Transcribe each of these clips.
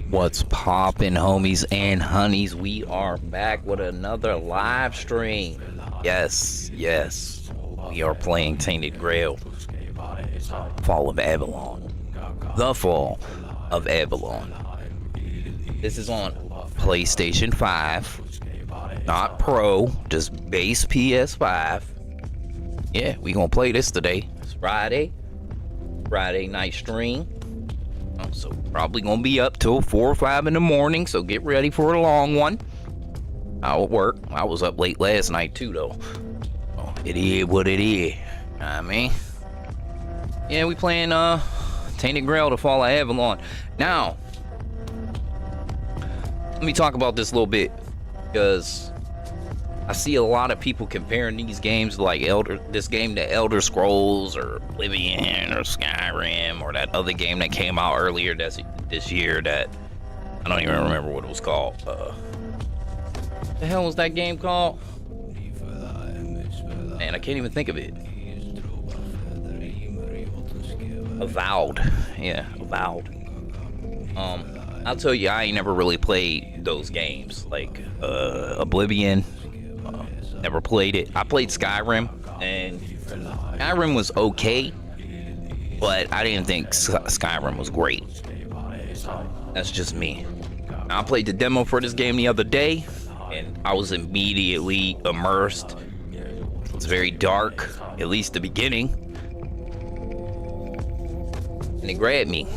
What's poppin', homies and honeys? We are back with another live stream. Yes, we are playing Tainted Grail, Fall of Avalon, the Fall of Avalon. This is on PlayStation 5, not Pro, just base PS5. Yeah, we gonna play this today. It's Friday night stream. So probably gonna be up till 4 or 5 in the morning, so get ready for a long one. I'll work. I was up late last night too, though. Oh, it is what it is. I mean, yeah, we playing Tainted Grail, the Fall of Avalon. Now, let me talk about this a little bit, because I see a lot of people comparing these games to like this game to Elder Scrolls or Oblivion or Skyrim or that other game that came out earlier this year that I don't even remember what it was called. The hell was that game called? Man, I can't even think of it. Avowed. Yeah, Avowed. I'll tell you, I ain't never really played those games. Like, Oblivion. Never played it. I played Skyrim, and Skyrim was okay, but I didn't think Skyrim was great. That's just me. I played the demo for this game the other day, and I was immediately immersed. It's very dark, at least the beginning, and it grabbed me.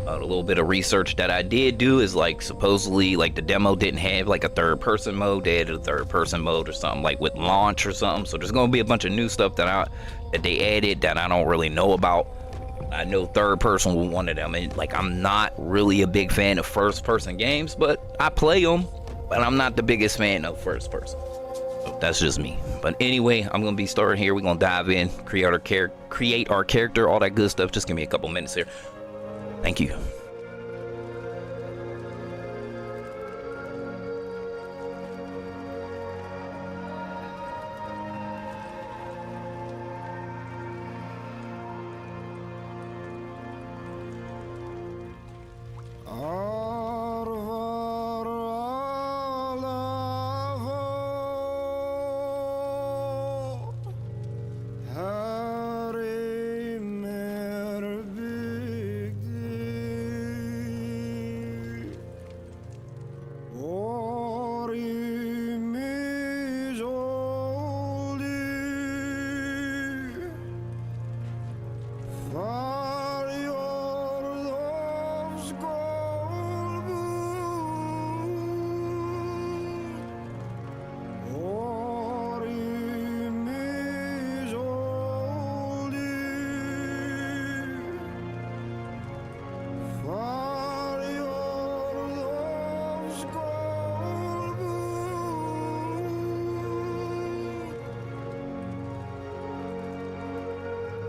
A little bit of research that I did do is like supposedly like the demo didn't have like a third-person mode. They added a third-person mode or something like with launch or something. So there's gonna be a bunch of new stuff that they added that I don't really know about. I know third-person was one of them, and like I'm not really a big fan of first-person games, but I play them. But I'm not the biggest fan of first-person. So that's just me. But anyway, I'm gonna be starting here. We're gonna dive in, create our character, all that good stuff. Just give me a couple minutes here. Thank you.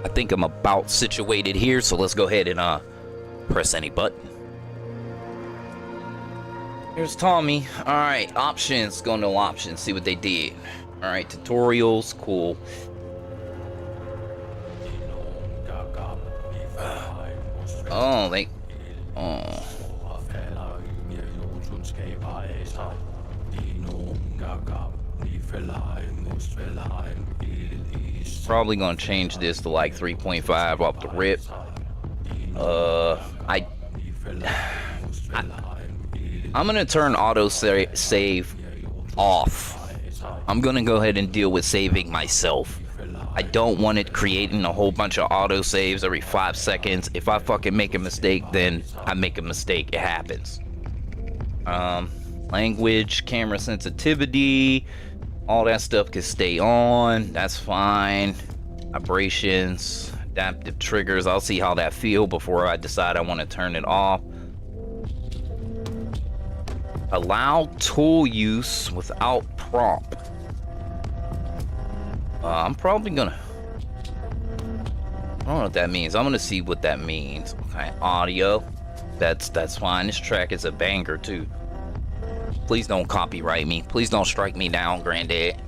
I think I'm about situated here, so let's go ahead and press any button. Here's Tommy. Alright, options. Go into options, see what they did. Alright, tutorials, cool. Oh, they... Oh. Probably gonna change this to like 3.5 off the rip. I'm gonna turn auto save off. I'm gonna go ahead and deal with saving myself. I don't want it creating a whole bunch of auto saves every 5 seconds. If I fucking make a mistake, then I make a mistake. It happens. Language, camera sensitivity, all that stuff can stay on. That's fine. Vibrations, adaptive triggers. I'll see how that feel before I decide I want to turn it off. Allow tool use without prompt. I'm probably gonna... I don't know what that means. I'm gonna see what that means. Okay, audio. That's fine. This track is a banger too. Please don't copyright me. Please don't strike me down, Granddad.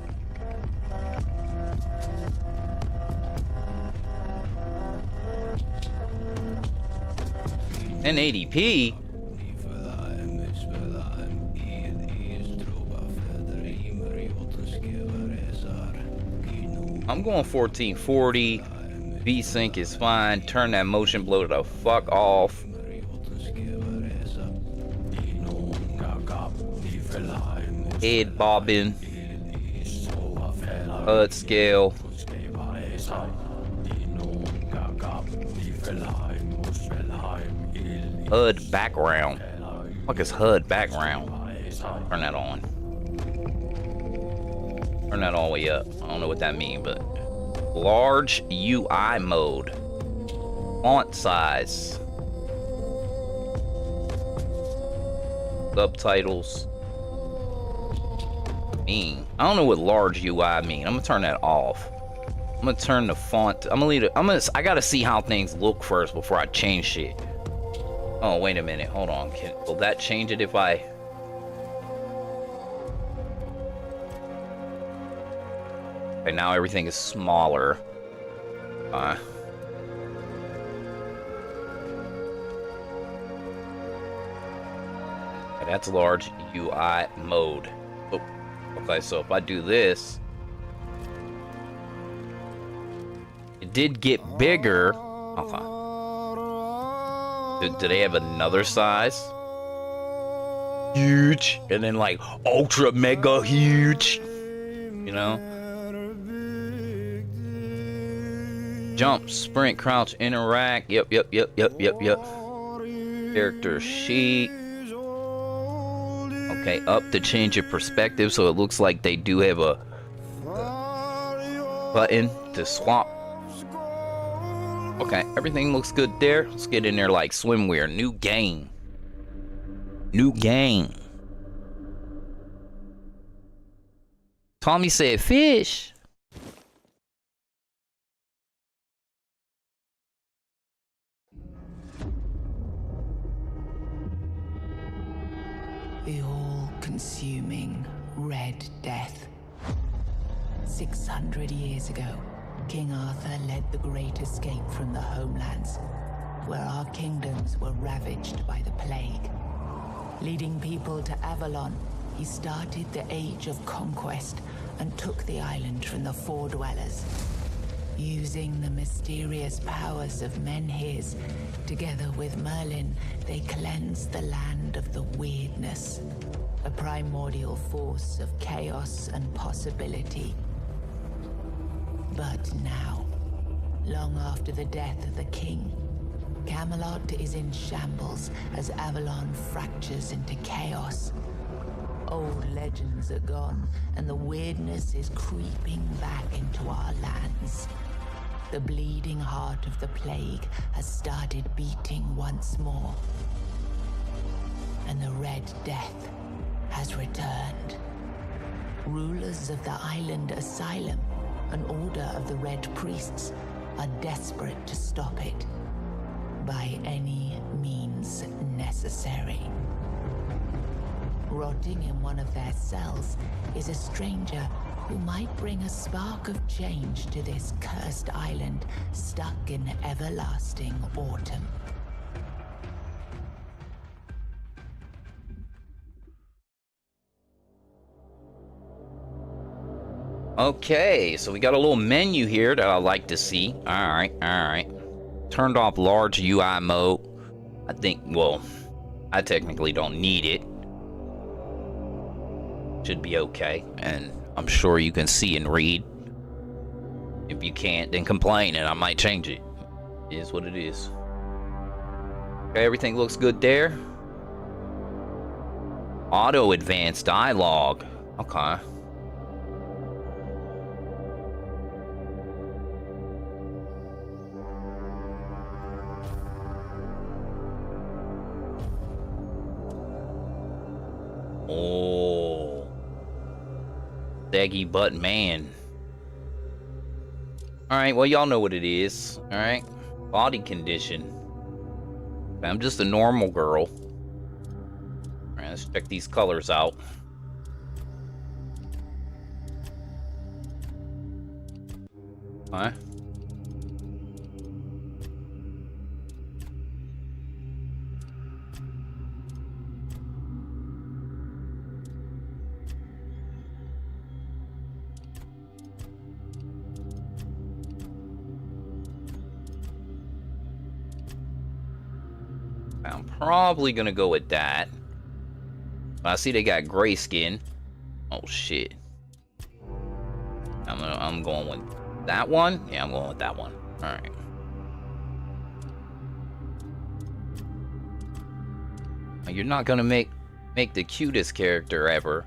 And 1080p. I'm going 1440. V-Sync is fine. Turn that motion blur the fuck off. Head bobbing. HUD scale. HUD background. Fuck is HUD background? Turn that on. Turn that all the way up. I don't know what that means, but large UI mode. Font size. Subtitles. mean. I don't know what large UI mean. I'm gonna turn that off. I'm gonna turn the font. I'm gonna leave it. I gotta see how things look first before I change shit. Oh, wait a minute. Hold on. Will that change it if I... Okay, now everything is smaller. Okay, that's large UI mode. Oh, okay, so if I do this, it did get bigger. Okay. Do they have another size? Huge, and then like ultra mega huge. You know? Jump, sprint, crouch, interact. Yep. Character sheet. Okay, up to change your perspective, so it looks like they do have a button to swap. Okay, everything looks good there. Let's get in there like swimwear. New game. New game. Tommy said fish. The all-consuming Red Death. 600 years ago, King Arthur led the Great Escape from the homelands, where our kingdoms were ravaged by the plague. Leading people to Avalon, he started the Age of Conquest and took the island from the Four-Dwellers. Using the mysterious powers of Menhirs, together with Merlin, they cleansed the land of the weirdness, a primordial force of chaos and possibility. But now, long after the death of the king, Camelot is in shambles as Avalon fractures into chaos. Old legends are gone, and the weirdness is creeping back into our lands. The bleeding heart of the plague has started beating once more. And the Red Death has returned. Rulers of the island Asylum, an order of the Red Priests, are desperate to stop it by any means necessary. Rotting in one of their cells is a stranger who might bring a spark of change to this cursed island stuck in everlasting autumn. Okay, so we got a little menu here that I like to see. Alright. Turned off large UI mode. I think, well, I technically don't need it. Should be okay, and I'm sure you can see and read. If you can't, then complain and I might change it. It is what it is. Okay, everything looks good there. Auto advanced dialogue. Okay. Oh, saggy butt man. Alright, well, y'all know what it is. Alright, body condition. I'm just a normal girl. Alright, let's check these colors out. Alright. I'm probably gonna go with that. I see they got gray skin. Oh shit. I'm going with that one. Yeah, I'm going with that one. All right. You're not gonna make the cutest character ever.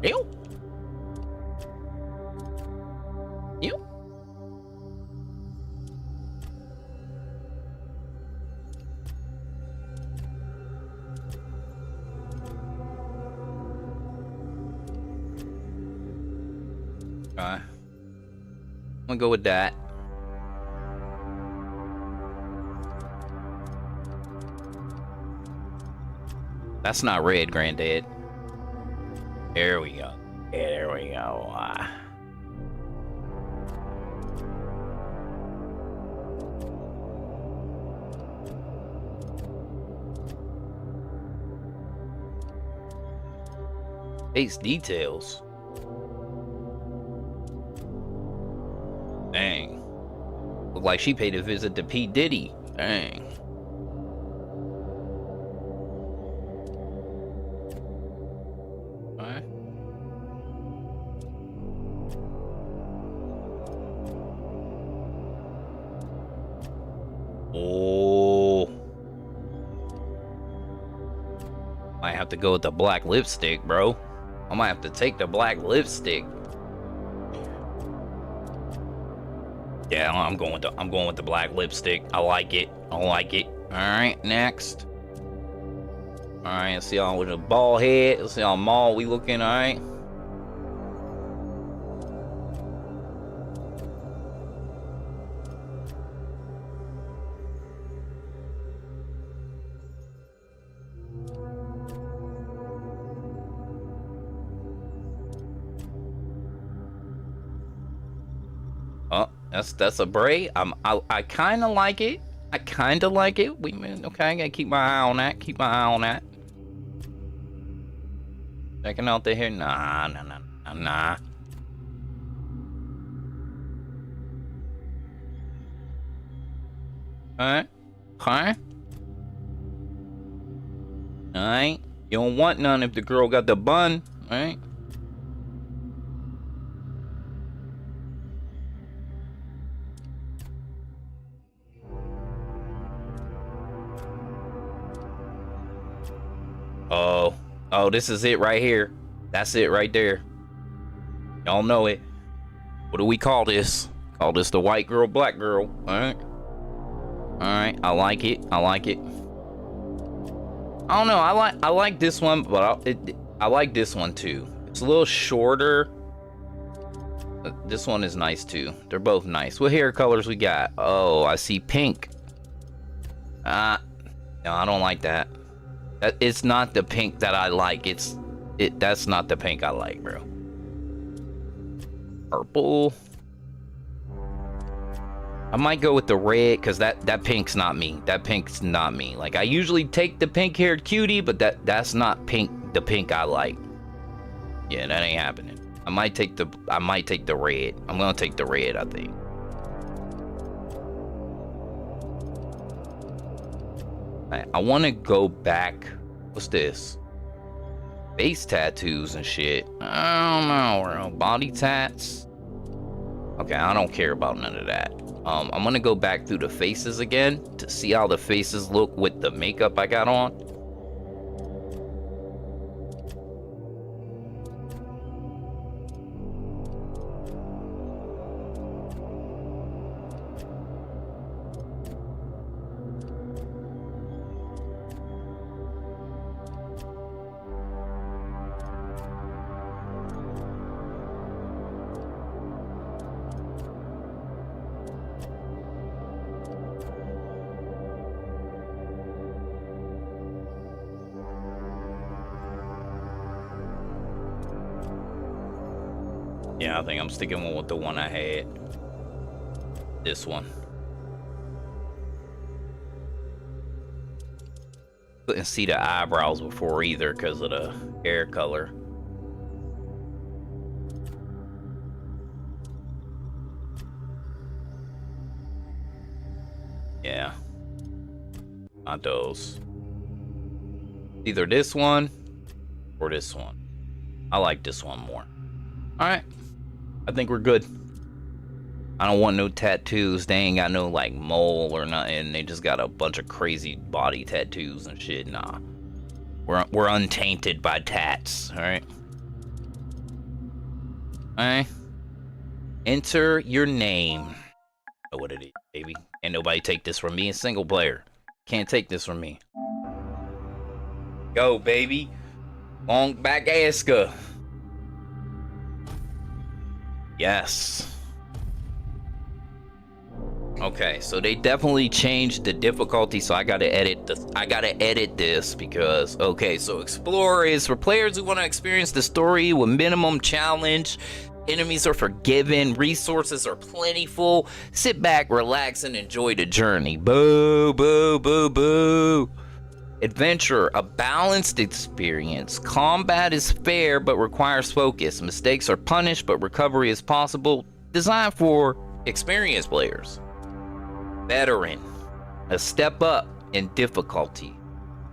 Ew. Ew. I'm gonna go with that. That's not red, Granddad. There we go. Yeah, there we go. Face details. Dang. Look like she paid a visit to P. Diddy. Dang. Alright. Oh. Might have to go with the black lipstick, bro. I might have to take the black lipstick. Yeah, I'm going with the black lipstick. I like it. I like it. All right, next. All right, let's see y'all with a bald head. Let's see how mall we looking. All right. Oh, that's a braid. I kind of like it. I kind of like it. Okay, I gotta keep my eye on that. Keep my eye on that. Checking out the hair. Nah. Alright. Alright. You don't want none if the girl got the bun. Alright. Oh, this is it right here. That's it right there. Y'all know it. What do we call this? Call this the white girl, black girl. Alright. Alright, I like it. I like it. I don't know. I like this one, but I like this one too. It's a little shorter. This one is nice too. They're both nice. What hair colors we got? Oh, I see pink. No, I don't like that. It's not the pink that I like. That's not the pink I like, bro. Purple. I might go with the red because that pink's not me. That pink's not me. Like, I usually take the pink-haired cutie, but that's not the pink I like. Yeah, that ain't happening. I might take the red. I'm gonna take the red, I think. I want to go back. What's this? Face tattoos and shit. I don't know. Body tats. Okay, I don't care about none of that. I'm gonna go back through the faces again to see how the faces look with the makeup I got on. Yeah, I think I'm sticking with the one I had. This one. Couldn't see the eyebrows before either because of the hair color. Yeah. Not those. Either this one or this one. I like this one more. Alright. I think we're good. I don't want no tattoos. They ain't got no like mole or nothing. They just got a bunch of crazy body tattoos and shit. Nah. We're untainted by tats. Alright. Alright. Enter your name. Know what it is, baby. Ain't nobody take this from me. It's single player. Can't take this from me. Go, baby. Long back Aska. Yes. Okay, so they definitely changed the difficulty, so I gotta edit this because okay, so Explorer is for players who want to experience the story with minimum challenge. Enemies are forgiven, resources are plentiful. Sit back, relax, and enjoy the journey. Boo, boo, boo, boo. Adventure, a balanced experience. Combat is fair but requires focus. Mistakes are punished but recovery is possible. Designed for experienced players. Veteran, a step up in difficulty.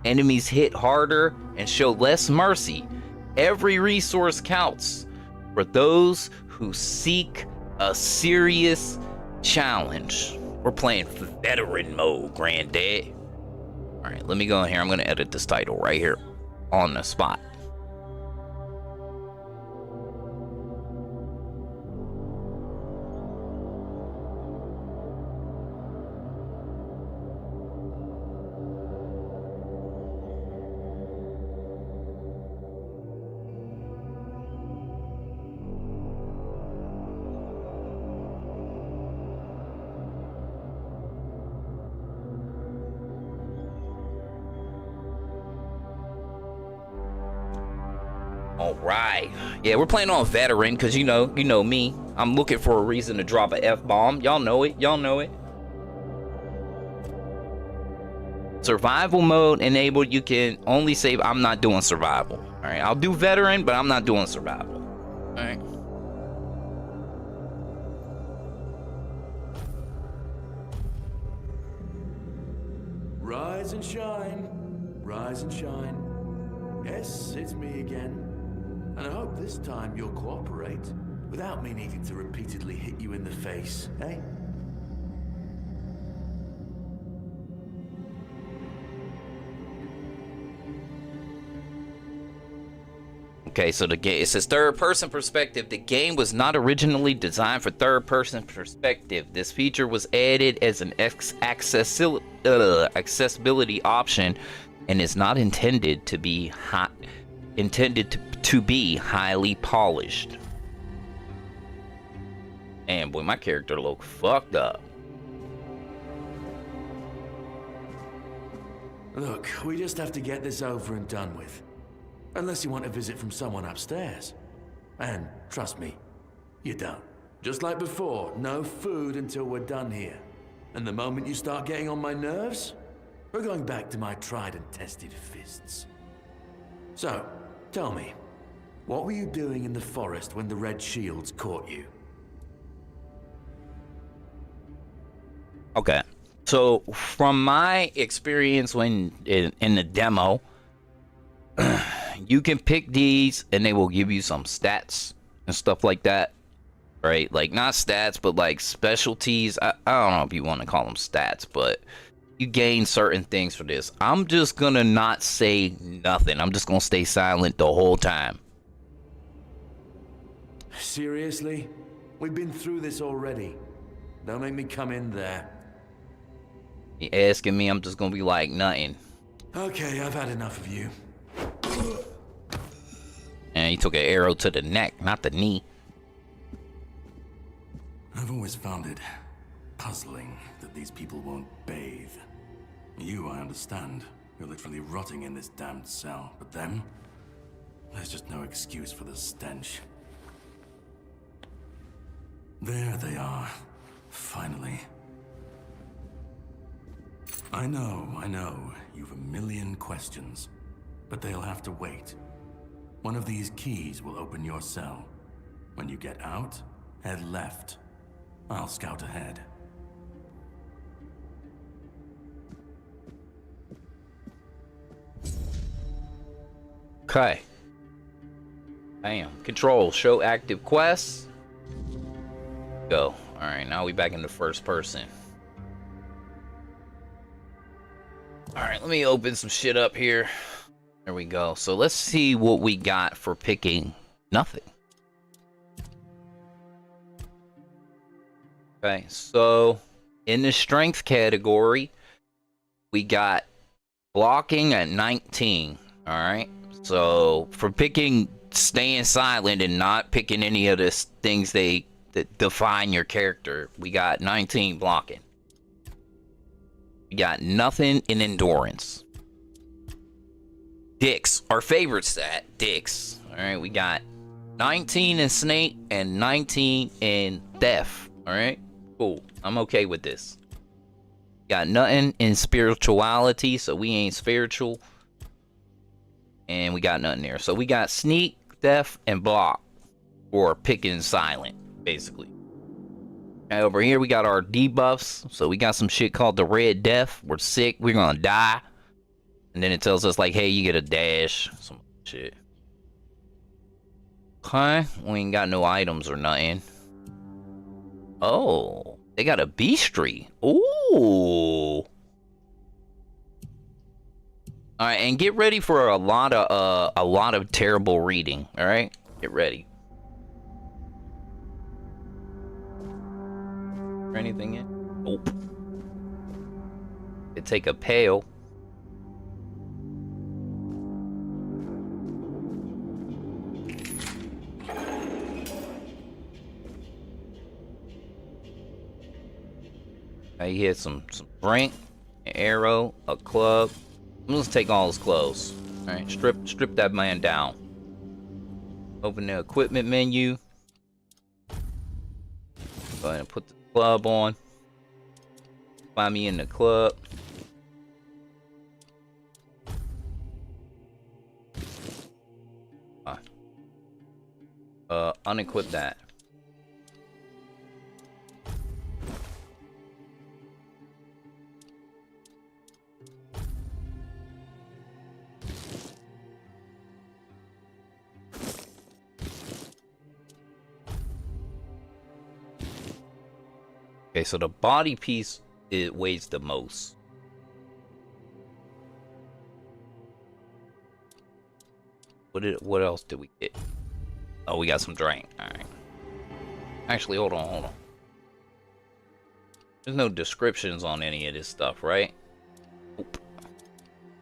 Enemies hit harder and show less mercy. Every resource counts for those who seek a serious challenge. We're playing veteran mode, granddad. All right, let me go in here. I'm going to edit this title right here on the spot. All right, yeah, we're playing on veteran because you know me. I'm looking for a reason to drop a F-bomb. Y'all know it. Y'all know it. Survival mode enabled. You can only save. I'm not doing survival. All right, I'll do veteran, but I'm not doing survival. All right. Rise and shine. Rise and shine. Yes, it's me again. And I hope this time you'll cooperate without me needing to repeatedly hit you in the face, eh? Okay, so the game, it says third-person perspective. The game was not originally designed for third-person perspective. This feature was added as an accessibility option and is not intended to be to be highly polished. And boy, my character look fucked up. Look, we just have to get this over and done with. Unless you want a visit from someone upstairs. And trust me, you don't. Just like before, no food until we're done here. And the moment you start getting on my nerves, we're going back to my tried and tested fists. So, tell me, what were you doing in the forest when the Red Shields caught you? Okay, so from my experience when in the demo, you can pick these and they will give you some stats and stuff like that, right? Like not stats, but like specialties. I don't know if you want to call them stats, but you gain certain things for this. I'm just gonna not say nothing. I'm just gonna stay silent the whole time. Seriously? We've been through this already. Don't make me come in there. You asking me, I'm just gonna be like nothing. Okay, I've had enough of you. And he took an arrow to the neck, not the knee. I've always found it puzzling that these people won't bathe. You, I understand. You're literally rotting in this damned cell. But them? There's just no excuse for the stench. There they are. Finally. I know. You've a million questions. But they'll have to wait. One of these keys will open your cell. When you get out, head left. I'll scout ahead. Okay. Bam. Control. Show active quests. Go. Alright, now we back into first person. Alright, let me open some shit up here. There we go. So let's see what we got for picking nothing. Okay, so in the strength category, we got blocking at 19. Alright, so for picking staying silent and not picking any of the things they define your character. We got 19 blocking. We got nothing in endurance. Dicks, our favorite stat, dicks. All right, we got 19 in snake and 19 in theft. All right, cool. I'm okay with this. Got nothing in spirituality, so we ain't spiritual. And we got nothing there. So we got sneak, theft, and block for picking silent, basically. Okay, over here we got our debuffs. So we got some shit called the Red Death. We're sick, we're gonna die. And then it tells us like, hey, you get a dash. Some shit. Okay, we ain't got no items or nothing. Oh, they got a beastry. Ooh. All right, and get ready for a lot of terrible reading. All right, get ready. Or anything in? Nope. It take a pail. He had some drink, an arrow, a club. I'm just take all his clothes. All right, strip that man down. Open the equipment menu. Go ahead and put the club on. Find me in the club. Unequip that. Okay, so the body piece, it weighs the most. What else did we get? Oh, we got some drink. All right. Actually, hold on. There's no descriptions on any of this stuff, right? Nope.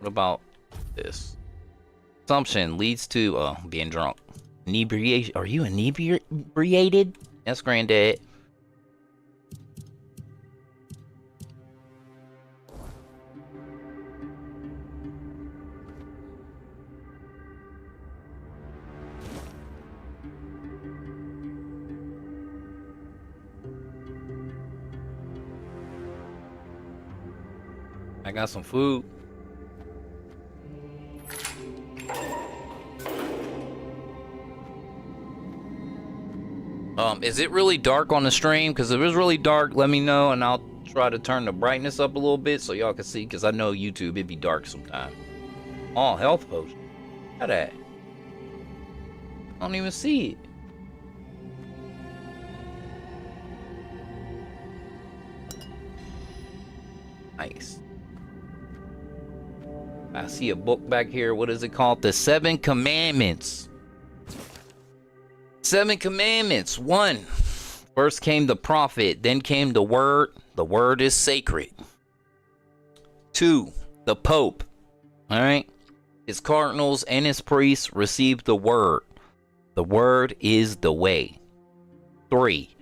What about this? Consumption leads to being drunk. Inebriation. Are you inebriated? That's granddad. I got some food. Is it really dark on the stream? Because if it's really dark, let me know and I'll try to turn the brightness up a little bit so y'all can see. Because I know YouTube, it be dark sometimes. Oh, health potion. Look at that. I don't even see it. Nice. I see a book back here. What is it called? The 7 Commandments. 7 Commandments. 1. First came the prophet, then came the word. The word is sacred. 2. The Pope. Alright? His cardinals and his priests received the word. The word is the way. 3.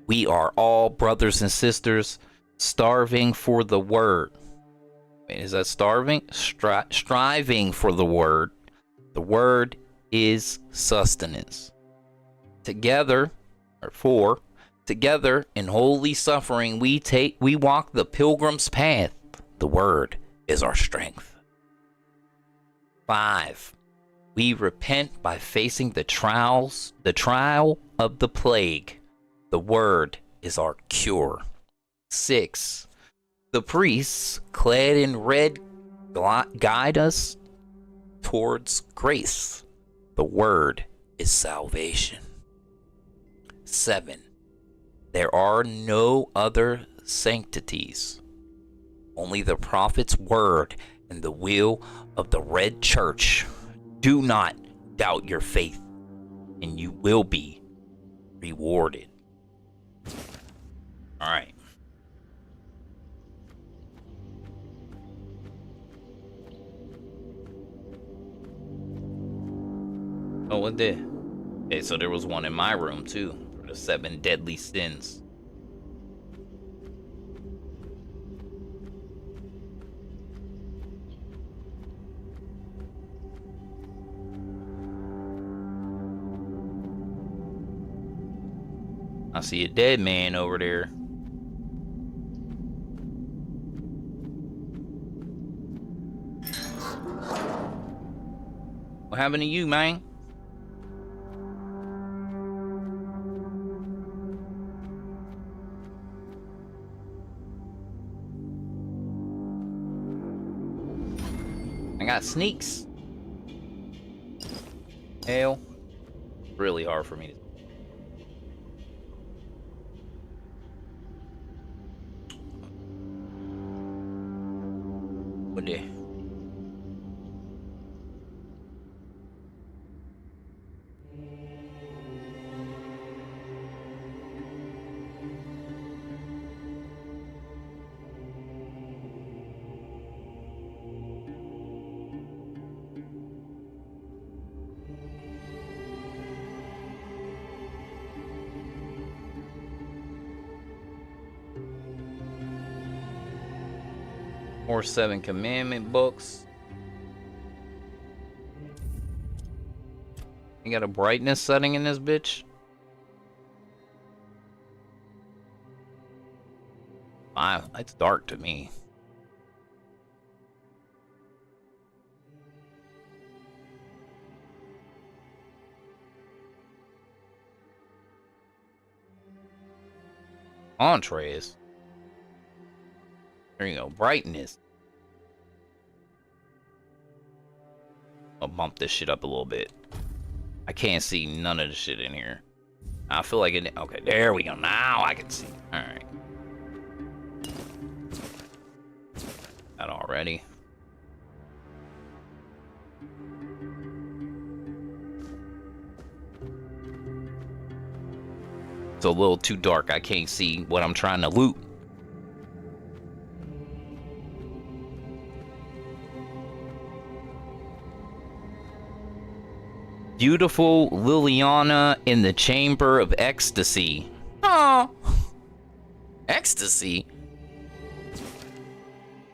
We are all brothers and sisters starving for the word. Is that starving? Striving for the word. The word is sustenance. Together, or 4, together in holy suffering we walk the pilgrim's path. The word is our strength. 5. We repent by facing the trial of the plague. The word is our cure. 6. The priests, clad in red, guide us towards grace. The word is salvation. 7. There are no other sanctities. Only the prophet's word and the will of the Red Church. Do not doubt your faith, and you will be rewarded. All right. Oh, what did? Okay, so there was one in my room too for The 7 deadly sins. I see a dead man over there. What happened to you, man? I got sneaks. Hell. Really hard for me to... What the... More 7 commandment books. You got a brightness setting in this bitch? Wow, it's dark to me. Entrees. There you go, brightness. I'll bump this shit up a little bit. I can't see none of the shit in here. I feel like it. Okay, there we go. Now I can see. All right. That already. It's a little too dark. I can't see what I'm trying to loot. Beautiful Liliana in the Chamber of Ecstasy. Oh, ecstasy.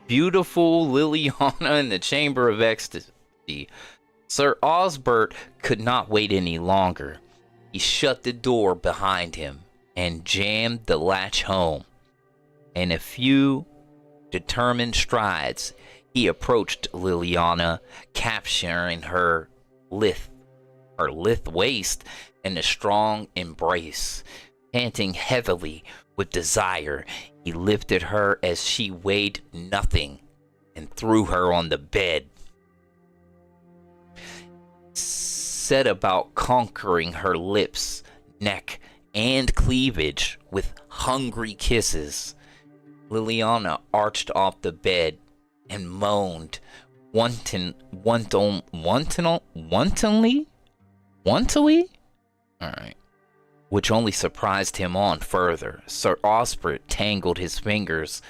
Beautiful Liliana in the Chamber of Ecstasy. Sir Osbert could not wait any longer. He shut the door behind him and jammed the latch home. In a few determined strides, he approached Liliana, capturing her lithe waist in a strong embrace. Panting heavily with desire, he lifted her as she weighed nothing and threw her on the bed. Set about conquering her lips, neck, and cleavage with hungry kisses. Liliana arched off the bed and moaned wantonly? Alright. Which only surprised him on further. Sir Osbert tangled his fingers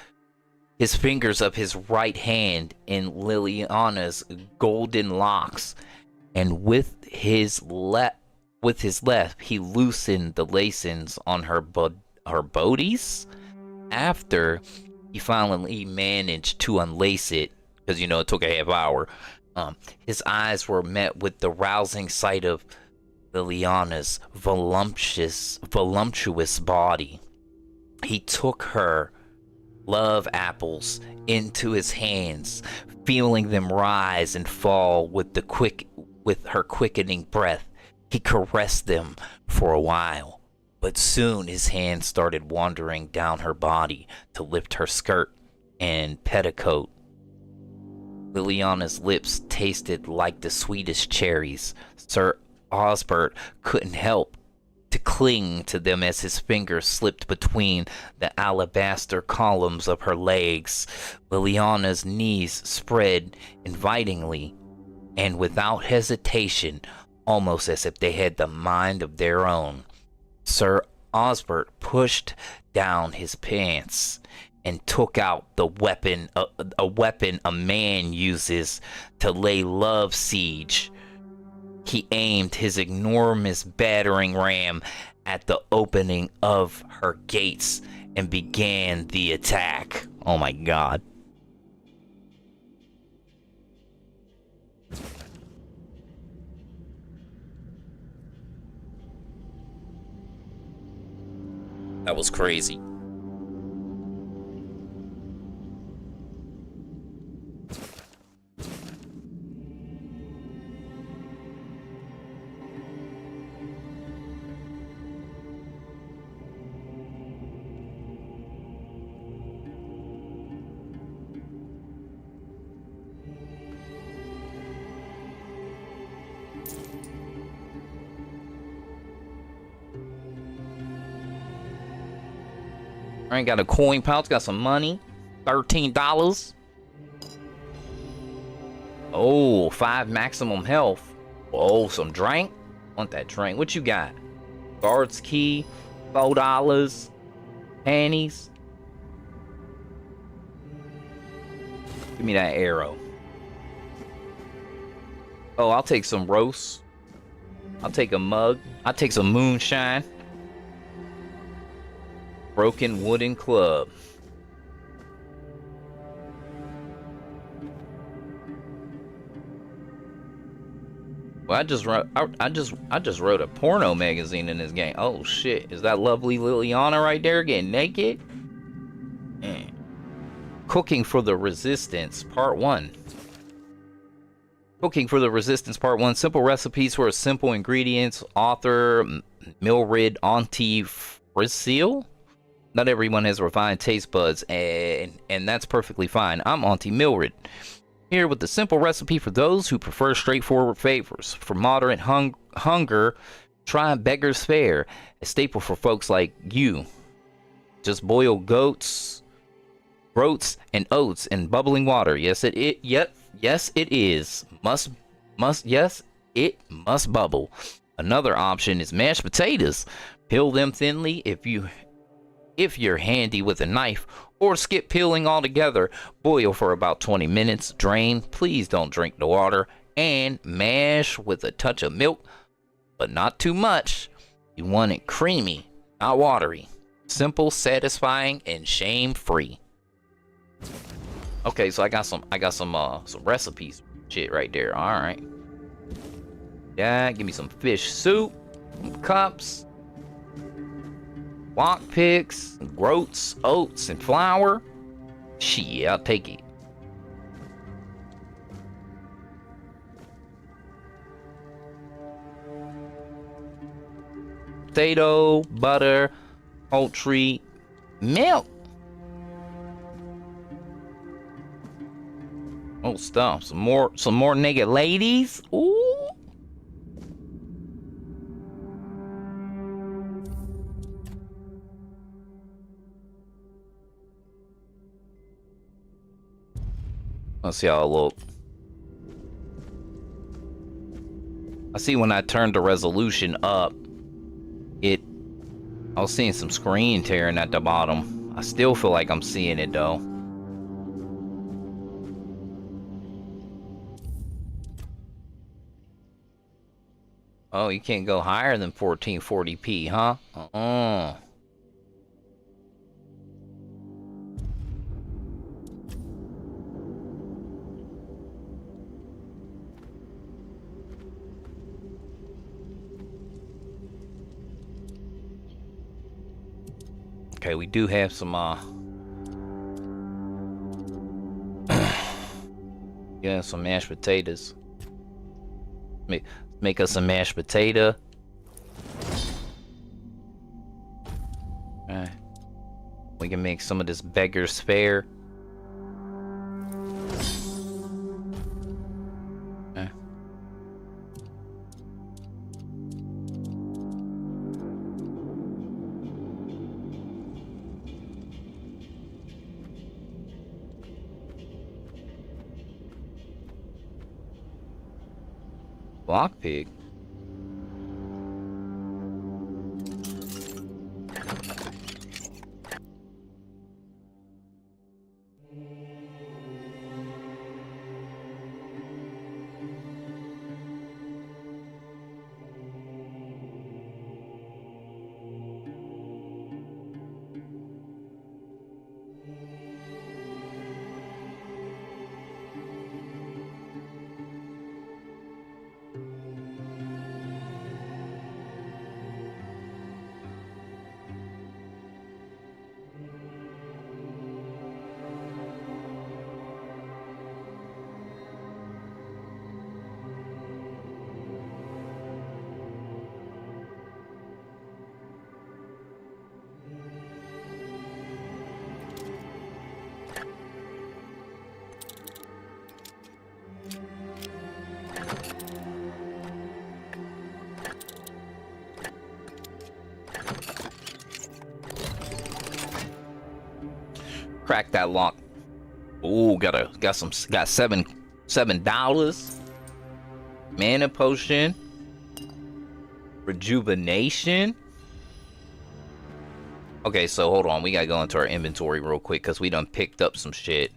of his right hand in Liliana's golden locks, and with his left he loosened the lacings on her bodies. After he finally managed to unlace it, because it took a half hour, his eyes were met with the rousing sight of Liliana's voluptuous body. He took her love apples into his hands, feeling them rise and fall with her quickening breath. He caressed them for a while, but soon his hands started wandering down her body to lift her skirt and petticoat. Liliana's lips tasted like the sweetest cherries. Sir Osbert couldn't help to cling to them as his fingers slipped between the alabaster columns of her legs. Liliana's knees spread invitingly, and without hesitation, almost as if they had the mind of their own, Sir Osbert pushed down his pants and took out the weapon, a weapon a man uses to lay love siege. He aimed his enormous battering ram at the opening of her gates and began the attack. Oh my god. That was crazy. I ain't got a coin pouch, got some money. $13. Oh, 5 maximum health. Oh, some drink. Want that drink. What you got? Guard's key, $4. Panties. Give me that arrow. Oh, I'll take some roast. I'll take a mug. I'll take some moonshine. Broken wooden club. Well, I just wrote a porno magazine in this game. Oh shit! Is that lovely Liliana right there getting naked? Man. Cooking for the Resistance, Part 1. Cooking for the Resistance, Part 1. Simple recipes for simple ingredients. Author Milrid Auntie Frisil. Not everyone has refined taste buds, and that's perfectly fine. I'm Auntie Milrid, here with the simple recipe for those who prefer straightforward flavors. For moderate hunger, try Beggar's Fare, a staple for folks like you. Just boil groats, and oats in bubbling water. Yes, it is. Yes, it must bubble. Another option is mashed potatoes. Peel them thinly if you're handy with a knife, or skip peeling altogether. Boil for about 20 minutes. Drain. Please don't drink the water. And mash with a touch of milk, but not too much. You want it creamy, not watery. Simple, satisfying, and shame-free. Okay, so I got some recipes shit right there. All right. Yeah, give me some fish soup, some cups, lock picks, groats, oats, and flour. Shit, I'll take it. Potato, butter, poultry, milk. Oh, stuff. Some more naked ladies. Ooh. Let's see how it look. I see when I turned the resolution up, I was seeing some screen tearing at the bottom. I still feel like I'm seeing it though. Oh, you can't go higher than 1440p, huh? Okay, we do have some yeah, some mashed potatoes. Make us some mashed potato. Alright. We can make some of this Beggar's Fare. Okay. Lockpick. Crack that lock. Ooh, got $7. Mana potion. Rejuvenation. Okay, so hold on. We gotta go into our inventory real quick because we done picked up some shit.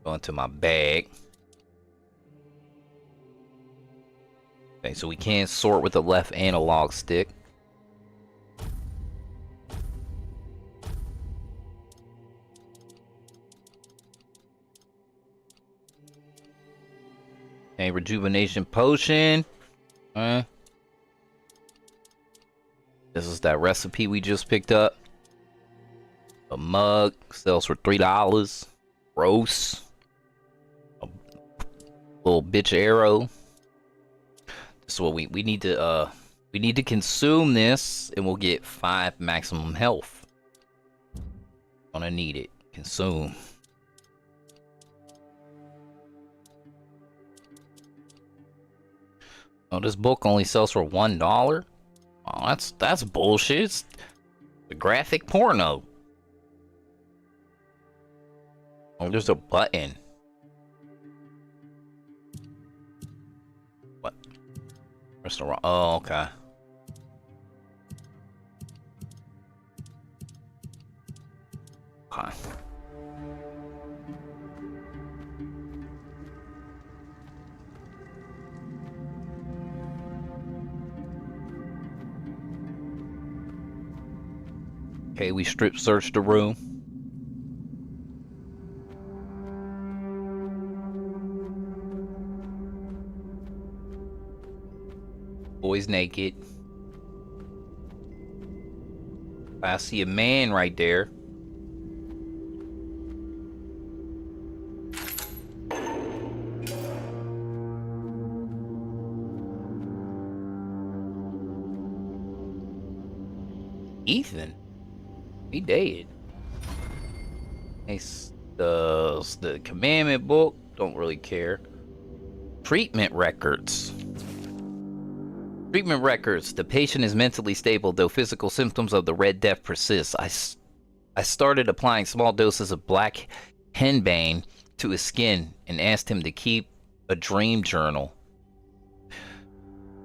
Go into my bag. Okay, so we can sort with the left analog stick. Okay, rejuvenation potion. This is that recipe we just picked up. A mug sells for $3. Gross. A little bitch arrow. This is what we need to consume this, and we'll get 5 maximum health. Gonna need it. Consume. Oh, this book only sells for $1. Oh, that's bullshit. It's the graphic porno. Oh, there's a button. What? Restaurant. Oh, okay. Okay. Okay, we strip searched the room. Boy's naked. I see a man right there. Ethan? He dead. It's the commandment book. Don't really care. Treatment records. Treatment records. The patient is mentally stable, though physical symptoms of the Red Death persist. I started applying small doses of black henbane to his skin and asked him to keep a dream journal.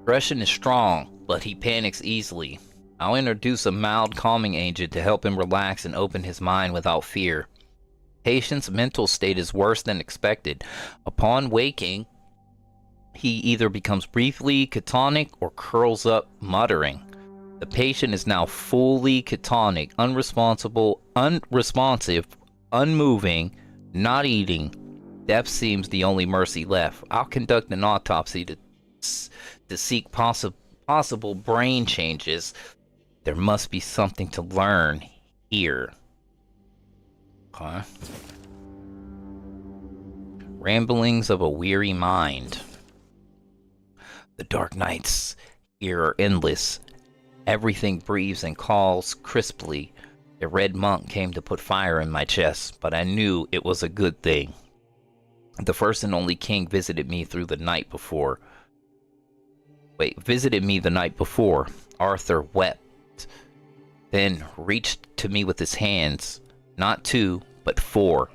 Aggression is strong, but he panics easily. I'll introduce a mild calming agent to help him relax and open his mind without fear. Patient's mental state is worse than expected. Upon waking, he either becomes briefly catatonic or curls up muttering. The patient is now fully catatonic, unresponsive, unmoving, not eating. Death seems the only mercy left. I'll conduct an autopsy to seek possible brain changes. There must be something to learn here. Okay. Ramblings of a weary mind. The dark nights here are endless. Everything breathes and calls crisply. The red monk came to put fire in my chest, but I knew it was a good thing. The first and only king visited me the night before. Arthur wept, then reached to me with his hands, not 2, but 4.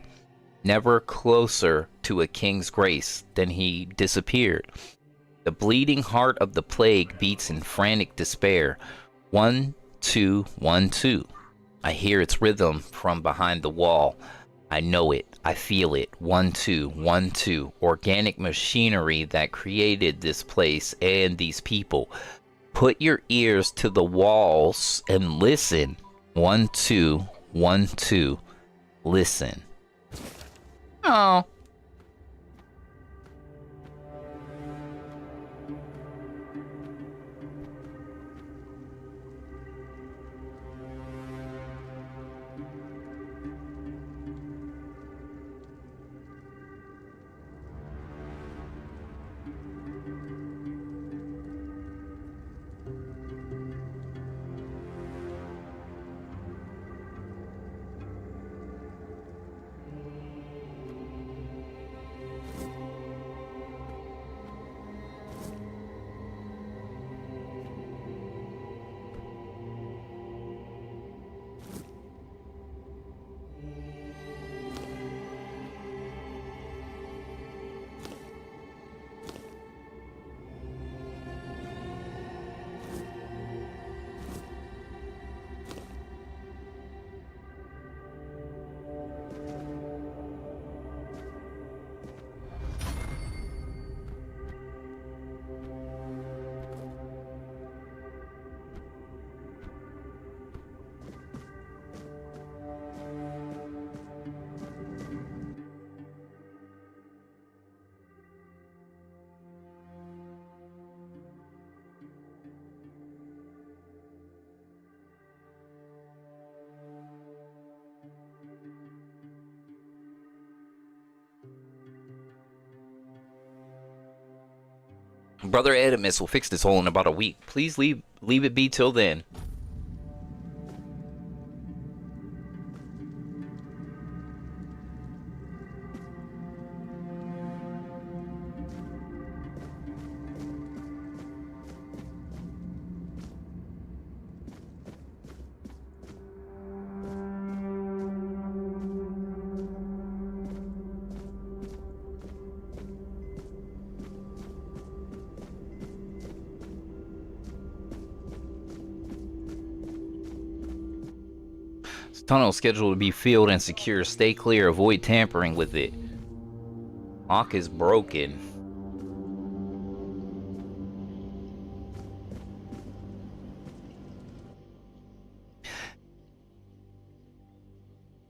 Never closer to a king's grace than he disappeared. The bleeding heart of the plague beats in frantic despair. 1, 2, 1, 2. I hear its rhythm from behind the wall. I know it. I feel it. 1, 2, 1, 2. Organic machinery that created this place and these people. Put your ears to the walls and listen. 1, 2, 1, 2. Listen. Oh. Brother Edimus will fix this hole in about a week. Please leave it be till then. Tunnel scheduled to be filled and secure. Stay clear. Avoid tampering with it. Lock is broken.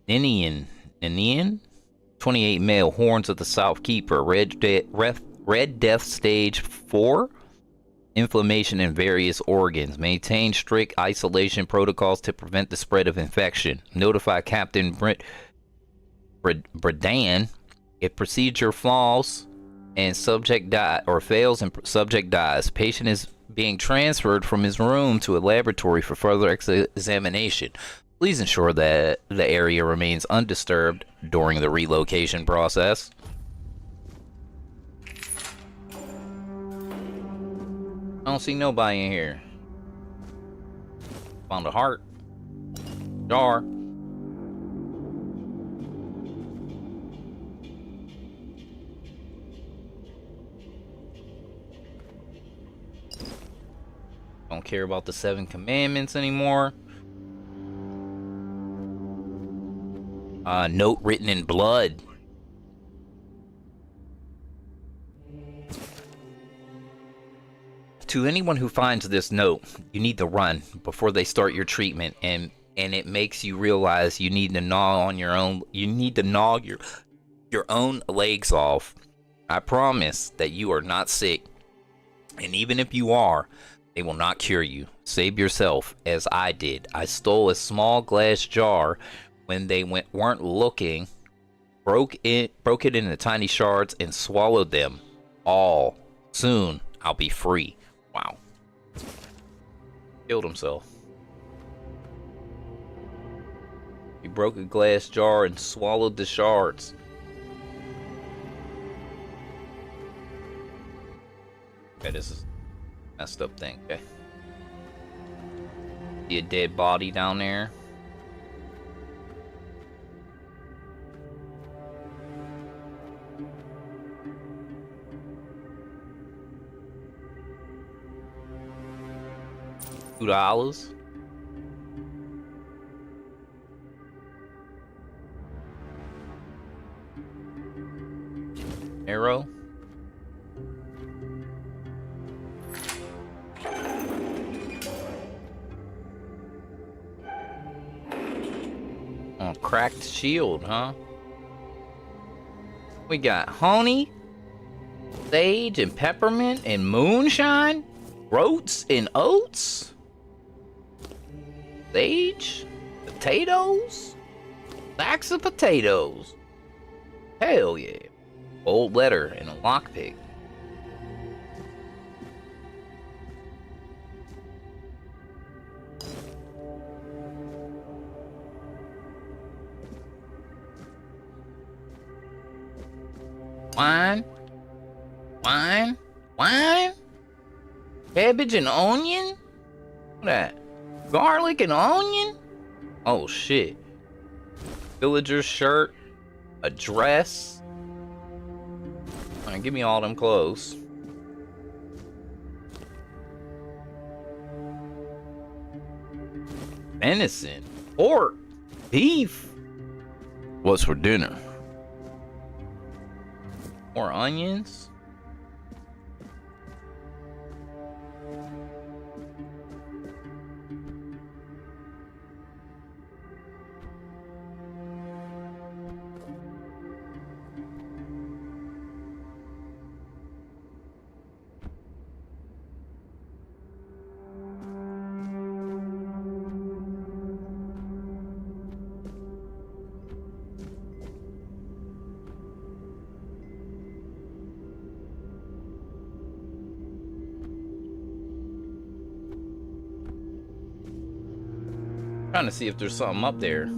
Ninian. 28 male. Horns of the South Keeper. Red Death Stage 4. Inflammation in various organs. Maintain strict isolation protocols to prevent the spread of infection. Notify Captain Bredan if procedure fails and subject dies. Patient is being transferred from his room to a laboratory for further examination. Please ensure that the area remains undisturbed during the relocation process. I don't see nobody in here. Found a heart. Jar. Don't care about the 7 commandments anymore. Note written in blood. To anyone who finds this note, you need to run before they start your treatment, and it makes you realize you need to gnaw on your own. You need to gnaw your own legs off. I promise that you are not sick, and even if you are, they will not cure you. Save yourself, as I did. I stole a small glass jar when they weren't looking, broke it into tiny shards, and swallowed them all. Soon I'll be free. Wow. Killed himself. He broke a glass jar and swallowed the shards. Okay, this is a messed up thing, okay? See a dead body down there? $2. Arrow. Oh, cracked shield, huh? We got honey, sage, and peppermint, and moonshine, groats and oats. Sage, potatoes, sacks of potatoes. Hell yeah. Old letter and a lockpick. Wine, cabbage and onion. What that? Garlic and onion? Oh shit. Villager's shirt, a dress. Alright, give me all them clothes. Venison, pork, beef. What's for dinner? More onions. Trying to see if there's something up there.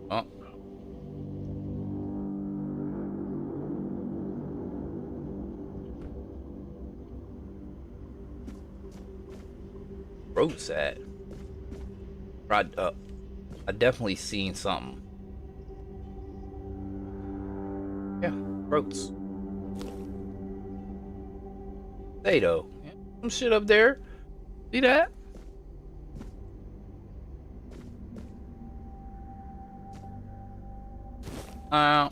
Oh. Road's at. I definitely seen something. Yeah, roads. Potato. Yeah, some shit up there. See that?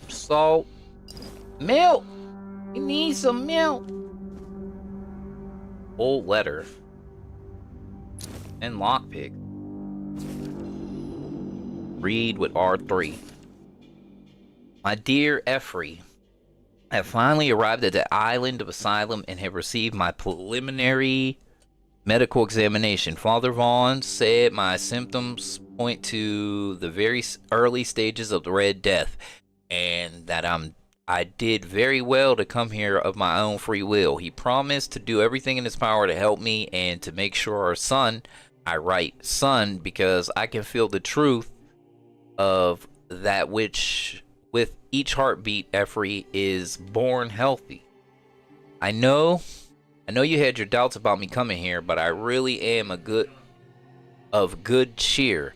Salt. Milk! We need some milk! Old letter. And lockpick. Read with R3. My dear Effrey, I have finally arrived at the island of Asylum and have received my preliminary medical examination. Father Vaughn said my symptoms point to the very early stages of the Red Death, and that I did very well to come here of my own free will. He promised to do everything in his power to help me and to make sure our son, I write son because I can feel the truth of that which with each heartbeat Effrey is born healthy. I know you had your doubts about me coming here, but I really am of good cheer.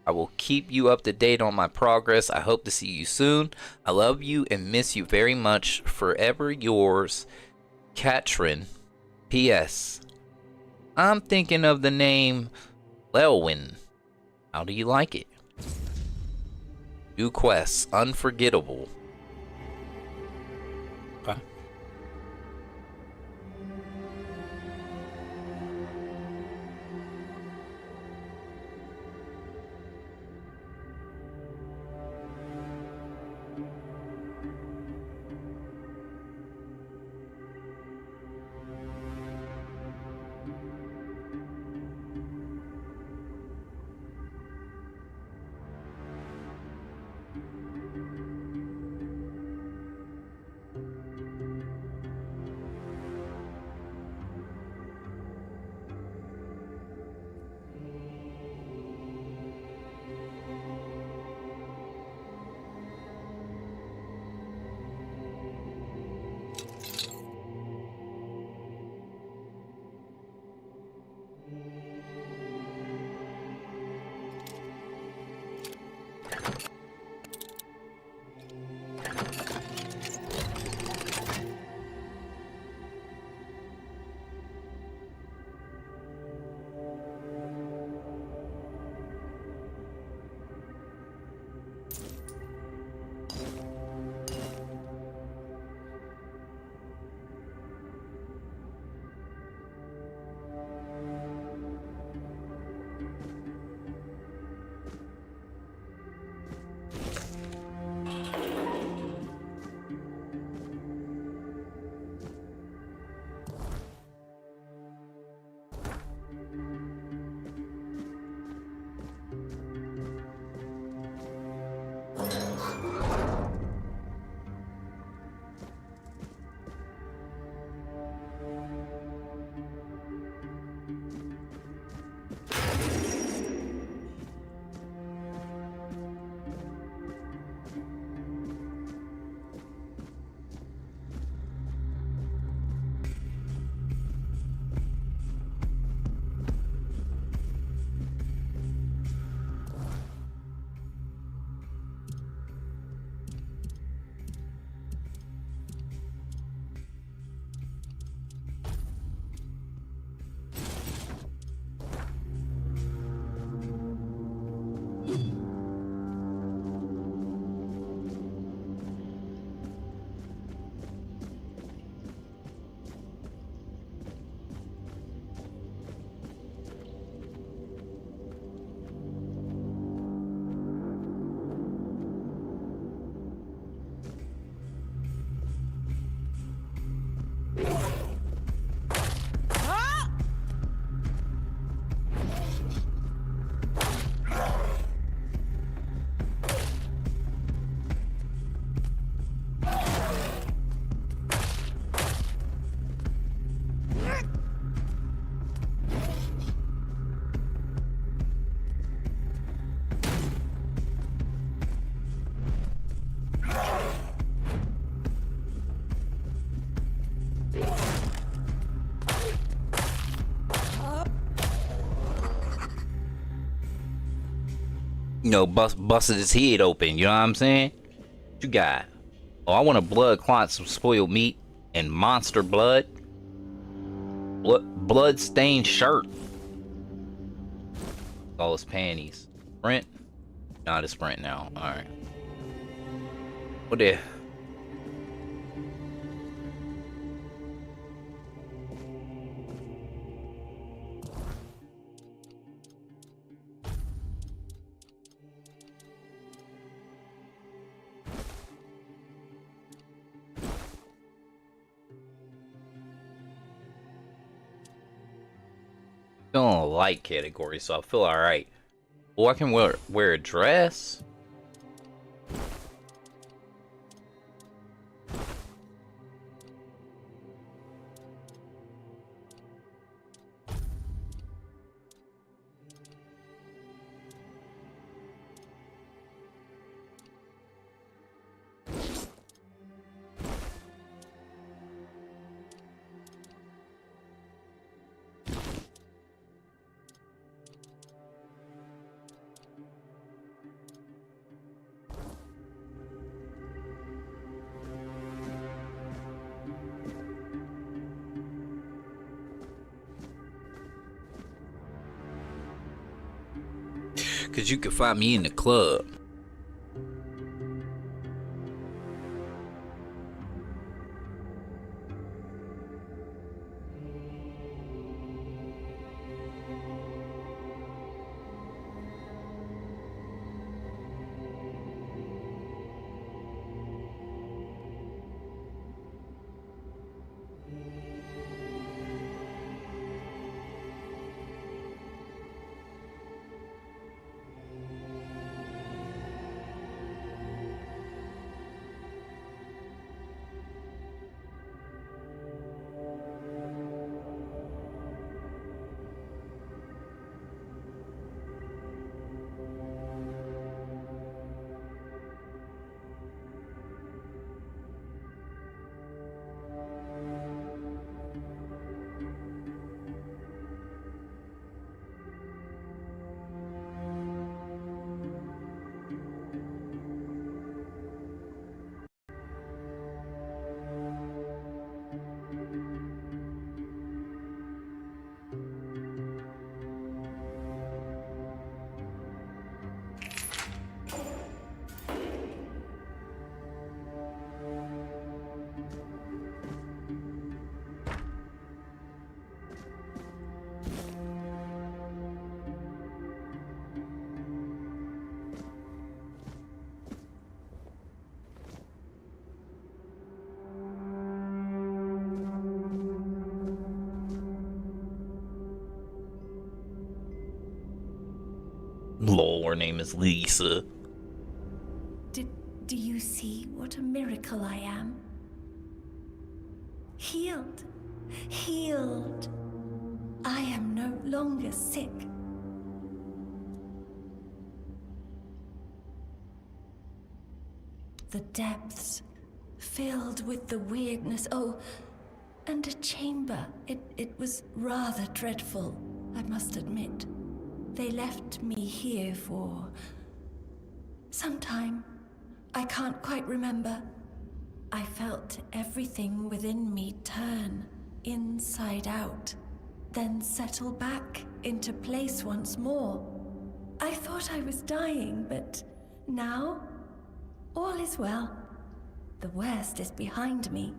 I will keep you up to date on my progress. I hope to see you soon. I love you and miss you very much. Forever yours, Katrin. P.S. I'm thinking of the name Lelwyn. How do you like it? New quests, unforgettable. Okay. You know, busted his head open. You know what I'm saying? What you got? Oh, I want a blood clot, some spoiled meat, and monster blood. Blood stained shirt. All his panties. Sprint? Not a sprint now. Alright. What the? Feeling a light category, so I feel alright. Oh, I can wear a dress. Cause you can find me in the club. Lol, her name is Lisa. Do you see what a miracle I am? Healed. Healed. I am no longer sick. The depths, filled with the weirdness. Oh, and a chamber. It was rather dreadful, I must admit. They left me here for some time. I can't quite remember. I felt everything within me turn inside out, then settle back into place once more. I thought I was dying, but now all is well. The worst is behind me.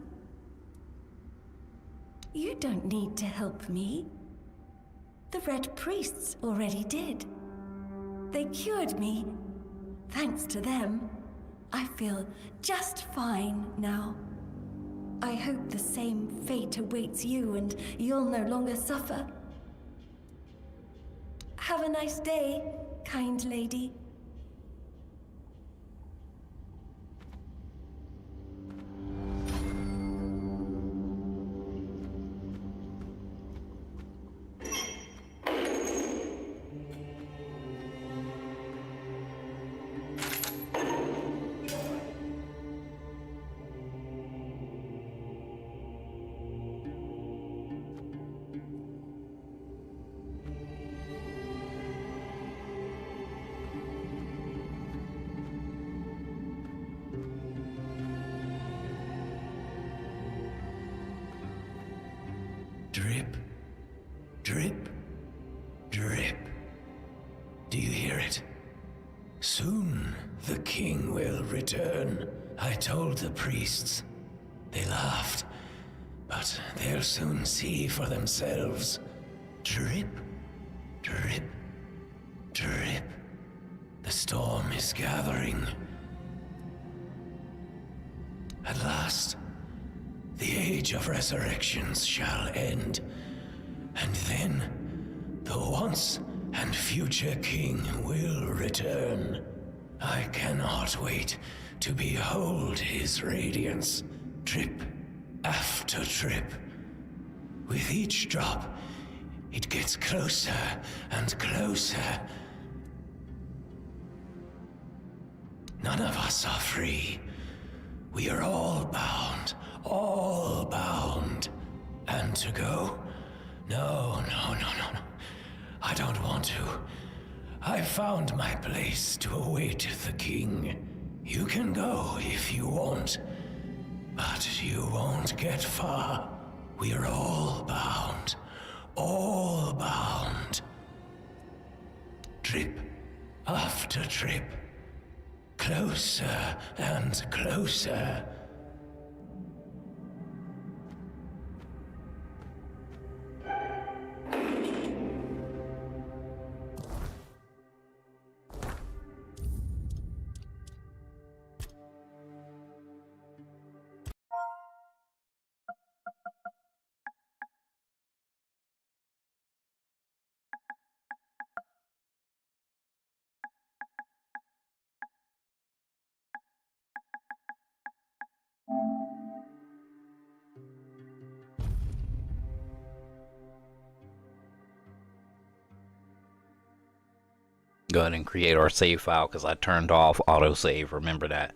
You don't need to help me. The Red Priests already did. They cured me. Thanks to them, I feel just fine now. I hope the same fate awaits you and you'll no longer suffer. Have a nice day, kind lady. Drip, drip, drip. Do you hear it? Soon the king will return. I told the priests. They laughed, but they'll soon see for themselves. Drip, drip, drip. The storm is gathering. At last, the age of resurrections shall end, and then the once and future king will return. I cannot wait to behold his radiance, drip after drip. With each drop, it gets closer and closer. None of us are free. We are all bound, all bound. And to go? No. I don't want to. I found my place to await the king. You can go if you want, but you won't get far. We are all bound, all bound. Trip after trip, closer and closer. Go ahead and create our save file because I turned off autosave. Remember that.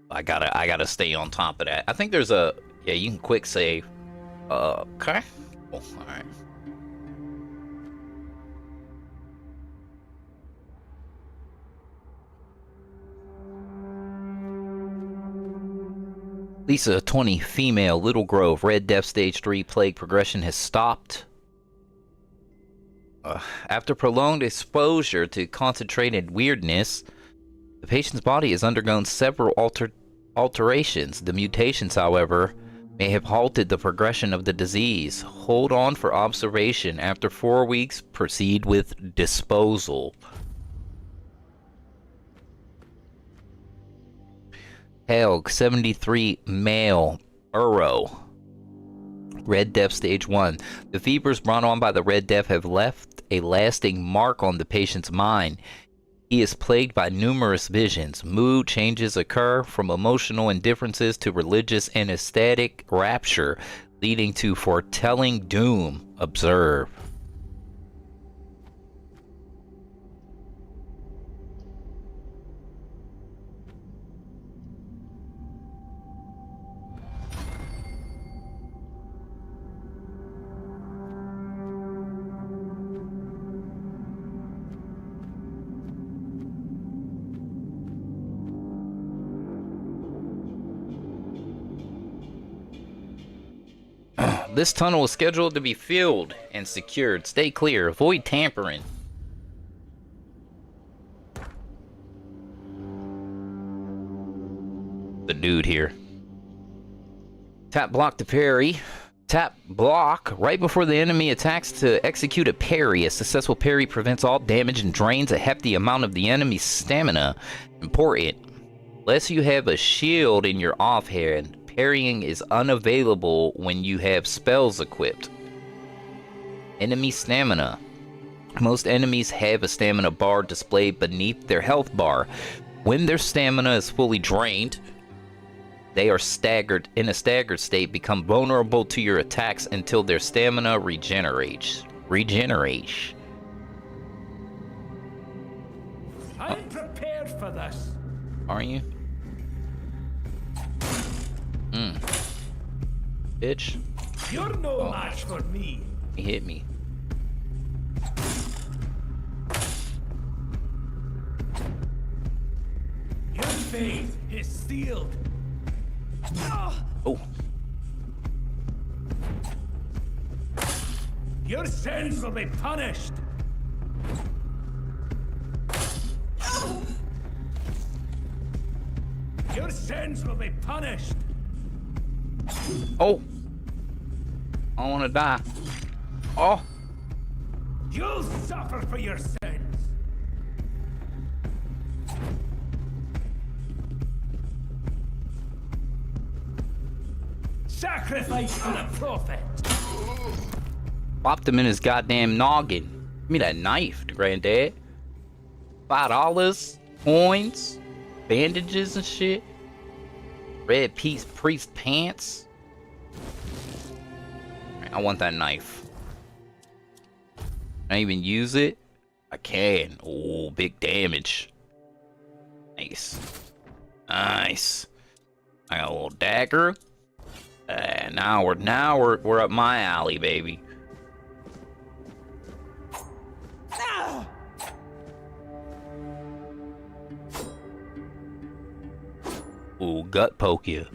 I gotta stay on top of that. I think there's a you can quick save. Okay. Cool. All right. Lisa, 20, female, Little Grove, Red Death Stage 3, plague progression has stopped. After prolonged exposure to concentrated weirdness, the patient's body has undergone several alterations. The mutations, however, may have halted the progression of the disease. Hold on for observation. After 4 weeks, proceed with disposal. Helg, 73, male, Burrow. Red Death Stage 1. The fevers brought on by the Red Death have left a lasting mark on the patient's mind. He is plagued by numerous visions. Mood changes occur from emotional indifferences to religious and ecstatic rapture, leading to foretelling doom. Observe. This tunnel is scheduled to be filled and secured. Stay clear. Avoid tampering. The dude here. Tap block to parry. Tap block right before the enemy attacks to execute a parry. A successful parry prevents all damage and drains a hefty amount of the enemy's stamina. Important. Unless you have a shield in your offhand, parrying is unavailable when you have spells equipped. Enemy stamina. Most enemies have a stamina bar displayed beneath their health bar. When their stamina is fully drained, they are staggered in a staggered state, become vulnerable to your attacks until their stamina regenerates. I'm prepared for this. Are you? Bitch. You're no match for me. He hit me. Your fate is sealed. Oh. Your sins will be punished! Your sins will be punished! Oh! I don't want to die. Oh! You'll suffer for your sins! Sacrifice to the prophet! Popped him in his goddamn noggin. Give me that knife, granddad. $5, coins, bandages and shit. Red priest pants. I want that knife. Can I even use it? I can. Oh, big damage. Nice. Nice. I got a little dagger. And now we're up my alley, baby. Ooh, gut poke you.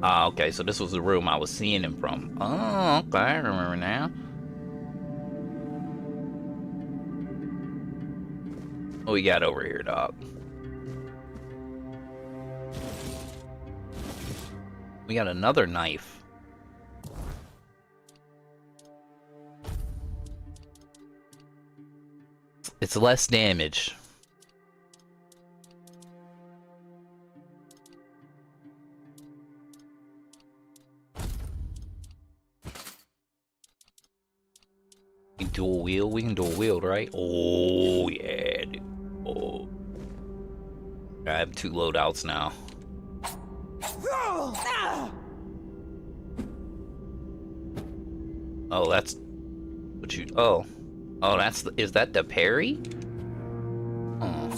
Ah, okay, so this was the room I was seeing him from. Oh, okay, I remember now. What we got over here, dog? We got another knife. It's less damage. We can dual wield. We can dual wield, right? Oh yeah, dude. Oh, I have 2 loadouts now. Oh, that's what you. Oh, that's the. Is that the parry? Oh.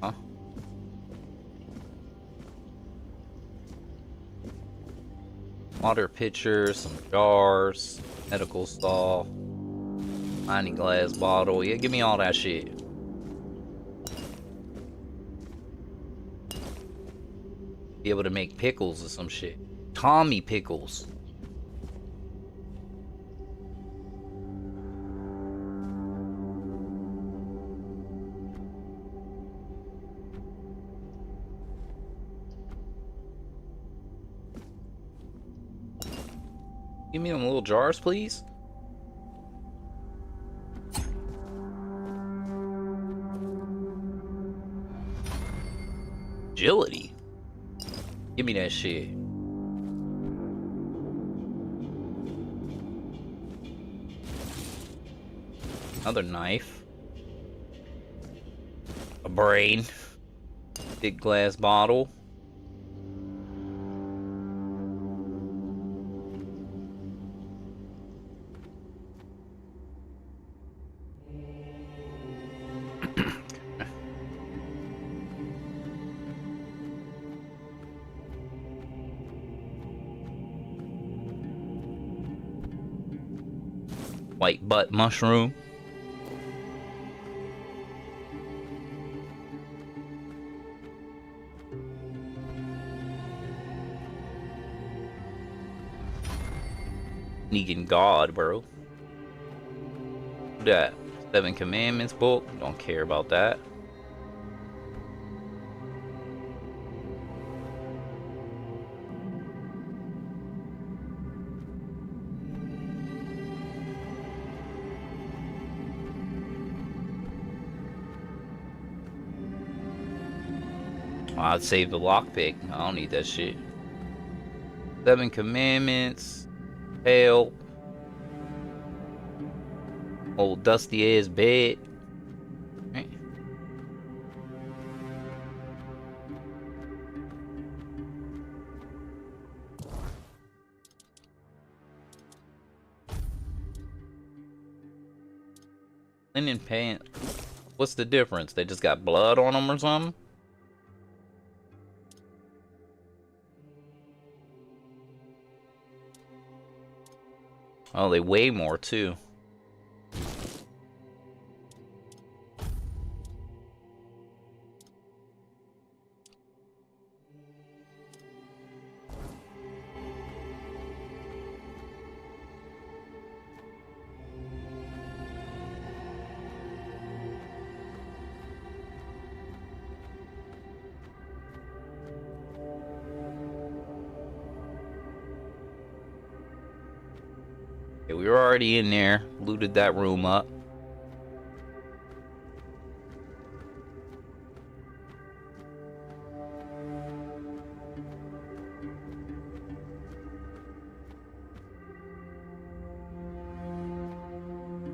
Huh? Water pitcher, some jars, medical saw, tiny glass bottle. Yeah, give me all that shit. Be able to make pickles or some shit. Tommy pickles. Give me them little jars, please. Agility. Give me that shit. Another knife. A brain. Big glass bottle. White butt mushroom. Negan God, bro. That 7 Commandments book. Don't care about that. I'd save the lockpick. I don't need that shit. 7 Commandments. Hell. Old dusty ass bed. Right. Linen pants. What's the difference? They just got blood on them or something? Oh, they weigh more too. Okay, we were already in there. Looted that room up.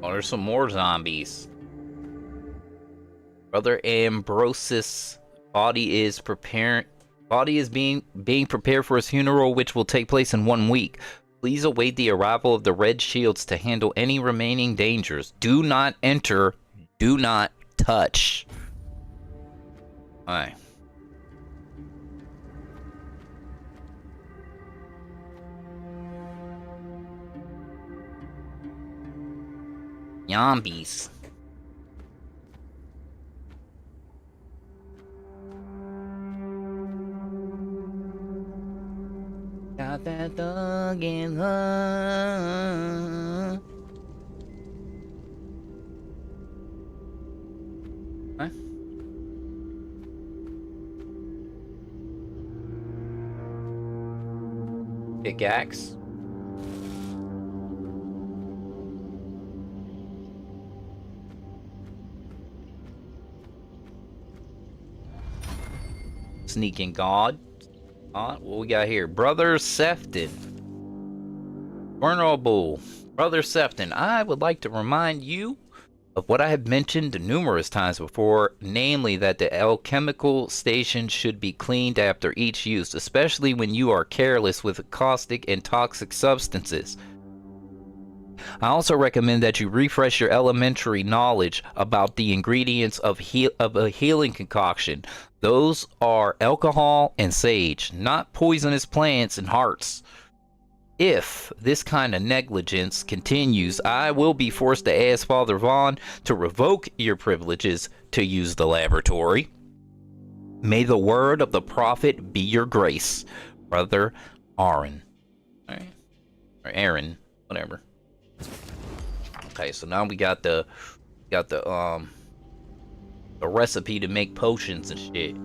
Oh, there's some more zombies. Brother Ambrosis' body is being prepared for his funeral, which will take place in 1 week. Please await the arrival of the Red Shields to handle any remaining dangers. Do not enter. Do not touch. Alright. Zombies. Got that thug in love. Huh? Pickaxe. Sneaking God. What we got here? Brother Sefton. Vulnerable. Brother Sefton, I would like to remind you of what I have mentioned numerous times before, namely that the alchemical station should be cleaned after each use, especially when you are careless with caustic and toxic substances. I also recommend that you refresh your elementary knowledge about the ingredients of a healing concoction. Those are alcohol and sage, not poisonous plants and hearts. If this kind of negligence continues, I will be forced to ask Father Vaughn to revoke your privileges to use the laboratory. May the word of the prophet be your grace, Brother Aaron. All right. Or Aaron, whatever. Okay, so now we got the recipe to make potions and shit.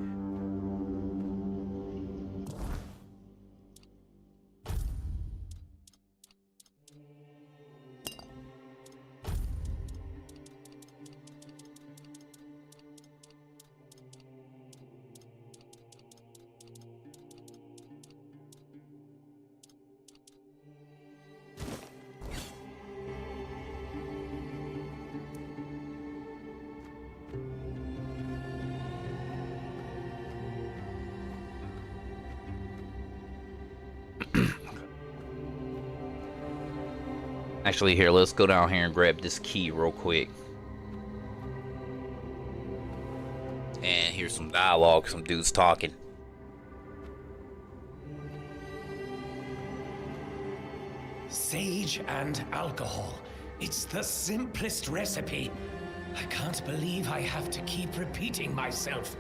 Actually, here, let's go down here and grab this key real quick. And here's some dialogue, some dudes talking. Sage and alcohol. It's the simplest recipe. I can't believe I have to keep repeating myself.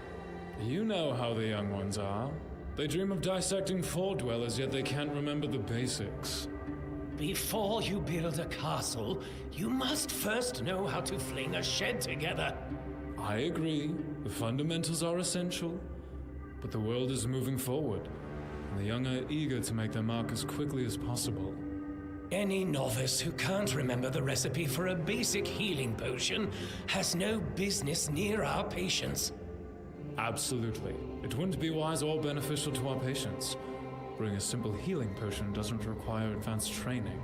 You know how the young ones are. They dream of dissecting fort dwellers, yet they can't remember the basics. Before you build a castle, you must first know how to fling a shed together. I agree. The fundamentals are essential. But the world is moving forward, and the young are eager to make their mark as quickly as possible. Any novice who can't remember the recipe for a basic healing potion has no business near our patients. Absolutely. It wouldn't be wise or beneficial to our patients. Brewing a simple healing potion doesn't require advanced training.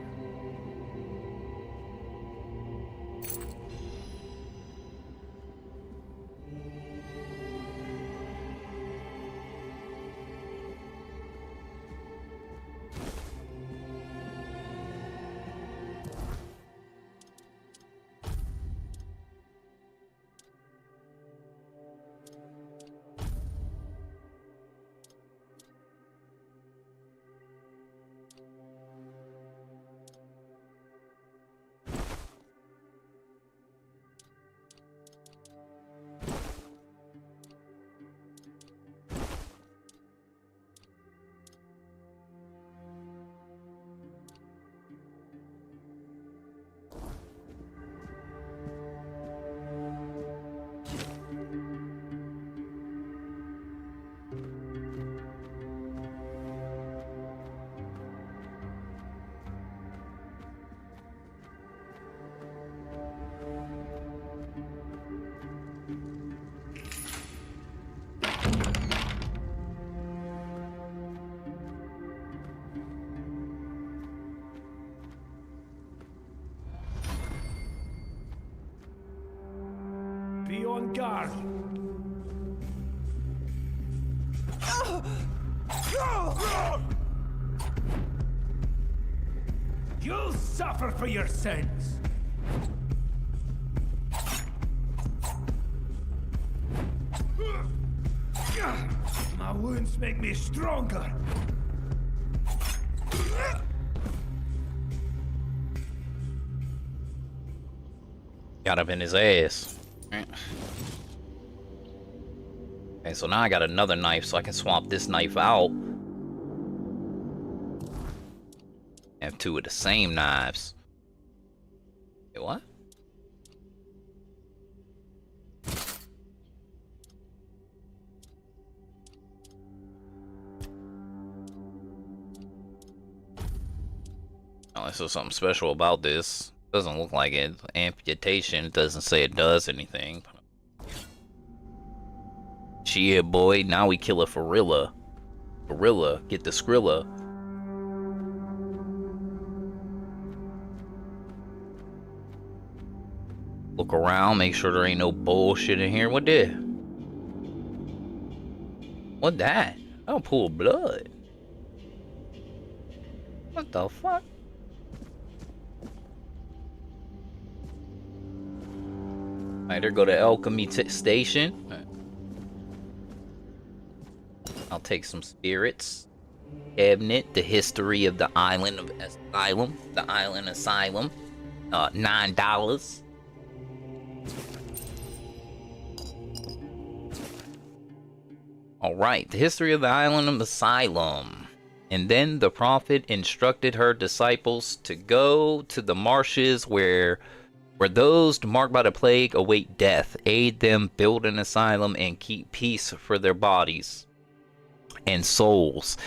be on guard. You'll suffer for your sins. My wounds make me stronger. Got up in his ass. Okay, so now I got another knife, so I can swap this knife out. Have two of the same knives. Wait, what? Oh, there's something special about this. Doesn't look like it. Amputation doesn't say it does anything. Shit, boy. Now we kill a gorilla. Gorilla, get the Skrilla. Look around, make sure there ain't no bullshit in here. What did? What that? I don't pull blood. What the fuck? Alright, there go to Alchemy Station. I'll take some spirits. Cabinet, the history of the island of Asylum. The island asylum. $9. Alright, the history of the island of Asylum. And then the prophet instructed her disciples to go to the marshes where those marked by the plague await death, aid them, build an asylum, and keep peace for their bodies and souls.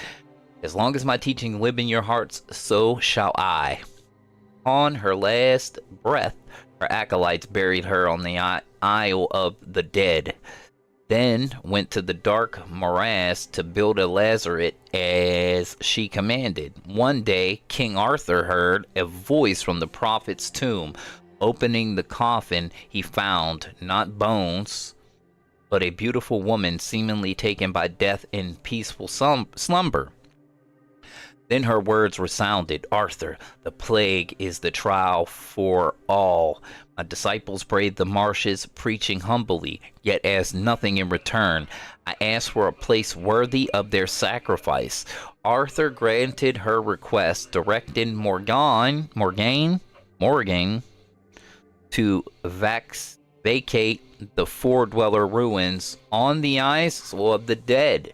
As long as my teaching live in your hearts, so shall I. On her last breath, her acolytes buried her on the Isle of the Dead, then went to the dark morass to build a lazaret as she commanded. One day, King Arthur heard a voice from the prophet's tomb. Opening the coffin, he found not bones, but a beautiful woman seemingly taken by death in peaceful slumber. Then her words resounded, Arthur, the plague is the trial for all. My disciples braved the marshes, preaching humbly, yet asked nothing in return. I asked for a place worthy of their sacrifice. Arthur granted her request, directing Morgaine to vacate the four-dweller ruins on the Isle of the Dead,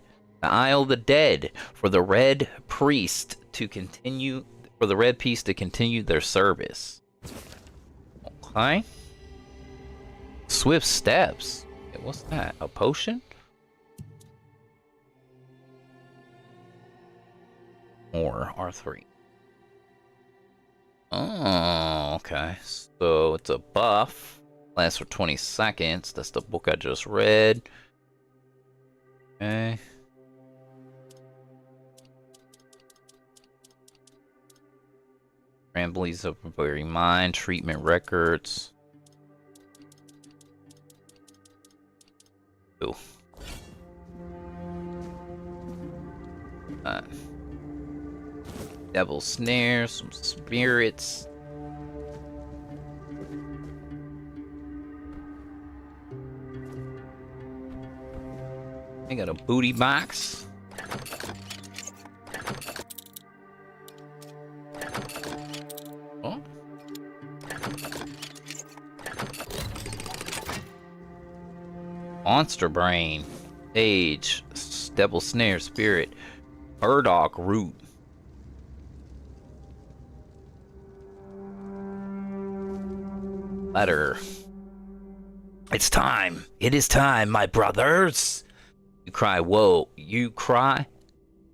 for the Red Priest to continue their service. Okay. Swift steps. Okay, what's that? A potion? Or R3. Oh, okay. So it's a buff. Lasts for 20 seconds. That's the book I just read. Okay. Ramblings of a Very Mind. Treatment records. Ooh. Devil Snare. Some spirits. I got a booty box. Oh. Monster Brain. Age. Devil Snare. Spirit. Burdock Root. Letter. It's time. It is time, my brothers. You cry, woe. You cry,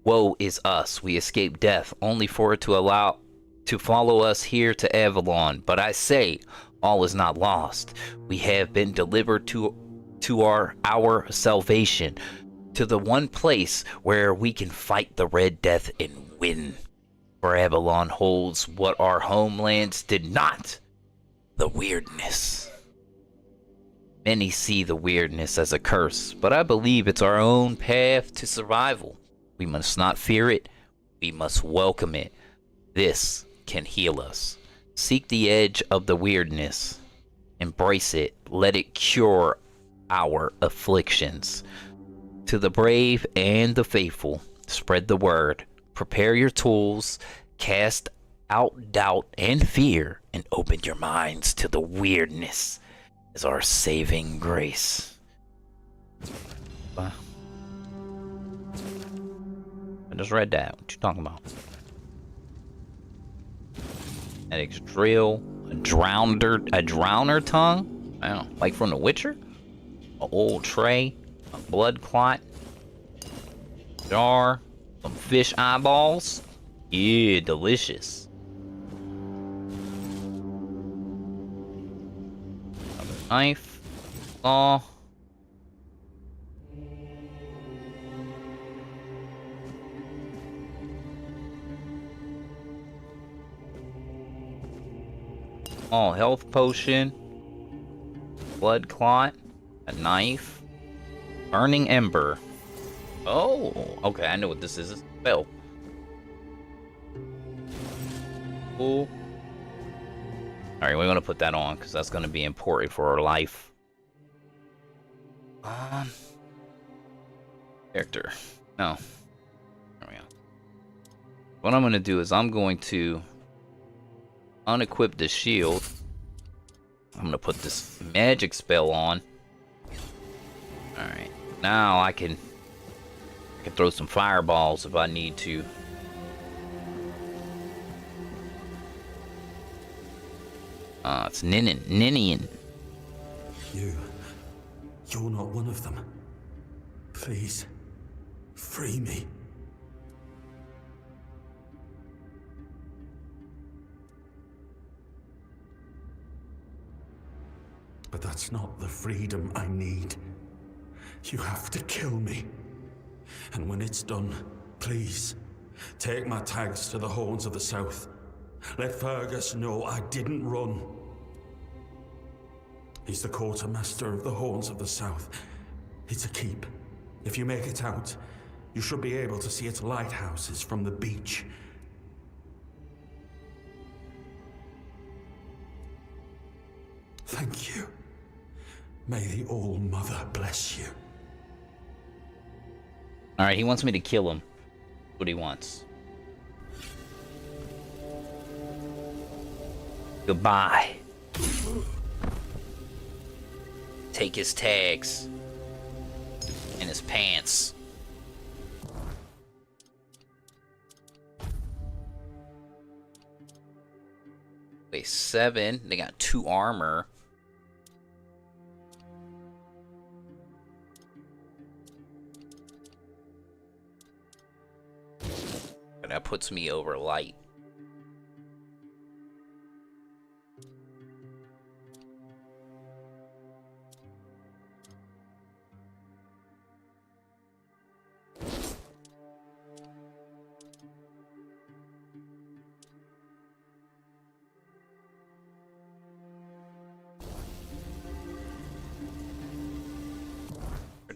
woe is us. We escape death, only for it to follow us here to Avalon. But I say, all is not lost. We have been delivered to our salvation, to the one place where we can fight the Red Death and win. For Avalon holds what our homelands did not. The weirdness. Many see the weirdness as a curse, but I believe it's our own path to survival. We must not fear it, we must welcome it. This can heal us. Seek the edge of the weirdness. Embrace it. Let it cure our afflictions. To the brave and the faithful, spread the word. Prepare your tools. Cast out doubt and fear, and open your minds to the weirdness as our saving grace. I just read that. What you talking about? Medic's drill, a drowner tongue? Wow, like from The Witcher? An old tray, a blood clot, jar, some fish eyeballs. Yeah, delicious. Another knife, saw. Oh, health potion, blood clot, a knife, burning ember. Oh, okay, I know what this is. It's a spell. Cool. Alright, we're gonna put that on because that's gonna be important for our life. Character. No. There we go. What I'm gonna do is I'm going to unequip the shield. I'm gonna put this magic spell on. Alright. Now I can throw some fireballs if I need to. It's Ninian. You're not one of them. Please, free me. But that's not the freedom I need. You have to kill me. And when it's done, please, take my tags to the Horns of the South. Let Fergus know I didn't run. He's the quartermaster of the Horns of the South. It's a keep. If you make it out, you should be able to see its lighthouses from the beach. Thank you. May the All-Mother bless you. Alright, he wants me to kill him. What he wants. Goodbye. Take his tags. And his pants. Wait, 7. They got 2 armor. That puts me over light.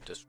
Just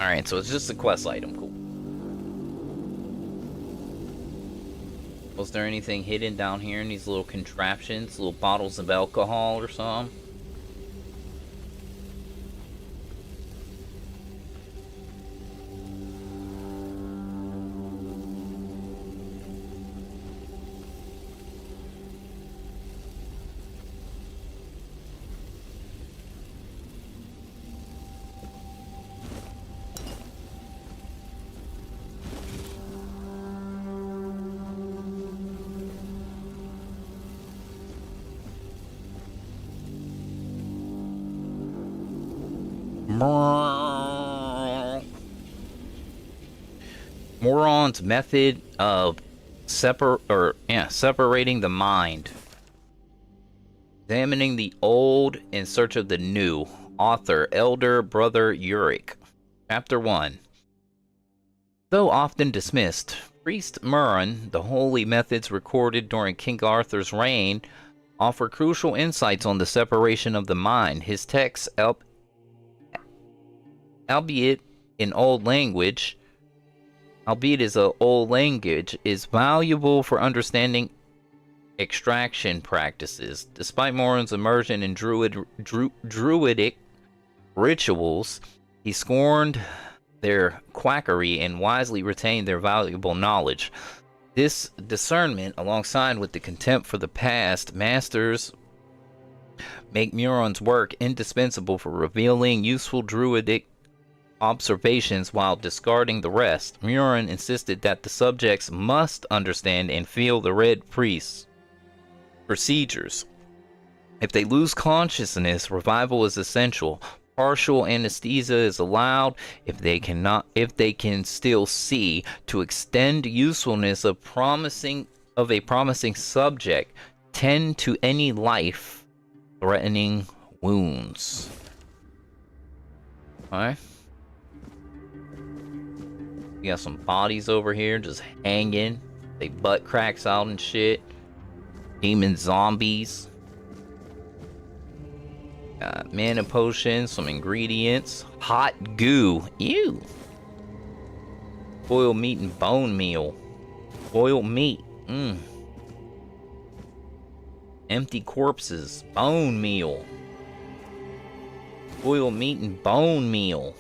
Alright, so it's just a quest item. Cool. Was there anything hidden down here in these little contraptions? Little bottles of alcohol or something? Moron's method of separating the mind. Examining the old in search of the new. Author, Elder Brother Uric. Chapter 1. Though often dismissed, Priest Moron, the holy methods recorded during King Arthur's reign, offer crucial insights on the separation of the mind. His texts, albeit is an old language, is valuable for understanding extraction practices. Despite Moron's immersion in druidic rituals, he scorned their quackery and wisely retained their valuable knowledge. This discernment, alongside with the contempt for the past masters, make Moron's work indispensable for revealing useful druidic observations while discarding the rest. Moron insisted that the subjects must understand and feel the Red Priest's procedures. If they lose consciousness, revival is essential. Partial anesthesia is allowed if they can still see, to extend usefulness of a promising subject. Tend to any life-threatening wounds. Alright. We got some bodies over here just hanging. They butt cracks out and shit. Demon zombies. Got mana potions, some ingredients. Hot goo. Ew. Boiled meat and bone meal. Boiled meat. Empty corpses. Bone meal. Boiled meat and bone meal.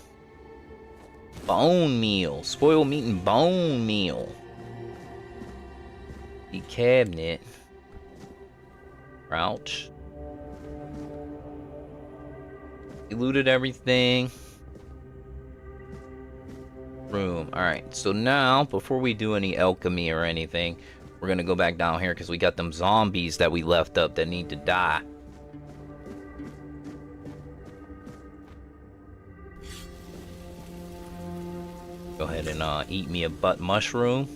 Bone meal. Spoiled meat and bone meal. The cabinet. Crouch. We looted everything. Room. Alright, so now, before we do any alchemy or anything, we're gonna go back down here because we got them zombies that we left up that need to die. Go ahead and eat me a butt mushroom.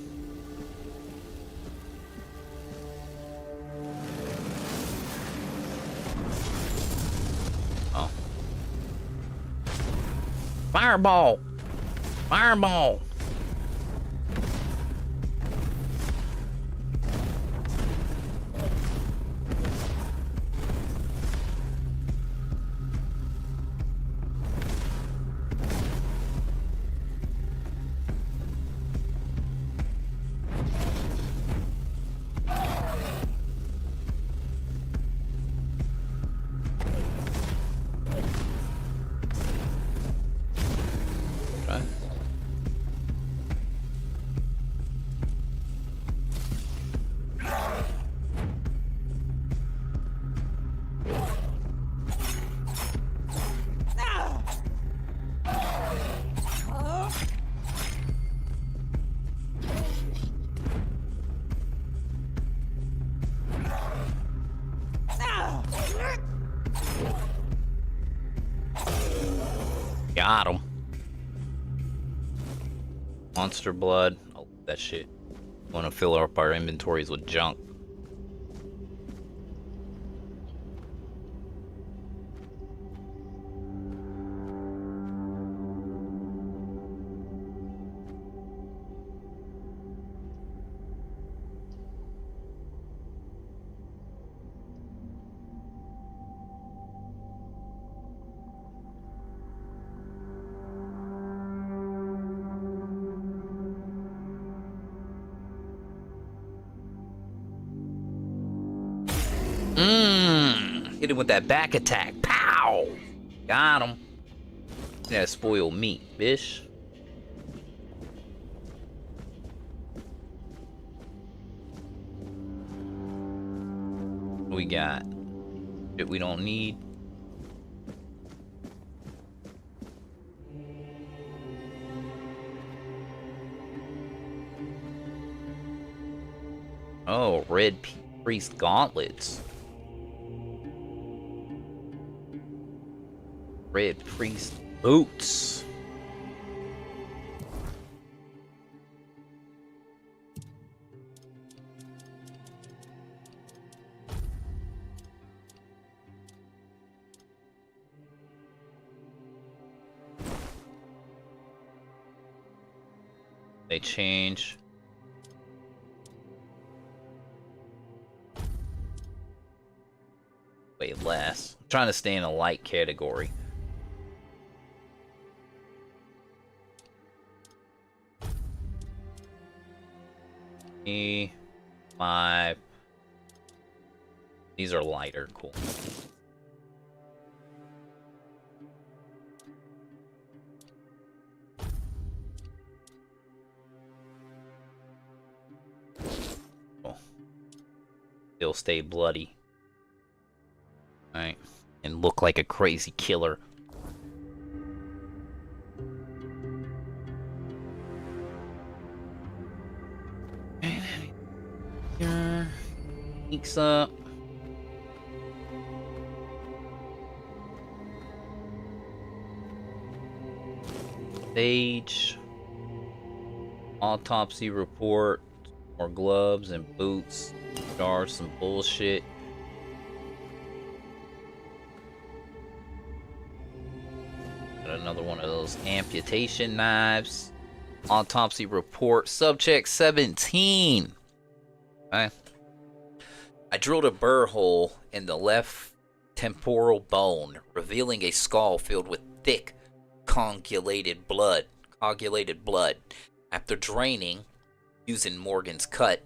Oh. Fireball! Fireball! Got him. Monster blood. Oh, that shit. Want to fill up our inventories with junk. Hit him with that back attack. Pow! Got him. That spoiled meat, bitch. What we got? Shit we don't need. Oh, red priest gauntlets. Red priest Boots. They change. Way less. I'm trying to stay in a light category. E5. These are lighter. Cool. Still stay bloody. Alright. And look like a crazy killer. Sneaks up. Stage. Autopsy report. More gloves and boots. Jars, some bullshit. Got another one of those amputation knives. Autopsy report. Subject 17. Okay. I drilled a burr hole in the left temporal bone, revealing a skull filled with thick, coagulated blood. After draining, using Morgan's cut,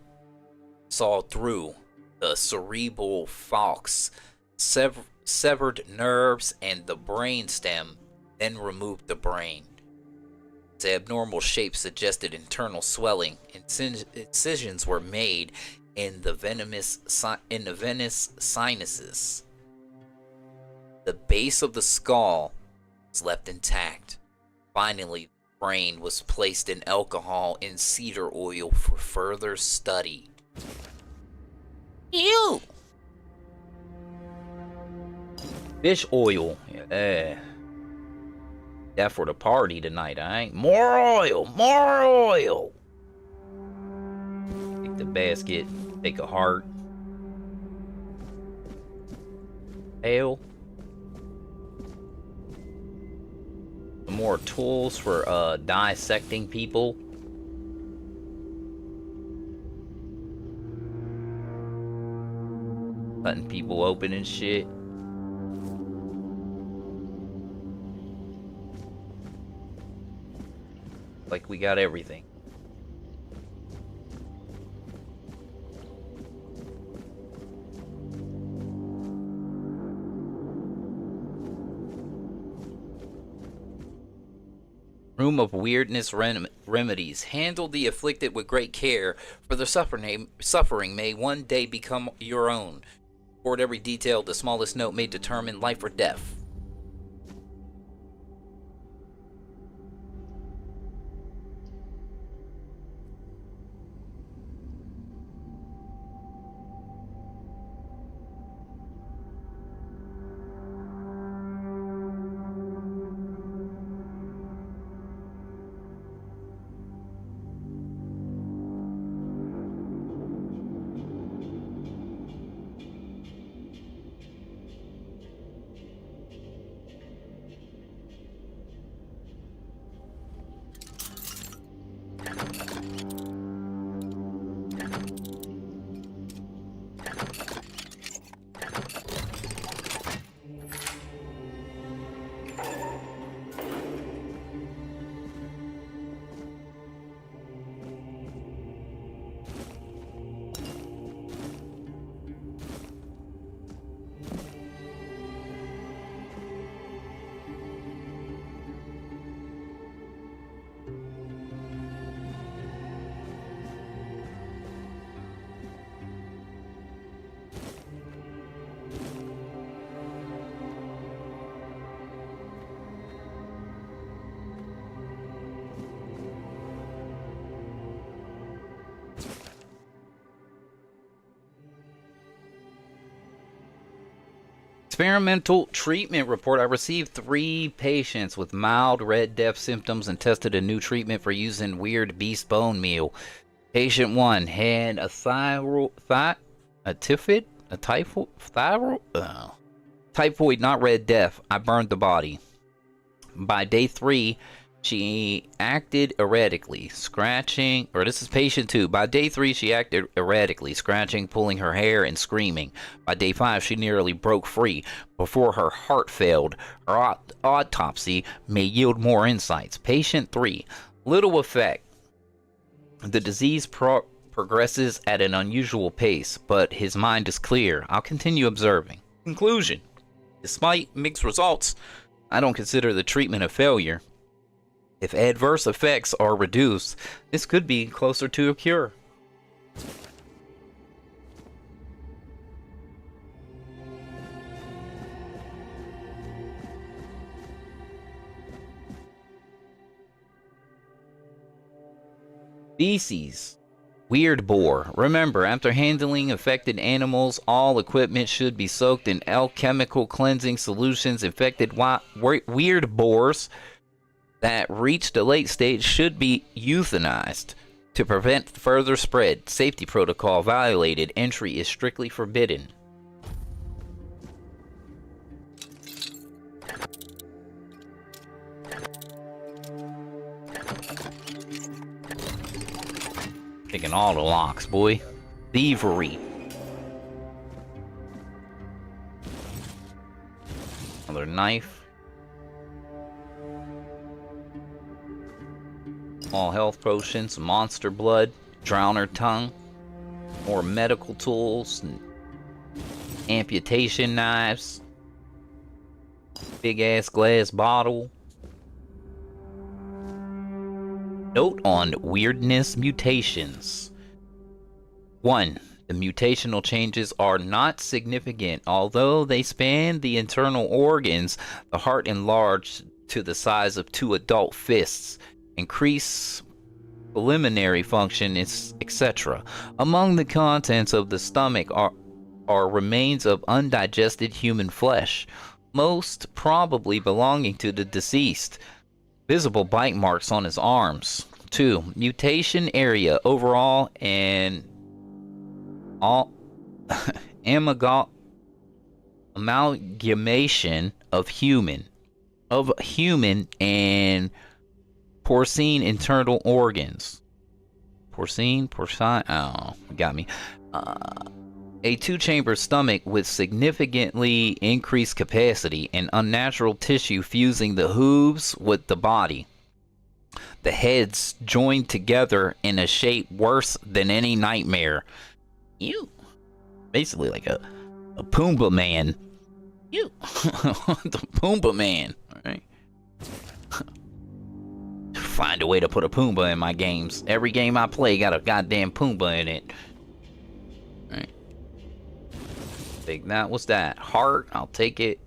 saw through the cerebral falx, severed nerves and the brain stem, then removed the brain. The abnormal shape suggested internal swelling. Incisions were made in the venous sinuses. The base of the skull was left intact. Finally, the brain was placed in alcohol and cedar oil for further study. Ew! Fish oil. Yeah. That for the party tonight, alright? More oil! More oil! Take the basket. Take a heart. Tail. Some more tools for dissecting people. Cutting people open and shit. Like we got everything. Room of Weirdness Remedies. Handle the afflicted with great care, for their suffering may one day become your own. Record every detail, the smallest note may determine life or death. Experimental treatment report. I received 3 patients with mild Red Death symptoms and tested a new treatment for using weird beast bone meal. Patient 1 had a typhoid, not Red Death. I burned the body. By day 3, she acted erratically, scratching, or this is patient 2. By day 3, she acted erratically, scratching, pulling her hair, and screaming. By day 5, she nearly broke free before her heart failed. Her autopsy may yield more insights. Patient 3, little effect. The disease progresses at an unusual pace, but his mind is clear. I'll continue observing. Conclusion. Despite mixed results, I don't consider the treatment a failure. If adverse effects are reduced, this could be closer to a cure. Species. Weird boar. Remember, after handling affected animals, all equipment should be soaked in alchemical cleansing solutions. Infected weird boars that reach the late stage should be euthanized to prevent further spread. Safety protocol violated. Entry is strictly forbidden. Picking all the locks, boy. Thievery. Another knife. All health potions, monster blood, drowner tongue, more medical tools, and amputation knives, big ass glass bottle. Note on weirdness mutations. 1. The mutational changes are not significant. Although they span the internal organs, the heart enlarged to the size of 2 adult fists, increase pulmonary function, etc. Among the contents of the stomach are remains of undigested human flesh, most probably belonging to the deceased. Visible bite marks on his arms. 2. Mutation area overall and all amalgamation of human and porcine internal organs. Porcine, oh, got me. A 2-chamber stomach with significantly increased capacity and unnatural tissue fusing the hooves with the body. The heads joined together in a shape worse than any nightmare. You. Basically like a Pumbaa man. You. The Pumbaa man. Alright. Find a way to put a Pumbaa in my games. Every game I play got a goddamn Pumbaa in it. Alright. Take that. What's that? Heart. I'll take it.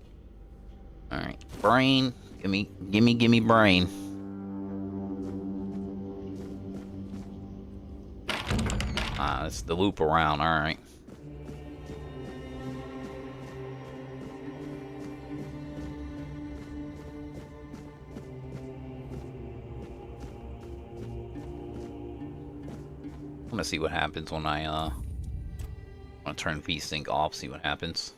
Alright. Brain. Give me brain. That's the loop around. Alright. I'm gonna see what happens when I turn VSync off, see what happens.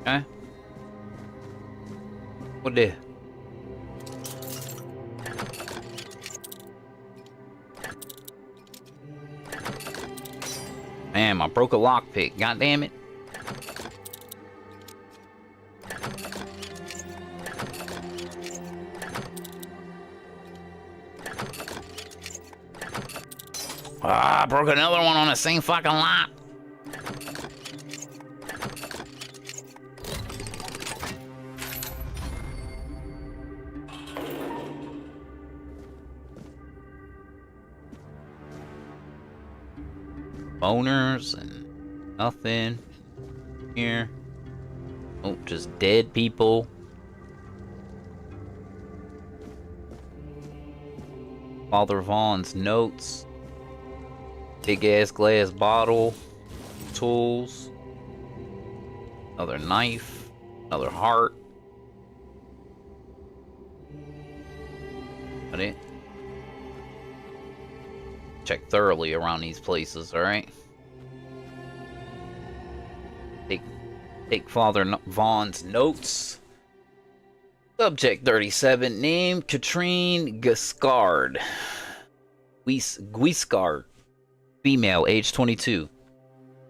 Okay. What did? Damn, I broke a lockpick. God damn it. Ah, I broke another one on the same fucking lock. Boners and nothing here. Oh, just dead people. Father Vaughn's notes. Big ass glass bottle. Tools. Another knife. Another heart. Got it. Check thoroughly around these places, alright? Take Father Vaughn's notes. Subject 37, name Katrine Guiscard. Guiscard. Female, age 22.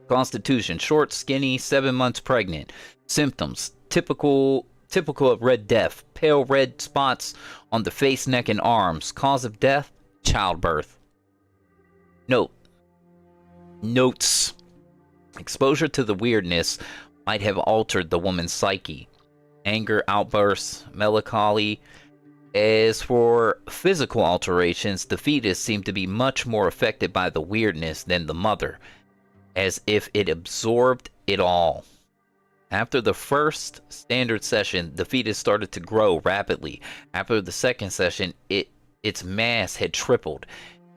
Constitution, short, skinny, 7 months pregnant. Symptoms, typical of Red Death. Pale red spots on the face, neck, and arms. Cause of death, childbirth. Notes. Exposure to the weirdness might have altered the woman's psyche. Anger outbursts, melancholy. As for physical alterations, the fetus seemed to be much more affected by the weirdness than the mother, as if it absorbed it all. After the first standard session, the fetus started to grow rapidly. After the second session, its mass had tripled.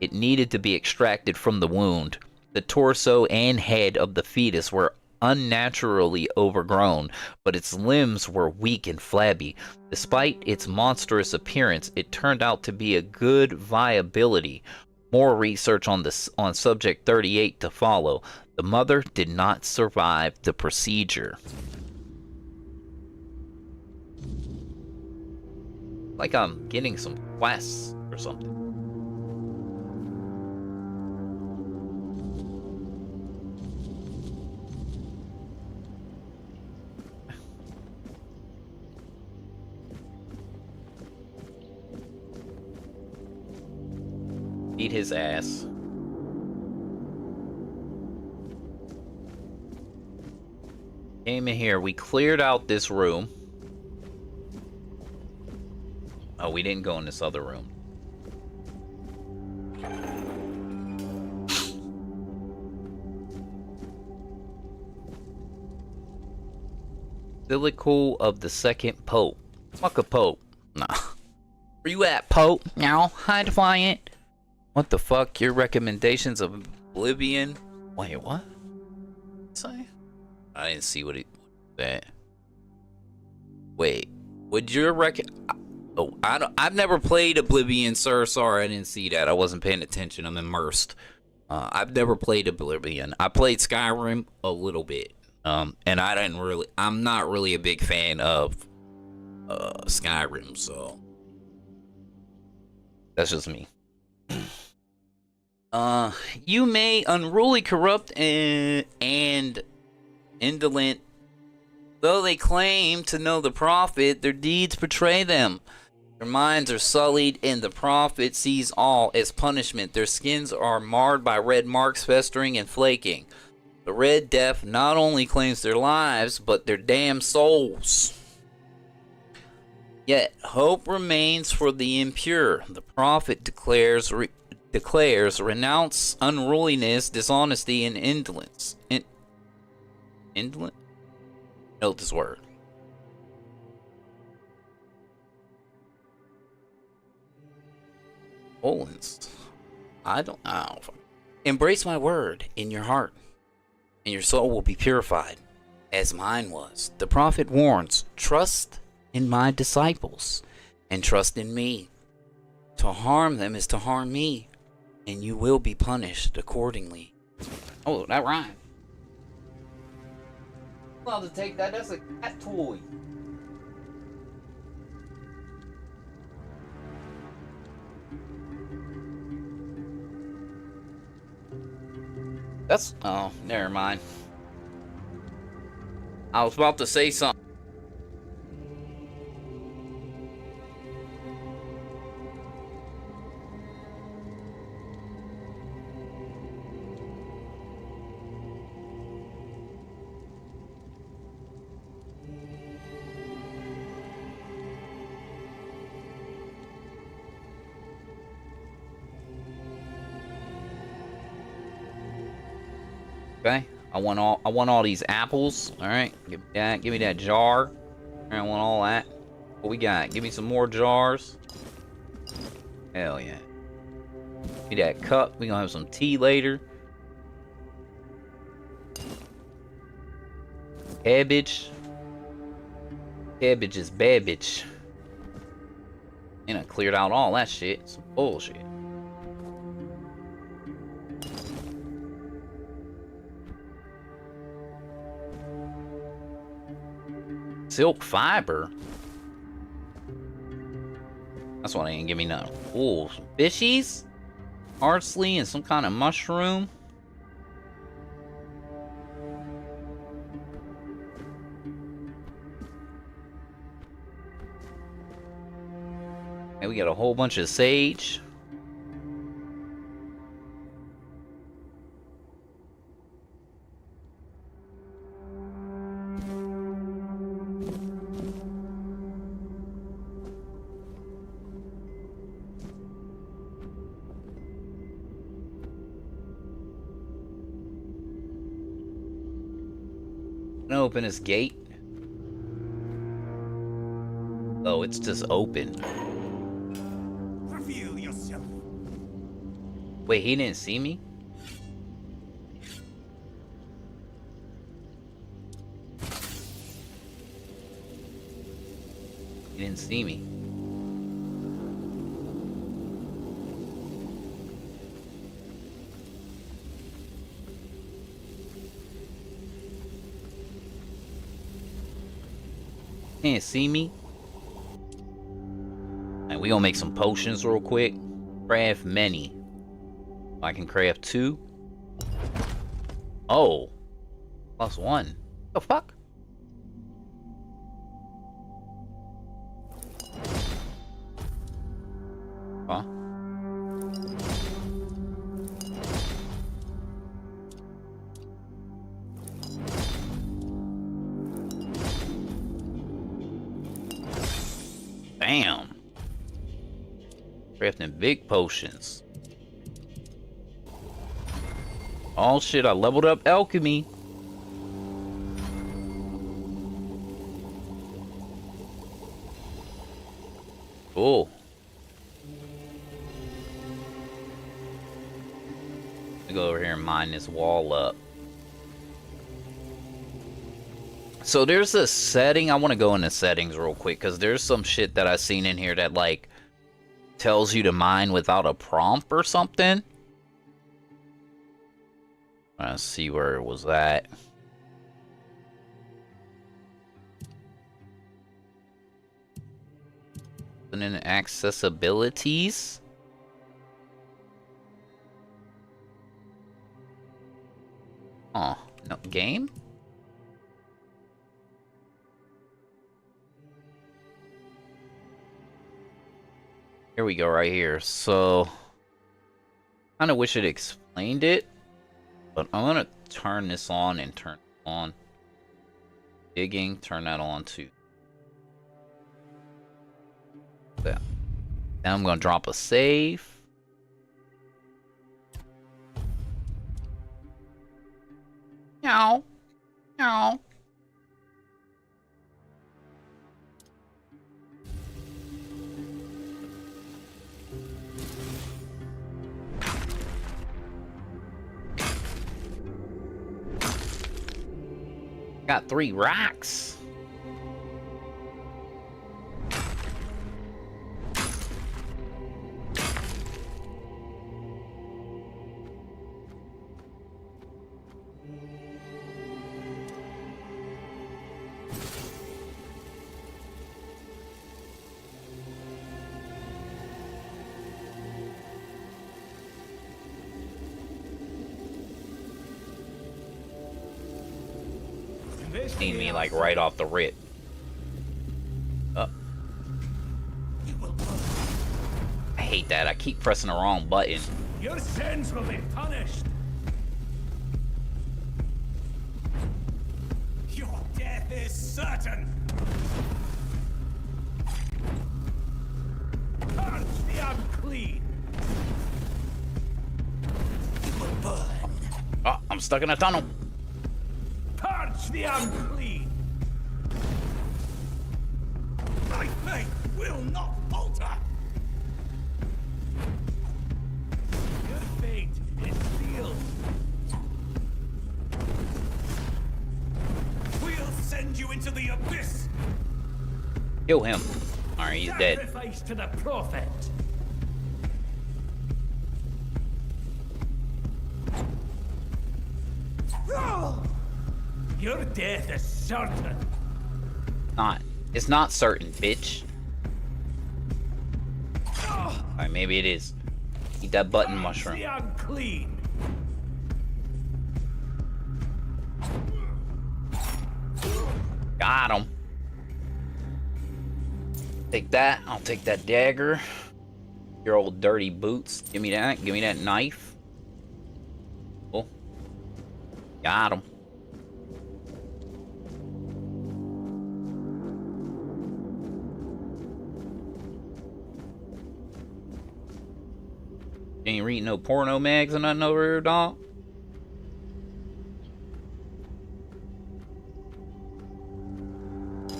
It needed to be extracted from the wound. The torso and head of the fetus were unnaturally overgrown, but its limbs were weak and flabby. Despite its monstrous appearance, it turned out to be a good viability. More research on subject 38 to follow. The mother did not survive the procedure. Like I'm getting some quests or something. Beat his ass. Came in here. We cleared out this room. Oh, we didn't go in this other room. Basilical of the Second Pope. Fuck a Pope. Nah. Where you at, Pope? Now, hi, Defiant. What the fuck? Your recommendations of Oblivion? Wait, what? Say? I didn't see what it that. Wait, would your Oh, I've never played Oblivion, sir. Sorry, I didn't see that. I wasn't paying attention. I'm immersed. I've never played Oblivion. I played Skyrim a little bit. And I'm not really a big fan of Skyrim, so that's just me. You may unruly, corrupt, and indolent. Though they claim to know the prophet, their deeds betray them. Their minds are sullied, and the prophet sees all as punishment. Their skins are marred by red marks, festering and flaking. The Red Death not only claims their lives, but their damn souls. Yet hope remains for the impure. The prophet declares, renounce unruliness, dishonesty, and indolence. Indolent? Note this word. Olens. I don't know. Embrace my word in your heart, and your soul will be purified, as mine was. The prophet warns, trust in my disciples, and trust in me. To harm them is to harm me, and you will be punished accordingly. Oh, that rhymed. I'll have to take that. That's a cat toy. That's... oh, never mind. I was about to say something. Okay, I want all these apples. All right, give me that. Give me that jar. All right, I want all that. What we got? Give me some more jars. Hell yeah. Give me that cup. We gonna have some tea later. Cabbage. Cabbage is babbage. And I cleared out all that shit. Some bullshit. Silk fiber? That's why they didn't give me none. Ooh, some fishies? Parsley and some kind of mushroom? And we got a whole bunch of sage. Gonna open this gate. Oh, it's just open. Reveal yourself. Wait, he didn't see me? He didn't see me. Can't see me. And we gonna make some potions real quick. Craft many. I can craft 2. Oh. +1. The fuck? Huh? Damn. Crafting big potions. Oh shit, I leveled up alchemy. Cool. Let me go over here and mine this wall up. So there's a setting. I want to go into settings real quick because there's some shit that I seen in here that like tells you to mine without a prompt or something. Let's see where it was at. And then accessibilities. Oh, no game? Here we go right here. So kind of wish it explained it, but I'm gonna turn this on and turn it on. Digging, turn that on too. That. Now I'm gonna drop a save. Meow. Meow. Got 3 rocks. Seen me like right off the rip. Up. I hate that. I keep pressing the wrong button. Your sins will be punished. Your death is certain. Purge the unclean. You will burn. Oh, I'm stuck in a tunnel. the unclean. My faith will not falter. Your fate is sealed. We'll send you into the abyss. Kill him. Alright, he's dead. Sacrifice to the prophet. Your death is certain. It's not certain, bitch. Alright, maybe it is. Eat that button mushroom. The unclean. Got him. Take that. I'll take that dagger. Your old dirty boots. Give me that. Give me that knife. Oh. Got him. You ain't reading no porno mags or nothing over here, dog?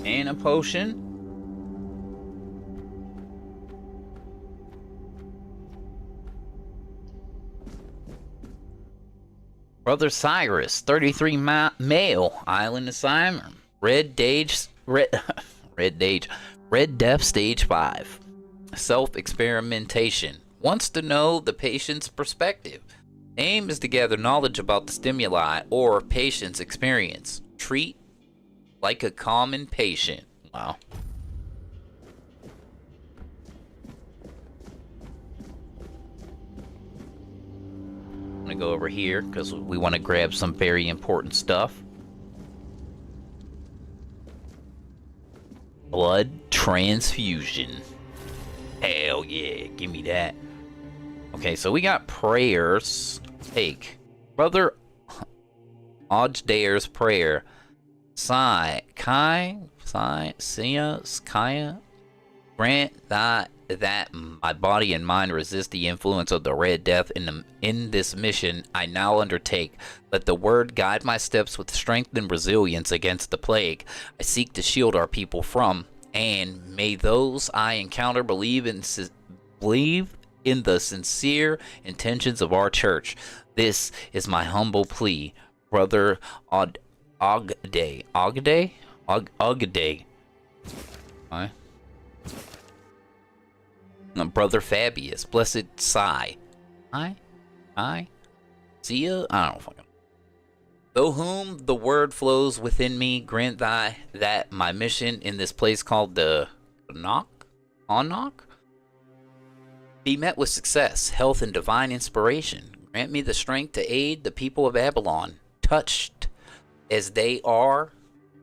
And a potion. Brother Cyrus, 33 male, island assignment. Red Death Stage 5. Self-experimentation. Wants to know the patient's perspective. Aim is to gather knowledge about the stimuli or patient's experience. Treat like a common patient. Wow. I'm gonna go over here because we want to grab some very important stuff. Blood transfusion. Hell yeah, give me that. Okay, so we got prayers. Take Brother Ojdayer's prayer. Kaya, grant that my body and mind resist the influence of the Red Death in this mission I now undertake. Let the word guide my steps with strength and resilience against the plague I seek to shield our people from, and may those I encounter believe in the sincere intentions of our church. This is my humble plea, Brother Ogday. Right. Brother Fabius, blessed Sigh. See ya? I don't fucking know. Though whom the word flows within me, grant thy that my mission in this place called the Anok be met with success, health, and divine inspiration. Grant me the strength to aid the people of Avalon, touched as they are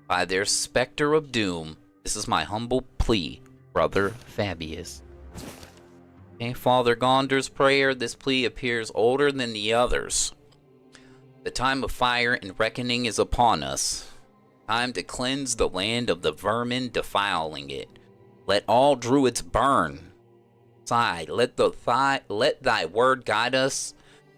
by their specter of doom. This is my humble plea, Brother Fabius. Okay, Father Gondor's prayer. This plea appears older than the others. The time of fire and reckoning is upon us. Time to cleanse the land of the vermin defiling it. Let all druids burn. Sigh, let thy word guide us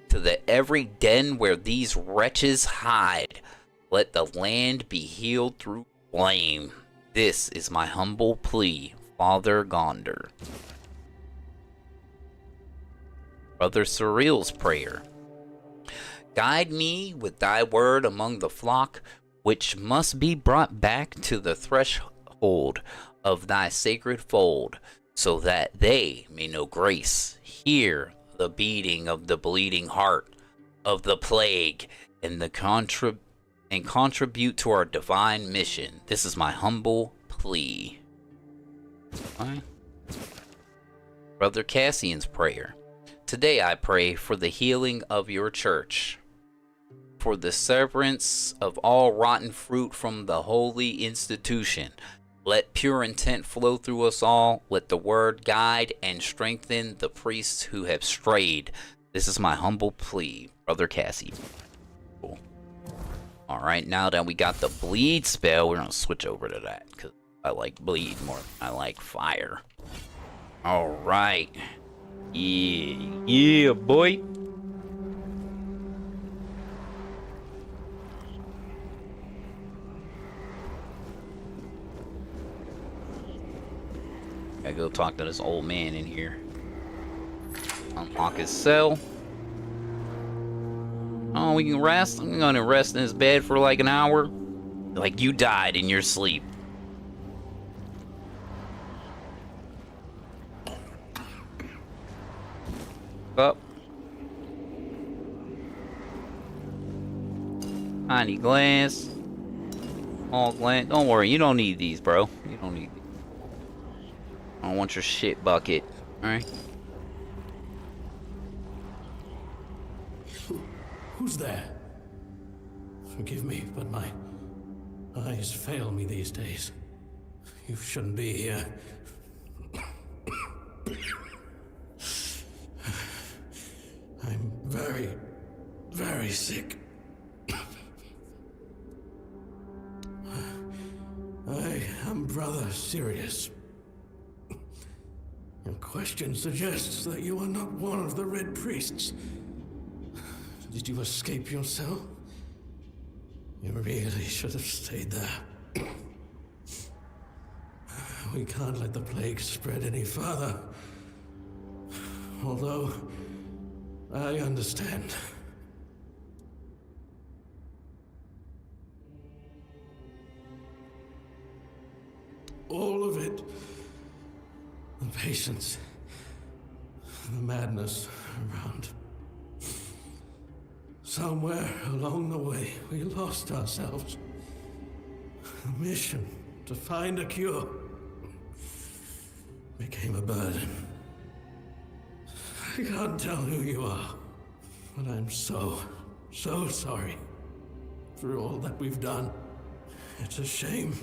to the every den where these wretches hide. Let the land be healed through flame. This is my humble plea, Father Gondor. Brother Cyril's prayer. Guide me with thy word among the flock, which must be brought back to the threshold of thy sacred fold, so that they may know grace, hear the beating of the bleeding heart of the plague, and contribute to our divine mission. This is my humble plea. Right. Brother Cassian's prayer. Today I pray for the healing of your church, for the severance of all rotten fruit from the holy institution. Let pure intent flow through us all. Let the word guide and strengthen the priests who have strayed. This is my humble plea, Brother Cassie. Cool. Alright, now that we got the bleed spell, we're going to switch over to that, because I like bleed more than I like fire. Alright. Yeah, boy. Gotta go talk to this old man in here. Unlock his cell. Oh, we can rest? I'm gonna rest in his bed for like an hour. Like you died in your sleep. Up. Tiny glass. All glass. Don't worry, you don't need these, bro. You don't need these. I don't want your shit bucket. Alright? Who's there? Forgive me, but my eyes fail me these days. You shouldn't be here. I'm very, very sick. I am Brother Sirius. Your question suggests that you are not one of the Red Priests. Did you escape your cell? You really should have stayed there. We can't let the plague spread any further. Although, I understand. All of it. The patience. The madness around. Somewhere along the way, we lost ourselves. The mission to find a cure became a burden. I can't tell who you are, but I'm so sorry for all that we've done. It's a shame,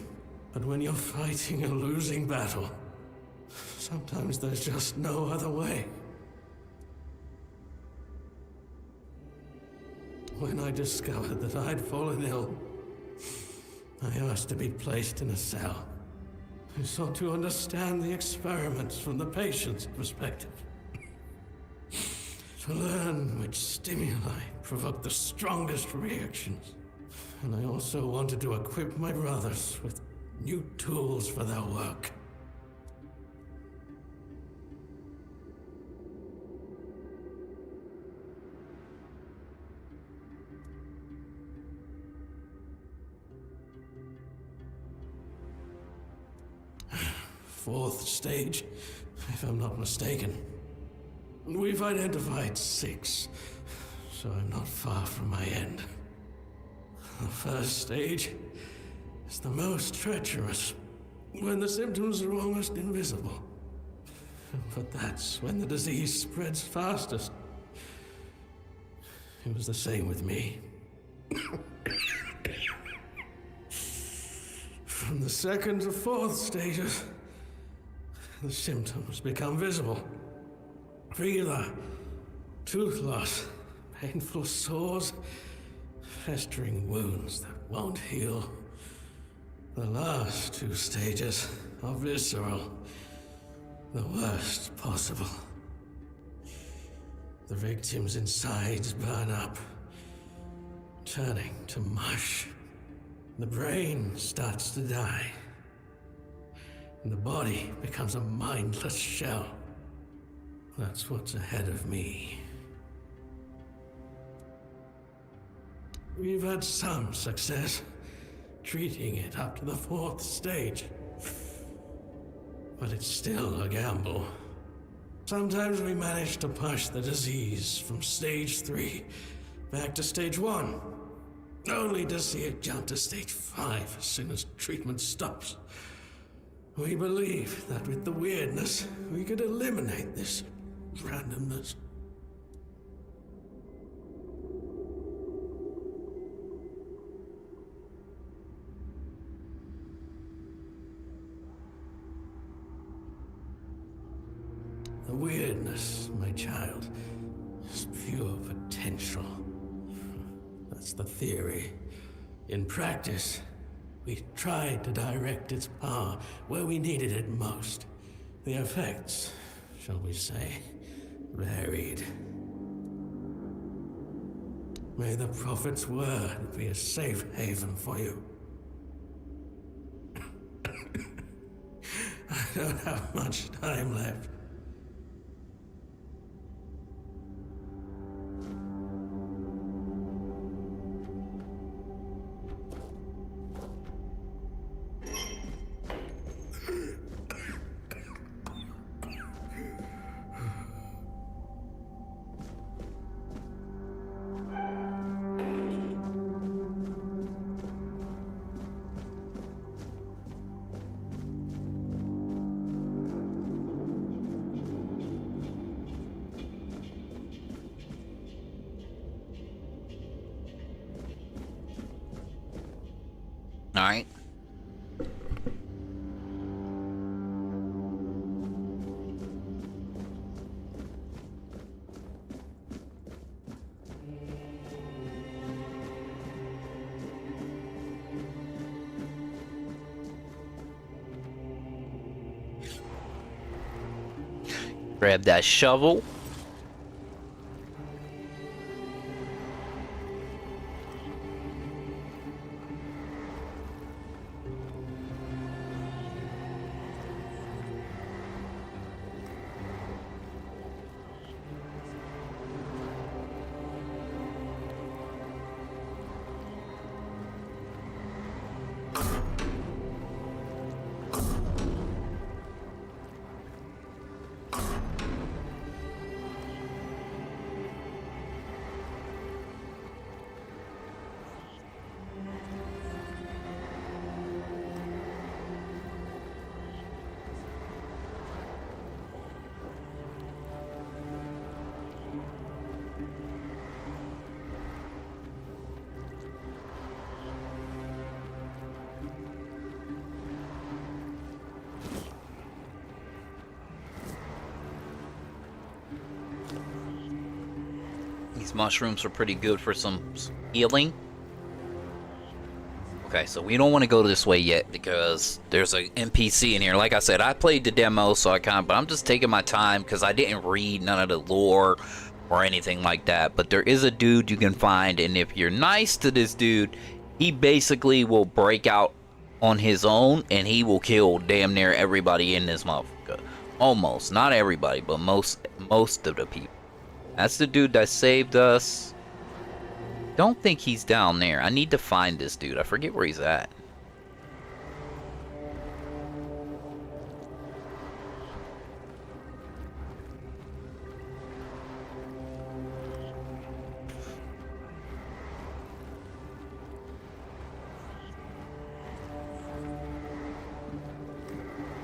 but when you're fighting a losing battle, sometimes there's just no other way. When I discovered that I'd fallen ill, I asked to be placed in a cell. I sought to understand the experiments from the patient's perspective. To learn which stimuli provoke the strongest reactions. And I also wanted to equip my brothers with new tools for their work. Fourth stage, if I'm not mistaken. We've identified 6, so I'm not far from my end. The first stage is the most treacherous, when the symptoms are almost invisible. But that's when the disease spreads fastest. It was the same with me. From the second to fourth stages, the symptoms become visible. Fever, tooth loss, painful sores, festering wounds that won't heal. The last 2 stages are visceral, the worst possible. The victim's insides burn up, turning to mush. The brain starts to die, and the body becomes a mindless shell. That's what's ahead of me. We've had some success treating it up to the 4th stage, but it's still a gamble. Sometimes we manage to push the disease from stage 3 back to stage 1, only to see it jump to stage 5 as soon as treatment stops. We believe that with the weirdness, we could eliminate this randomness. The weirdness, my child, is pure potential. That's the theory. In practice, we tried to direct its power where we needed it most. The effects, shall we say, varied. May the Prophet's word be a safe haven for you. I don't have much time left. All right. Grab that shovel. These mushrooms are pretty good for some healing. Okay, so we don't want to go this way yet because there's an NPC in here. Like I said, I played the demo, so but I'm just taking my time because I didn't read none of the lore or anything like that. But there is a dude you can find, and if you're nice to this dude, he basically will break out on his own, and he will kill damn near everybody in this motherfucker. Almost, not everybody, but most of the people. That's the dude that saved us. Don't think he's down there. I need to find this dude. I forget where he's at.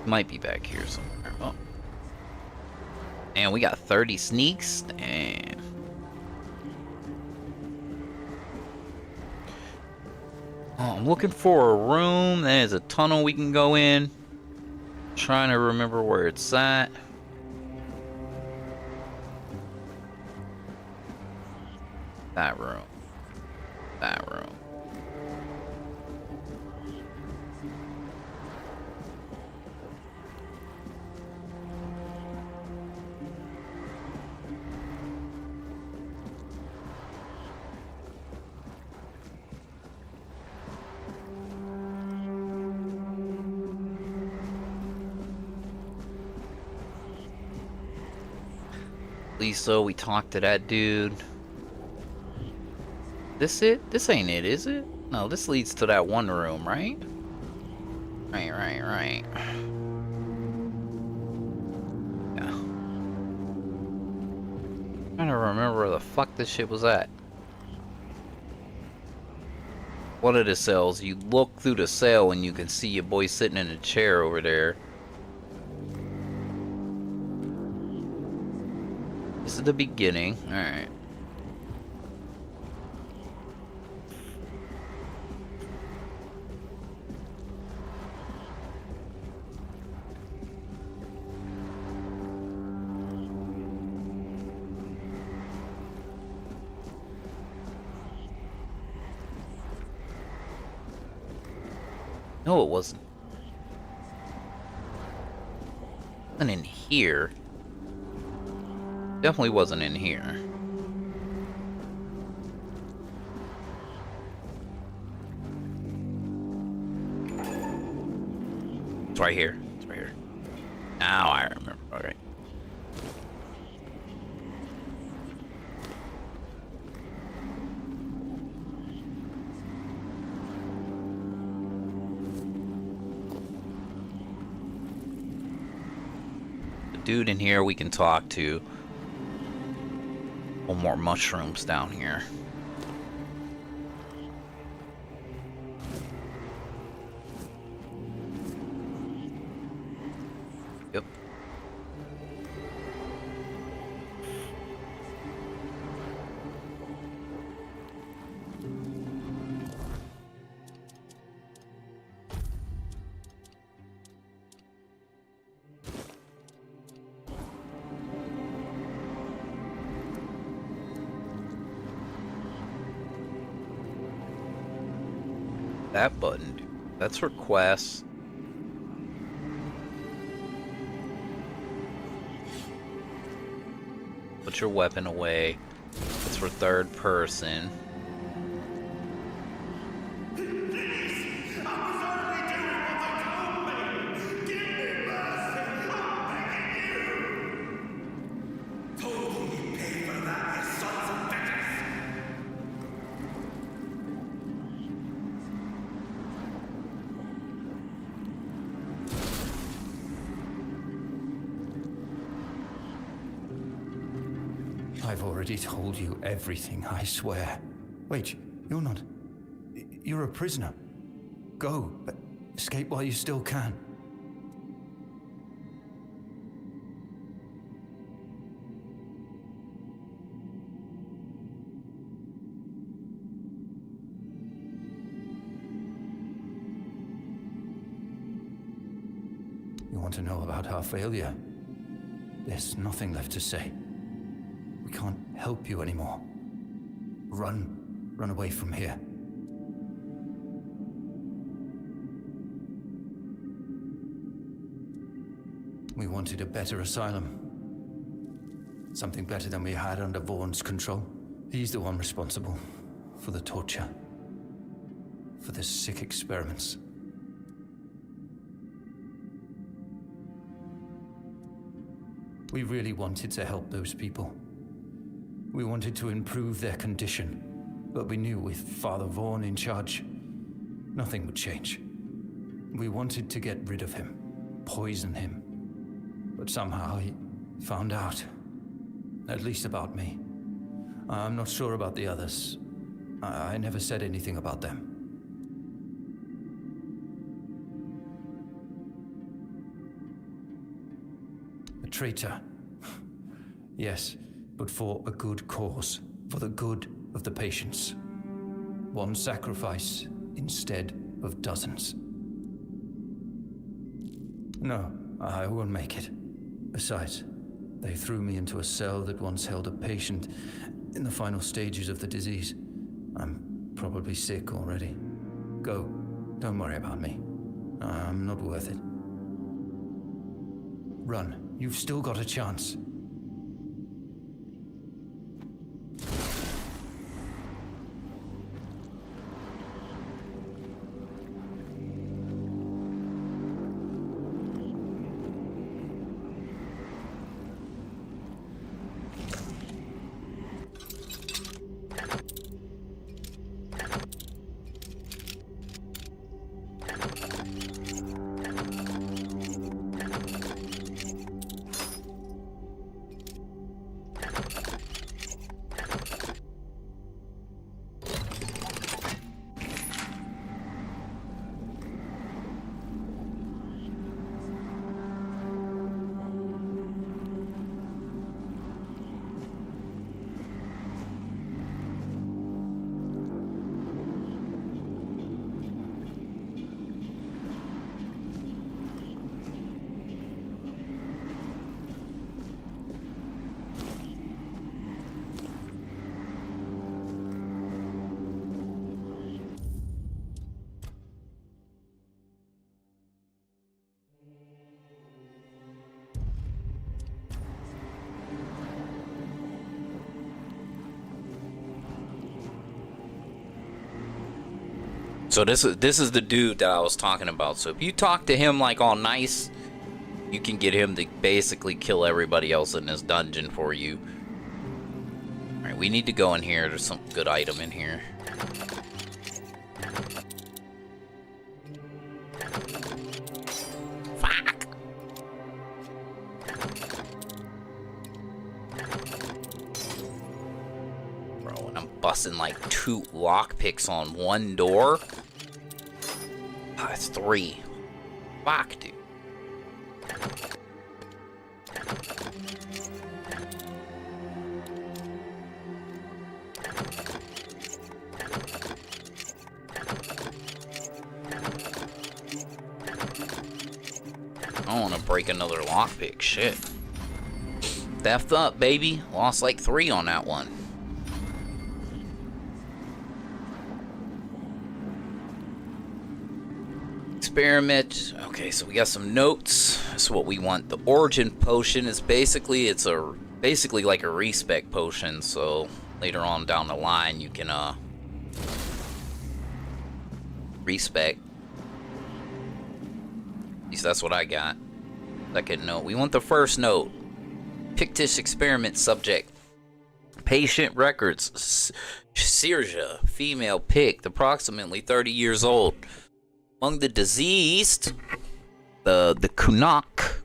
Might be back here somewhere. Oh. And we got 30 sneaks. Damn. Oh, I'm looking for a room. There's a tunnel we can go in. Trying to remember where it's at. That room. That room. So we talked to that dude. This it? This ain't it, is it? No, this leads to that one room, right? Right. Yeah. Trying to remember where the fuck this shit was at. One of the cells, you look through the cell and you can see your boy sitting in a chair over there. This is the beginning. Alright. No, it wasn't. And in here. Definitely wasn't in here. It's right here. It's right here. Now I remember. Alright. The dude in here we can talk to. One more mushrooms down here. Yep. That button, dude. That's requests. Put your weapon away. It's for third person. I've already told you everything, I swear. Wait, you're not... You're a prisoner. Go. Escape while you still can. You want to know about our failure? There's nothing left to say. We can't help you anymore. Run. Run away from here. We wanted a better asylum. Something better than we had under Vaughn's control. He's the one responsible for the torture. For the sick experiments. We really wanted to help those people. We wanted to improve their condition, but we knew with Father Vaughn in charge, nothing would change. We wanted to get rid of him, poison him, but somehow he found out, at least about me. I'm not sure about the others. I never said anything about them. A traitor. Yes. But for a good cause, for the good of the patients. One sacrifice instead of dozens. No, I won't make it. Besides, they threw me into a cell that once held a patient in the final stages of the disease. I'm probably sick already. Go, don't worry about me. I'm not worth it. Run, you've still got a chance. So this is the dude that I was talking about. So if you talk to him like all nice, You can get him to basically kill everybody else in this dungeon for you. Alright, we need to go in here. There's some good item in here. Fuck! Bro, and I'm busting like 2 lockpicks on 1 door. Ah, it's 3. Fuck, dude. I want to break another lockpick. Shit. Theft up, baby. Lost like 3 on that one. Experiment. Okay, so we got some notes. That's what we want. The origin potion is basically basically like a respec potion. So later on down the line, you can respec. At least that's what I got. Second note. We want the first note. Pictish experiment subject. Patient records. Sirja, female picked, approximately 30 years old. Among the deceased, the Kunak.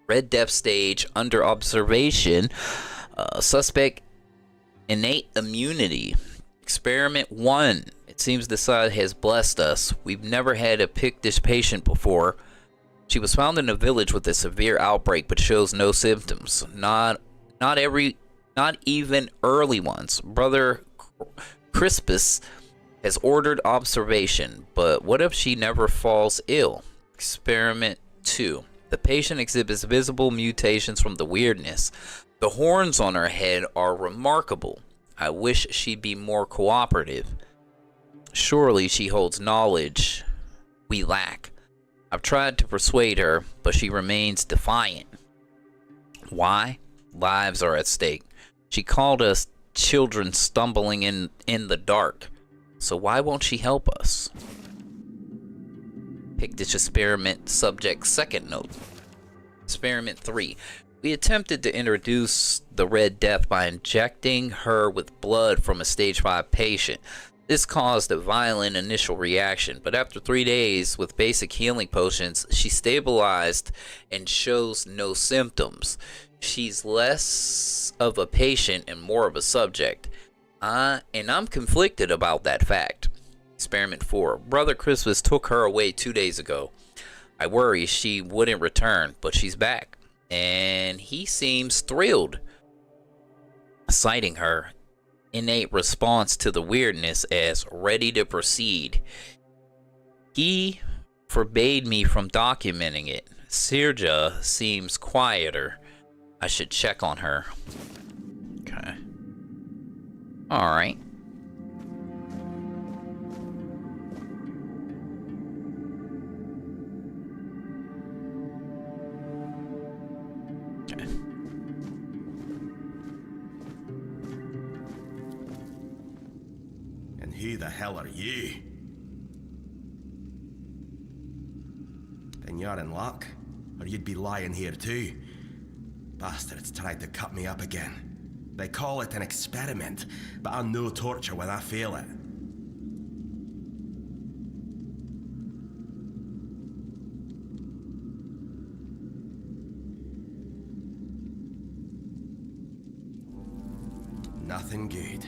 Red Death stage under observation. Suspect innate immunity. Experiment 1. It seems the side has blessed us. We've never had a Pictish patient before. She was found in a village with a severe outbreak, but shows no symptoms. Not even early ones. Brother Crispus has ordered observation, but what if she never falls ill? Experiment 2. The patient exhibits visible mutations from the weirdness. The horns on her head are remarkable. I wish she'd be more cooperative. Surely she holds knowledge we lack. I've tried to persuade her, but she remains defiant. Why? Lives are at stake. She called us children stumbling in the dark. So why won't she help us? Pictish experiment subject second note. Experiment 3. We attempted to introduce the Red Death by injecting her with blood from a stage 5 patient. This caused a violent initial reaction, but after 3 days with basic healing potions, she stabilized and shows no symptoms. She's less of a patient and more of a subject. And I'm conflicted about that fact. Experiment 4. Brother Christmas took her away 2 days ago. I worry she wouldn't return, but she's back. And he seems thrilled. Citing her innate response to the weirdness as ready to proceed. He forbade me from documenting it. Sirja seems quieter. I should check on her. Okay. Alright. Okay. And who the hell are you? Then you're in luck, or you'd be lying here too. Bastards tried to cut me up again. They call it an experiment, but I know torture when I fail it. Nothing good.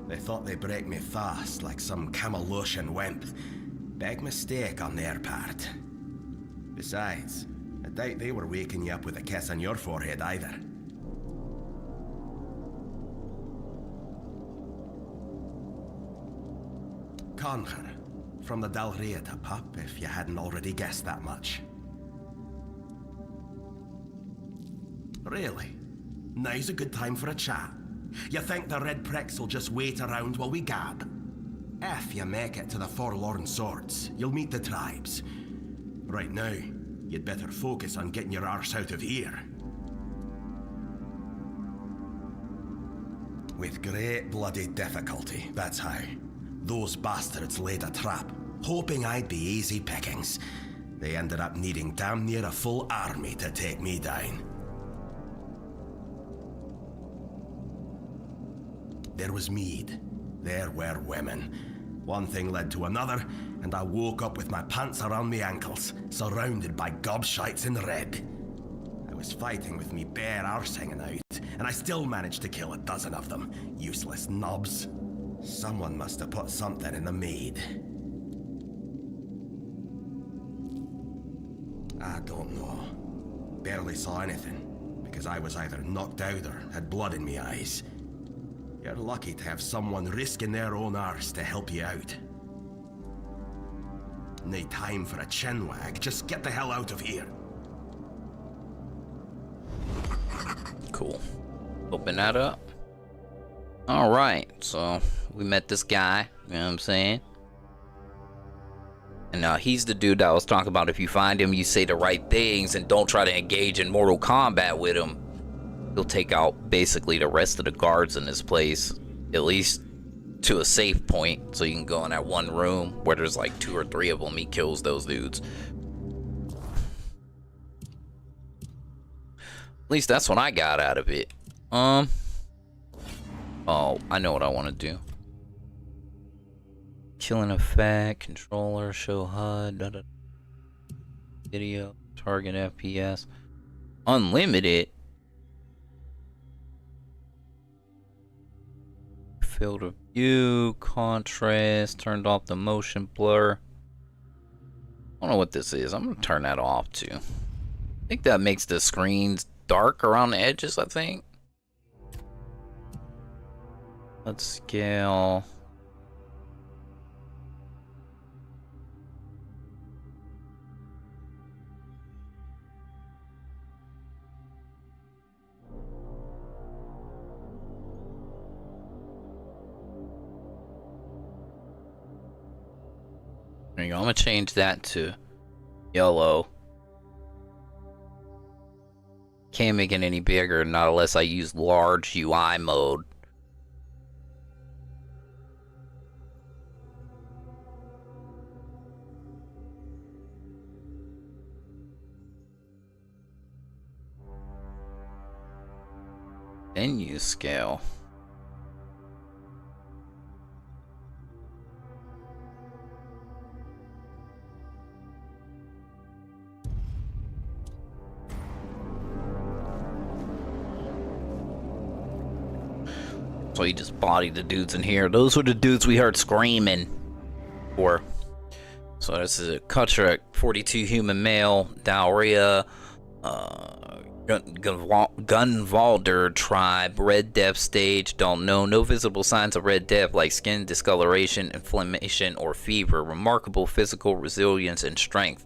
They thought they'd break me fast, like some Camalosian wimp. Big mistake on their part. Besides, I doubt they were waking you up with a kiss on your forehead either. Conher, from the Dalrieta pup, if you hadn't already guessed that much. Really? Now's a good time for a chat. You think the red pricks will just wait around while we gab? If you make it to the Forlorn Swords, you'll meet the tribes. Right now, you'd better focus on getting your arse out of here. With great bloody difficulty, that's how. Those bastards laid a trap, hoping I'd be easy pickings. They ended up needing damn near a full army to take me down. There was mead. There were women. One thing led to another, and I woke up with my pants around my ankles, surrounded by gobshites in red. I was fighting with me bare arse hanging out, and I still managed to kill a dozen of them. Useless knobs. Someone must have put something in the mead. I don't know. Barely saw anything, because I was either knocked out or had blood in my eyes. You're lucky to have someone risking their own arse to help you out. No time for a chinwag, just get the hell out of here. Cool. Open that up. Alright, so we met this guy, you know what I'm saying? And he's the dude that I was talking about. If you find him, you say the right things and don't try to engage in Mortal Kombat with him. He'll take out basically the rest of the guards in this place, at least to a safe point, so you can go in that one room where there's like 2 or 3 of them. He kills those dudes. At least that's what I got out of it. Oh, I know what I want to do. Killing effect, controller, show HUD, video, target FPS, unlimited. Field of view, contrast, turned off the motion blur. I don't know what this is. I'm gonna turn that off too. I think that makes the screens dark around the edges, I think. Let's scale. There you go. I'm gonna change that to yellow. Can't make it any bigger, not unless I use large UI mode. Then use scale. So he just bodied the dudes in here. Those were the dudes we heard screaming for. So this is a Kutrak, 42 human male, Diarrhea, Gunvalder tribe, Red Death stage, don't know. No visible signs of Red Death like skin discoloration, inflammation, or fever. Remarkable physical resilience and strength.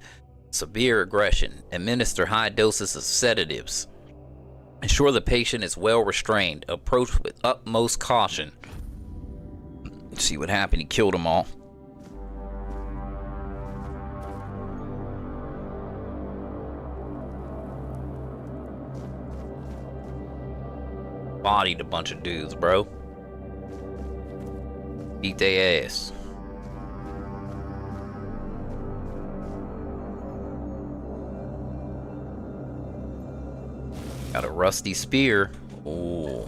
Severe aggression. Administer high doses of sedatives. Ensure the patient is well restrained. Approach with utmost caution. Let's see what happened. He killed them all. Bodied a bunch of dudes, bro. Beat their ass. Got a rusty spear. Ooh.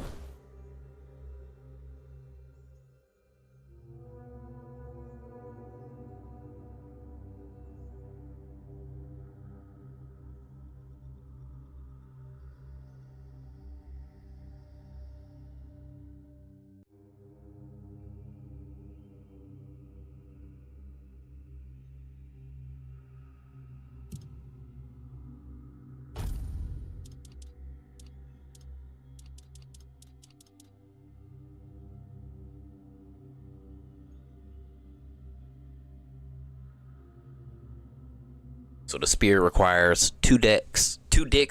So the spear requires 2 dicks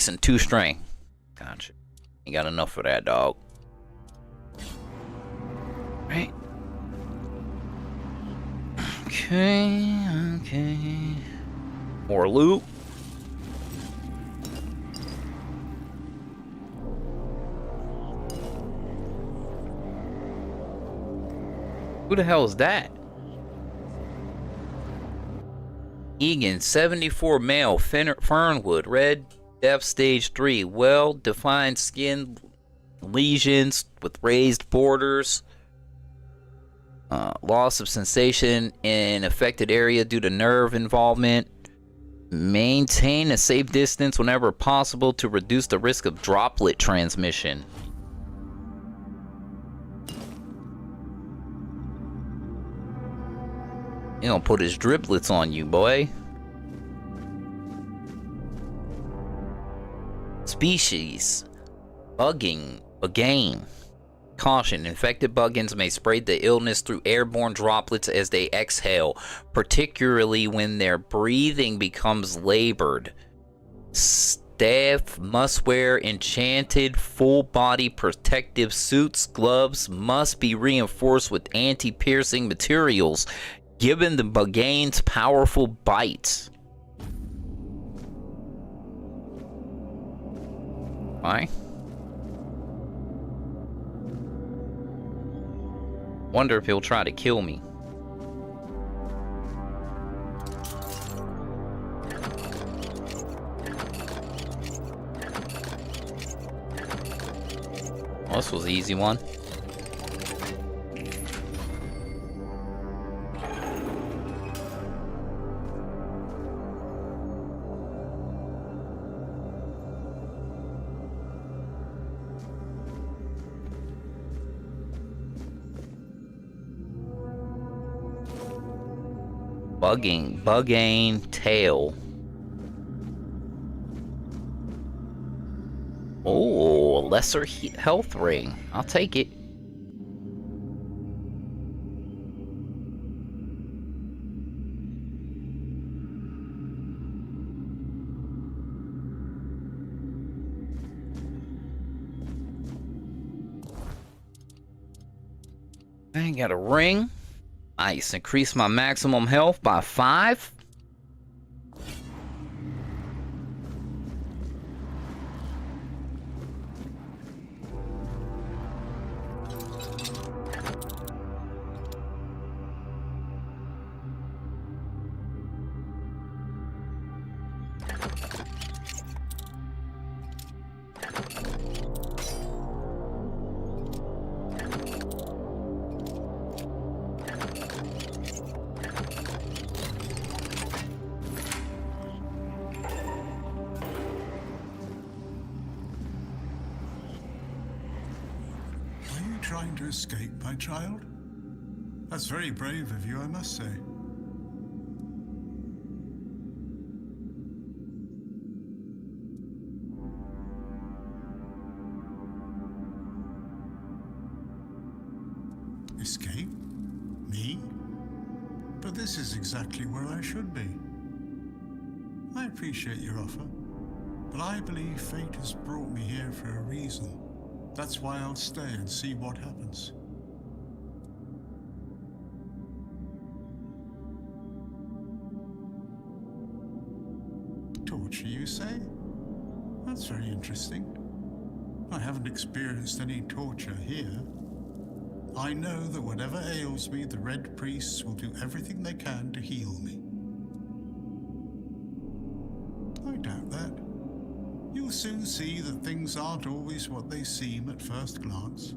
and 2 string. Gotcha. Ain't got enough for that, dog. Right. Okay. More loot. Who the hell is that? Egan, 74 male, Fernwood, red depth stage 3, well-defined skin lesions with raised borders, loss of sensation in affected area due to nerve involvement. Maintain a safe distance whenever possible to reduce the risk of droplet transmission. He gonna put his driplets on you, boy. Species. Bugging. Caution. Infected buggins may spread the illness through airborne droplets as they exhale, particularly when their breathing becomes labored. Staff must wear enchanted full-body protective suits. Gloves must be reinforced with anti-piercing materials, given the buggane's powerful bites. Why? Wonder if he'll try to kill me. Well, this was an easy one. Buggane tail. Oh, lesser health ring. I'll take it. I ain't got a ring. Nice. Increase my maximum health by 5. Trying to escape, my child? That's very brave of you, I must say. Escape? Me? But this is exactly where I should be. I appreciate your offer, but I believe fate has brought me here for a reason. That's why I'll stay and see what happens. Torture, you say? That's very interesting. I haven't experienced any torture here. I know that whatever ails me, the Red Priests will do everything they can to heal me. I doubt that. You'll soon see that things aren't always what they seem at first glance.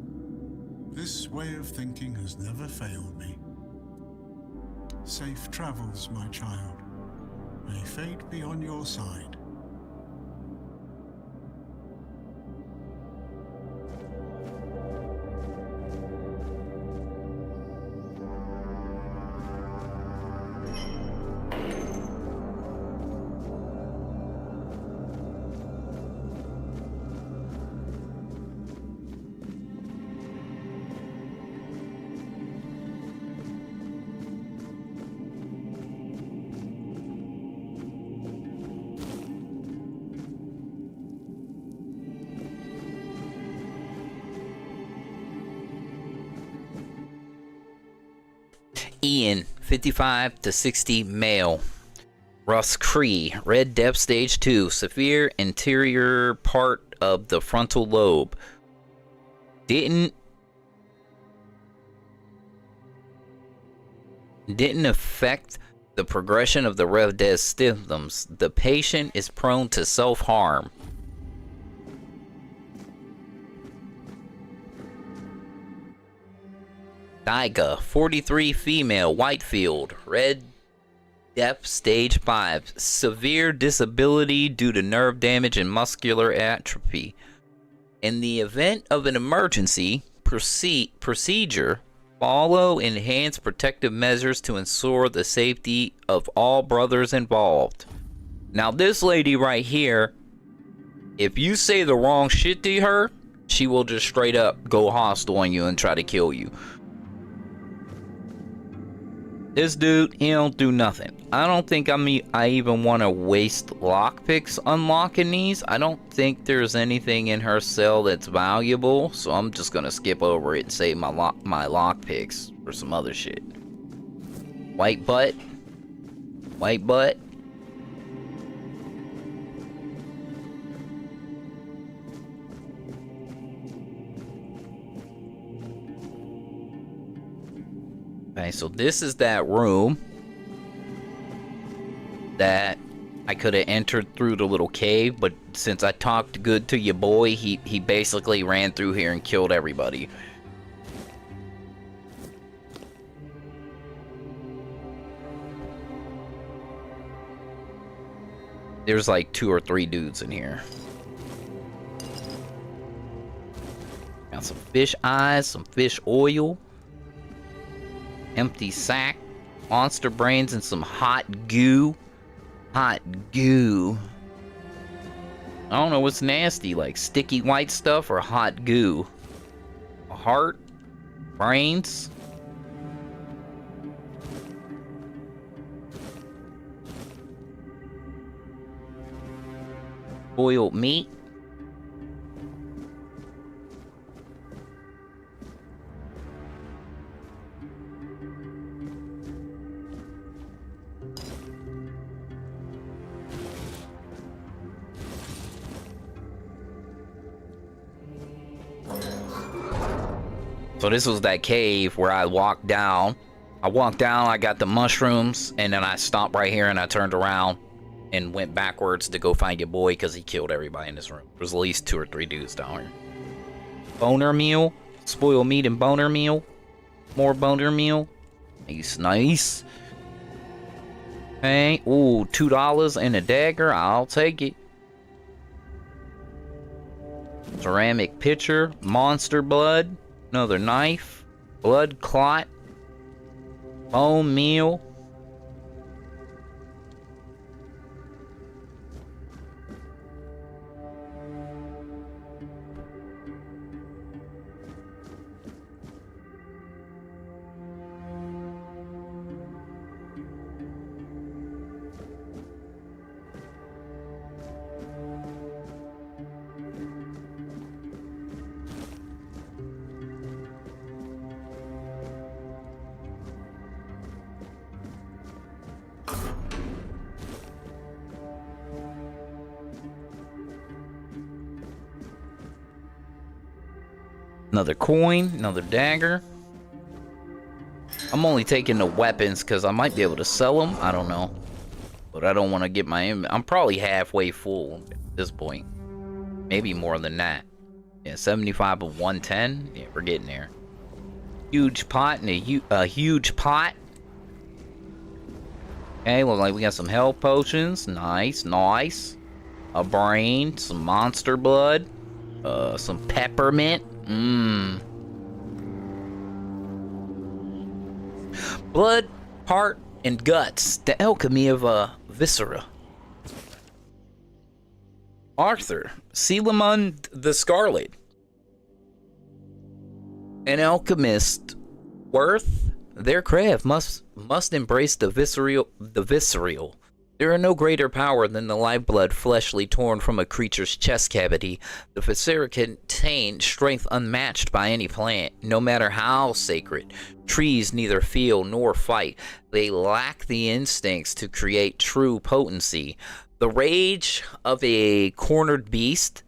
This way of thinking has never failed me. Safe travels, my child. May fate be on your side. Ian, 55 to 60 male. Russ Cree, red depth stage 2, severe interior part of the frontal lobe. Didn't affect the progression of the Rev Des symptoms, the patient is prone to self-harm. Daiga, 43, female, Whitefield, Red Depth, Stage 5, severe disability due to nerve damage and muscular atrophy. In the event of an emergency procedure, follow enhanced protective measures to ensure the safety of all brothers involved. Now this lady right here, if you say the wrong shit to her, she will just straight up go hostile on you and try to kill you. This dude, he don't do nothing. I don't think I even want to waste lockpicks unlocking these. I don't think there's anything in her cell that's valuable, so I'm just gonna skip over it and save my lockpicks for some other shit. White butt. White butt. Okay, so this is that room that I could have entered through the little cave, but since I talked good to your boy, he basically ran through here and killed everybody. There's like 2 or 3 dudes in here. Got some fish eyes, some fish oil. Empty sack, monster brains, and some hot goo. Hot goo. I don't know what's nasty, like sticky white stuff or hot goo. A heart, brains. Boiled meat. So this was that cave where I walked down. I got the mushrooms, and then I stopped right here and I turned around and went backwards to go find your boy because he killed everybody in this room. There's at least 2 or 3 dudes down here. Boner meal. Spoiled meat and boner meal. More boner meal. Nice, nice. Okay. Ooh, $2 and a dagger. I'll take it. Ceramic pitcher. Monster blood. Another knife, blood clot, bone meal. Another coin, another dagger. I'm only taking the weapons because I might be able to sell them. I don't know. But I don't want to get my... I'm probably halfway full at this point. Maybe more than that. Yeah, 75 of 110. Yeah, we're getting there. Huge pot and a huge pot. Okay, look like we got some health potions. Nice, nice. A brain, some monster blood. Some peppermint. Blood, heart, and guts. The alchemy of viscera. Arthur, Selamund the Scarlet. An alchemist worth their craft must embrace the visceral. There are no greater power than the lifeblood fleshly torn from a creature's chest cavity. The viscera contain strength unmatched by any plant, no matter how sacred. Trees neither feel nor fight. They lack the instincts to create true potency. The rage of a cornered beast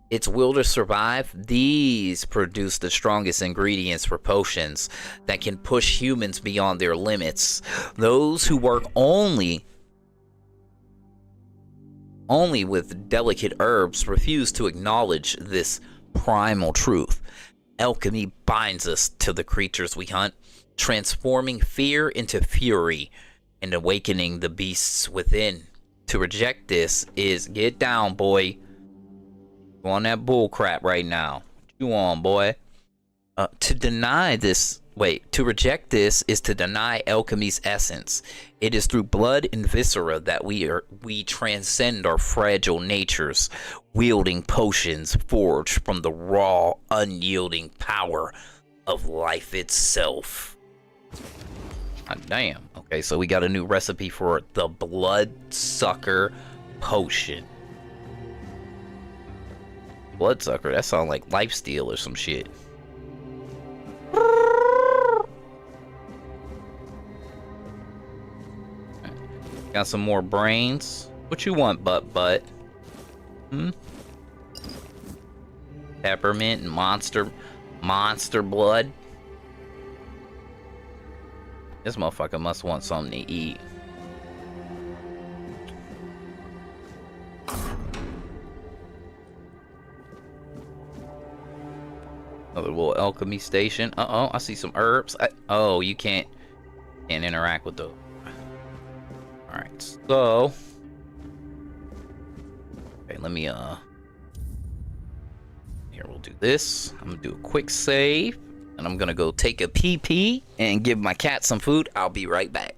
its will to survive, these produce the strongest ingredients for potions that can push humans beyond their limits. Those who work only with delicate herbs refuse to acknowledge this primal truth. Alchemy binds us to the creatures we hunt, transforming fear into fury and awakening the beasts within. To reject this is get down, boy. You on that bull crap right now. You on, boy. To reject this is to deny alchemy's essence. It is through blood and viscera that we transcend our fragile natures, wielding potions forged from the raw, unyielding power of life itself. God damn. Okay, so we got a new recipe for the Bloodsucker Potion. Bloodsucker, that sounds like lifesteal or some shit. Got some more brains. What you want, butt? Peppermint and monster blood. This motherfucker must want something to eat. Another little alchemy station. Uh-oh, I see some herbs. Oh, you can't interact with those. Alright, so... Okay, let me, Here, we'll do this. I'm gonna do a quick save. And I'm gonna go take a pee-pee and give my cat some food. I'll be right back.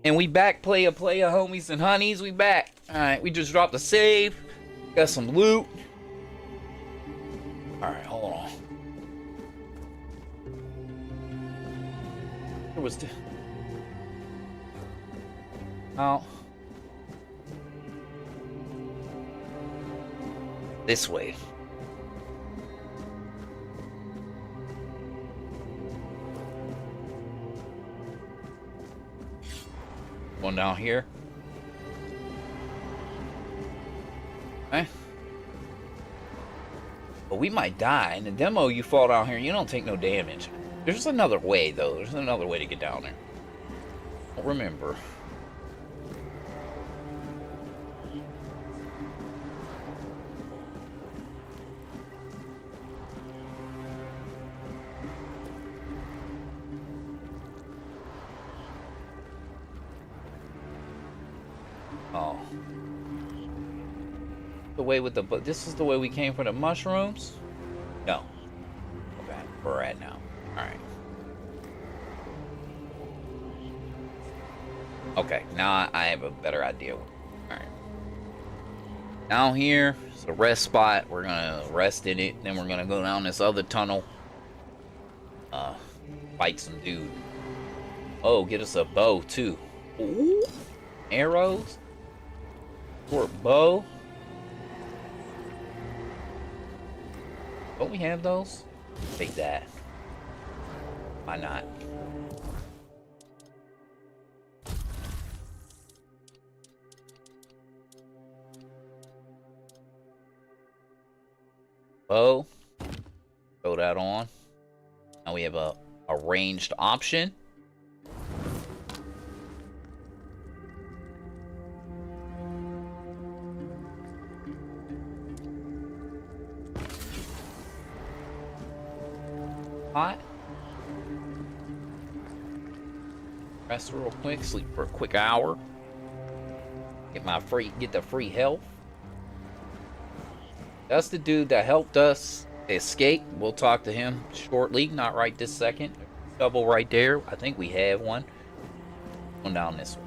And we back, playa, homies and honeys. We back. Alright, we just dropped a save. Got some loot. Alright, hold on. Where was the... Oh. This way. One down here. Okay. But we might die. In the demo, you fall down here, you don't take no damage. There's another way, though. There's another way to get down there. Don't remember. Oh. The way with the... But this is the way we came for the mushrooms? No. Okay, we're at now. Alright. Okay, now I have a better idea. Alright. Down here is a rest spot. We're gonna rest in it. Then we're gonna go down this other tunnel. Fight some dude. Oh, get us a bow, too. Ooh. Arrows. Short bow. Don't we have those? Take that. Why not? Bow. Throw that on. Now we have a ranged option. Hot. Rest real quick, sleep for a quick hour. Get the free health. That's the dude that helped us escape. We'll talk to him shortly, not right this second. Double right there. I think we have one. One down this way.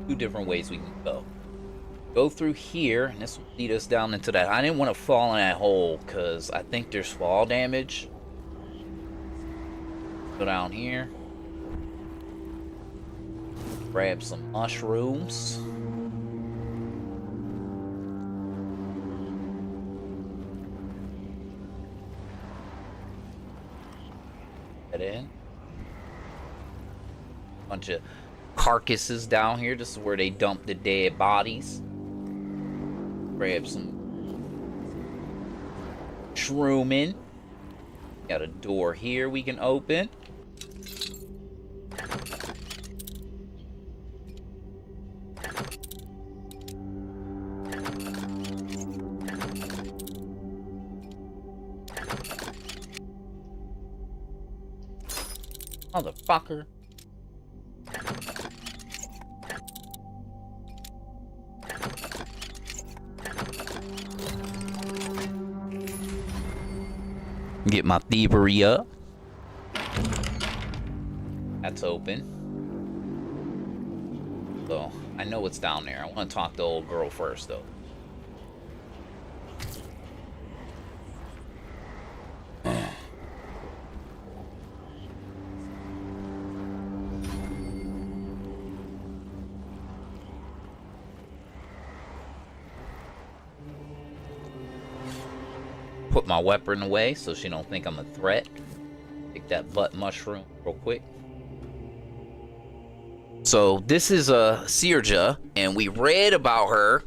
Two different ways we can go. Go through here, and this will lead us down into that. I didn't want to fall in that hole because I think there's fall damage. Go down here. Grab some mushrooms. Get in. Bunch of carcasses down here. This is where they dump the dead bodies. Grab some shrooming. Got a door here we can open. Motherfucker. Get my thievery up. That's open. So, I know what's down there. I want to talk to the old girl first, though. Put my weapon away so she don't think I'm a threat. Take that butt mushroom real quick. So this is Sirja, and we read about her.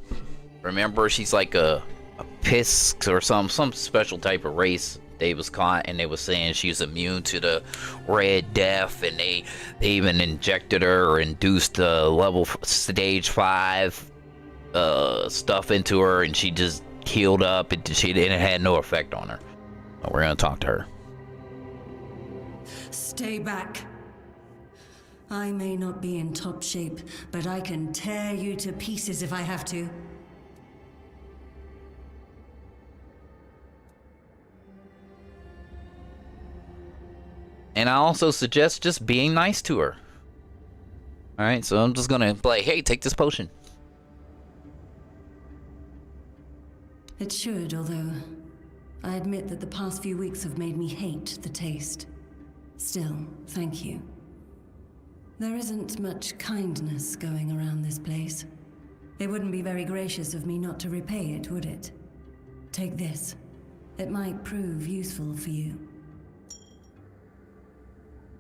Remember, she's like a Pisk or some special type of race. They was caught, and they was saying she was immune to the Red Death, and they even injected her or induced level stage 5 stuff into her, and she just healed up. It had no effect on her. But we're gonna talk to her. Stay back. I may not be in top shape, but I can tear you to pieces if I have to. And I also suggest just being nice to her. Alright, so I'm just gonna play, hey, take this potion. It should, although I admit that the past few weeks have made me hate the taste. Still, thank you. There isn't much kindness going around this place. It wouldn't be very gracious of me not to repay it, would it? Take this. It might prove useful for you.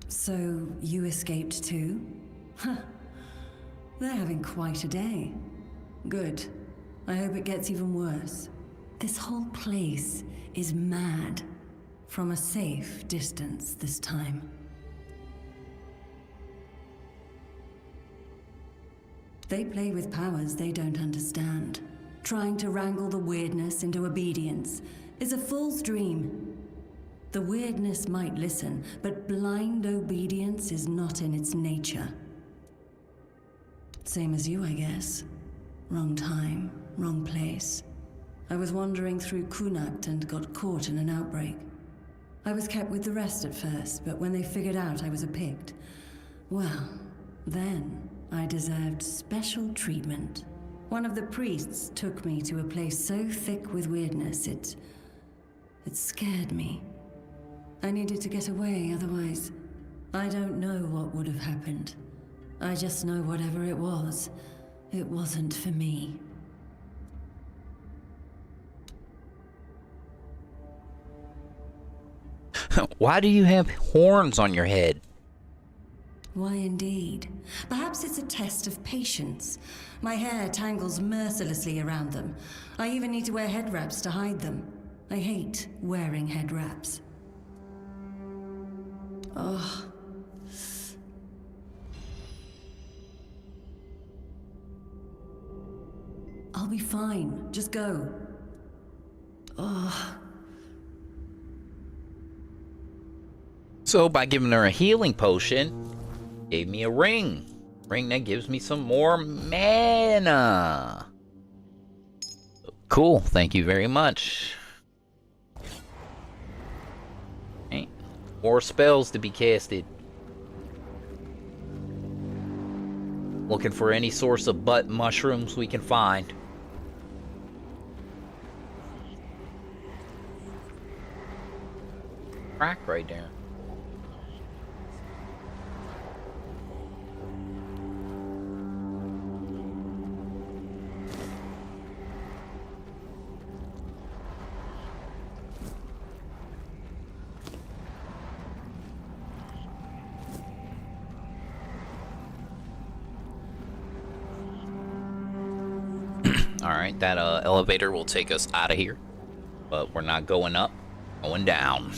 So, you escaped too? Huh. They're having quite a day. Good. I hope it gets even worse. This whole place is mad. From a safe distance this time. They play with powers they don't understand. Trying to wrangle the weirdness into obedience is a fool's dream. The weirdness might listen, but blind obedience is not in its nature. Same as you, I guess. Wrong time, wrong place. I was wandering through Kunakt and got caught in an outbreak. I was kept with the rest at first, but when they figured out I was a Pict, well, then I deserved special treatment. One of the priests took me to a place so thick with weirdness, it scared me. I needed to get away, otherwise, I don't know what would have happened. I just know whatever it wasn't for me. Why do you have horns on your head? Why indeed? Perhaps it's a test of patience. My hair tangles mercilessly around them. I even need to wear head wraps to hide them. I hate wearing head wraps. Oh. I'll be fine. Just go. Oh. So by giving her a healing potion, gave me a ring. Ring that gives me some more mana. Cool, thank you very much. Okay. More spells to be casted. Looking for any source of butt mushrooms we can find. Crack right there. Alright, that elevator will take us out of here. But we're not going up, going down.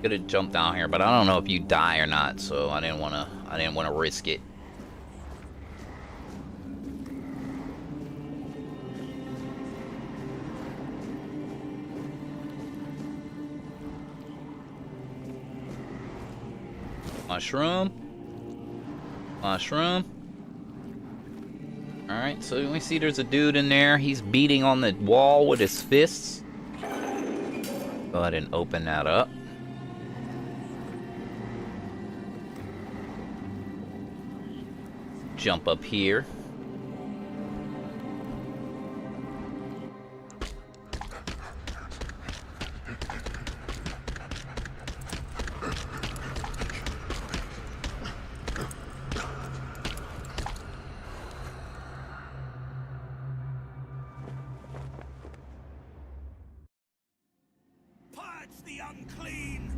Could have jumped down here, but I don't know if you die or not, so I didn't wanna risk it. Mushroom. Mushroom. Alright, so we see there's a dude in there. He's beating on the wall with his fists. Go ahead and open that up. Jump up here. The unclean.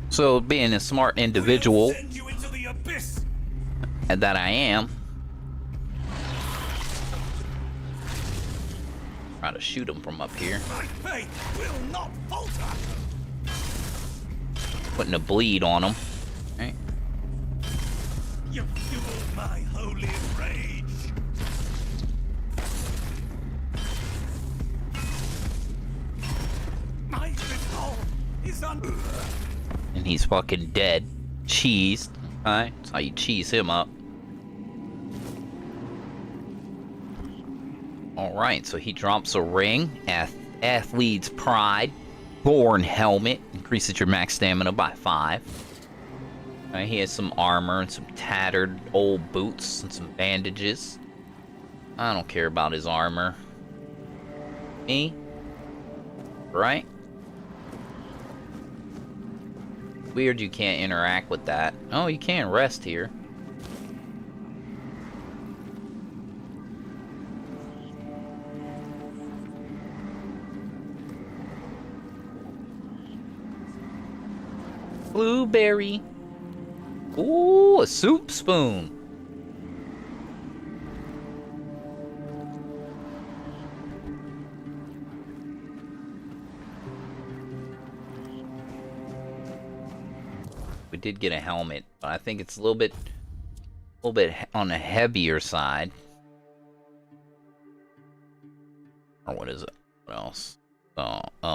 So, being a smart individual We'll send you into the abyss. that I am, try to shoot him from up here. My faith will not falter. Putting a bleed on him. Right. You fuel my holy rage. My resolve And he's fucking dead. Cheesed. Alright, that's how you cheese him up. Alright, so he drops a ring. Athlete's Pride. Born helmet. Increases your max stamina by 5. Alright, he has some armor and some tattered old boots and some bandages. I don't care about his armor. Me? Right? Weird you can't interact with that. Oh, you can rest here. Blueberry. Ooh, a soup spoon. We did get a helmet, but I think it's a little bit on the heavier side. Or what is it? What else?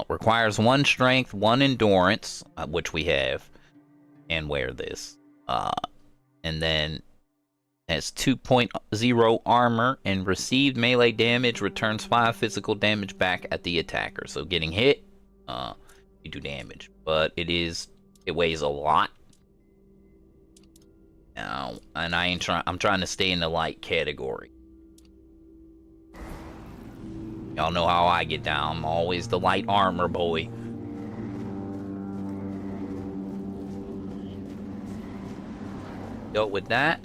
Requires 1 strength, 1 endurance, which we have, and wear this. And then has 2.0 armor, and received melee damage returns 5 physical damage back at the attacker. So getting hit, you do damage, but it weighs a lot. Now, and I'm trying to stay in the light category. Y'all know how I get down. I'm always the light armor boy. Dealt with that.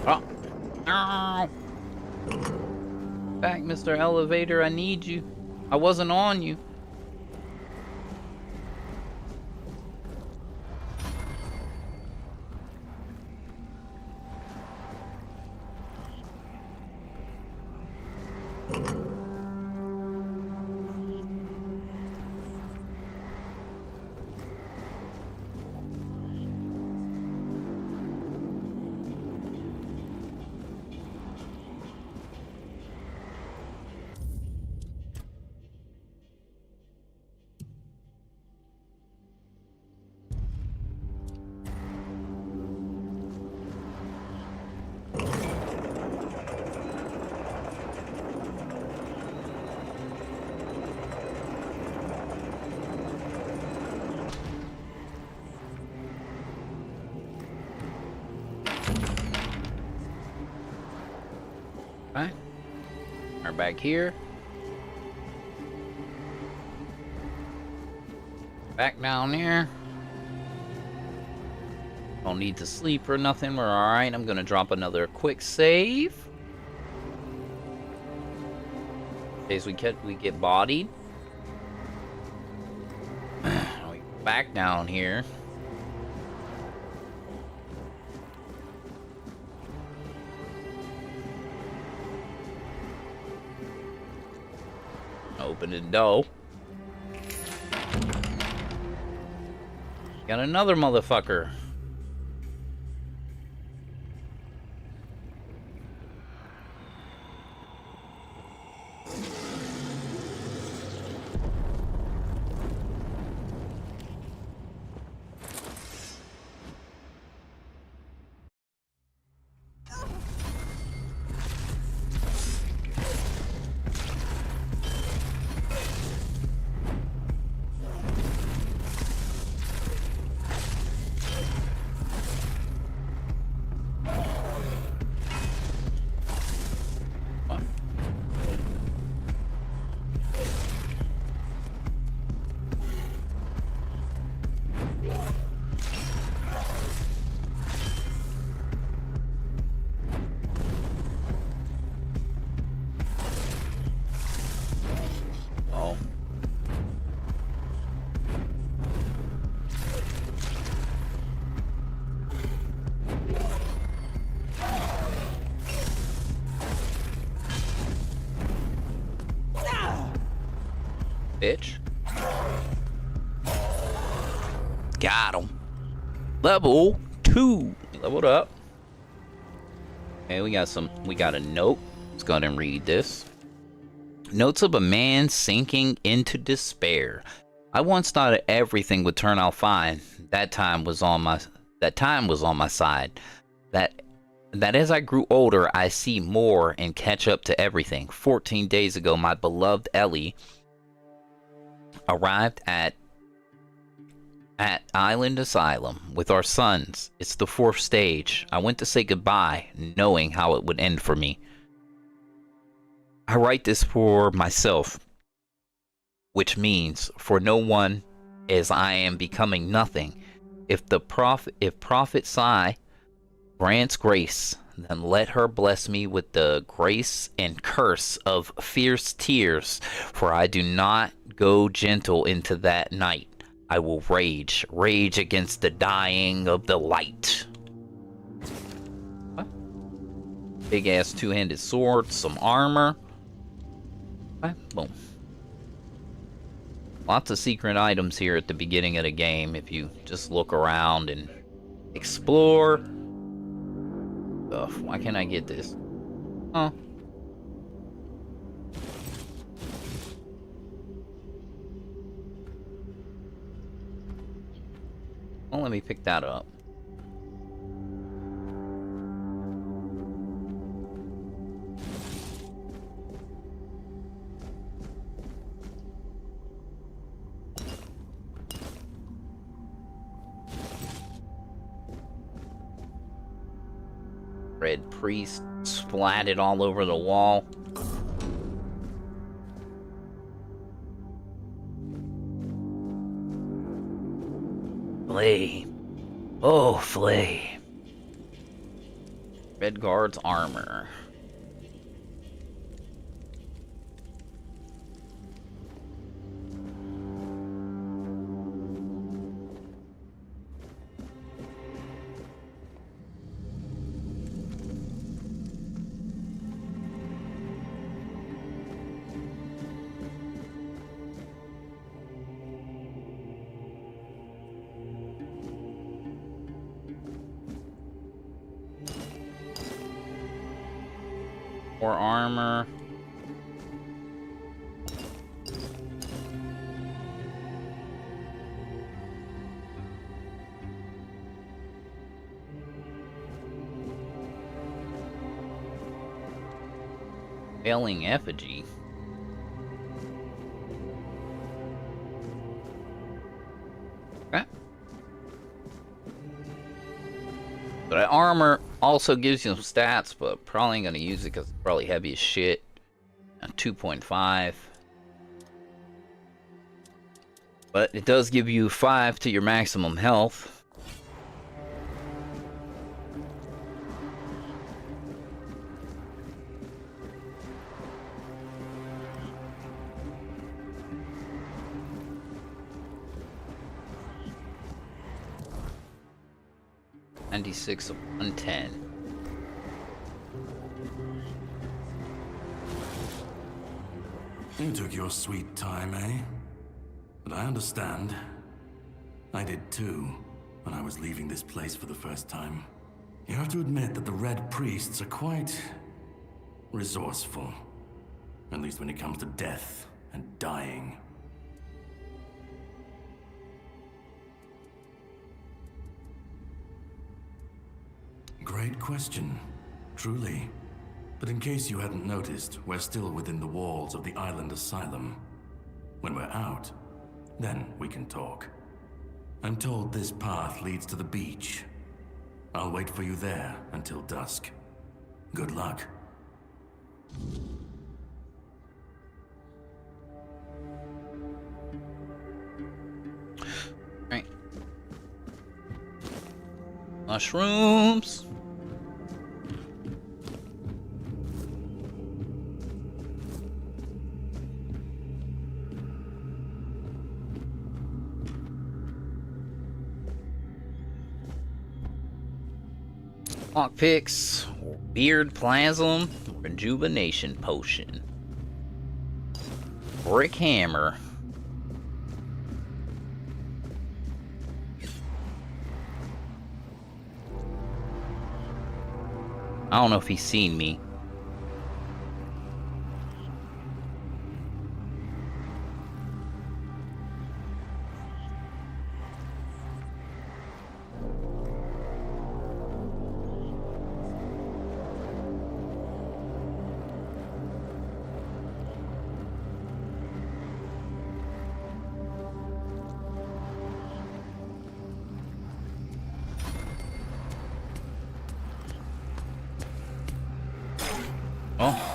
Oh. Ow. Back, Mr. Elevator, I need you. I wasn't on you. Okay. We're back here. Back down there. Don't need to sleep or nothing. We're alright. I'm gonna drop another quick save. In case we get bodied. We back down here. Open the door. Got another motherfucker. bitch. Got him. Level 2. Leveled up. Okay, we got a note. Let's go ahead and read this. Notes of a man sinking into despair. I once thought everything would turn out fine. That time was on my side. That as I grew older, I see more and catch up to everything. 14 days ago, my beloved Ellie arrived at Island Asylum with our sons. It's the 4th stage. I went to say goodbye, knowing how it would end for me. I write this for myself, which means for no one, as I am becoming nothing. If Prophet Sai grants grace, then let her bless me with the grace and curse of fierce tears, for I do not go gentle into that night. I will rage against the dying of the light. What? Big ass 2-handed sword, some armor. Okay, boom. Lots of secret items here at the beginning of the game if you just look around and explore. Ugh, why can't I get this? Huh? Well, let me pick that up. Red priest splatted all over the wall. Flame. Oh, flame. Red guard's armor. More armor. Failing effigy. Okay. But armor also gives you some stats, but probably ain't gonna use it because it's probably heavy as shit. 2.5. But it does give you 5 to your maximum health. Of 110. You took your sweet time, eh? But I understand. I did too, when I was leaving this place for the first time. You have to admit that the Red Priests are quite resourceful. At least when it comes to death and dying. Great question, truly. But in case you hadn't noticed, we're still within the walls of the Island Asylum. When we're out, then we can talk. I'm told this path leads to the beach. I'll wait for you there until dusk. Good luck. Right. Mushrooms. Lockpicks, beard plasm, rejuvenation potion, brick hammer, I don't know if he's seen me. Oh.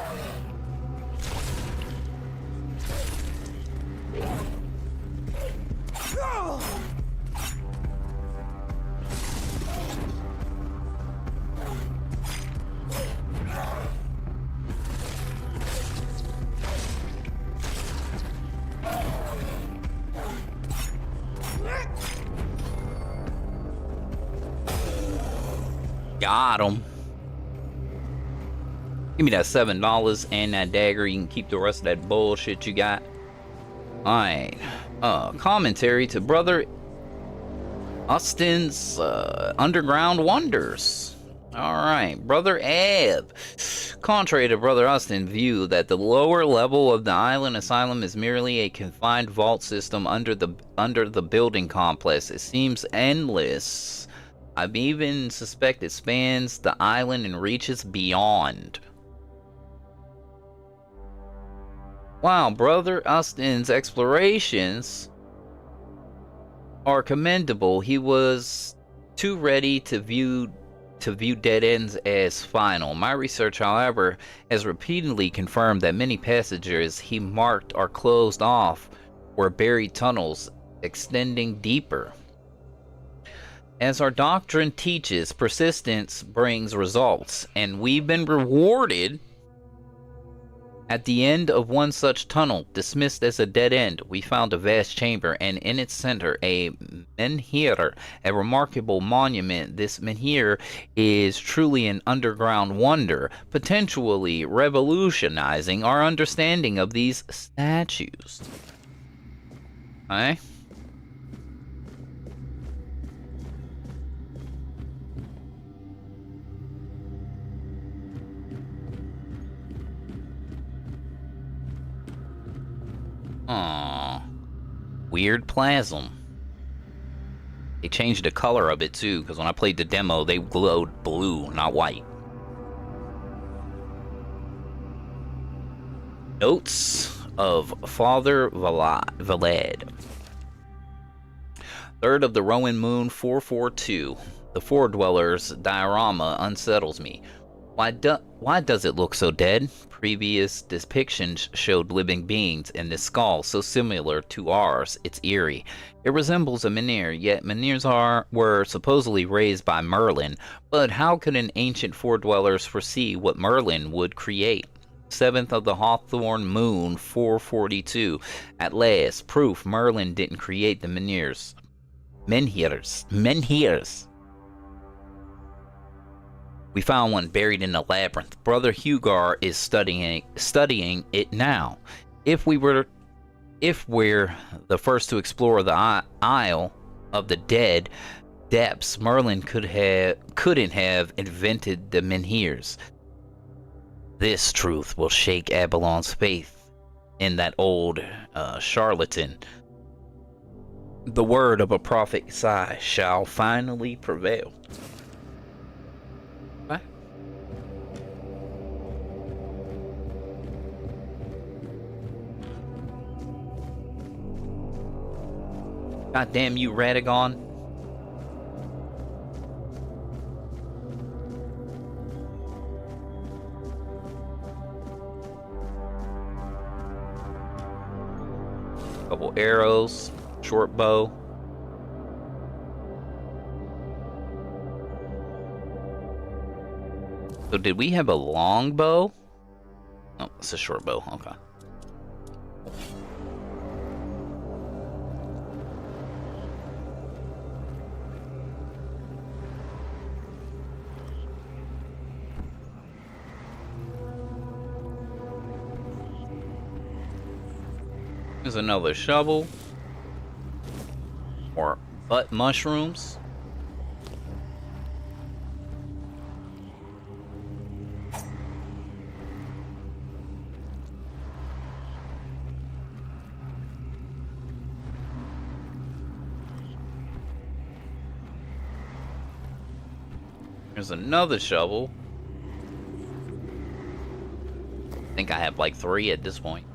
Got him. Give me that $7 and that dagger. You can keep the rest of that bullshit you got. Alright. Commentary to Brother Austin's Underground Wonders. Alright. Brother Ebb. Contrary to Brother Austin's view that the lower level of the island asylum is merely a confined vault system under the building complex, it seems endless. I even suspect it spans the island and reaches beyond. While Brother Austin's explorations are commendable, he was too ready to view dead ends as final. My research, however, has repeatedly confirmed that many passages he marked are closed off or buried tunnels extending deeper. As our doctrine teaches, persistence brings results, and we've been rewarded. At the end of one such tunnel, dismissed as a dead end, we found a vast chamber, and in its center a menhir, a remarkable monument. This menhir is truly an underground wonder, potentially revolutionizing our understanding of these statues. Okay? Aww. Weird plasm. They changed the color of it too, because when I played the demo, they glowed blue, not white. Notes of Father Vlad. Third of the Rowan Moon 442. The Four Dwellers diorama unsettles me. Why does it look so dead? Previous depictions showed living beings, and this skull, so similar to ours, it's eerie. It resembles a menhir, yet menhirs were supposedly raised by Merlin, but how could an ancient Four Dwellers foresee what Merlin would create? 7th of the Hawthorn Moon 442. At last, proof Merlin didn't create the menhirs. Menhirs. We found one buried in the labyrinth. Brother Hugar is studying it now. If we're the first to explore the Isle of the Dead depths, Merlin couldn't have invented the menhirs. This truth will shake Avalon's faith in that old charlatan. The word of a prophet shall finally prevail. God damn you, Radagon. Couple arrows, short bow. So did we have a long bow? Oh, it's a short bow, okay. There's another shovel. Or butt mushrooms. There's another shovel. I think I have like 3 at this point.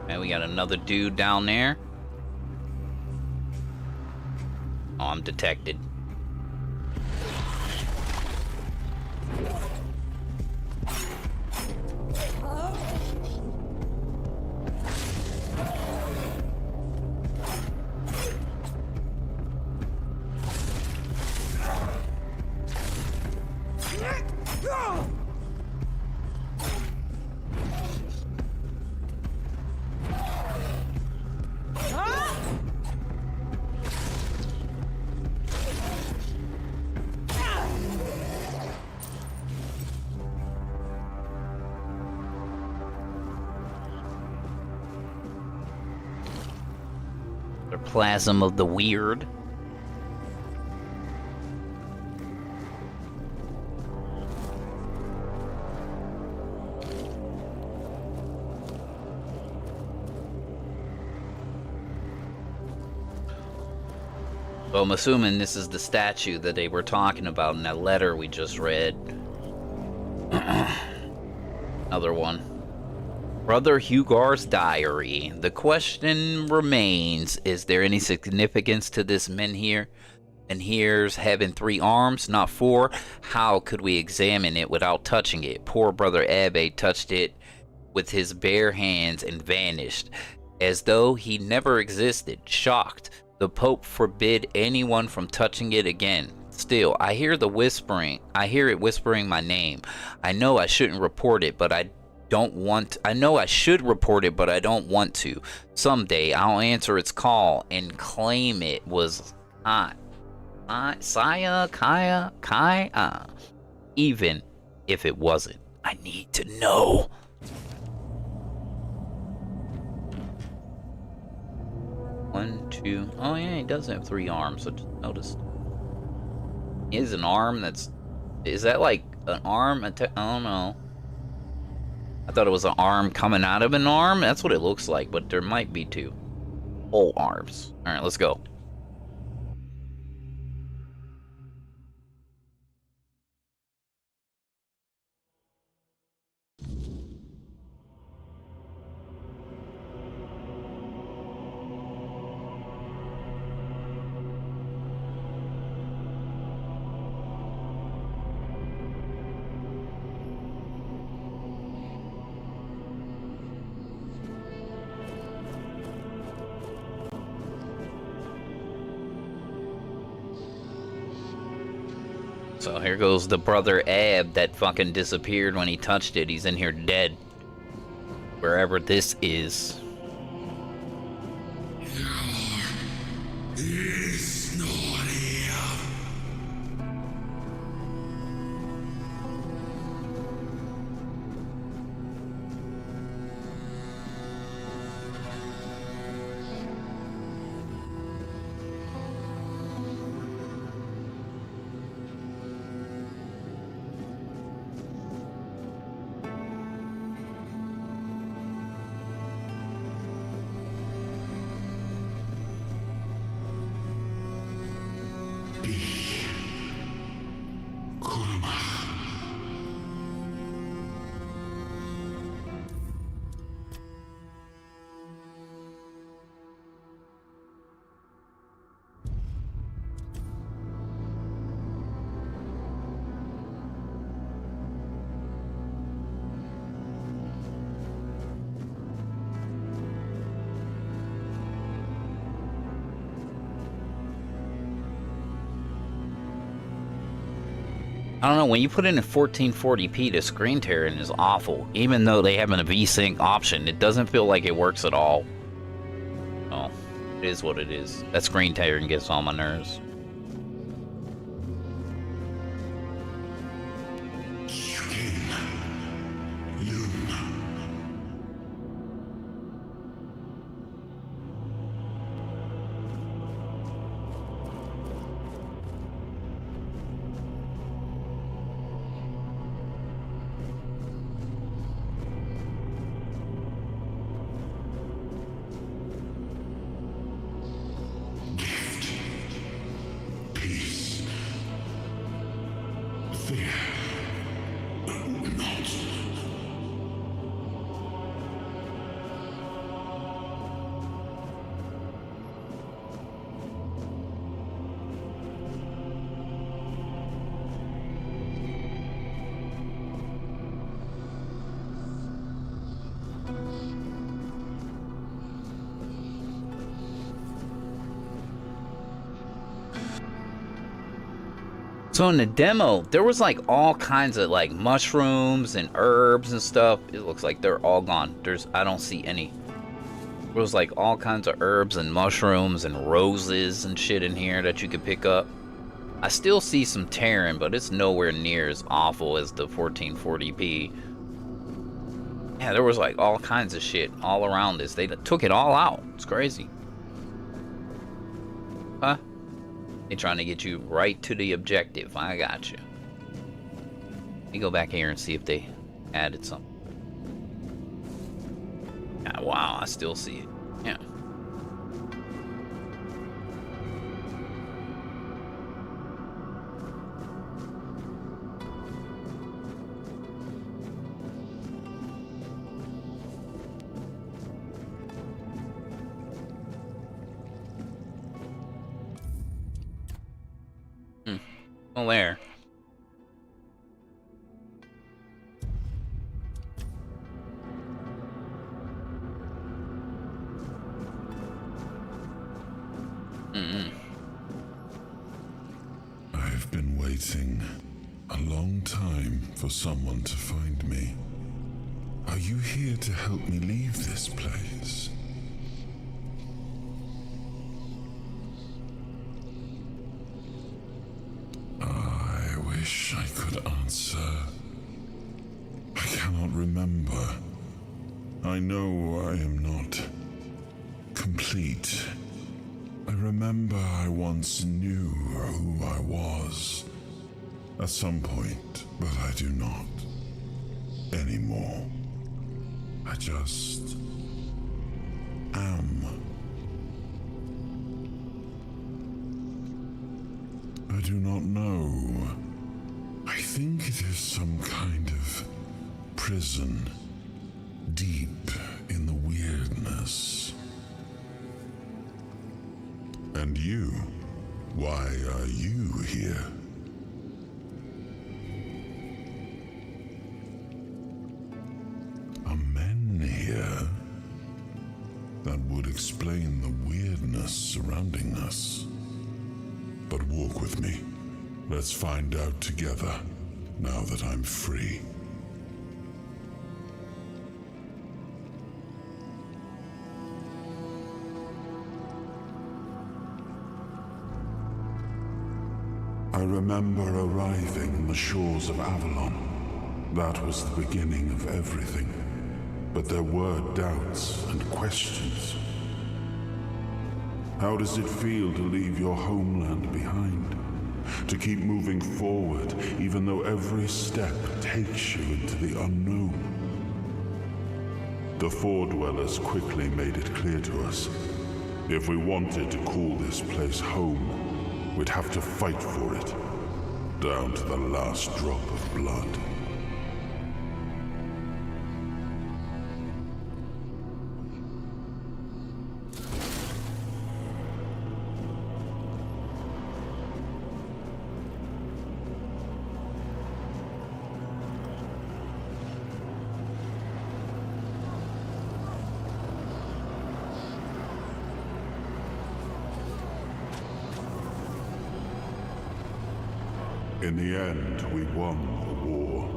And we got another dude down there. Oh, I'm detected. The plasm of the weird. So I'm assuming this is the statue that they were talking about in that letter we just read. Another one. Brother Hugar's diary. The question remains, is there any significance to this menhir's having 3 arms, not 4? How could we examine it without touching it? Poor Brother Abbe touched it with his bare hands and vanished, as though he never existed. Shocked, the Pope forbid anyone from touching it again. Still, I hear it whispering my name. I know I shouldn't report it, but I know I should report it, but I don't want to. Someday I'll answer its call and claim it was Saya, Kaya, even if it wasn't. I need to know. One, two. Oh yeah, he does have 3 arms. I just noticed. He has an arm that's. Is that like an arm? I don't know. I thought it was an arm coming out of an arm. That's what it looks like, but there might be 2 whole arms. All right, let's go. So here goes the Brother Ab that fucking disappeared when he touched it. He's in here dead. Wherever this is. It's not here. I don't know, when you put in a 1440p, the screen tearing is awful. Even though they have a VSync option, it doesn't feel like it works at all. Oh, it is what it is. That screen tearing gets on my nerves. So in the demo, there was like all kinds of like mushrooms and herbs and stuff. It looks like they're all gone. I don't see any. There was like all kinds of herbs and mushrooms and roses and shit in here that you could pick up. I still see some Terran, but it's nowhere near as awful as the 1440p. Yeah, there was like all kinds of shit all around this. They took it all out. It's crazy. Huh? They trying to get you right to the objective. I got you. Let me go back here and see if they added something. Yeah, wow, I still see it. Yeah. Well, there. I've been waiting a long time for someone to find me. Are you here to help me leave this place? I wish I could answer. I cannot remember. I know I am not complete. I remember I once knew who I was at some point, but I do not anymore. I just am. I do not know. I think it is some kind of prison deep in the weirdness. And you? Why are you here? Are men here? That would explain the weirdness surrounding us. But walk with me. Let's find out together, now that I'm free. I remember arriving on the shores of Avalon. That was the beginning of everything. But there were doubts and questions. How does it feel to leave your homeland behind? To keep moving forward, even though every step takes you into the unknown? The Four Dwellers quickly made it clear to us. If we wanted to call this place home, we'd have to fight for it, down to the last drop of blood. In the end, we won the war.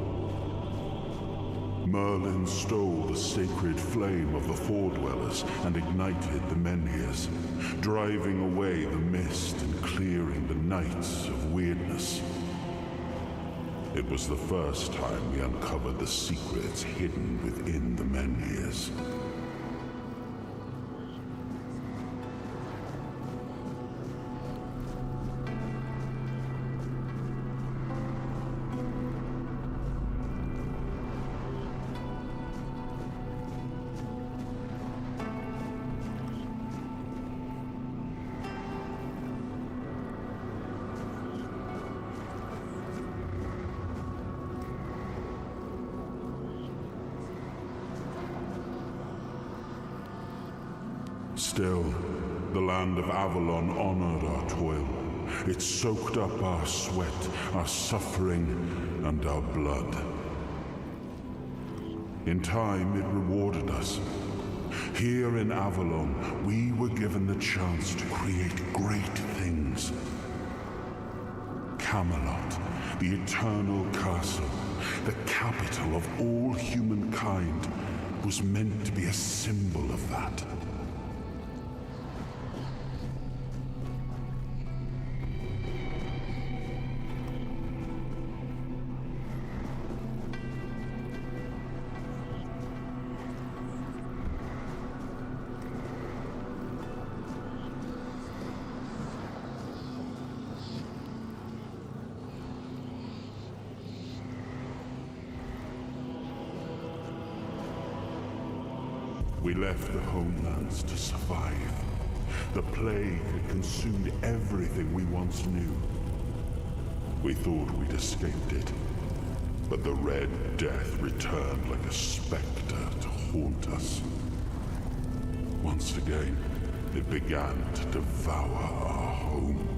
Merlin stole the sacred flame of the Four Dwellers and ignited the Menhirs, driving away the mist and clearing the nights of weirdness. It was the first time we uncovered the secrets hidden within the Menhirs. Still, the land of Avalon honored our toil. It soaked up our sweat, our suffering, and our blood. In time, it rewarded us. Here in Avalon, we were given the chance to create great things. Camelot, the eternal castle, the capital of all humankind, was meant to be a symbol of that. We left the homelands to survive. The plague had consumed everything we once knew. We thought we'd escaped it, but the Red Death returned like a specter to haunt us. Once again, it began to devour our home.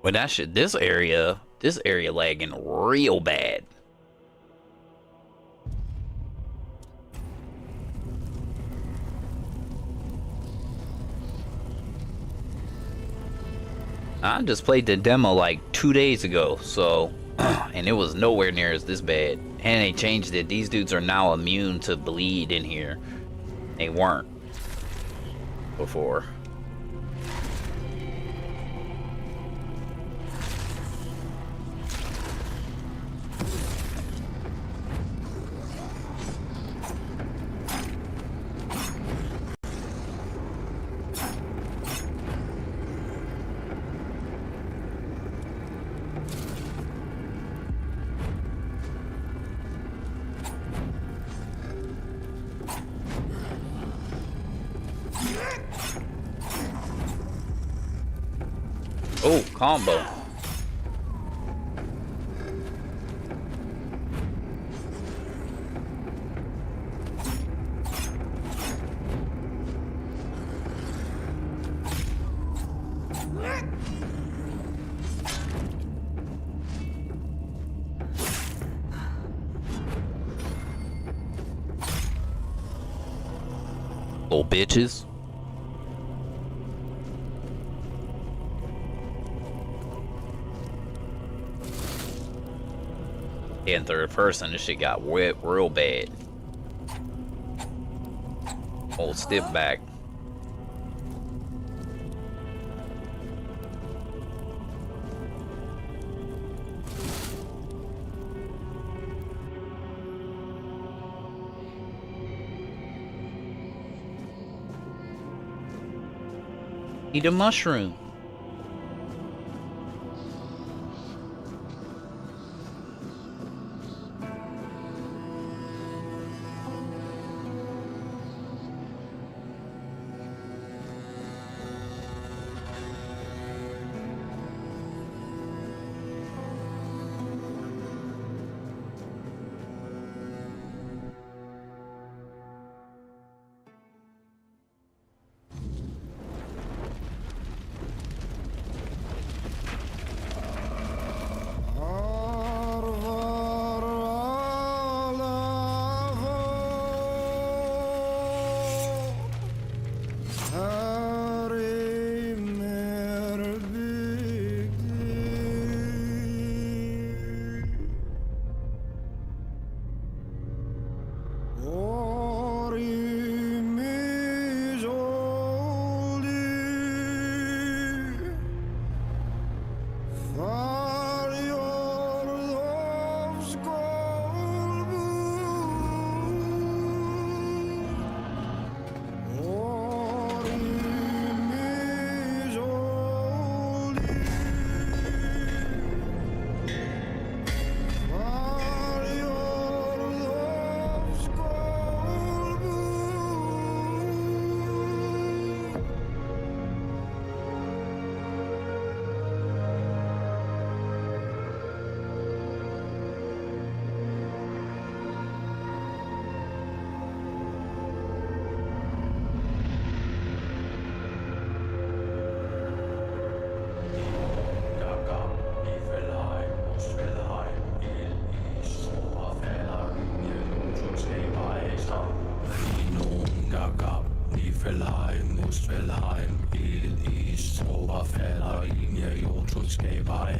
But that shit, this area lagging real bad. I just played the demo like 2 days ago, so and it was nowhere near as this bad. And they changed it. These dudes are now immune to bleed in here. They weren't before. Oh, combo. Little bitches. In third person, this shit got wet real bad. Old stiff back. Eat a mushroom. skabare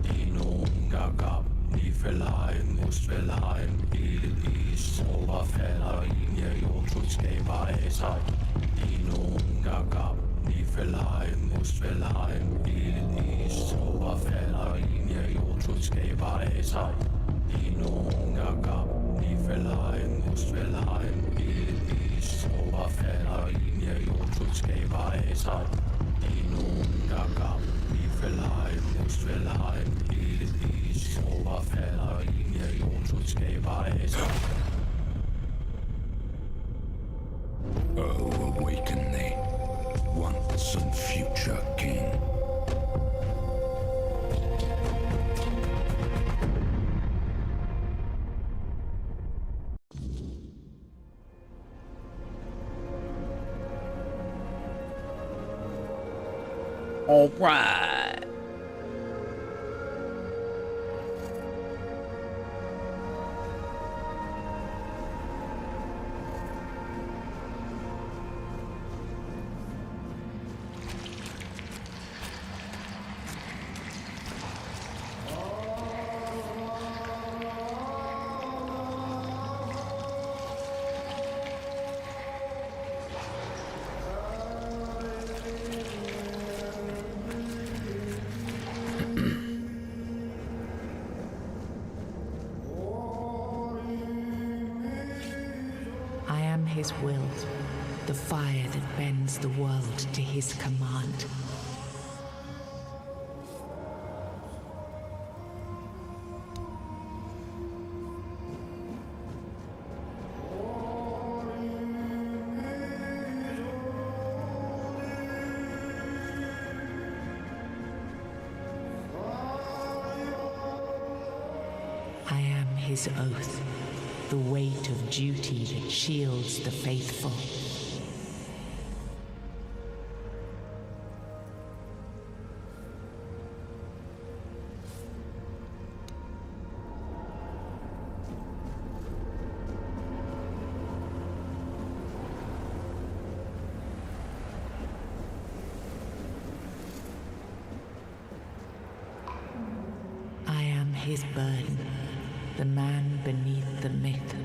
I nogen gab I fællejen, musfællejen I sover falder I jordtud skabare I nogen gab I fællejen, musfællejen I sover falder I jordtud skabare I nogen gab I fællejen, musfællejen I sover falder I jordtud skabare I nogen gab I fællejen, musfællejen I sover falder I jordtud skabare Oh, awaken thee, once and future king. All right. His will, the fire that bends the world to his command. I am his oath, the weight of duty that shields the faithful. I am his burden, the man beneath the myth.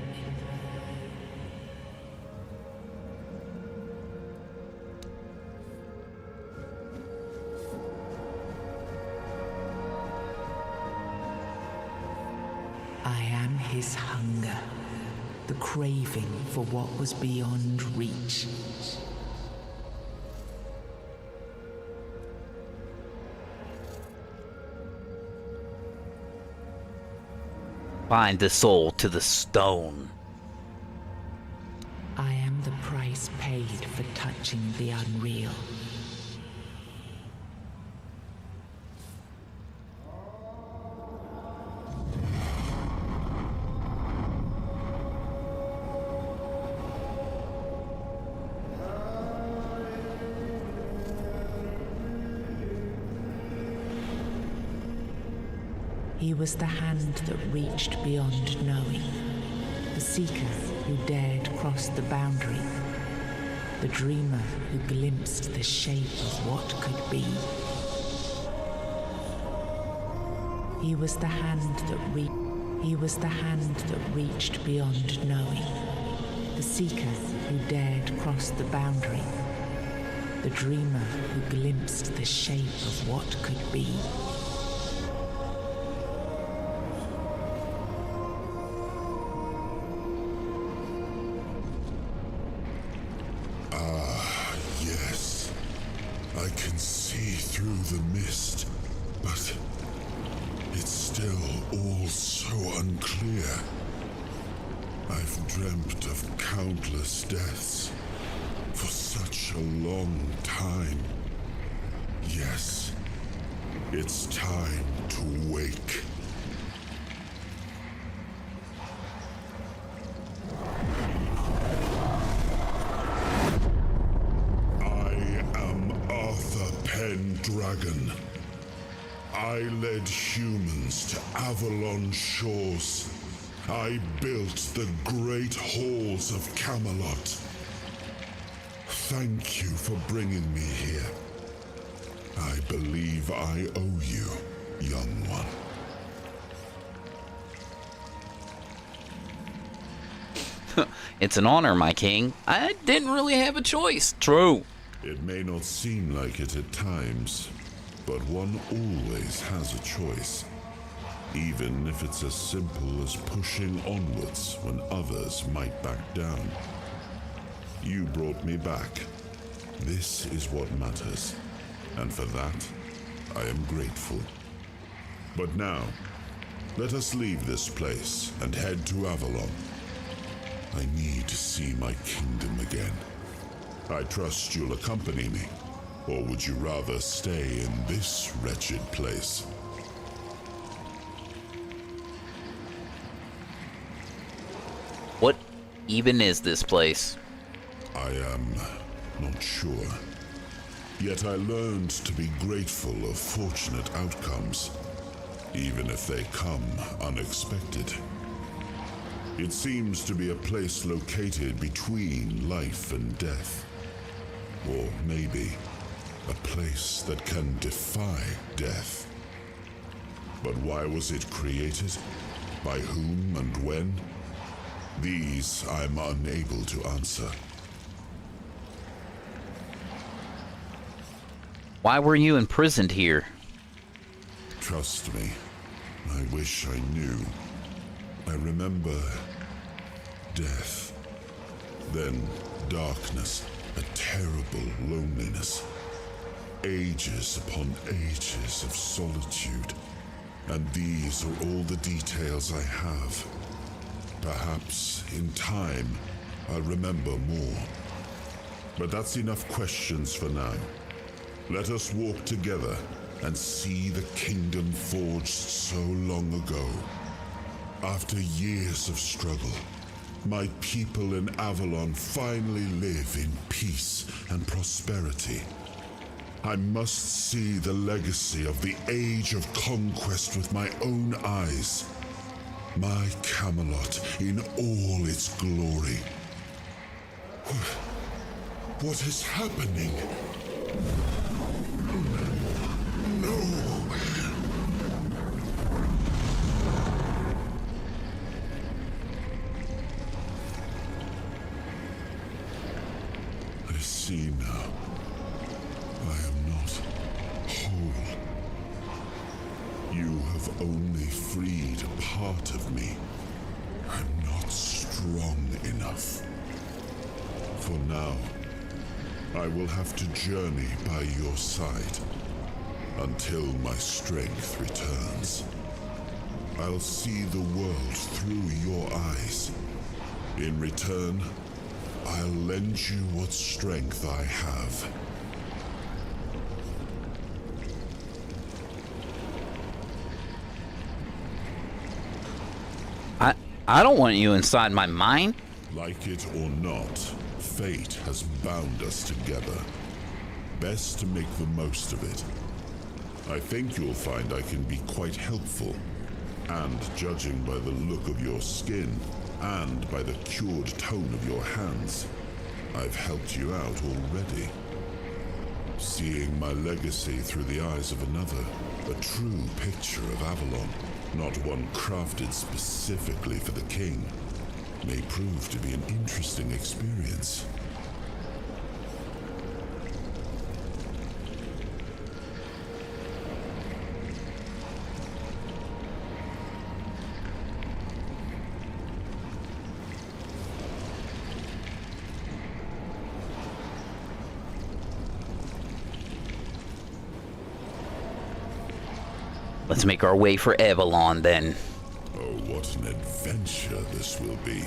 I am his hunger, the craving for what was beyond reach. Bind the soul to the stone. I am the price paid for touching the unreal. He was the hand that reached beyond knowing, the seeker who dared cross the boundary, the dreamer who glimpsed the shape of what could be. He was the hand that reached beyond knowing, the seeker who dared cross the boundary, the dreamer who glimpsed the shape of what could be. I can see through the mist, but it's still all so unclear. I've dreamt of countless deaths for such a long time. Yes, it's time to wake. Dragon. I led humans to Avalon shores. I built the great halls of Camelot. Thank you for bringing me here. I believe I owe you, young one. It's an honor, my king. I didn't really have a choice. True. It may not seem like it at times, but one always has a choice. Even if it's as simple as pushing onwards when others might back down. You brought me back. This is what matters. And for that, I am grateful. But now, let us leave this place and head to Avalon. I need to see my kingdom again. I trust you'll accompany me, or would you rather stay in this wretched place? What even is this place? I am not sure. Yet I learned to be grateful of fortunate outcomes, even if they come unexpected. It seems to be a place located between life and death. Or maybe a place that can defy death. But why was it created? By whom and when? These I'm unable to answer. Why were you imprisoned here? Trust me, I wish I knew. I remember death, then darkness, a terrible loneliness, ages upon ages of solitude, and these are all the details I have. Perhaps in time I'll remember more. But that's enough questions for now. Let us walk together and see the kingdom forged so long ago. After years of struggle, my people in Avalon finally live in peace and prosperity. I must see the legacy of the Age of Conquest with my own eyes. My Camelot in all its glory. What is happening? No! I see now. I am not whole. You have only freed a part of me. I'm not strong enough. For now, I will have to journey by your side until my strength returns. I'll see the world through your eyes. In return, I'll lend you what strength I have. I don't want you inside my mind. Like it or not, fate has bound us together. Best to make the most of it. I think you'll find I can be quite helpful. And judging by the look of your skin, and by the cured tone of your hands, I've helped you out already. Seeing my legacy through the eyes of another, a true picture of Avalon, not one crafted specifically for the king, may prove to be an interesting experience. Let's make our way for Avalon then. Oh, what an adventure this will be.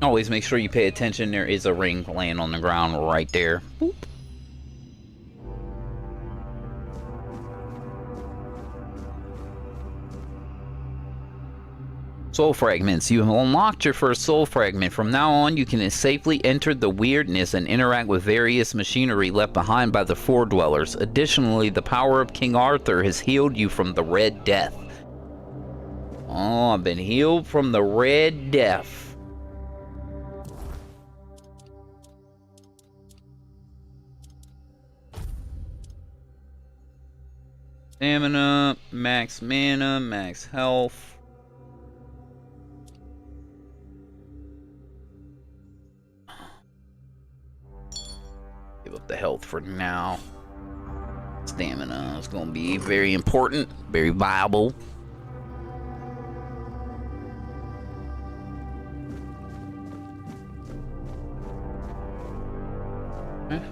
Always make sure you pay attention. There is a ring laying on the ground right there. Boop. Soul fragments. You have unlocked your first soul fragment. From now on, you can safely enter the weirdness and interact with various machinery left behind by the Four Dwellers. Additionally, the power of King Arthur has healed you from the Red Death. Oh, I've been healed from the Red Death. Stamina, max mana, max health. Give up the health for now. Stamina is going to be very important, very viable. Okay.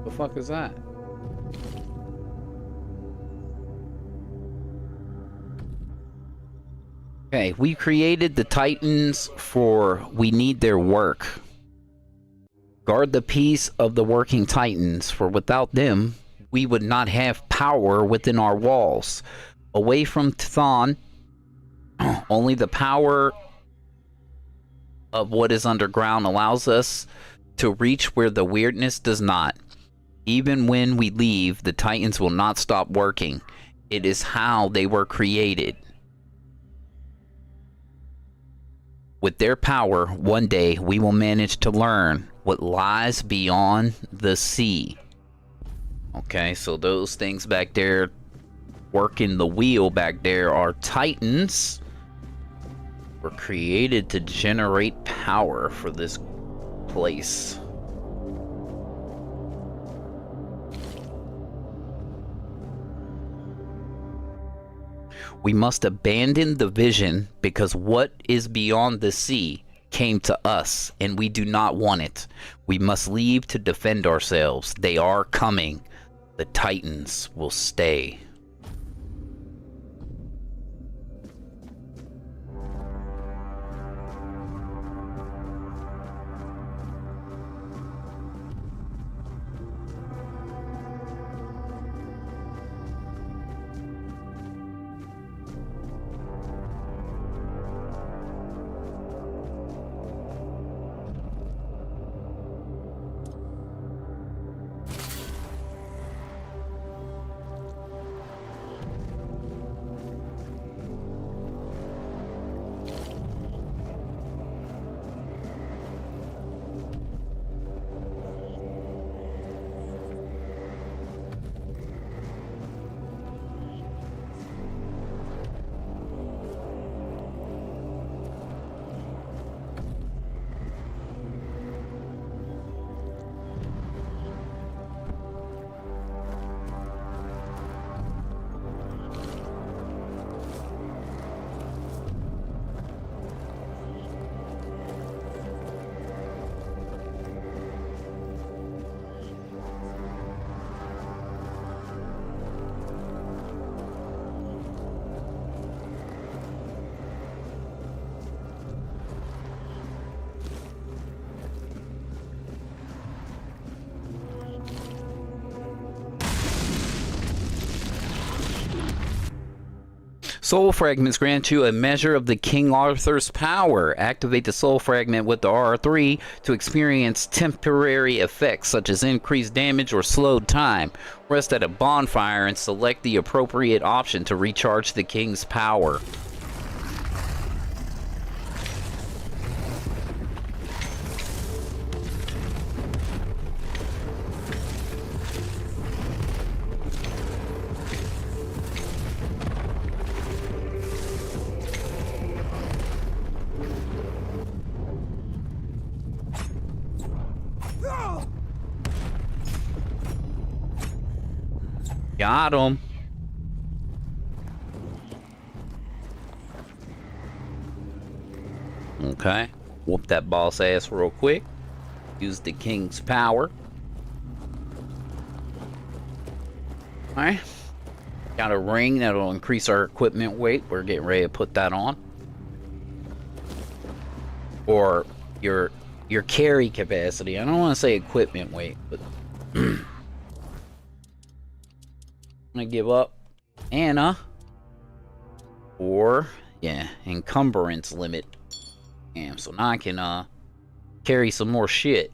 The fuck is that? Okay, we created the Titans for we need their work. Guard the peace of the working Titans, for without them, we would not have power within our walls. Away from Thon, only the power of what is underground allows us to reach where the weirdness does not. Even when we leave, the Titans will not stop working. It is how they were created. With their power, one day we will manage to learn what lies beyond the sea. Okay, so those things back there working the wheel back there are Titans. Were created to generate power for this place. We must abandon the vision because what is beyond the sea came to us and we do not want it. We must leave to defend ourselves. They are coming. The Titans will stay. Soul fragments grant you a measure of the King Arthur's power. Activate the soul fragment with the R3 to experience temporary effects such as increased damage or slowed time. Rest at a bonfire and select the appropriate option to recharge the King's power. Got him. Okay. Whoop that boss ass real quick. Use the King's power. Alright. Got a ring that'll increase our equipment weight. We're getting ready to put that on. Or your carry capacity. I don't want to say equipment weight, but I'm gonna give up Anna. Or yeah, encumbrance limit. Damn, so now I can carry some more shit.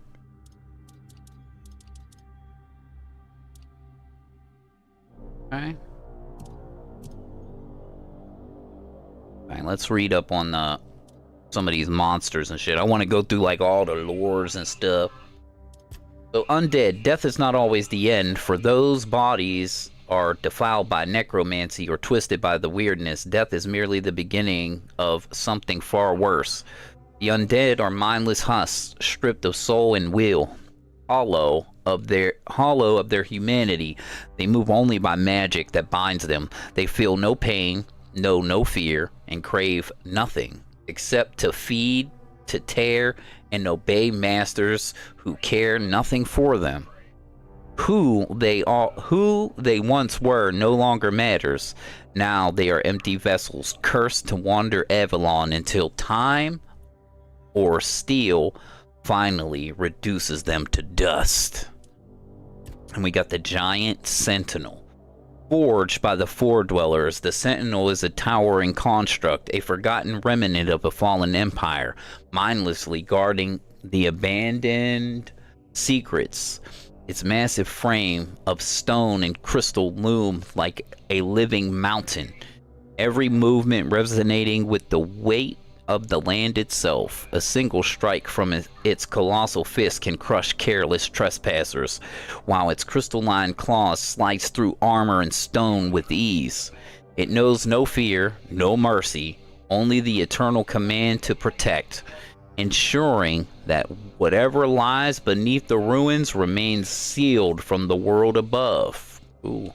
Okay. Alright, let's read up on some of these monsters and shit. I want to go through like all the lores and stuff. So undead, death is not always the end. For those bodies are defiled by necromancy or twisted by the weirdness, death is merely the beginning of something far worse. The undead are mindless husks, stripped of soul and will, hollow of their humanity. They move only by magic that binds them. They feel no pain, know no fear, and crave nothing except to feed, to tear, and obey masters who care nothing for them. Who they once were no longer matters. Now they are empty vessels, cursed to wander Avalon until time or steel finally reduces them to dust. And we got the giant sentinel. Forged by the Foredwellers, the Sentinel is a towering construct, a forgotten remnant of a fallen empire, mindlessly guarding the abandoned secrets. Its massive frame of stone and crystal loomed like a living mountain, every movement resonating with the weight of the land itself. A single strike from its colossal fist can crush careless trespassers, while its crystalline claws slice through armor and stone with ease. It knows no fear, no mercy, only the eternal command to protect, ensuring that whatever lies beneath the ruins remains sealed from the world above. Ooh.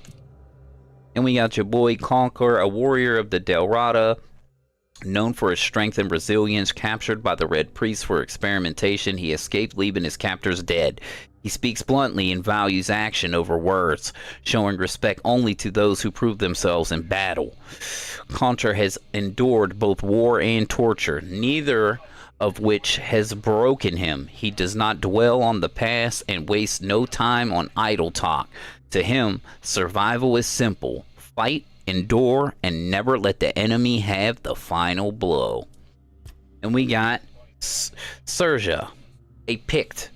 And we got your boy Conquer, a warrior of the Delrata, known for his strength and resilience. Captured by the Red Priest for experimentation, he escaped, leaving his captors dead. He speaks bluntly and values action over words, showing respect only to those who prove themselves in battle. Contra has endured both war and torture, neither of which has broken him. He does not dwell on the past and wastes no time on idle talk. To him, survival is simple. Fight, endure, and never let the enemy have the final blow. And we got Serja, a Pict,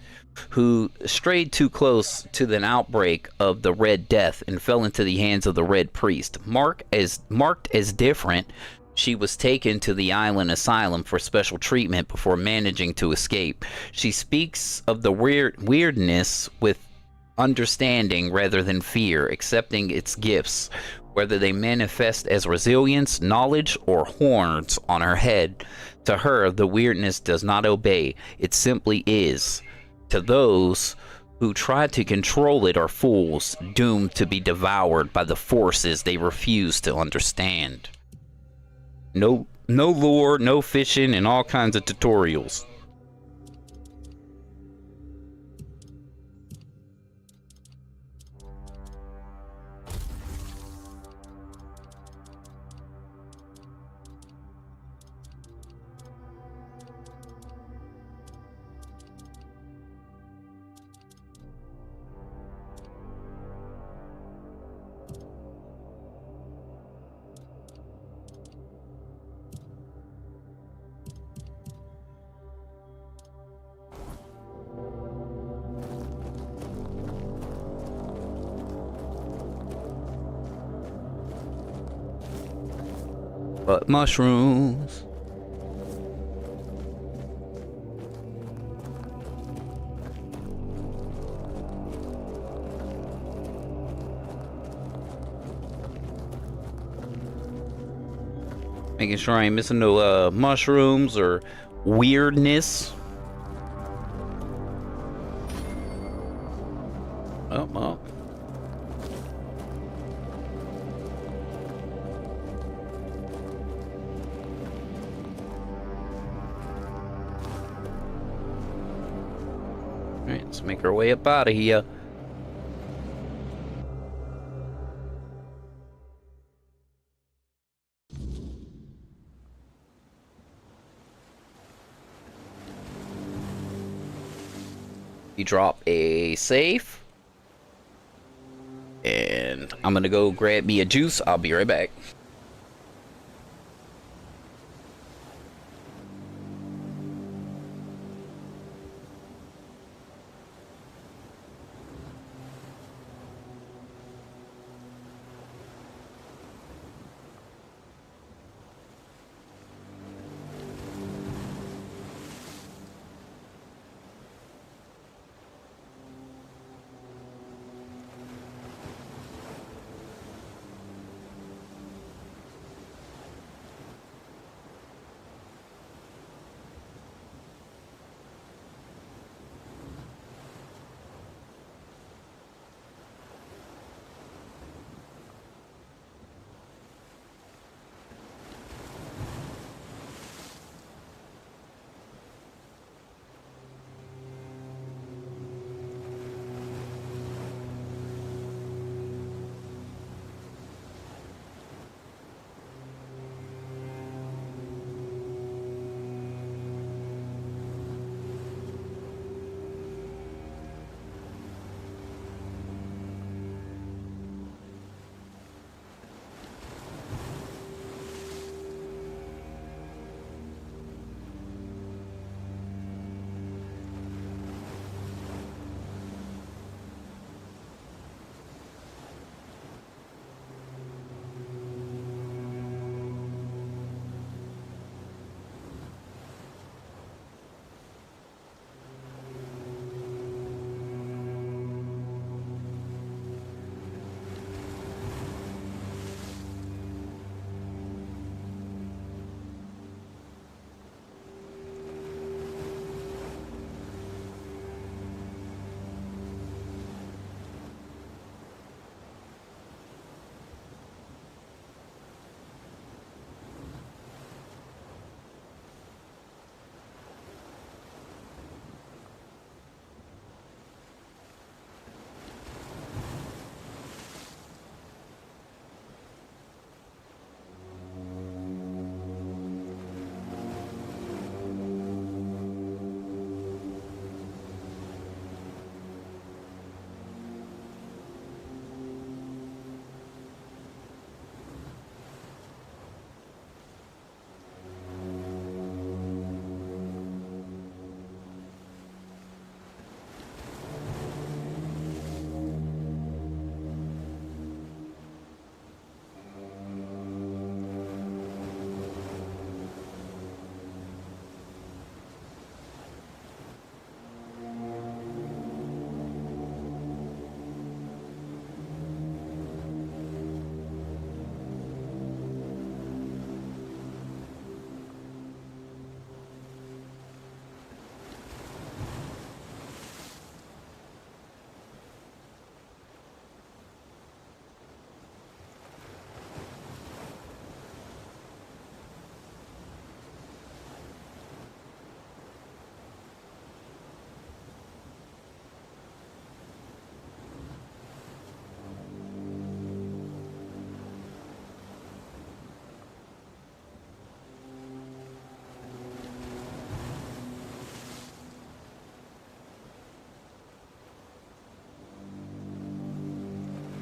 who strayed too close to the outbreak of the Red Death and fell into the hands of the Red Priest. Marked as different, she was taken to the island asylum for special treatment before managing to escape. She speaks of the weirdness with understanding rather than fear, accepting its gifts, whether they manifest as resilience, knowledge, or horns on her head. To her, the weirdness does not obey, it simply is. To those who try to control it are fools, doomed to be devoured by the forces they refuse to understand. No lore, no fishing, and all kinds of tutorials. but mushrooms. Making sure I ain't missing no mushrooms or weirdness. Oh, well. Alright, let's make our way up out of here. You drop a safe. And I'm gonna go grab me a juice. I'll be right back.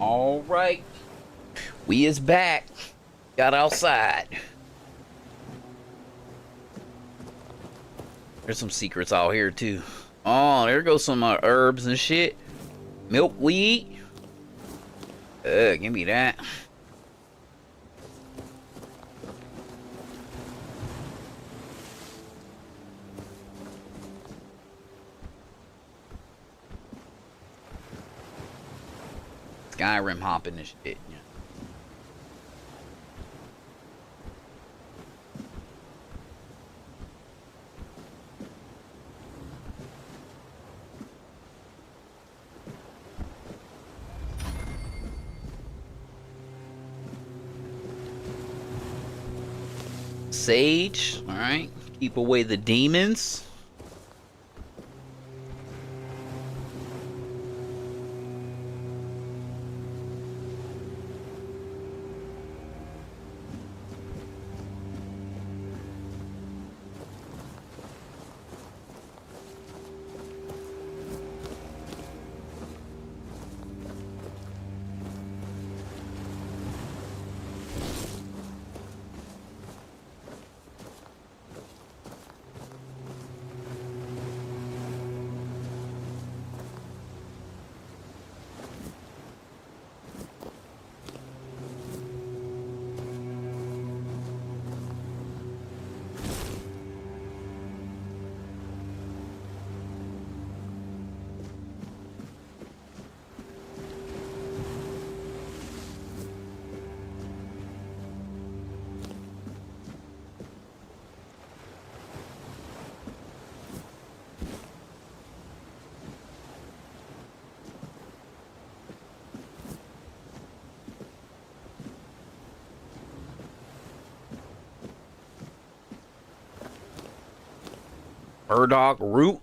All right, we is back. Got outside. There's some secrets out here too. Oh, there goes some herbs and shit. Milkweed. Give me that. Skyrim hopping and shit. Yeah. Sage, all right, keep away the demons. Burdock root.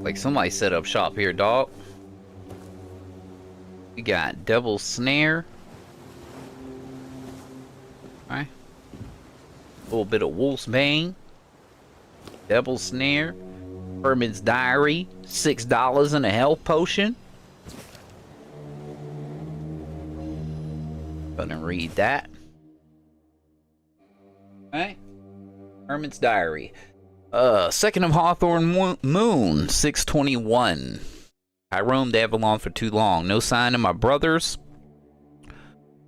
Like somebody set up shop here, dog. We got Devil's Snare. Alright. A little bit of Wolf's Bane. Devil's Snare. Hermit's Diary. $6 and a health potion. Gonna read that. Alright. Hermit's Diary. 2nd of Hawthorn Moon, 621. I roamed Avalon for too long. No sign of my brothers.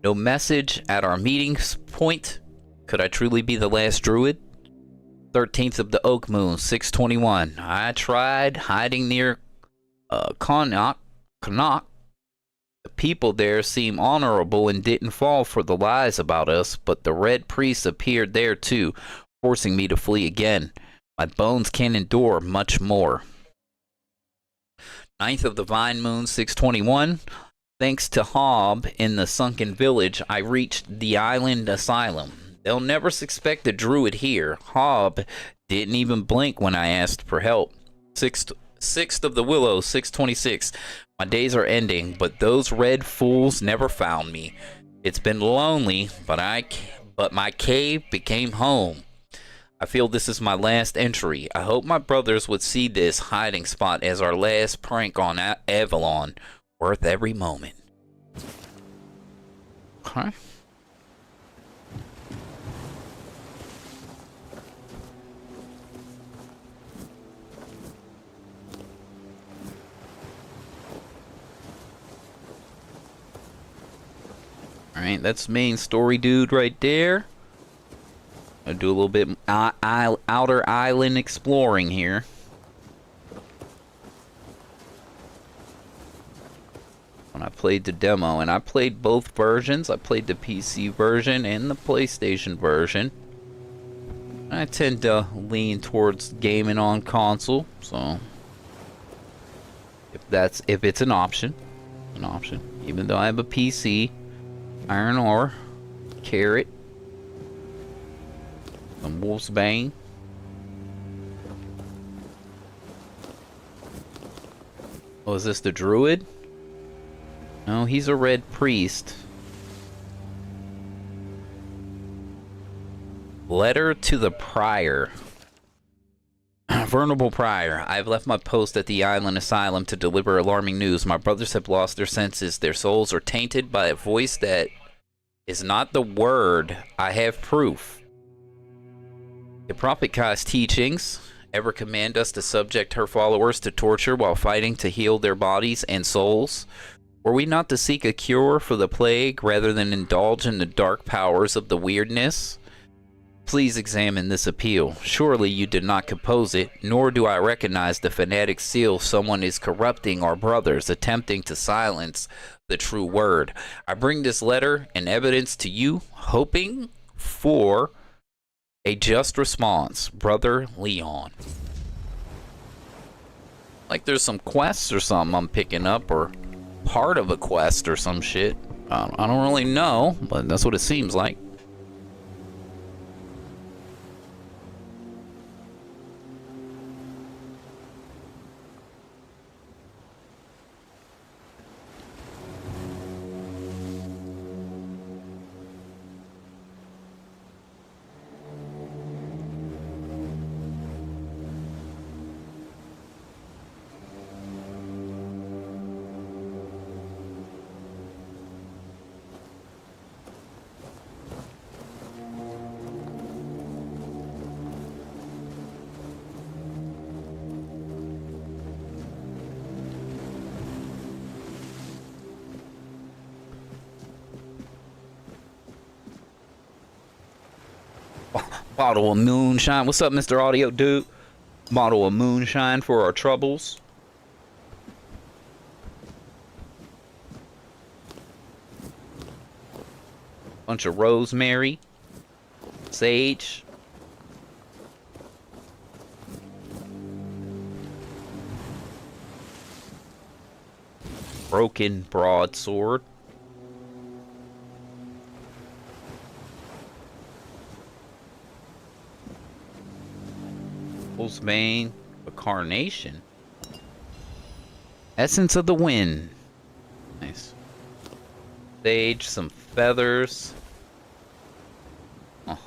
No message at our meeting point. Could I truly be the last druid? 13th of the Oak Moon, 621. I tried hiding near Connaught. The people there seem honorable and didn't fall for the lies about us, but the Red Priest appeared there too, forcing me to flee again. My bones can't endure much more. 9th of the Vine Moon, 621. Thanks to Hob in the sunken village, I reached the island asylum. They'll never suspect a druid here. Hob didn't even blink when I asked for help. 6th of the Willow, 626. My days are ending, but those red fools never found me. It's been lonely, but my cave became home. I feel this is my last entry. I hope my brothers would see this hiding spot as our last prank on Avalon. Worth every moment. Okay. Alright, that's main story dude right there. I'll do a little bit outer island exploring here. When I played the demo, and I played both versions. I played the PC version and the PlayStation version. I tend to lean towards gaming on console, so if it's an option. Even though I have a PC, iron ore, carrot, some Wolf's Bane. Oh, is this the druid? No, he's a red priest. Letter to the prior. Venerable prior, I've left my post at the island asylum to deliver alarming news. My brothers have lost their senses. Their souls are tainted by a voice that is not the word. I have proof. The Prophet Kai's teachings ever command us to subject her followers to torture while fighting to heal their bodies and souls? Were we not to seek a cure for the plague rather than indulge in the dark powers of the weirdness? Please examine this appeal. Surely you did not compose it, nor do I recognize the phonetic seal someone is corrupting our brothers, attempting to silence the true word. I bring this letter in evidence to you, hoping for a just response. Brother Leon. Like there's some quests or something I'm picking up, or part of a quest or some shit. I don't really know, but that's what it seems like. Bottle of moonshine. What's up, Mr. Audio Dude? Bottle of moonshine for our troubles. Bunch of rosemary. Sage. Broken broadsword. Bane, a carnation. Essence of the wind. Nice. Sage, some feathers. Oh.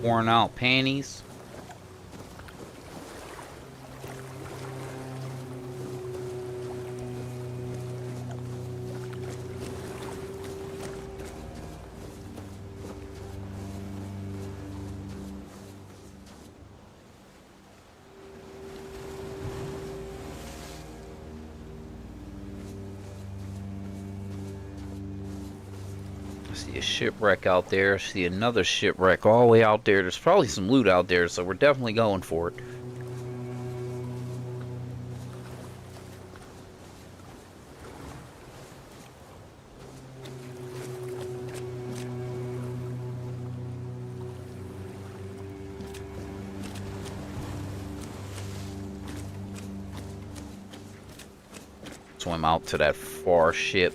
Worn out panties. See a shipwreck out there. See another shipwreck all the way out there. There's probably some loot out there, so we're definitely going for it. Swim out to that far ship.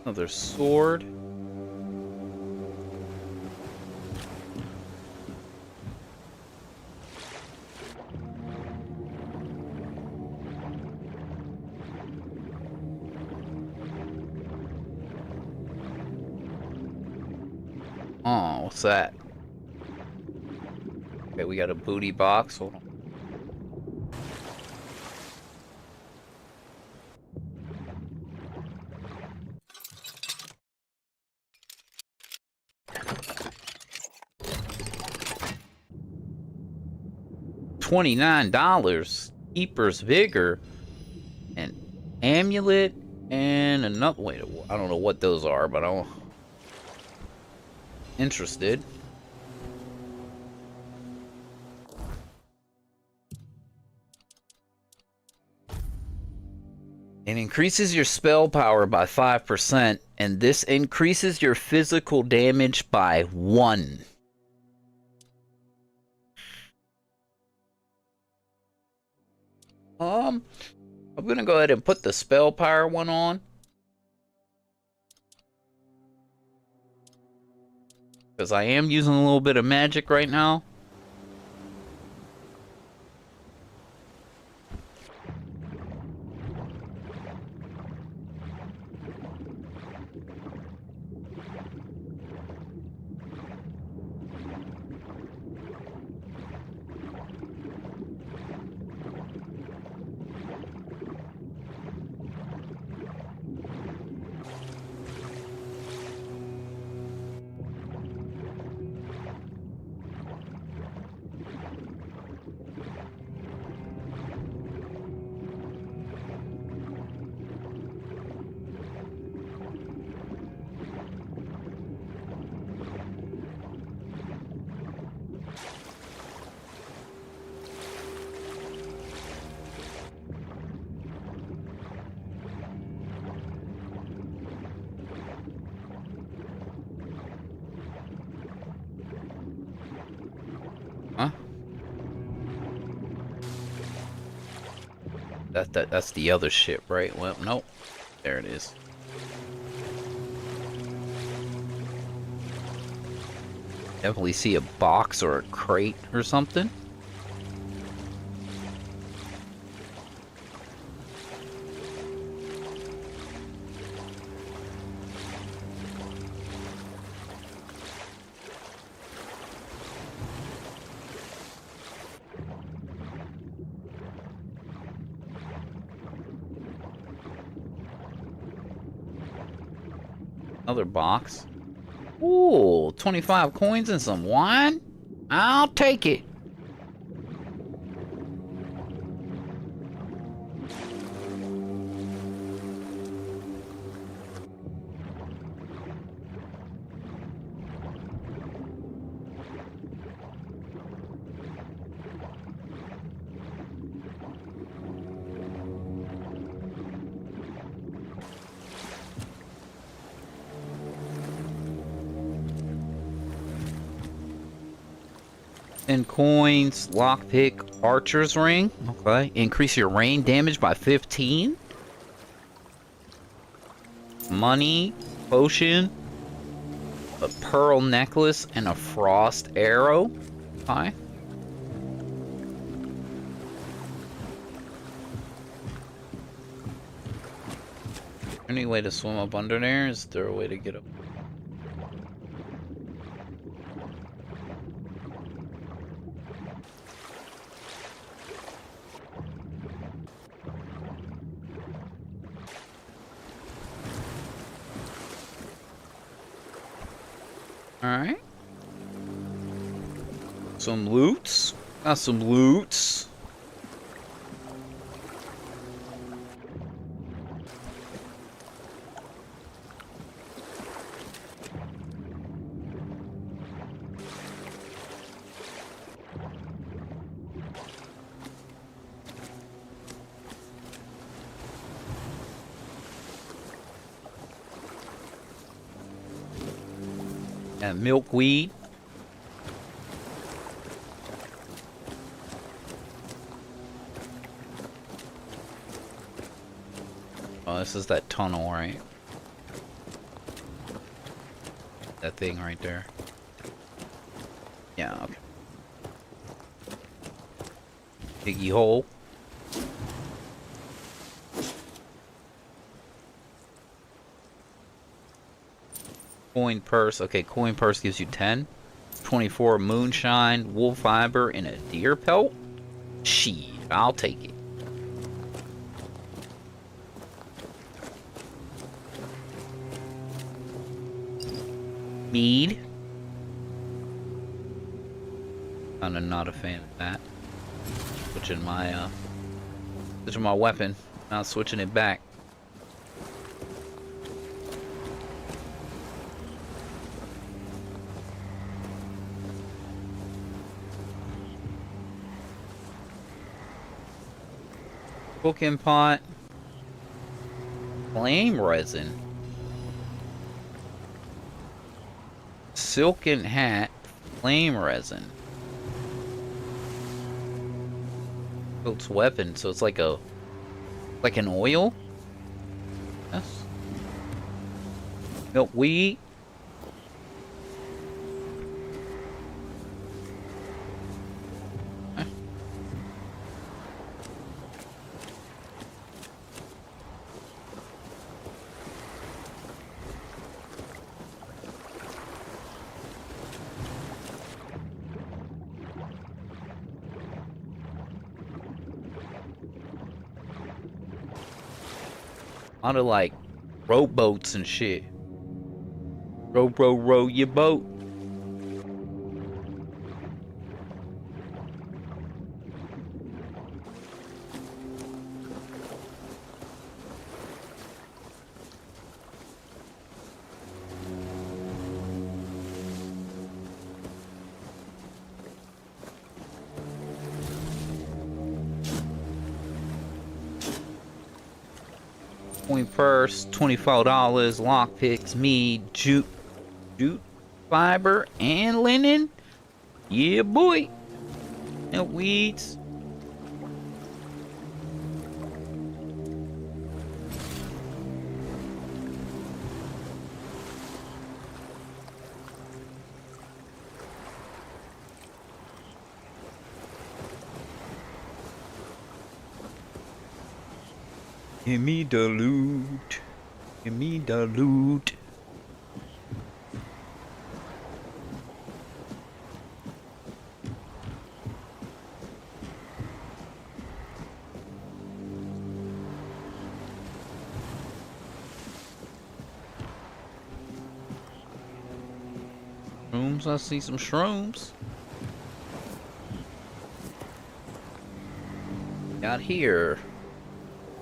Another sword. Oh, what's that? Okay, we got a booty box. Hold on. $29. Keeper's Vigor. And Amulet. And another, wait, I don't know what those are, but I'm interested. It increases your spell power by 5%, and this increases your physical damage by 1. I'm gonna go ahead and put the spell power one on. Because I am using a little bit of magic right now. Huh? That's the other ship, right? Well, nope. There it is. Definitely see a box or a crate or something. Another box. Ooh, 25 coins and some wine? I'll take it. And coins, lockpick, archer's ring. Okay. Increase your rain damage by 15. Money, potion, a pearl necklace, and a frost arrow. Okay. Any way to swim up under there? Is there a way to get up? Alright. Some loots. Got some loots. And milkweed. Oh, this is that tunnel, right? That thing right there. Yeah, okay. Piggy hole. Coin purse. Okay, coin purse gives you 10. 24 moonshine, wool fiber, and a deer pelt. Shit, I'll take it. Mead. Kinda not a fan of that. Switching my weapon. Not switching it back. Cooking pot. Flame resin. Silken hat. Flame resin. Coats weapon, so it's like an oil. Yes. Milkweed. A lot of like rowboats and shit. Row your boat. Point purse, $24, lockpicks, mead, jute fiber, and linen. Yeah, boy. And weeds. Give me the loot. Give me the loot. Shrooms, I see some shrooms. Got here.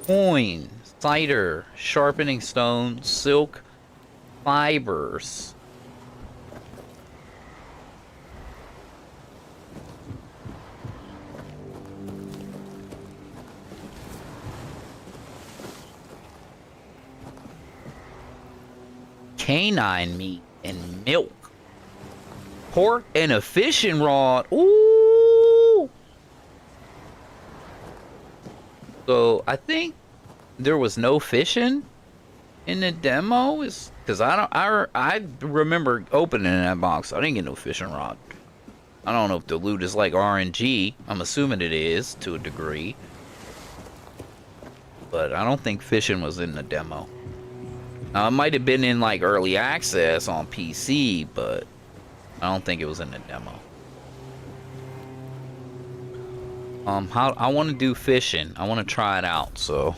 Coin, cider, sharpening stone, silk, fibers. Canine meat and milk. Pork and a fishing rod. Ooh! So I think there was no fishing in the demo, is because I remember opening that box. I didn't get no fishing rod. I don't know if the loot is like RNG. I'm assuming it is to a degree, but I don't think fishing was in the demo. Now it might have been in like early access on PC, but I don't think it was in the demo. I want to do fishing. I want to try it out, so.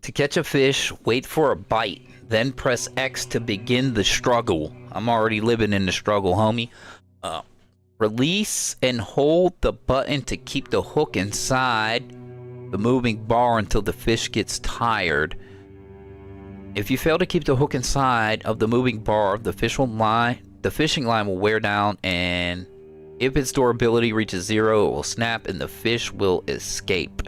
To catch a fish, wait for a bite, then press X to begin the struggle. I'm already living in the struggle, homie. Release and hold the button to keep the hook inside the moving bar until the fish gets tired. If you fail to keep the hook inside of the moving bar, the fishing line will wear down, and if its durability reaches 0, it will snap and the fish will escape.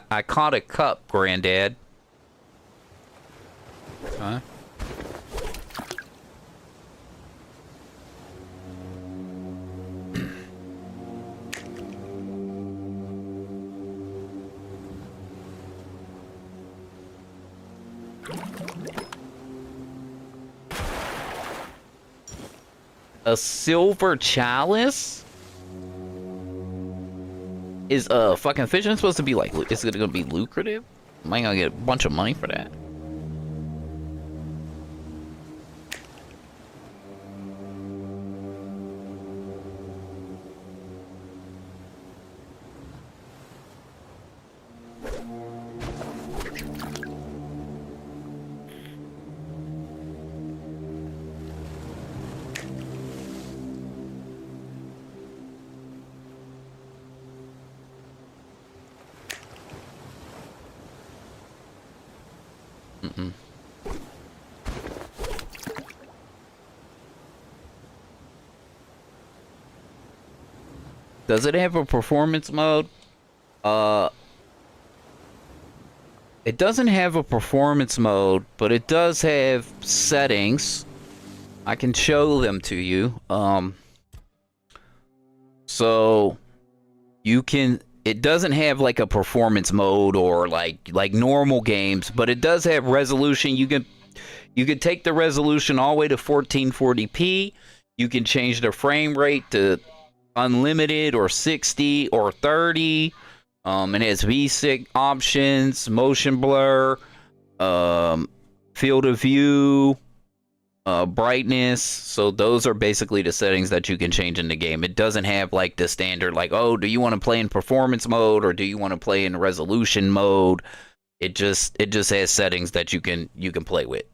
I caught a cup, Granddad. Huh? A silver chalice? Is fucking fishing supposed to be like, is it gonna be lucrative? Am I gonna get a bunch of money for that? Does it have a performance mode? It doesn't have a performance mode, but it does have settings. I can show them to you. So you can, it doesn't have like a performance mode or like normal games, but it does have resolution. You can take the resolution all the way to 1440p. You can change the frame rate to unlimited or 60 or 30. It has VSync options, motion blur, field of view, brightness. So those are basically the settings that you can change in the game. It doesn't have like the standard, like, oh, do you want to play in performance mode or do you want to play in resolution mode? It just has settings that you can play with.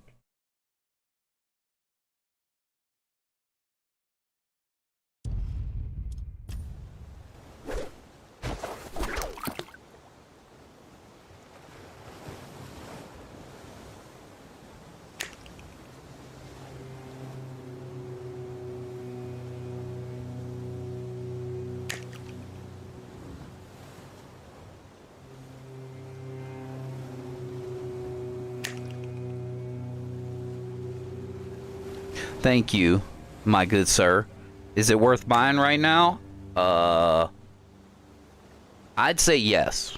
Thank you, my good sir. Is it worth buying right now? I'd say yes.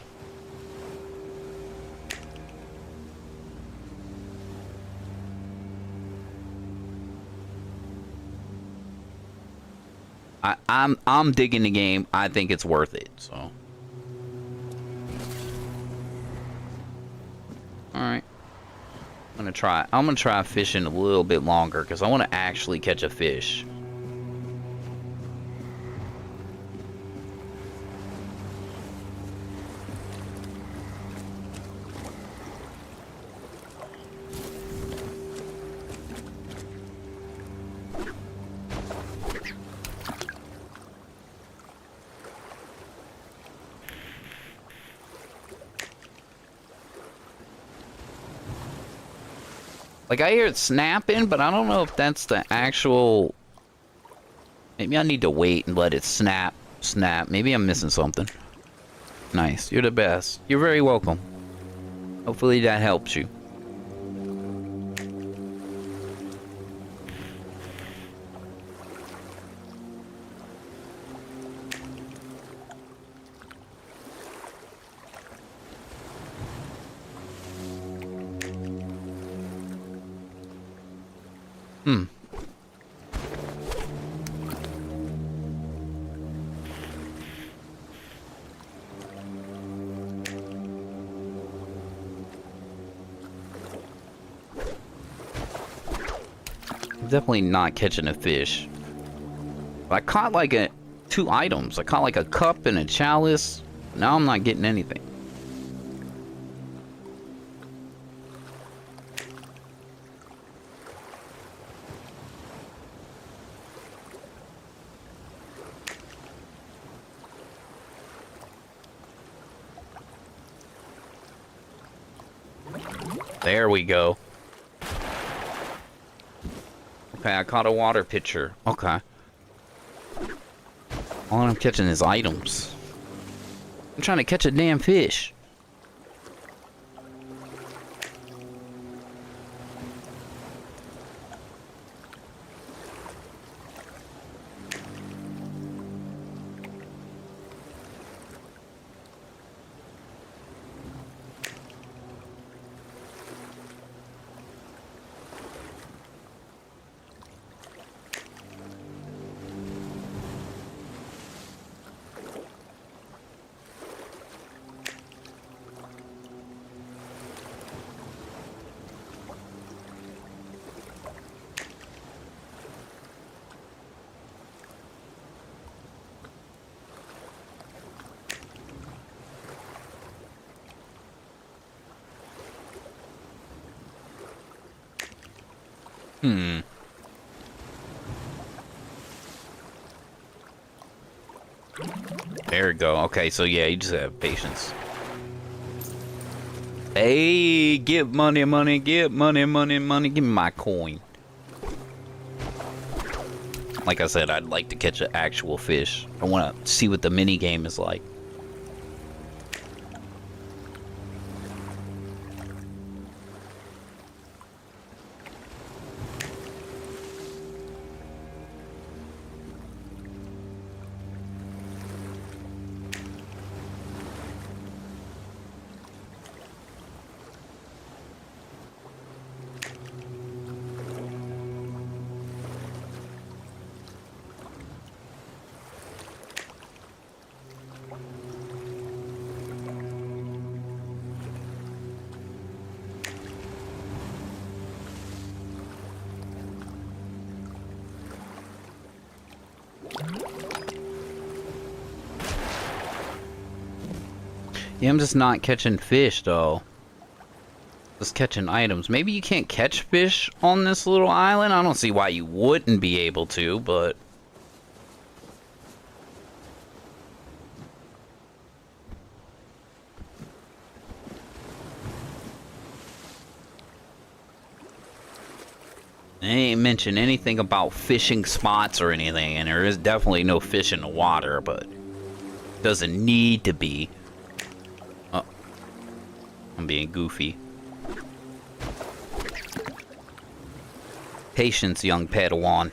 I'm digging the game. I think it's worth it, so. All right. I'm gonna try fishing a little bit longer because I want to actually catch a fish. Like, I hear it snapping, but I don't know if that's the actual... Maybe I need to wait and let it snap. Maybe I'm missing something. Nice. You're the best. You're very welcome. Hopefully that helps you. Definitely not catching a fish. But I caught like 2 items. I caught like a cup and a chalice. Now I'm not getting anything. There we go. Okay, I caught a water pitcher. Okay. All I'm catching is items. I'm trying to catch a damn fish. Hmm. There we go. Okay, so yeah, you just have patience. Hey, get money, money, get money, money, money. Give me my coin. Like I said, I'd like to catch an actual fish. I want to see what the mini game is like. Yeah, I'm just not catching fish, though. Just catching items. Maybe you can't catch fish on this little island? I don't see why you wouldn't be able to, but... They ain't mention anything about fishing spots or anything, and there is definitely no fish in the water, but... doesn't need to be. Oh. I'm being goofy. Patience, young Padawan.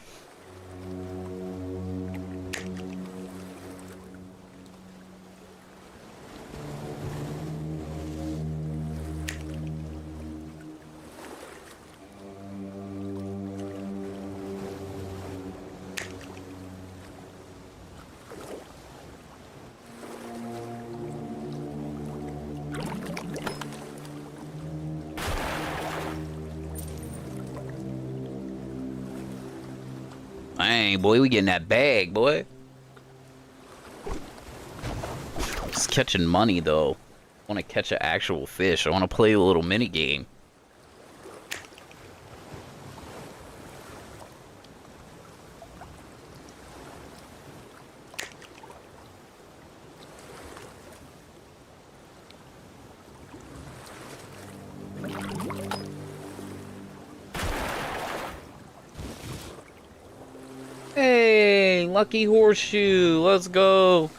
Dang, boy, we getting that bag, boy. Just catching money, though. I want to catch an actual fish. I want to play a little mini game. Hey, lucky horseshoe, let's go.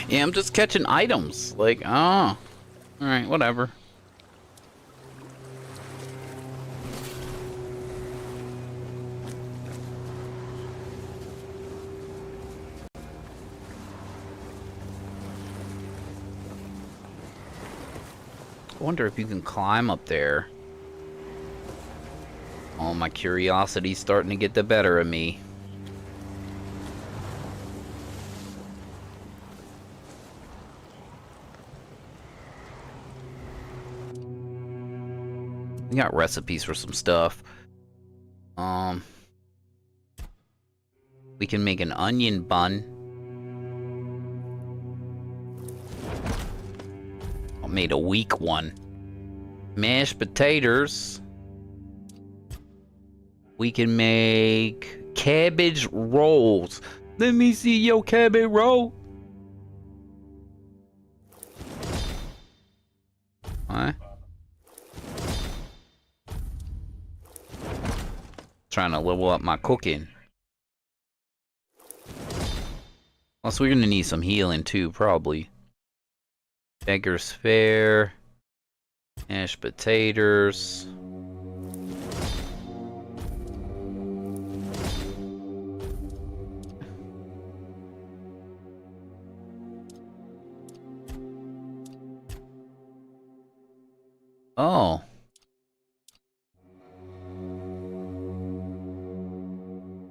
Yeah, I'm just catching items. Like, oh. Alright, whatever. I wonder if you can climb up there. Oh, my curiosity's starting to get the better of me. We got recipes for some stuff. We can make an onion bun. I made a weak one. Mashed potatoes. We can make cabbage rolls. Let me see your cabbage roll. What? Trying to level up my cooking. Plus, we're gonna need some healing too, probably. Beggar's fare. Mashed potatoes. Oh.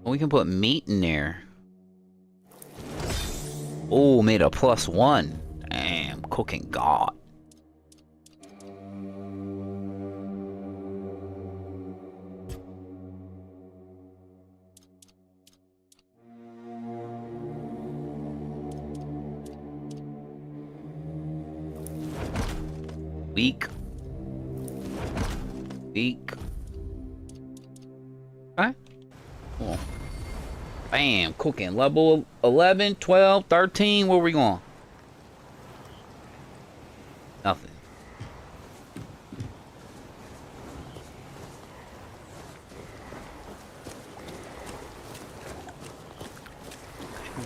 We can put meat in there. Oh, made a +1. Damn, cooking god. Weak. Weak. Okay. Cool. Bam, cooking. Level 11, 12, 13. Where we going? Nothing.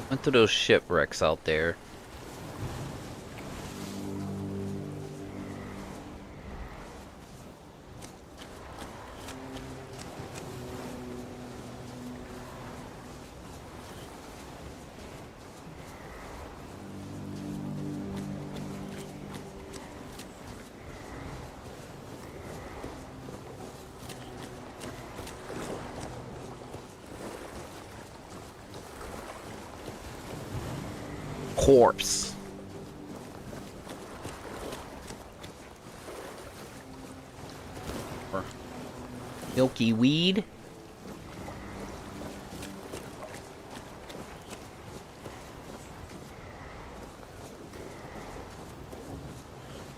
Went to those shipwrecks out there. Corpse. Milky weed.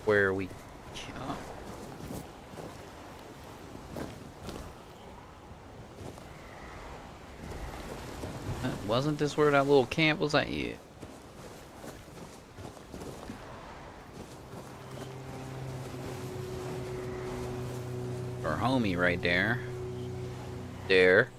Where are we? Wasn't this where that little camp was at? Yeah. Our homie right there. There.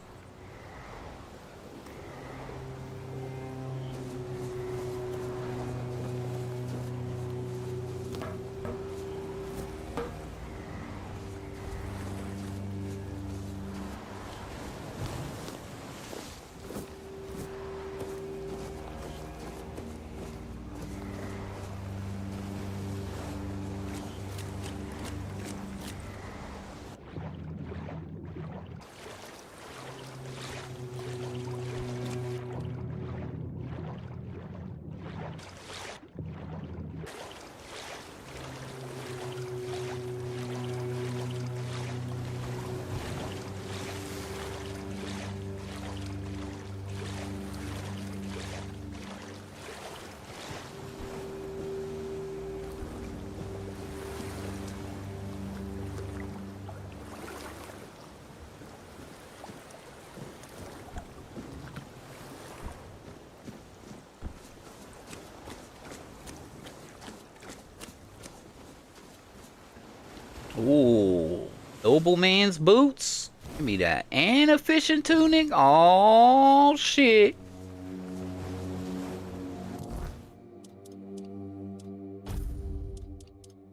Ooh, nobleman's boots. Give me that. And a fishing tunic. Oh shit.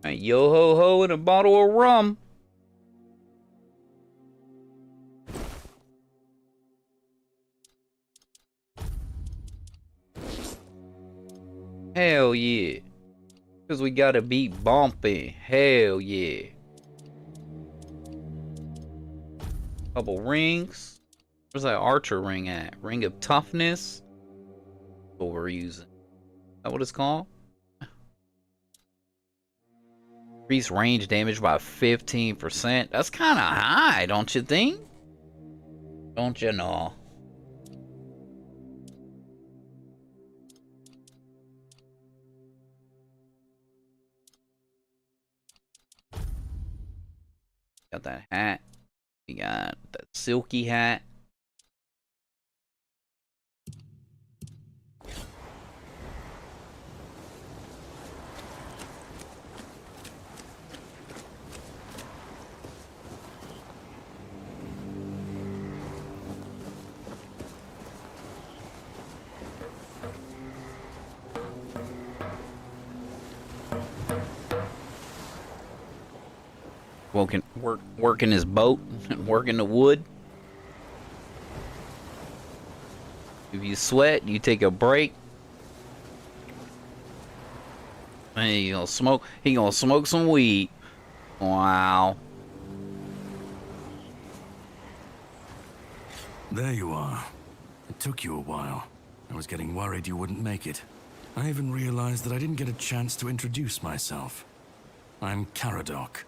Right, yo ho ho and a bottle of rum. Hell yeah. Cause we gotta beat bumping. Hell yeah. Couple rings. Where's that archer ring at? Ring of toughness. What we're using. Is that what it's called? Increase range damage by 15%. That's kind of high, don't you think? Don't you know? Got that hat. We got that silky hat. Working his boat, working the wood. If you sweat, you take a break. And he gonna smoke some weed. Wow. There you are. It took you a while. I was getting worried you wouldn't make it. I even realized that I didn't get a chance to introduce myself. I'm Caradoc,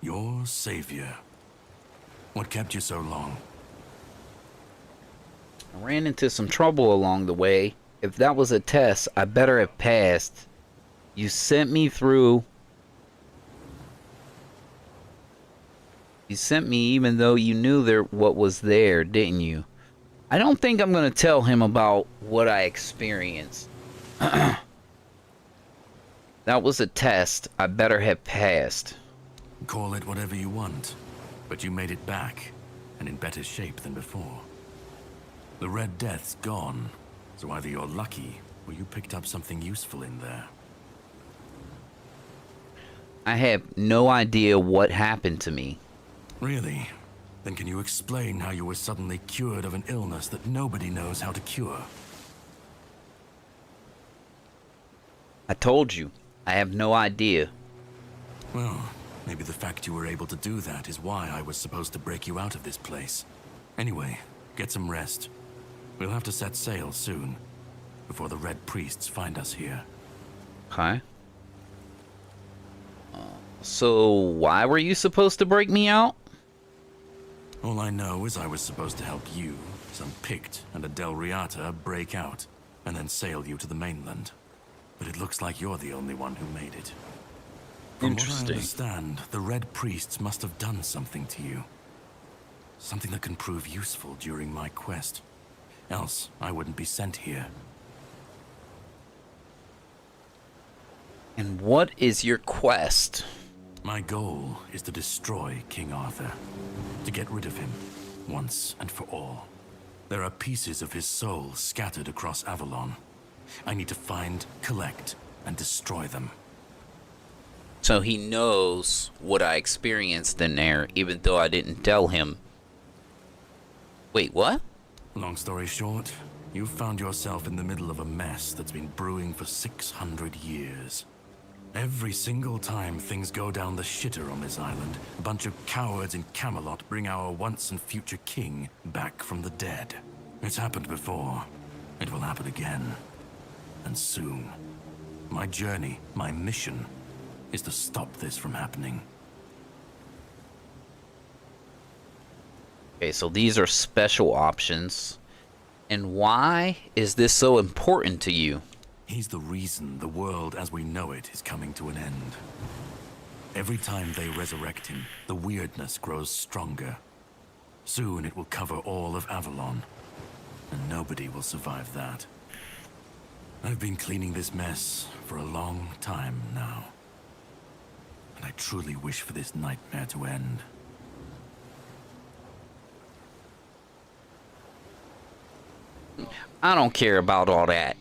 your savior. What kept you so long? I ran into some trouble along the way. If that was a test, I better have passed. You sent me through. You sent me even though you knew what was there, didn't you? I don't think I'm going to tell him about what I experienced. That was a test I better have passed. Call it whatever you want, but you made it back, and in better shape than before. The Red Death's gone, so either you're lucky, or you picked up something useful in there. I have no idea what happened to me. Really? Then can you explain how you were suddenly cured of an illness that nobody knows how to cure? I told you, I have no idea. Well, maybe the fact you were able to do that is why I was supposed to break you out of this place. Anyway, get some rest. We'll have to set sail soon, before the Red Priests find us here. Okay. So, why were you supposed to break me out? All I know is I was supposed to help you, some Pict, and a Delriata break out, and then sail you to the mainland. But it looks like you're the only one who made it. From what I understand, the Red Priests must have done something to you. Something that can prove useful during my quest. Else, I wouldn't be sent here. And what is your quest? My goal is to destroy King Arthur. To get rid of him, once and for all. There are pieces of his soul scattered across Avalon. I need to find, collect, and destroy them. So he knows what I experienced in there, even though I didn't tell him. Wait, what? Long story short, you've found yourself in the middle of a mess that's been brewing for 600 years. Every single time things go down the shitter on this island, a bunch of cowards in Camelot bring our once and future king back from the dead. It's happened before. It will happen again. And soon. My journey, my mission, is to stop this from happening. Okay, so these are special options. And why is this so important to you? He's the reason the world as we know it is coming to an end. Every time they resurrect him, the weirdness grows stronger. Soon it will cover all of Avalon, and nobody will survive that. I've been cleaning this mess for a long time now, and I truly wish for this nightmare to end. I don't care about all that.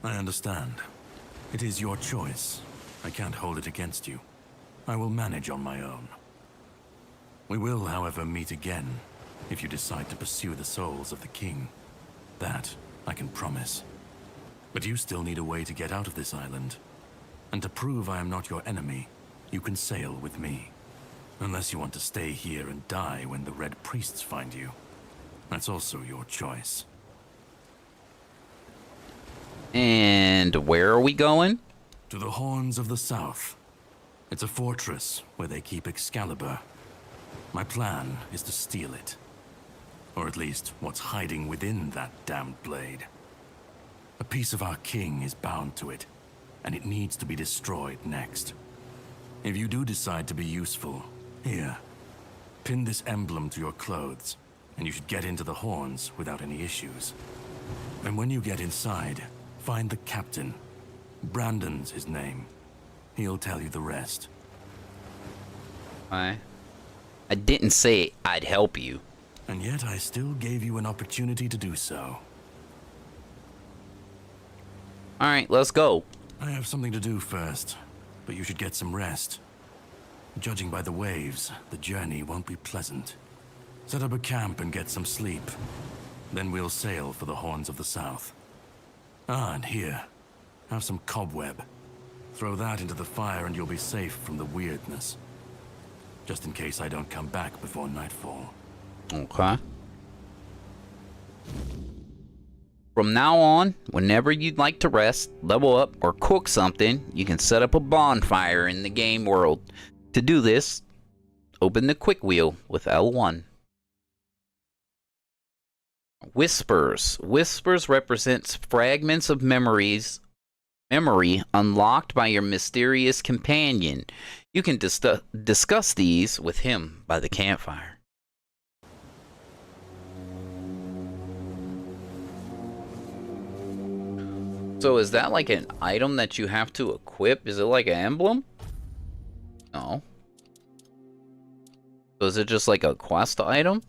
I understand. It is your choice. I can't hold it against you. I will manage on my own. We will, however, meet again if you decide to pursue the souls of the king. That I can promise. But you still need a way to get out of this island. And to prove I am not your enemy, you can sail with me. Unless you want to stay here and die when the Red Priests find you. That's also your choice. And where are we going? To the Horns of the South. It's a fortress where they keep Excalibur. My plan is to steal it. Or at least what's hiding within that damned blade. A piece of our king is bound to it, and it needs to be destroyed next. If you do decide to be useful, here, pin this emblem to your clothes, and you should get into the Horns without any issues. And when you get inside, find the captain. Brandon's his name. He'll tell you the rest. I didn't say I'd help you. And yet I still gave you an opportunity to do so. Alright, let's go. I have something to do first. but you should get some rest. Judging by the waves, the journey won't be pleasant. Set up a camp and get some sleep. Then we'll sail for the Horns of the South. Ah, and here, have some cobweb. Throw that into the fire and you'll be safe from the weirdness. Just in case I don't come back before nightfall. Okay. From now on, whenever you'd like to rest, level up, or cook something, you can set up a bonfire in the game world. To do this, open the quick wheel with L1. Whispers. Whispers represents fragments of memory unlocked by your mysterious companion. You can discuss these with him by the campfire. So is that like an item that you have to equip? Is it like an emblem? No. So is it just like a quest item?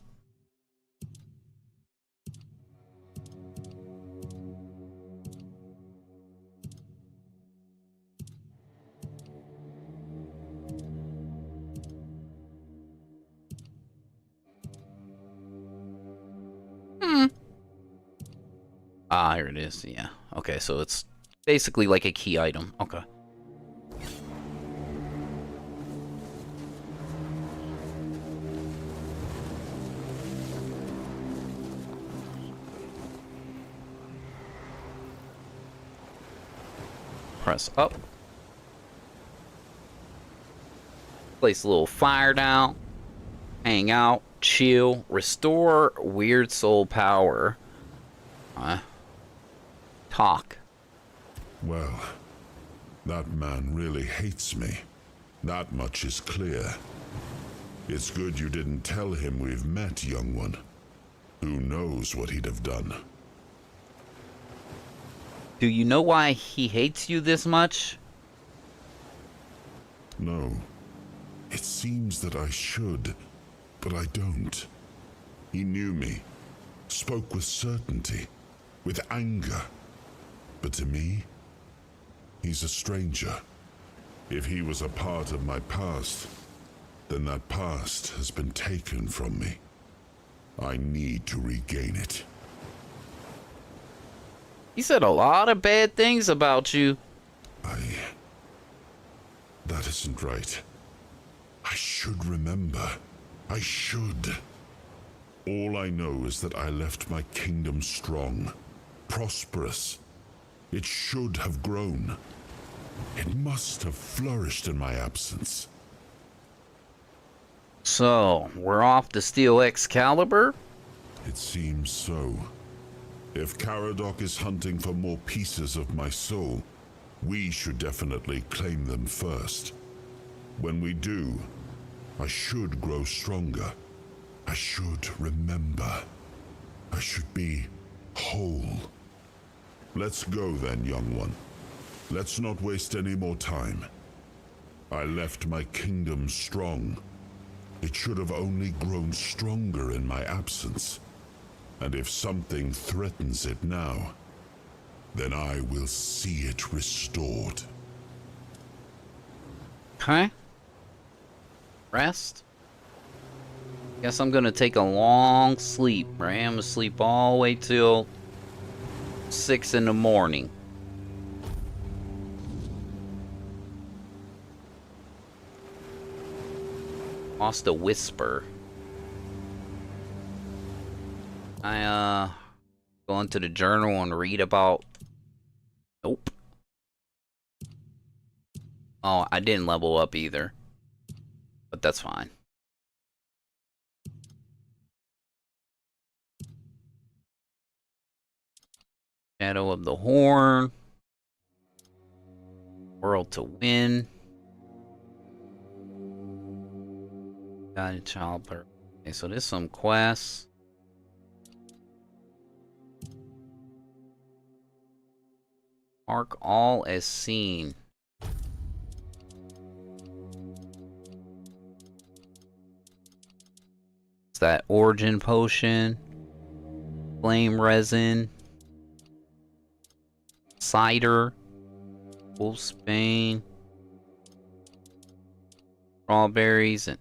Ah, here it is. Yeah. Okay, so it's basically like a key item. Okay. Press up. Place a little fire down. Hang out. Chill. Restore weird soul power. Talk. Well, that man really hates me. That much is clear. It's good you didn't tell him we've met, young one. Who knows what he'd have done? Do you know why he hates you this much? No. It seems that I should, but I don't. He knew me, spoke with certainty, with anger. But to me, he's a stranger. If he was a part of my past, then that past has been taken from me. I need to regain it. He said a lot of bad things about you. That isn't right. I should remember. I should. All I know is that I left my kingdom strong, prosperous. It should have grown. It must have flourished in my absence. So, we're off to steal Excalibur? It seems so. If Caradoc is hunting for more pieces of my soul, we should definitely claim them first. When we do, I should grow stronger. I should remember. I should be whole. Let's go then, young one. Let's not waste any more time. I left my kingdom strong. It should have only grown stronger in my absence. And if something threatens it now, then I will see it restored. Okay. Rest. Guess I'm gonna take a long sleep, right? I'm gonna sleep all the way till 6 in the morning. Lost a whisper. I go into the journal and read about. Nope. Oh, I didn't level up either. But that's fine. Shadow of the Horn. World to Win. Guided Childbirth. Okay, so there's some quests. Mark all as seen. It's that origin potion. Flame resin. Cider. Wolfsbane. Strawberries and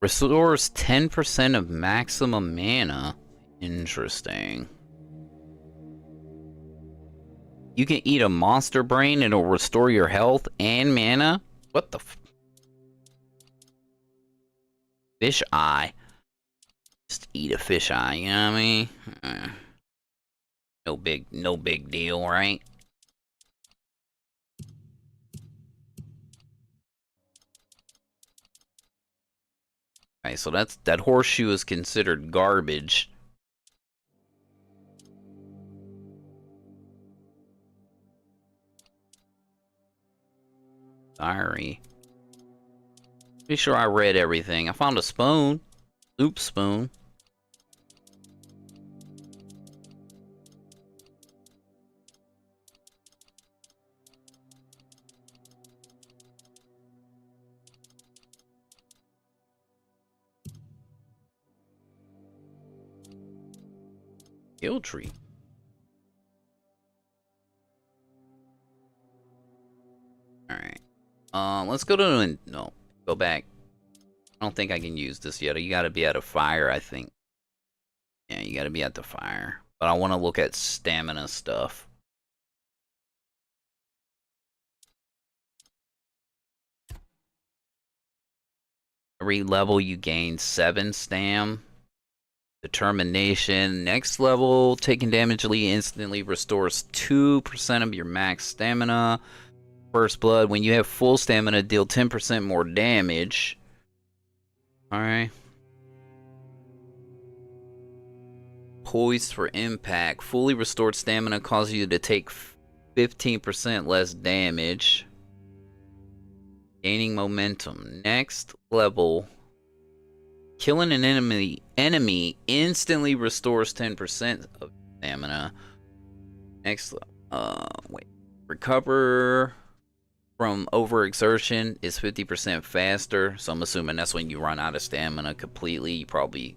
restores 10% of maximum mana. Interesting. You can eat a monster brain and it'll restore your health and mana? What the f- Fish eye. Just eat a fish eye, you know what I mean? No big deal, right? Okay, so that horseshoe is considered garbage. Diary. Pretty sure I read everything. I found a spoon. Loop spoon. Hill tree. Alright. Let's go to... No. Go back. I don't think I can use this yet. You gotta be at a fire, I think. Yeah, you gotta be at the fire. But I want to look at stamina stuff. Every level you gain 7 stam. Determination. Next level, taking damage instantly restores 2% of your max stamina. First blood, when you have full stamina, deal 10% more damage. Alright. Poised for impact. Fully restored stamina causes you to take 15% less damage. Gaining momentum. Next level. Killing an enemy instantly restores 10% of stamina. Next, wait. Recover from overexertion is 50% faster. So I'm assuming that's when you run out of stamina completely. You probably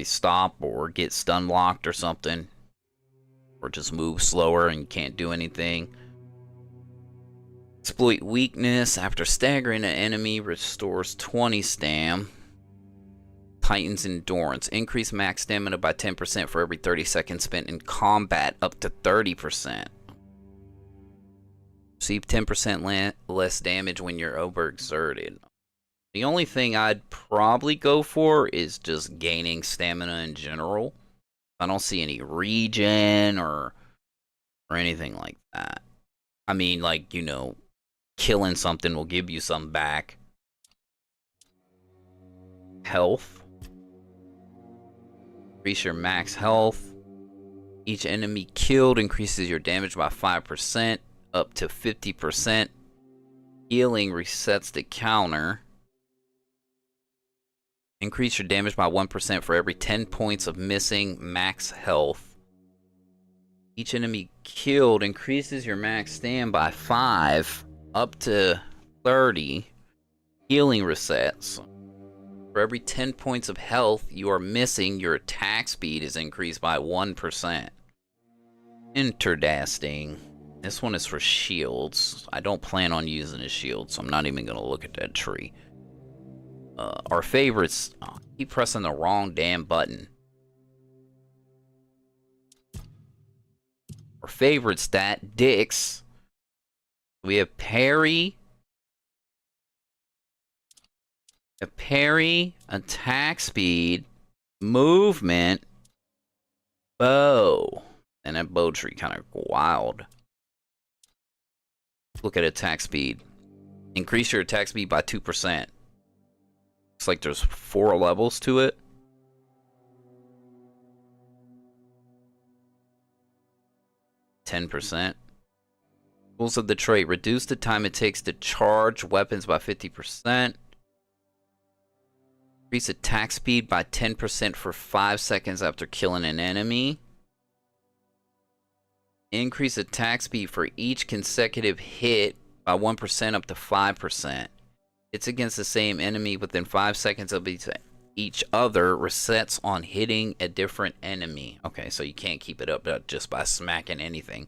stop or get stun locked or something. Or just move slower and you can't do anything. Exploit weakness. After staggering an enemy, restores 20 stam. Titan's Endurance. Increase max stamina by 10% for every 30 seconds spent in combat, up to 30%. Receive 10% less damage when you're overexerted. The only thing I'd probably go for is just gaining stamina in general. I don't see any regen or anything like that. I mean, like, you know, killing something will give you some back. Health. Increase your max health. Each enemy killed increases your damage by 5%, up to 50%. Healing resets the counter. Increase your damage by 1% for every 10 points of missing max health. Each enemy killed increases your max stam by 5, up to 30. Healing resets. For every 10 points of health you are missing, your attack speed is increased by 1%. Interdasting. This one is for shields. I don't plan on using a shield, so I'm not even going to look at that tree. Our favorites... Oh, I keep pressing the wrong damn button. Our favorite stat, Dix. We have parry. A parry, attack speed, movement, bow. And that bow tree kind of wild. Look at attack speed. Increase your attack speed by 2%. Looks like there's 4 levels to it. %. Rules of the trait. Reduce the time it takes to charge weapons by 50%. Increase attack speed by 10% for 5 seconds after killing an enemy. Increase attack speed for each consecutive hit by 1% up to 5%. Hits against the same enemy within 5 seconds of each other resets on hitting a different enemy. Okay, so you can't keep it up just by smacking anything.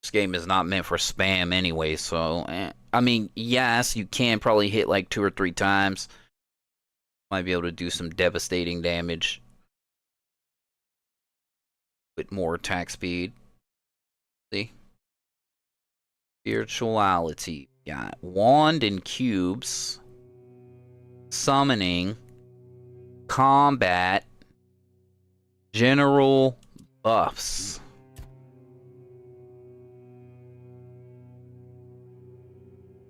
This game is not meant for spam anyway, so I mean, yes, you can probably hit like 2 or 3 times. Might be able to do some devastating damage with more attack speed. See? Spirituality. Got wand and cubes. Summoning. Combat. General buffs.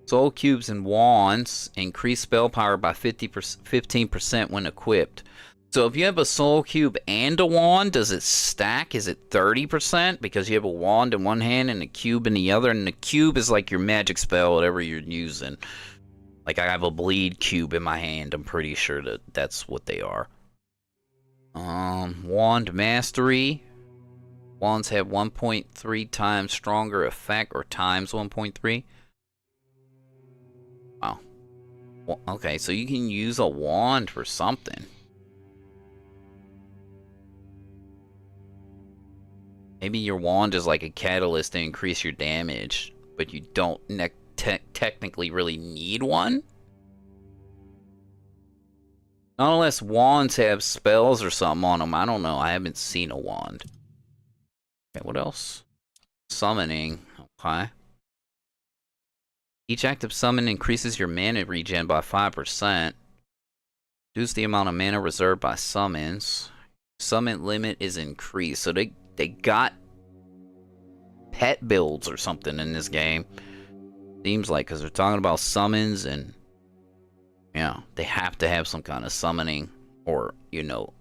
Soul cubes and wands increase spell power by 15% when equipped. So if you have a soul cube and a wand, does it stack? Is it 30%? Because you have a wand in one hand and a cube in the other. And the cube is like your magic spell, whatever you're using. Like I have a bleed cube in my hand. I'm pretty sure that that's what they are. Wand mastery. Wands have 1.3 times stronger effect, or times 1.3. Wow. Well, okay, so you can use a wand for something. Maybe your wand is like a catalyst to increase your damage, but you don't technically really need one? Not unless wands have spells or something on them. I don't know. I haven't seen a wand. Okay, what else? Summoning. Okay. Each active summon increases your mana regen by 5%. Reduce the amount of mana reserved by summons. Summon limit is increased. So they got pet builds or something in this game. Seems like, because they're talking about summons and yeah, they have to have some kind of summoning, or you know,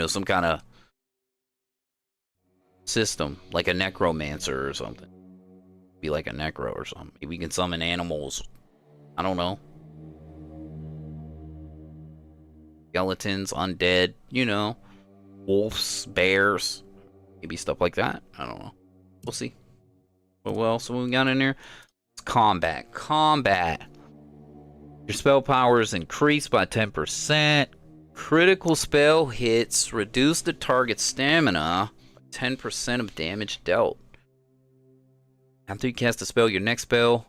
some kind of system, like a necromancer or something. Be like a necro or something. Maybe we can summon animals. I don't know. Skeletons, undead, you know. Wolves, bears. Maybe stuff like that. I don't know. We'll see. But what else have we got in there? It's combat. Combat. Your spell power is increased by 10%. Critical spell hits reduce the target's stamina by 10% of damage dealt. After you cast a spell, your next spell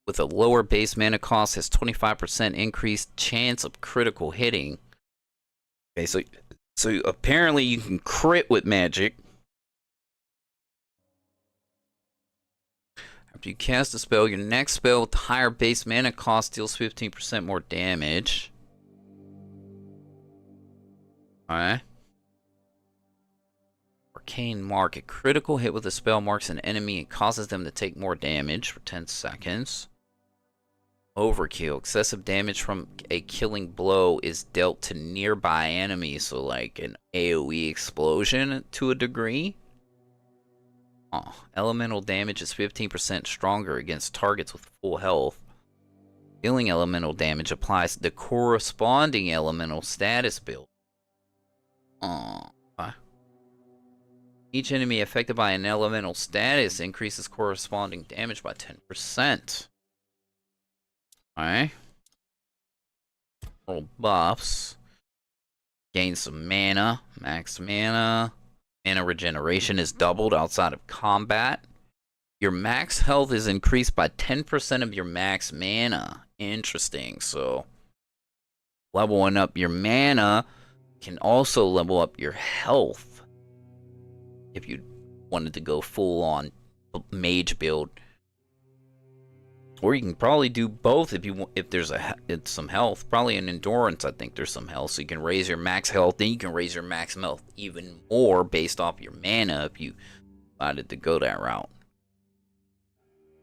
with a lower base mana cost has 25% increased chance of critical hitting. Okay, so apparently you can crit with magic. After you cast a spell, your next spell with the higher base mana cost deals 15% more damage. Alright. Arcane Mark. A critical hit with a spell marks an enemy and causes them to take more damage for 10 seconds. Overkill. Excessive damage from a killing blow is dealt to nearby enemies, so like an AoE explosion to a degree. Oh, elemental damage is 15% stronger against targets with full health. Dealing elemental damage applies to the corresponding elemental status build. Oh. Each enemy affected by an elemental status increases corresponding damage by 10%. Alright. Roll buffs. Gain some mana. Max mana. Mana regeneration is doubled outside of combat. Your max health is increased by 10% of your max mana. Interesting. So, leveling up your mana can also level up your health. If you wanted to go full on mage build. Or you can probably do both if there's some health. Probably in endurance, I think there's some health. So you can raise your max health, then you can raise your max health even more based off your mana if you decided to go that route.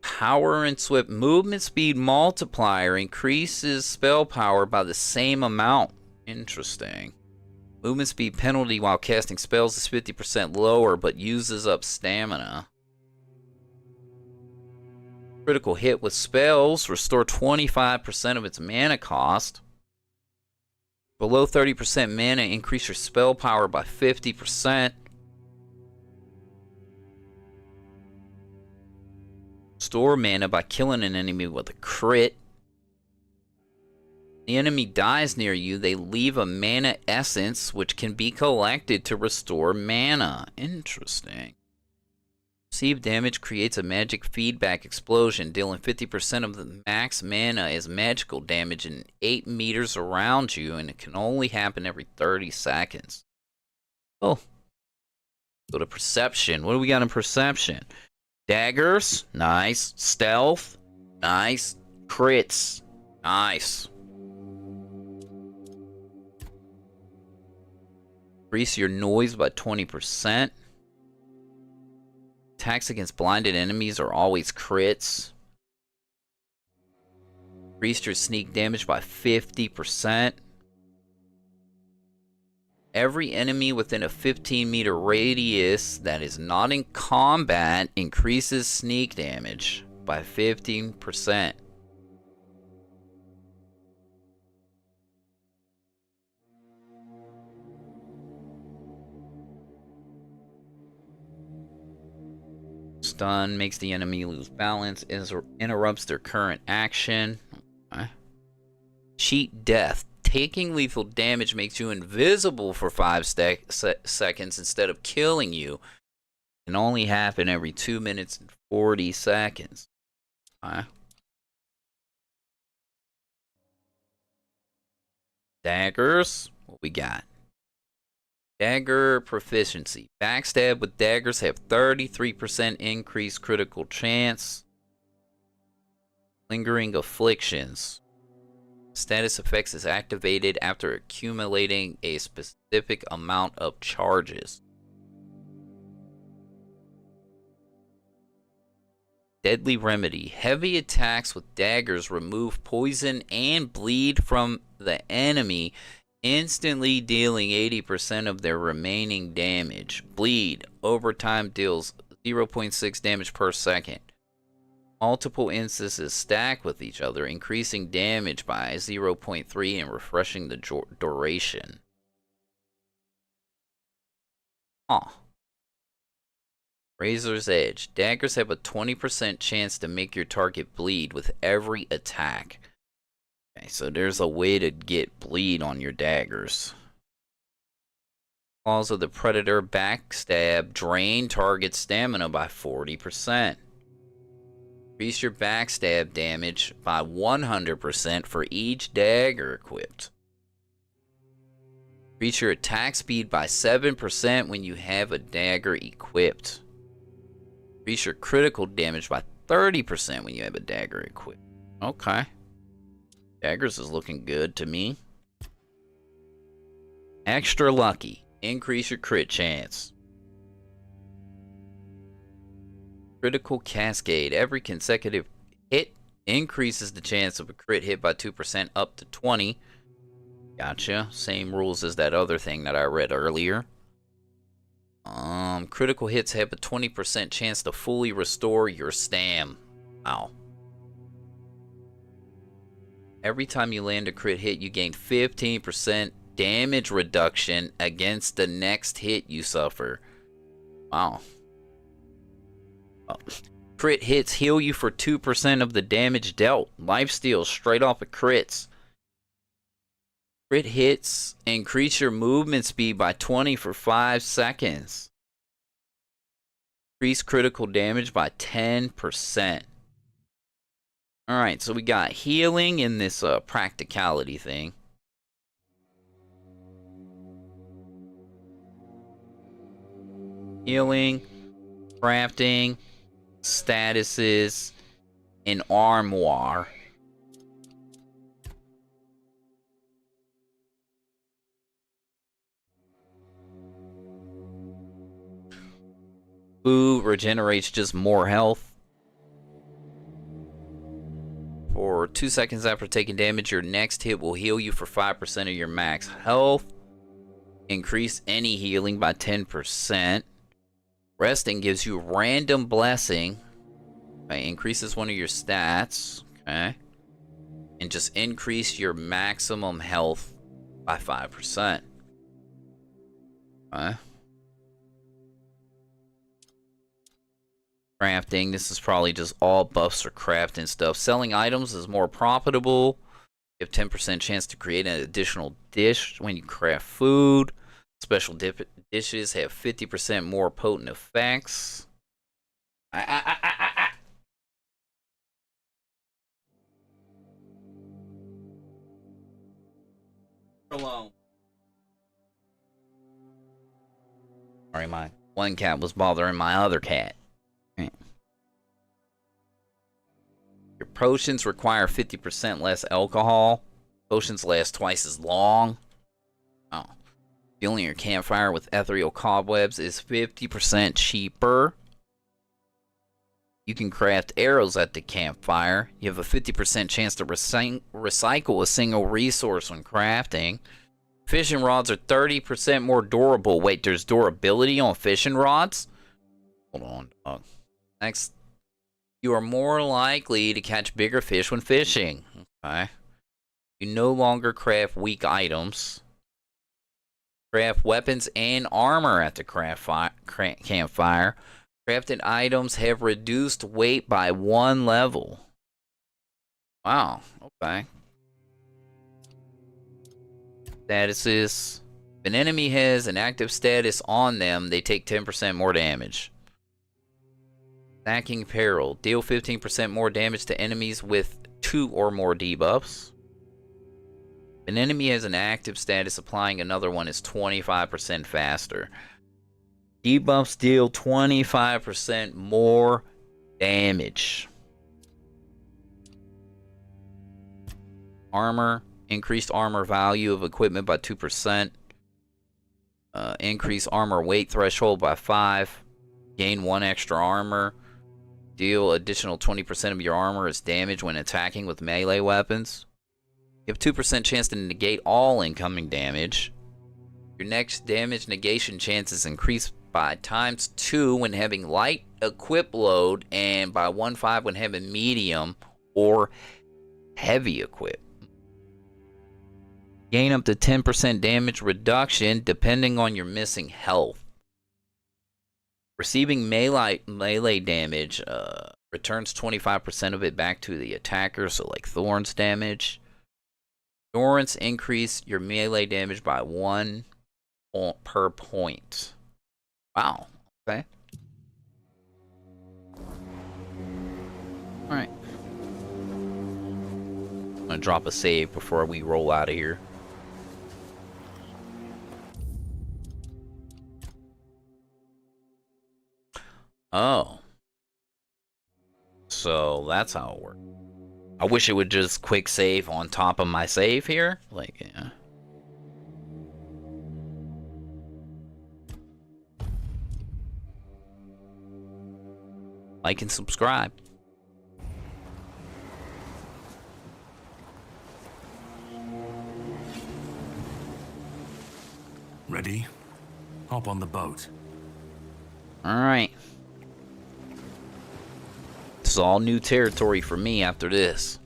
Power and Swift. Movement speed multiplier increases spell power by the same amount. Interesting. Movement speed penalty while casting spells is 50% lower, but uses up stamina. Critical hit with spells, restore 25% of its mana cost. Below 30% mana, increase your spell power by 50%. Store mana by killing an enemy with a crit. The enemy dies near you, they leave a mana essence which can be collected to restore mana. Interesting. Received damage creates a magic feedback explosion, dealing 50% of the max mana as magical damage in 8 meters around you, and it can only happen every 30 seconds. Oh. Go to perception. What do we got in perception? Daggers. Nice. Stealth. Nice. Crits. Nice. Increase your noise by 20%. Attacks against blinded enemies are always crits. Increase your sneak damage by 50%. Every enemy within a 15-meter radius that is not in combat increases sneak damage by 15%. Stun makes the enemy lose balance, interrupts their current action. Okay. Cheat death. Taking lethal damage makes you invisible for 5 seconds instead of killing you. It can only happen every 2 minutes and 40 seconds. Okay. Daggers. What we got? Dagger proficiency. Backstab with daggers have 33% increased critical chance. Lingering afflictions. Status effects is activated after accumulating a specific amount of charges. Deadly remedy. Heavy attacks with daggers remove poison and bleed from the enemy, instantly dealing 80% of their remaining damage. Bleed. Over time deals 0.6 damage per second. Multiple instances stack with each other, increasing damage by 0.3 and refreshing the duration. Razor's Edge. Daggers have a 20% chance to make your target bleed with every attack. Okay, so there's a way to get bleed on your daggers. Claws of the Predator. Backstab. Drain target stamina by 40%. Increase your backstab damage by 100% for each dagger equipped. Increase your attack speed by 7% when you have a dagger equipped. Increase your critical damage by 30% when you have a dagger equipped. Okay. Daggers is looking good to me. Extra lucky. Increase your crit chance. Critical cascade. Every consecutive hit increases the chance of a crit hit by 2% up to 20. Gotcha. Same rules as that other thing that I read earlier. Critical hits have a 20% chance to fully restore your stam. Wow. Every time you land a crit hit, you gain 15% damage reduction against the next hit you suffer. Wow. Crit hits heal you for 2% of the damage dealt. Lifesteal straight off of crits. Crit hits increase your movement speed by 20 for 5 seconds. Increase critical damage by 10%. Alright, so we got healing in this practicality thing. Healing, crafting, statuses, and armoire. Food regenerates just more health. For 2 seconds after taking damage, your next hit will heal you for 5% of your max health. Increase any healing by 10%. Resting gives you random blessing. Okay, increases one of your stats. Okay. And just increase your maximum health by 5%. Okay. Crafting. This is probably just all buffs or crafting stuff. Selling items is more profitable. You have 10% chance to create an additional dish when you craft food. Special dishes have 50% more potent effects. Alone. Sorry, my one cat was bothering my other cat. Your potions require 50% less alcohol. Potions last twice as long. Oh. Fueling your campfire with ethereal cobwebs is 50% cheaper. You can craft arrows at the campfire. You have a 50% chance to recycle a single resource when crafting. Fishing rods are 30% more durable. Wait, there's durability on fishing rods? Hold on, dog. Next, you are more likely to catch bigger fish when fishing. Okay. You no longer craft weak items. Craft weapons and armor at the campfire. Crafted items have reduced weight by 1 level. Wow, okay. Statuses. If an enemy has an active status on them, they take 10% more damage. Stacking Peril. Deal 15% more damage to enemies with 2 or more debuffs. If an enemy has an active status, applying another one is 25% faster. Debuffs deal 25% more damage. Armor. Increased armor value of equipment by 2%. Increase armor weight threshold by 5. Gain 1 extra armor. Deal additional 20% of your armor as damage when attacking with melee weapons. You have 2% chance to negate all incoming damage. Your next damage negation chance is increased by ×2 when having light equip load and by 1/5 when having medium or heavy equip. Gain up to 10% damage reduction depending on your missing health. Receiving melee damage returns 25% of it back to the attacker, so like Thorns damage. Endurance increase your melee damage by 1 per point. Wow. Okay. Alright. I'm gonna drop a save before we roll out of here. Oh. So that's how it works. I wish it would just quick save on top of my save here. Like, yeah. Like and subscribe. Ready? Hop on the boat. Alright. This is all new territory for me after this.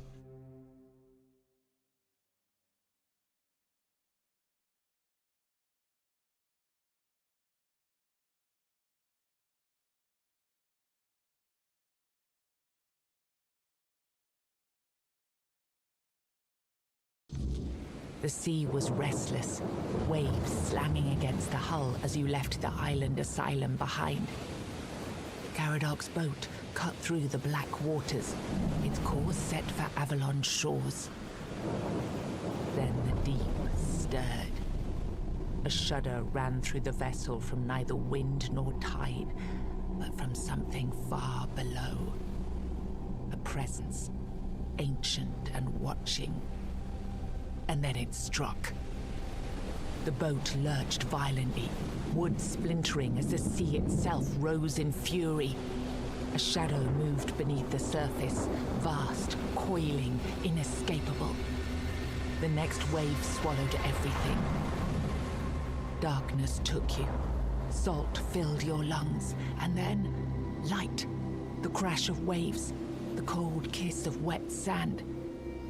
The sea was restless, waves slamming against the hull as you left the island asylum behind. Caradoc's boat cut through the black waters, its course set for Avalon's shores. Then the deep stirred. A shudder ran through the vessel from neither wind nor tide, but from something far below. A presence, ancient and watching. And then it struck. The boat lurched violently, wood splintering as the sea itself rose in fury. A shadow moved beneath the surface, vast, coiling, inescapable. The next wave swallowed everything. Darkness took you. Salt filled your lungs, and then light. The crash of waves, the cold kiss of wet sand.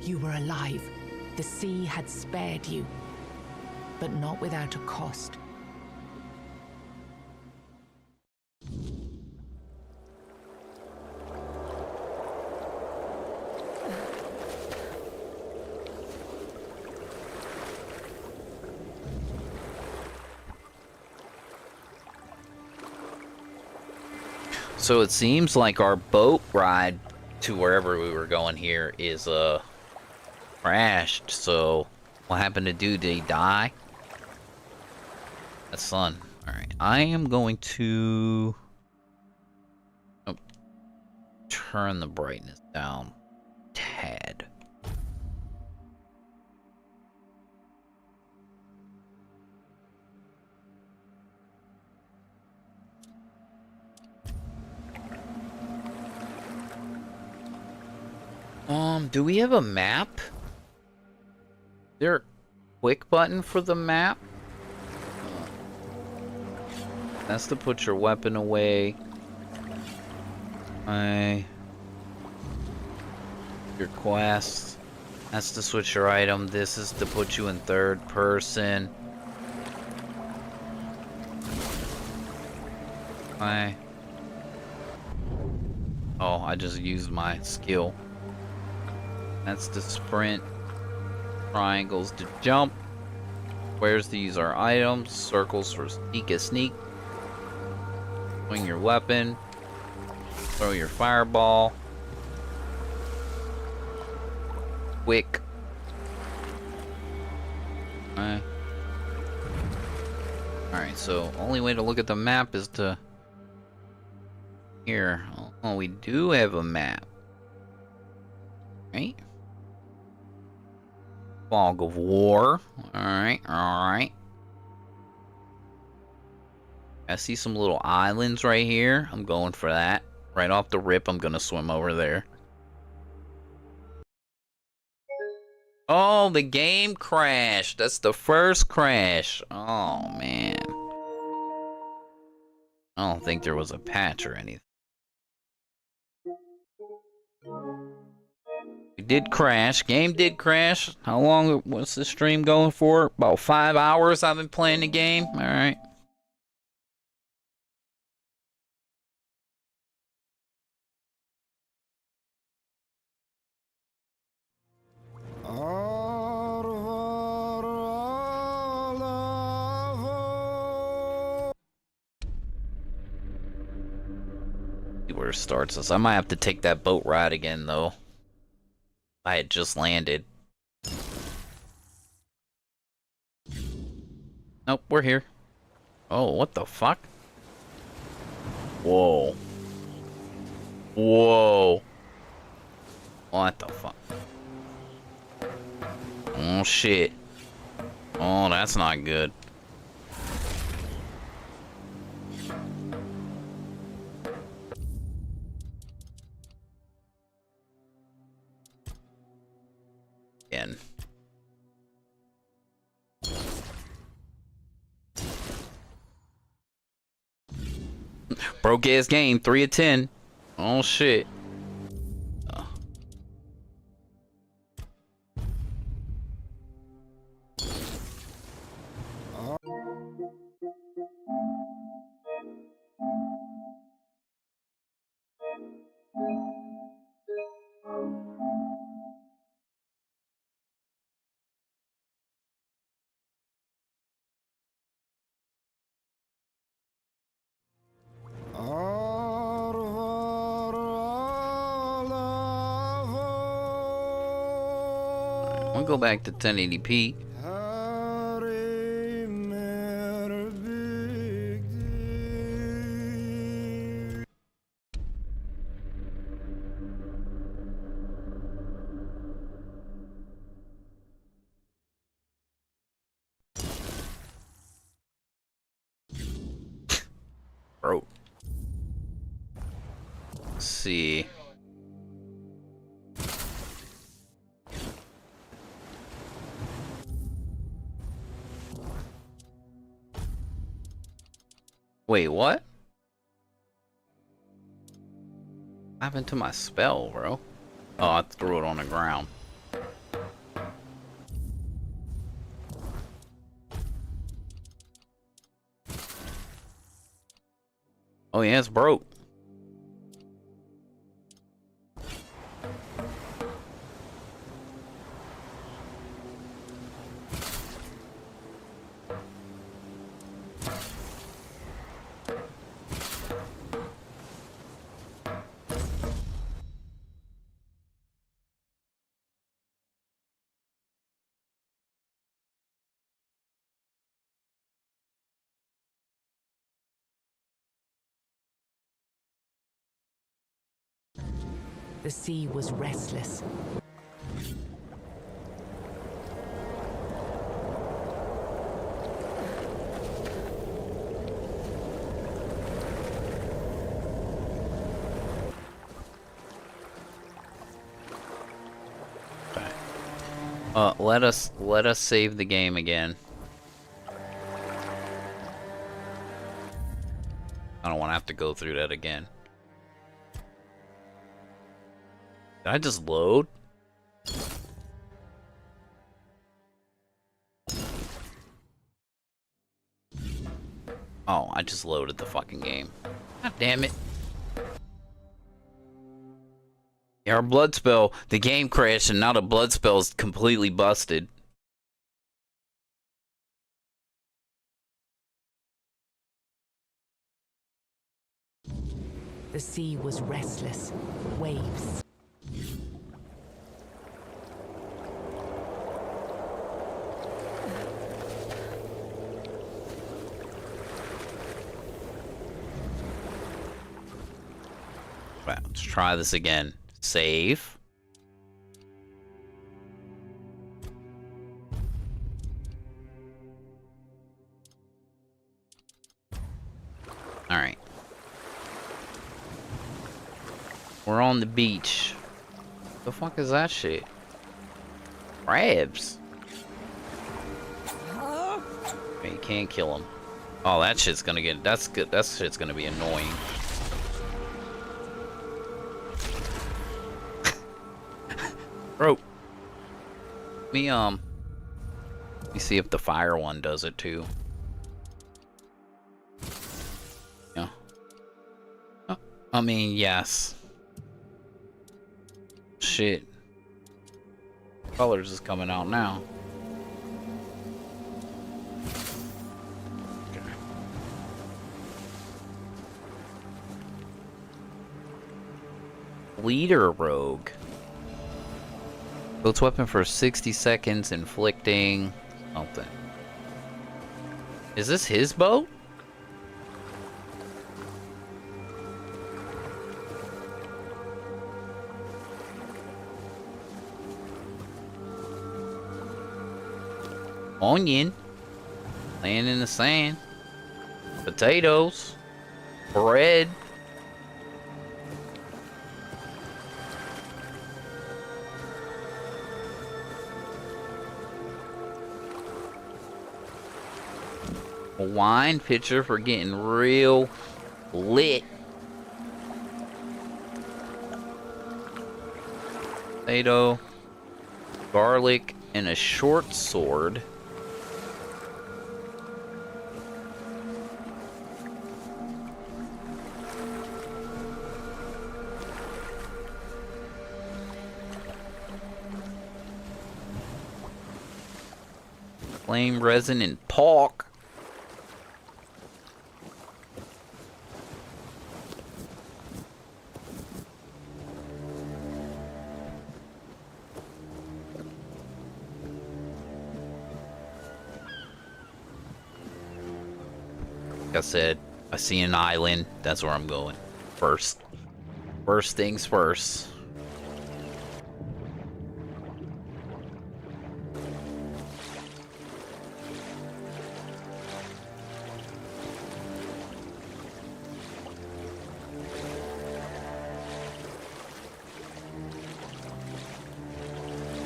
You were alive. The sea had spared you, but not without a cost. So it seems like our boat ride to wherever we were going here is crashed. So what happened to dude? Did he die? That's fun. Alright. I am going to turn the brightness down a tad. Do we have a map? Is there a quick button for the map? That's to put your weapon away. Your quest. That's to switch your item. This is to put you in third person. Oh, I just used my skill. That's to sprint. Triangles to jump. Squares to use our items. Circles for sneak. Swing your weapon. Throw your fireball. Quick. Alright, so only way to look at the map is to... Here. Oh, we do have a map. Right? Fog of War. Alright. I see some little islands right here. I'm going for that. Right off the rip, I'm gonna swim over there. Oh, the game crashed. That's the first crash. Oh, man. I don't think there was a patch or anything. It did crash. Game did crash. How long was the stream going for? About 5 hours I've been playing the game. Alright. See where it starts us. I might have to take that boat ride again, though. I had just landed. Nope, we're here. Oh, what the fuck? Whoa. Whoa. What the fuck? Oh, shit. Oh, that's not good. Again. Broke ass game, 3 of 10. Oh shit. I'll go back to 1080p. Bro. Let's see. Wait, what? What happened to my spell, bro? Oh, I threw it on the ground. Oh yeah, it's broke. The sea was restless. Let us save the game again. I don't want to have to go through that again. Did I just load? Oh, I just loaded the fucking game. God damn it. Yeah, our blood spell, the game crashed and now the blood spell is completely busted. The sea was restless. Waves. Right, let's try this again. Save. All right. We're on the beach. The fuck is that shit? Crabs. Okay, you can't kill them. Oh, that shit's gonna get. That's good. That shit's gonna be annoying. Bro. Let me see if the fire one does it too. Yeah. Oh, I mean, yes. Shit. Colors is coming out now. Okay. Leader Rogue. Builds weapon for 60 seconds, inflicting something. Is this his boat? Onion. Laying in the sand. Potatoes. Bread. A wine pitcher for getting real lit. Potato. Garlic and a short sword. Flame resin and pork. Like I said, I see an island. That's where I'm going. First things first.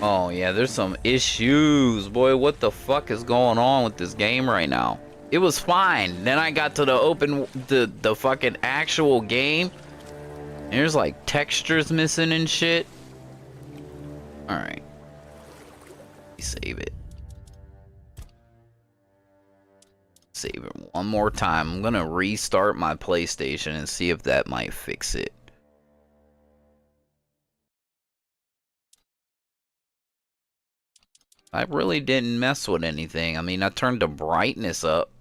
Oh yeah, there's some issues, boy. What the fuck is going on with this game right now? It was fine. Then I got to the fucking actual game. And there's like textures missing and shit. All right, save it. Save it one more time. I'm gonna restart my PlayStation and see if that might fix it. I really didn't mess with anything. I mean, I turned the brightness up.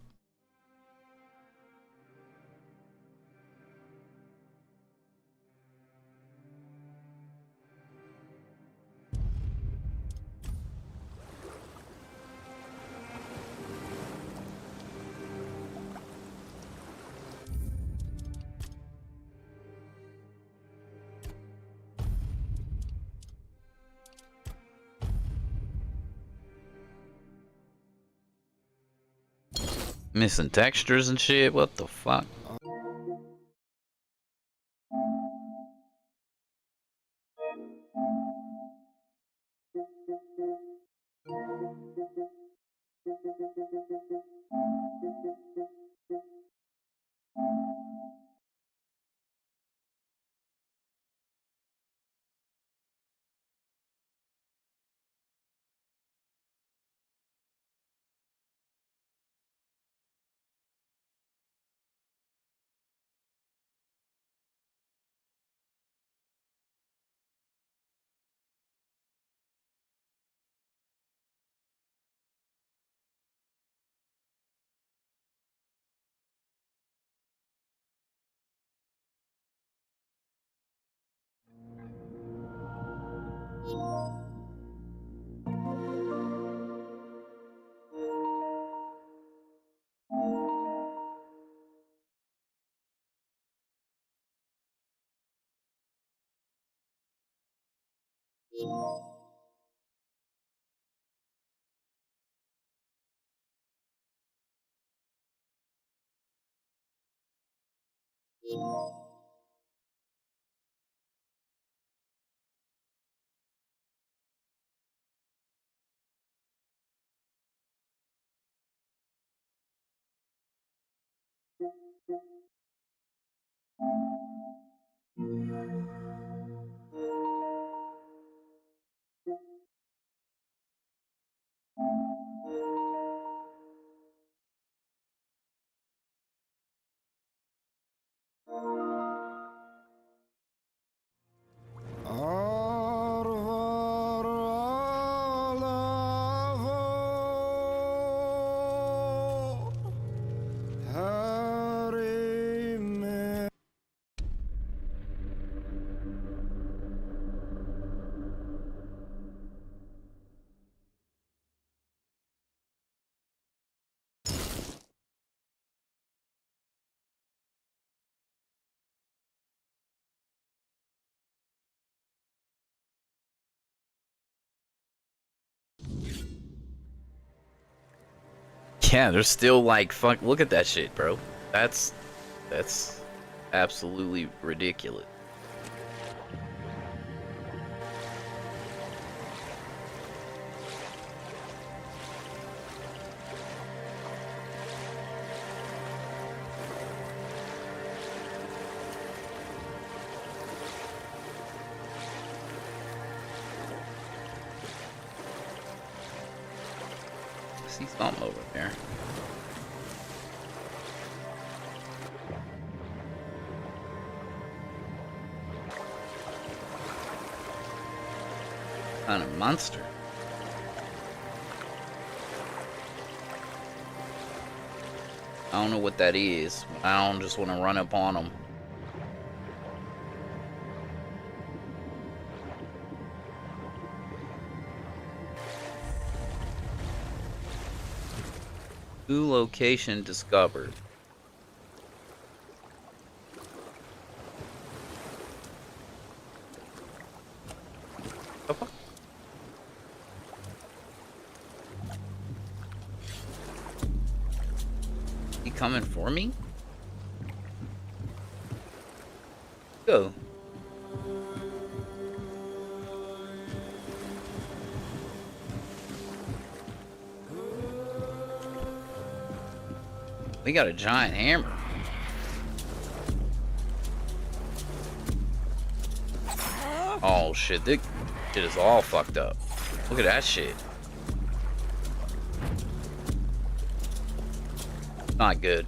Missing textures and shit. What the fuck? Yeah, they're still like, fuck, look at that shit, bro. That's absolutely ridiculous. I see something over there. Kind of monster. I don't know what that is. I don't just want to run up on them. New location discovered. The fuck? He coming for me? Go. We got a giant hammer. Oh shit, this shit is all fucked up. Look at that shit. Not good.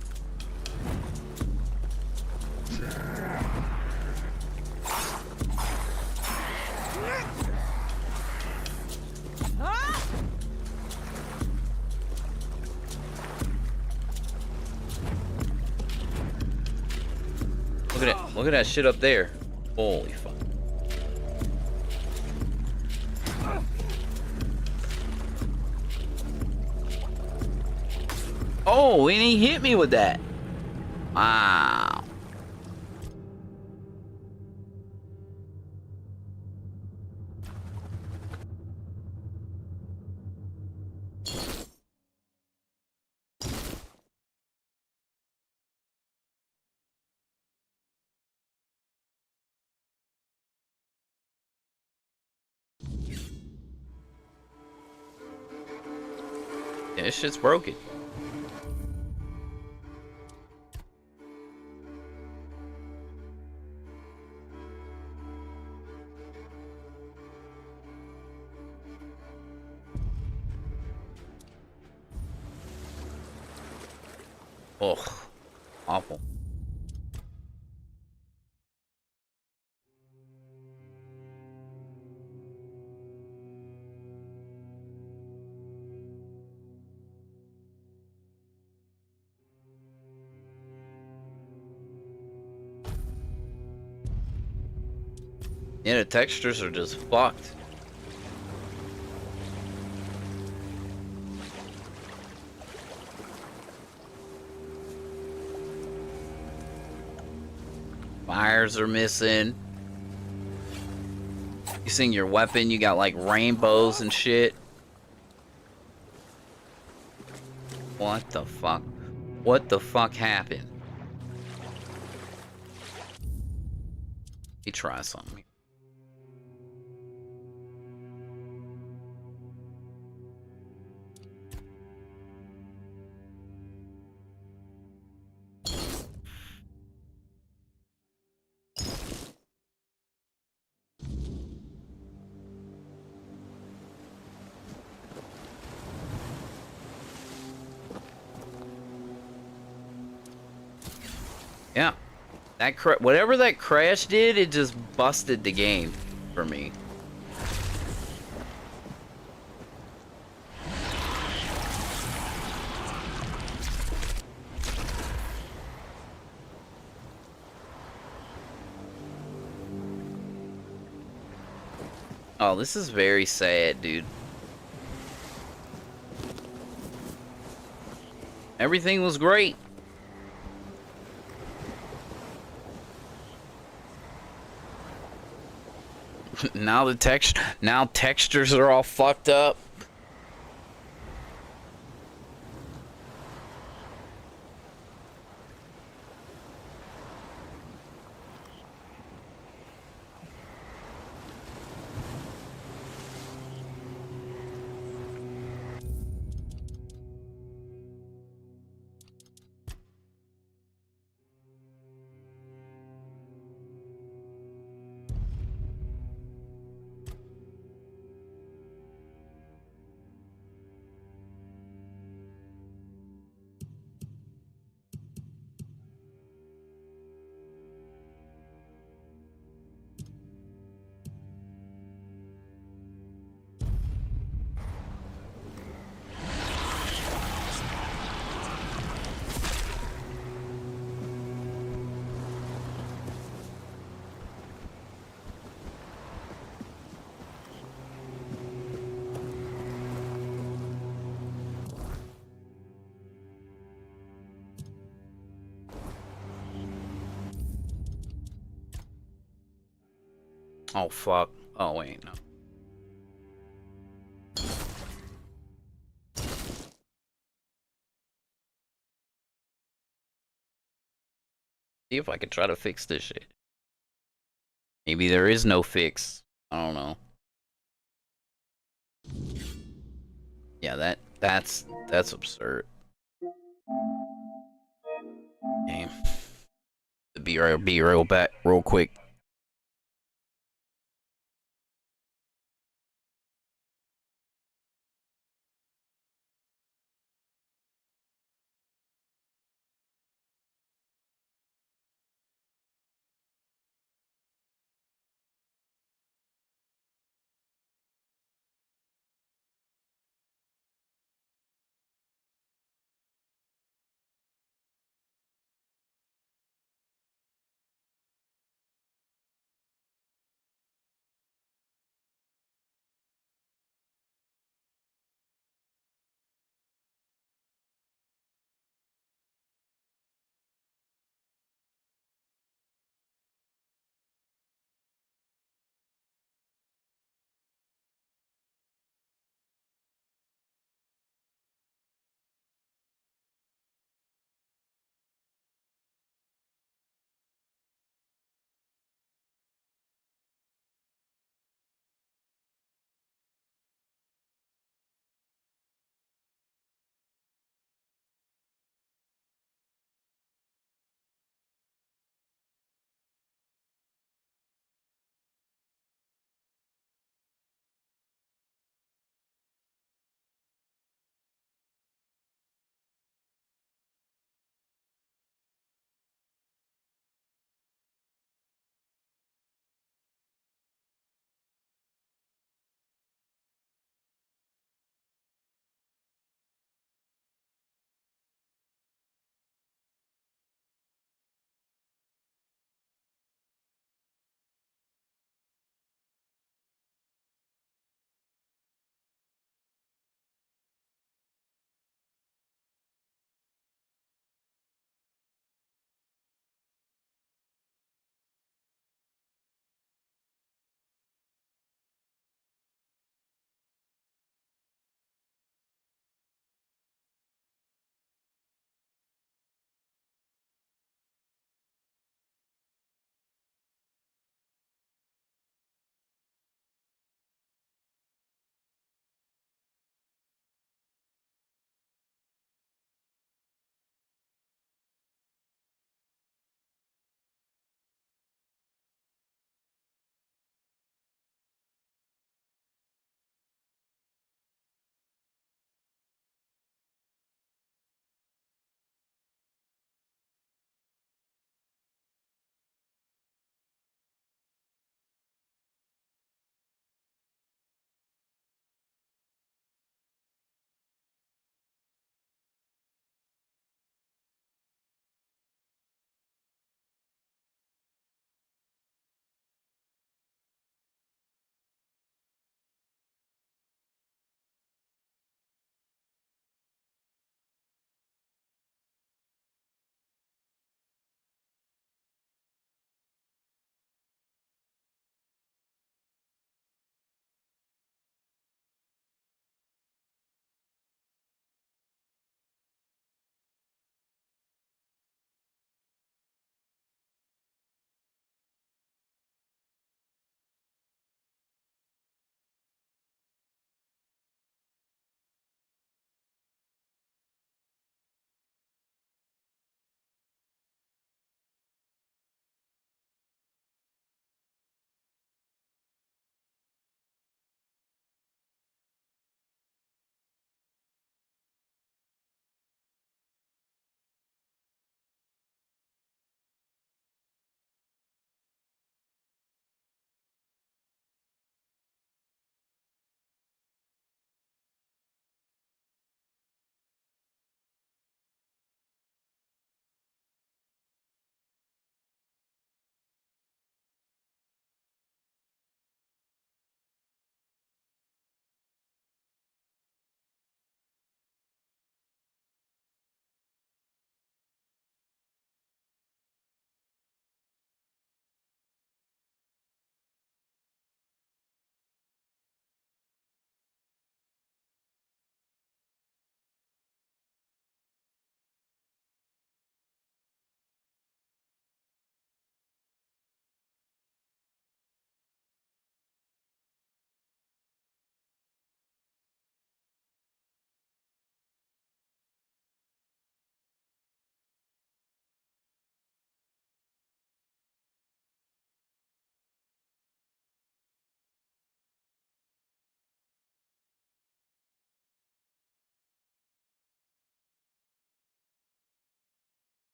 Look at that shit up there. Holy fuck. Oh, and he hit me with that. Wow. Yeah, this shit's broken. Ugh, awful. Yeah, the textures are just fucked. Fires are missing. You seen your weapon, you got like rainbows and shit. What the fuck? What the fuck happened? Let me try something. Yeah, that whatever that crash did, it just busted the game for me. Oh, this is very sad, dude. Everything was great. Now textures are all fucked up. Oh fuck. Oh wait, no. See if I can try to fix this shit. Maybe there is no fix. I don't know. Yeah, that's absurd. Game. Be real back real quick.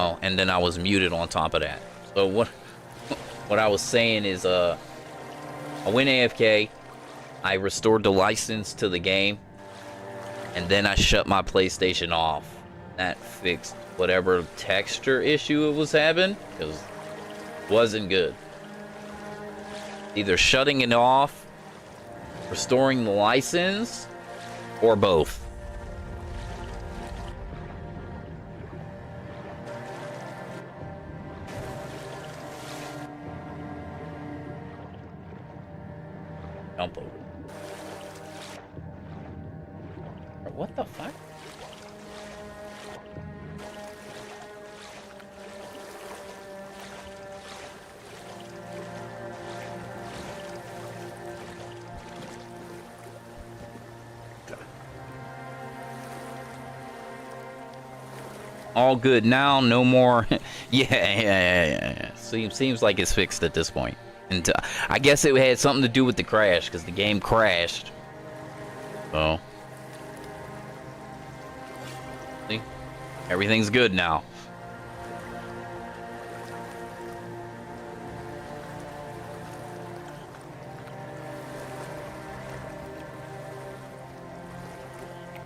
Oh, and then I was muted on top of that. So what I was saying is, I went AFK, I restored the license to the game, and then I shut my PlayStation off. That fixed whatever texture issue it was having, because it wasn't good. Either shutting it off, restoring the license, or both. Jump over. What the fuck? All good now, no more. Yeah. Seems like it's fixed at this point. And I guess it had something to do with the crash, because the game crashed. So, see, everything's good now.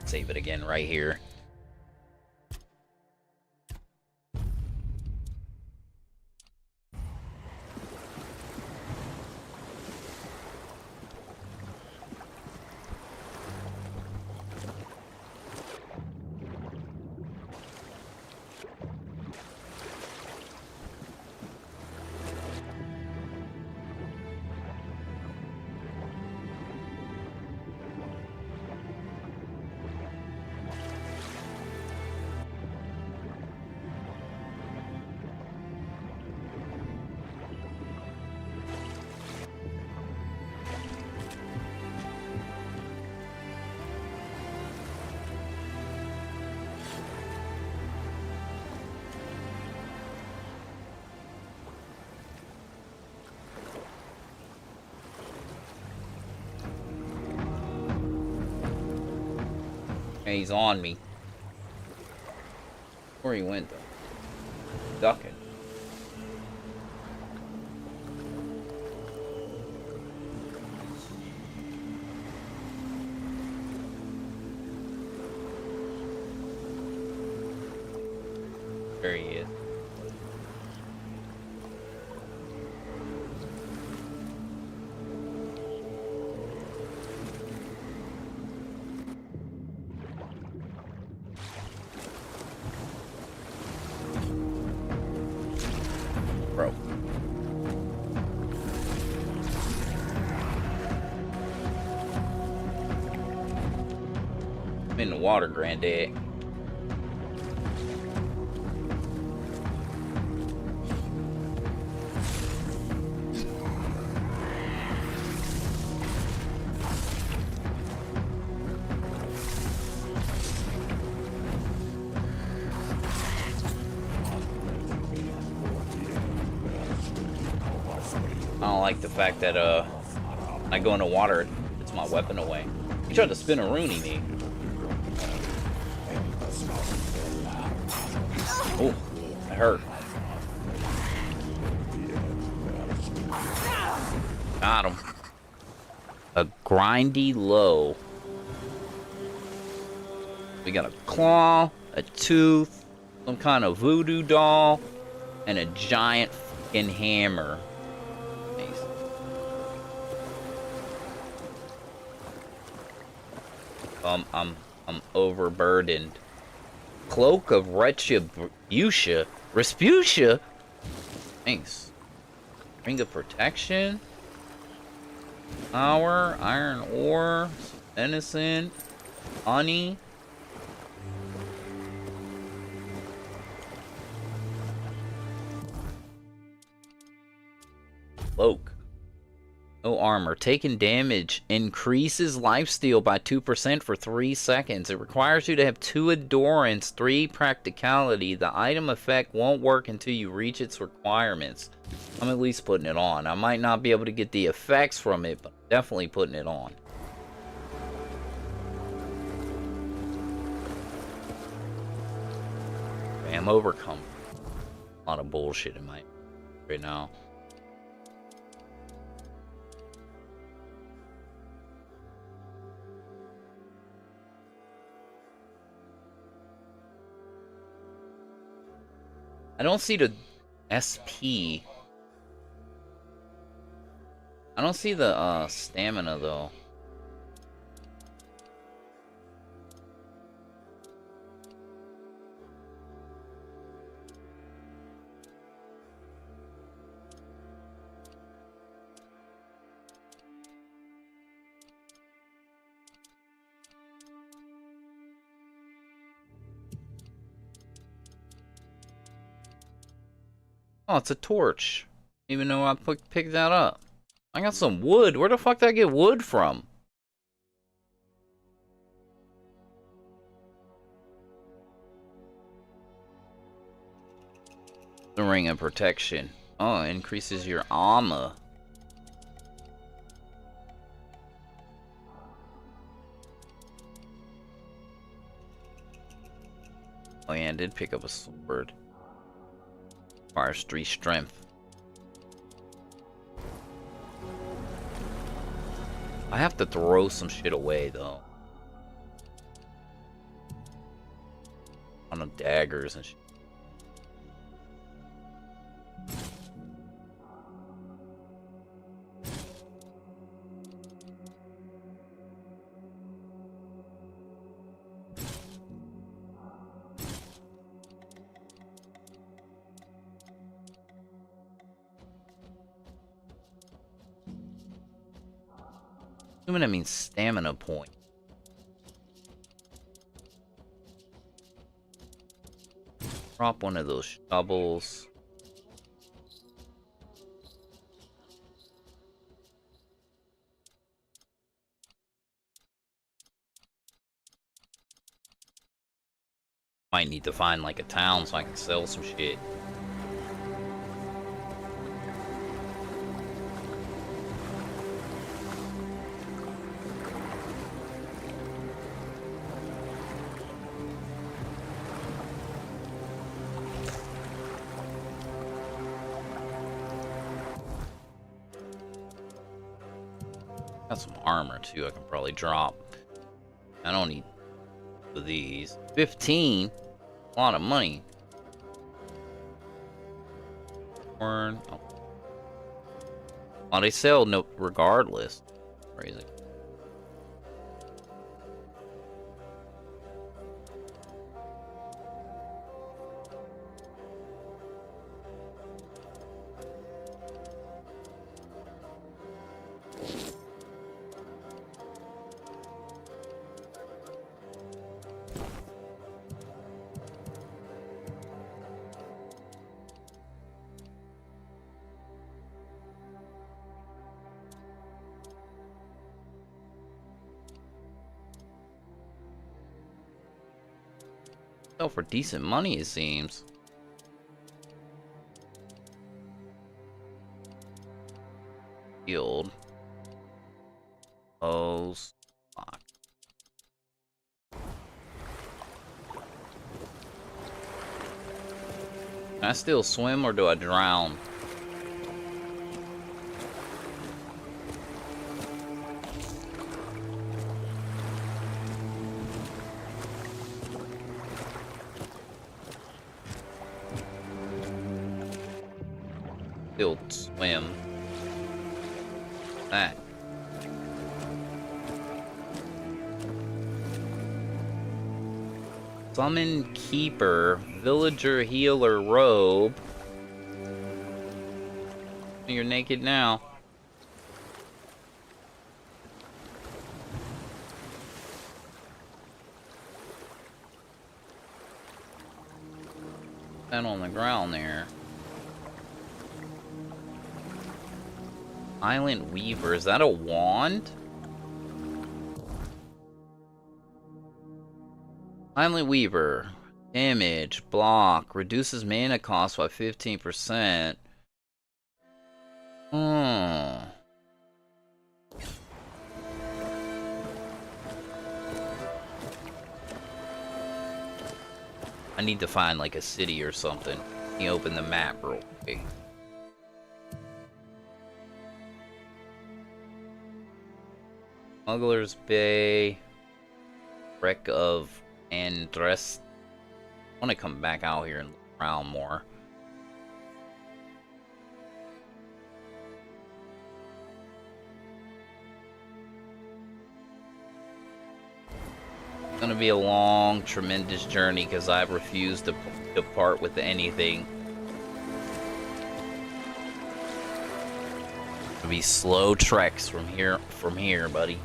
Save it again right here. He's on me. Where he went though? Ducking. There he is. Bro. I'm in the water, Granddad. I don't like the fact that when I go in the water, it's my weapon away. He tried to spin a Rooney me. Oh, that hurt. Got him. A grindy low. We got a claw, a tooth, some kind of voodoo doll, and a giant fucking hammer. I'm overburdened. Cloak of Respucia? Thanks. Ring of Protection. Power. Iron ore. Venison. Honey. Cloak. No armor. Taking damage increases lifesteal by 2% for 3 seconds. It requires you to have 2 endurance, 3 practicality. The item effect won't work until you reach its requirements. I'm at least putting it on. I might not be able to get the effects from it, but I'm definitely putting it on. I'm overcome. A lot of bullshit in my right now. I don't see the SP. I don't see the stamina though. Oh, it's a torch. Even though I picked that up. I got some wood. Where the fuck did I get wood from? The ring of protection. Oh, it increases your armor. Oh yeah, I did pick up a sword. Requires 3 strength. I have to throw some shit away though. On the daggers and shit. Assuming that means stamina point. Drop one of those shovels. Might need to find like a town so I can sell some shit. Got some armor too I can probably drop. I don't need these. 15? A lot of money. Oh. Well, they sell no regardless. Crazy. Sell for decent money, it seems. Field. Oh, fuck. Can I still swim or do I drown? Still swim. That. Summon Keeper, Villager Healer Robe. You're naked now. Stand on the ground there. Island Weaver, is that a wand? Island Weaver, damage, block, reduces mana cost by 15%. I need to find like a city or something. Let me open the map real quick. Smuggler's Bay, Wreck of Andres. I want to come back out here and look around more. It's gonna be a long, tremendous journey because I refuse to part with anything. It'll be slow treks from here, buddy.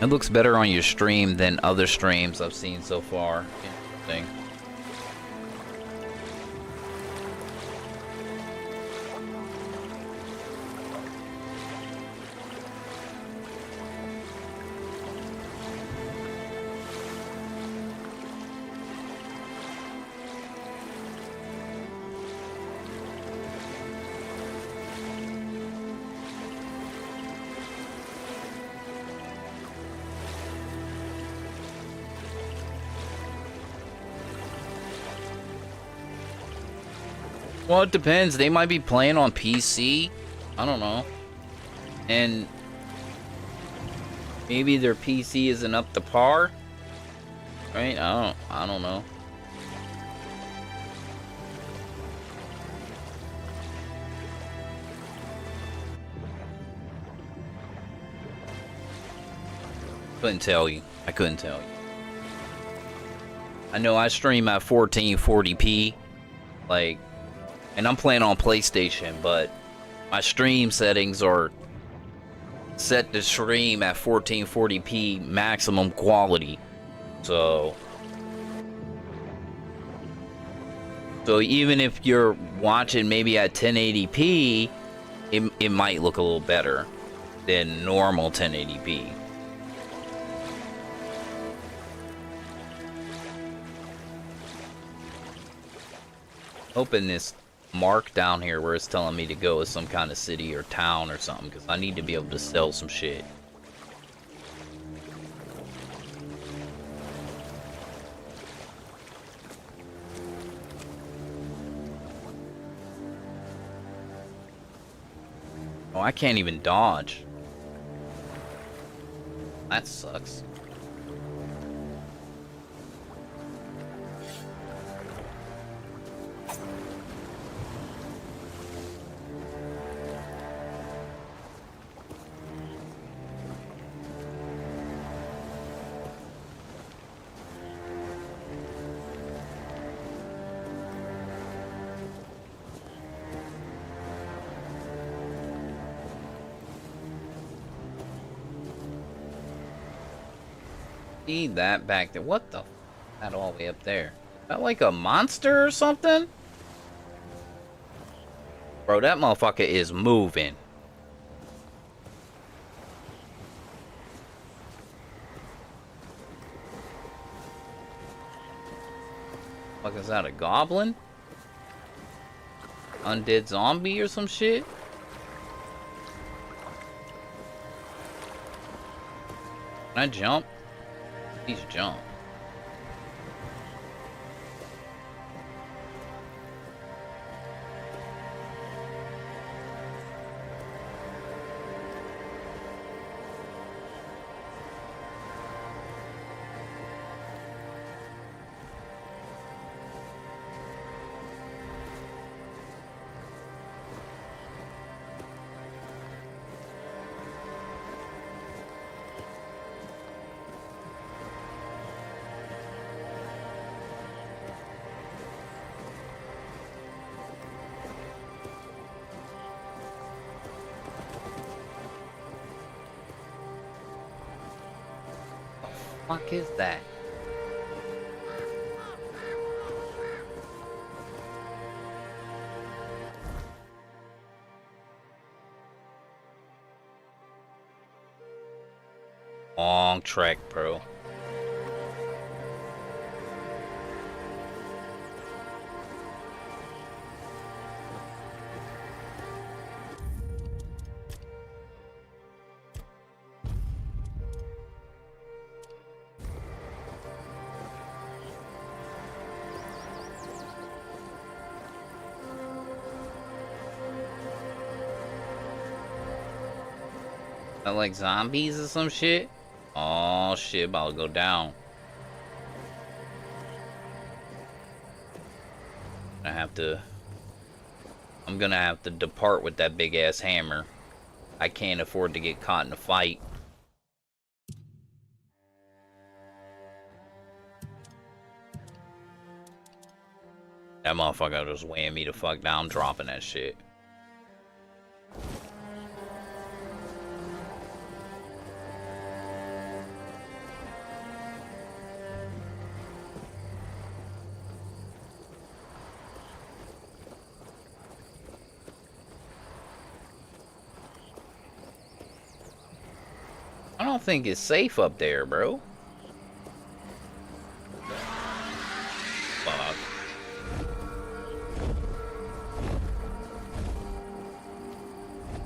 It looks better on your stream than other streams I've seen so far. Interesting. Well, it depends. They might be playing on PC. I don't know. And maybe their PC isn't up to par. Right? I don't know. Couldn't tell you. I couldn't tell you. I know I stream at 1440p. Like, and I'm playing on PlayStation, but my stream settings are set to stream at 1440p maximum quality. So even if you're watching maybe at 1080p, it might look a little better than normal 1080p. Hoping this mark down here where it's telling me to go is some kind of city or town or something, because I need to be able to sell some shit. Oh, I can't even dodge. That sucks. See that back there? What the? That all the way up there? Is that like a monster or something? Bro, that motherfucker is moving. Fuck, is that a goblin? Undead zombie or some shit? Can I jump? Please jump. What the fuck is that? long trek, bro. Not like zombies or some shit? Oh shit, about to go down. I'm gonna have to depart with that big ass hammer. I can't afford to get caught in a fight. That motherfucker just weighing me the fuck down, dropping that shit. I don't think it's safe up there, bro. Fuck.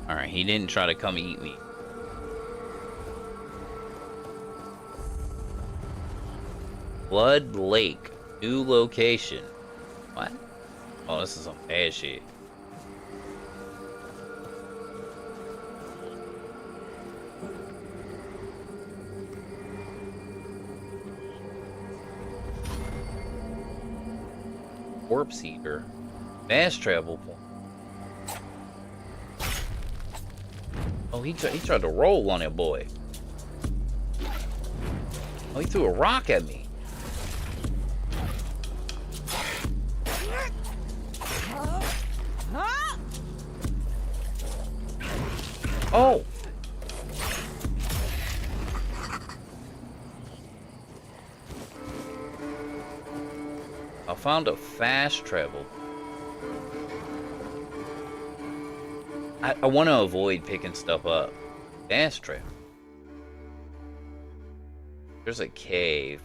Alright, he didn't try to come eat me. Blood Lake. New location. What? Oh, this is some bad shit. Corpse Eater. Fast travel point. Oh, he tried to roll on it, boy. Oh, he threw a rock at me. Oh! I found a fast travel. I want to avoid picking stuff up. Fast travel. There's a cave.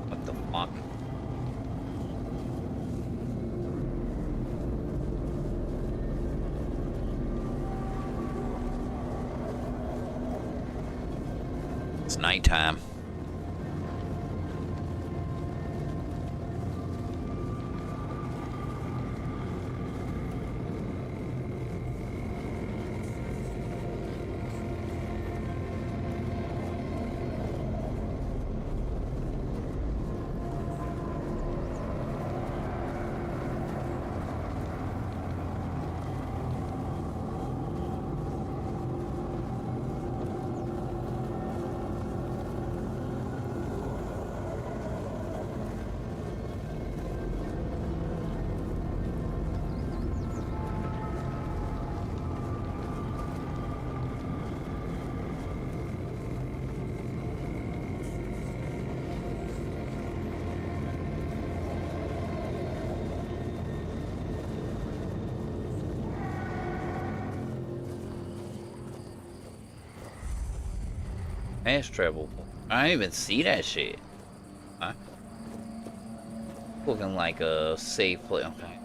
What the fuck? It's nighttime. Fast travel. I didn't even see that shit. Huh? Looking like a safe place. Okay.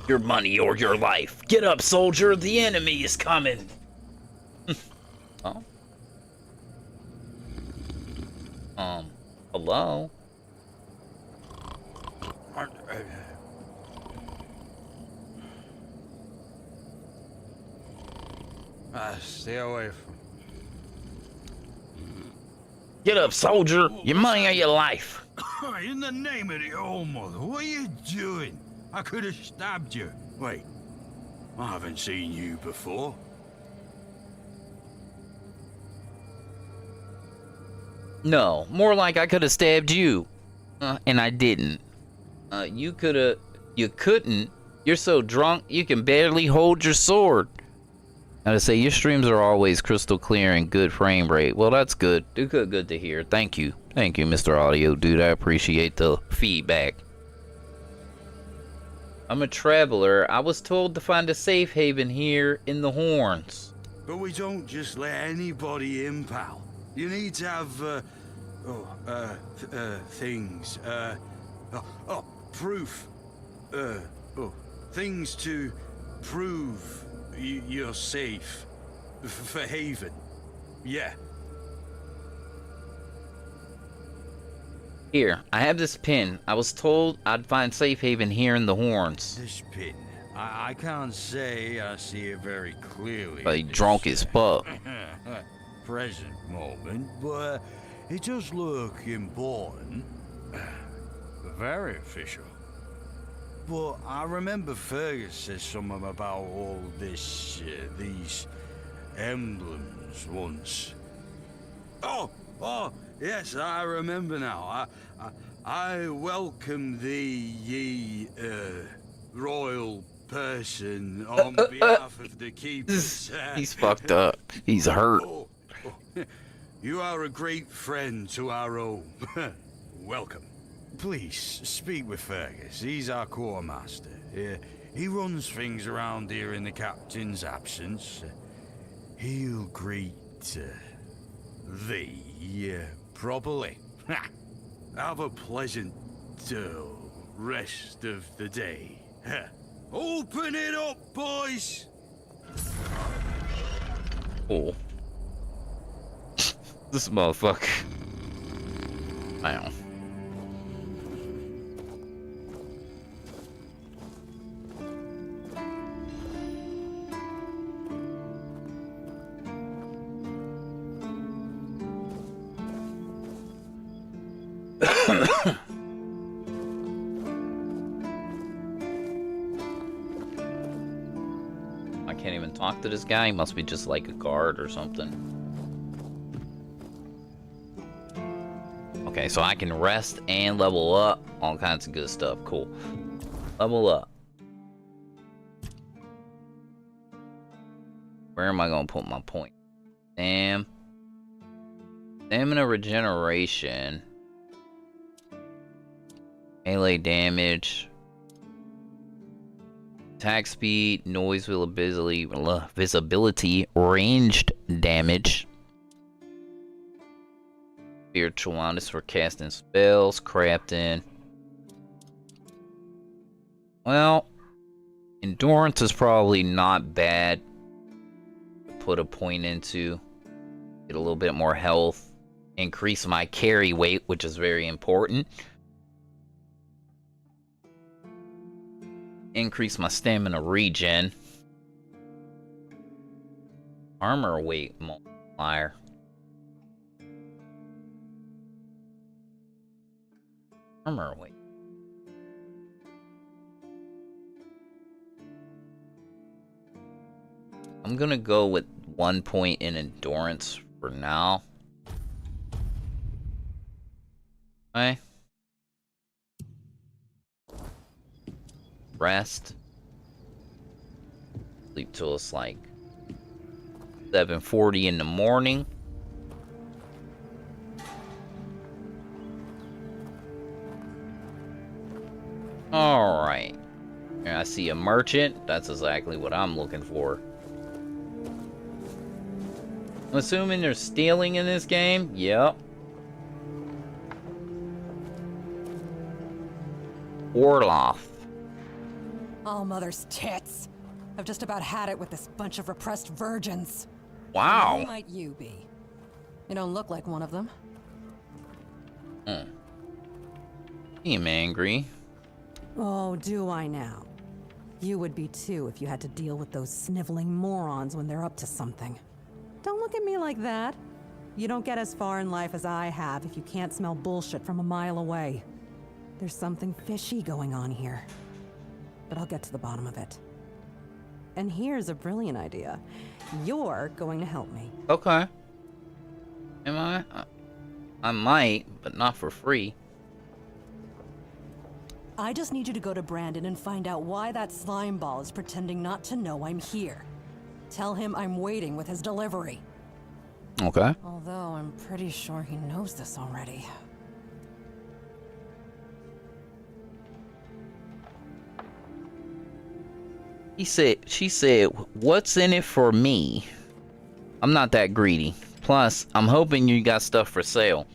Your money or your life. Get up, soldier. The enemy is coming. Oh. Hello? Stay away from... Get up, soldier. Your money or your life. In the name of the old mother, what are you doing? I could have stabbed you. Wait, I haven't seen you before. No, more like I could have stabbed you. And I didn't. You couldn't. You're so drunk you can barely hold your sword. Gotta say, your streams are always crystal clear and good frame rate. Well, that's good. Good to hear. Thank you, Mr. Audio Dude. I appreciate the feedback. I'm a traveler. I was told to find a safe haven here in the Horns. But we don't just let anybody in, pal. You need to have, things, proof. Things to prove you're safe. For Haven. Yeah. Here, I have this pin. I was told I'd find safe haven here in the Horns. This pin. I can't say I see it very clearly. But he drunk as fuck. Present moment, but it does look important. Very official. But I remember Fergus said something about all this, these emblems once. Oh, yes, I remember now. I welcome thee, ye, royal person, on behalf of the keepers. He's fucked up. He's hurt. You are a great friend to our home. Welcome. Please, speak with Fergus. He's our quartermaster. He runs things around here in the captain's absence. He'll greet thee properly. Have a pleasant rest of the day. Open it up, boys! Oh. This motherfucker. Wow. I can't even talk to this guy. He must be just like a guard or something. Okay, so I can rest and level up. All kinds of good stuff. Cool. Level up. Where am I gonna put my point? Damn. Stamina regeneration. Melee damage. Attack speed, noise visibility, ranged damage. Spiritual wellness for casting spells, crafting. Well, endurance is probably not bad to put a point into. Get a little bit more health. Increase my carry weight, which is very important. Increase my stamina regen. Armor weight multiplier. Armor weight. I'm gonna go with 1 point in endurance for now. Okay. Rest. Sleep till it's like 7:40 in the morning. Alright. I see a merchant. That's exactly what I'm looking for. I'm assuming there's stealing in this game? Yep. Orloff. All mother's tits. I've just about had it with this bunch of repressed virgins. Wow. Who might you be? You don't look like one of them. I'm angry. Oh, do I now? You would be too if you had to deal with those sniveling morons when they're up to something. Don't look at me like that. You don't get as far in life as I have if you can't smell bullshit from a mile away. There's something fishy going on here. But I'll get to the bottom of it. And here's a brilliant idea. You're going to help me. Okay. Am I? I might, but not for free. I just need you to go to Brandon and find out why that slime ball is pretending not to know I'm here. Tell him I'm waiting with his delivery. Okay. Although I'm pretty sure he knows this already. She said, what's in it for me? I'm not that greedy. Plus, I'm hoping you got stuff for sale.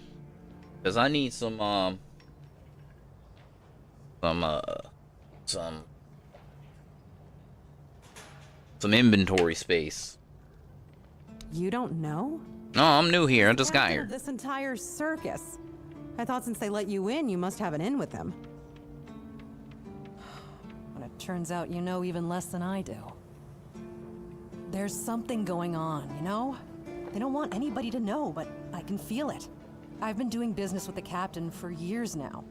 Cause I need some inventory space. You don't know? No, I'm new here. I just got Captain here. of this entire circus. I thought since they let you in, you must have an in with him. But it turns out you know even less than I do. There's something going on, you know? They don't want anybody to know, but I can feel it. I've been doing business with the captain for years now.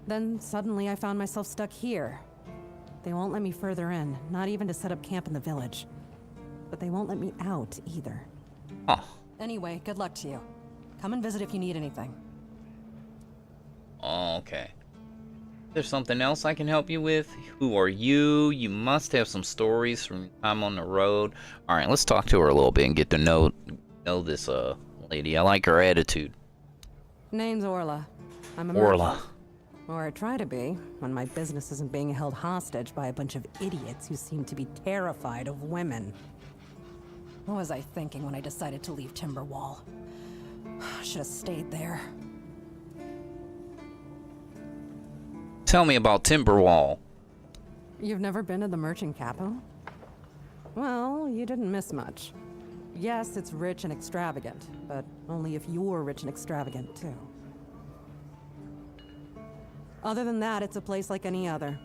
Then suddenly I found myself stuck here. They won't let me further in, not even to set up camp in the village. But they won't let me out either. Oh. Anyway, good luck to you. Come and visit if you need anything. Okay. There's something else I can help you with? Who are you? You must have some stories from your time on the road. Alright, let's talk to her a little bit and get to know this lady. I like her attitude. Name's Orla. I'm a Orla. merchant. Or I try to be, when my business isn't being held hostage by a bunch of idiots who seem to be terrified of women. What was I thinking when I decided to leave Timberwall? Should have stayed there. Tell me about Timberwall. You've never been to the merchant capital? Well, you didn't miss much. Yes, it's rich and extravagant, but only if you're rich and extravagant too. Other than that, it's a place like any other.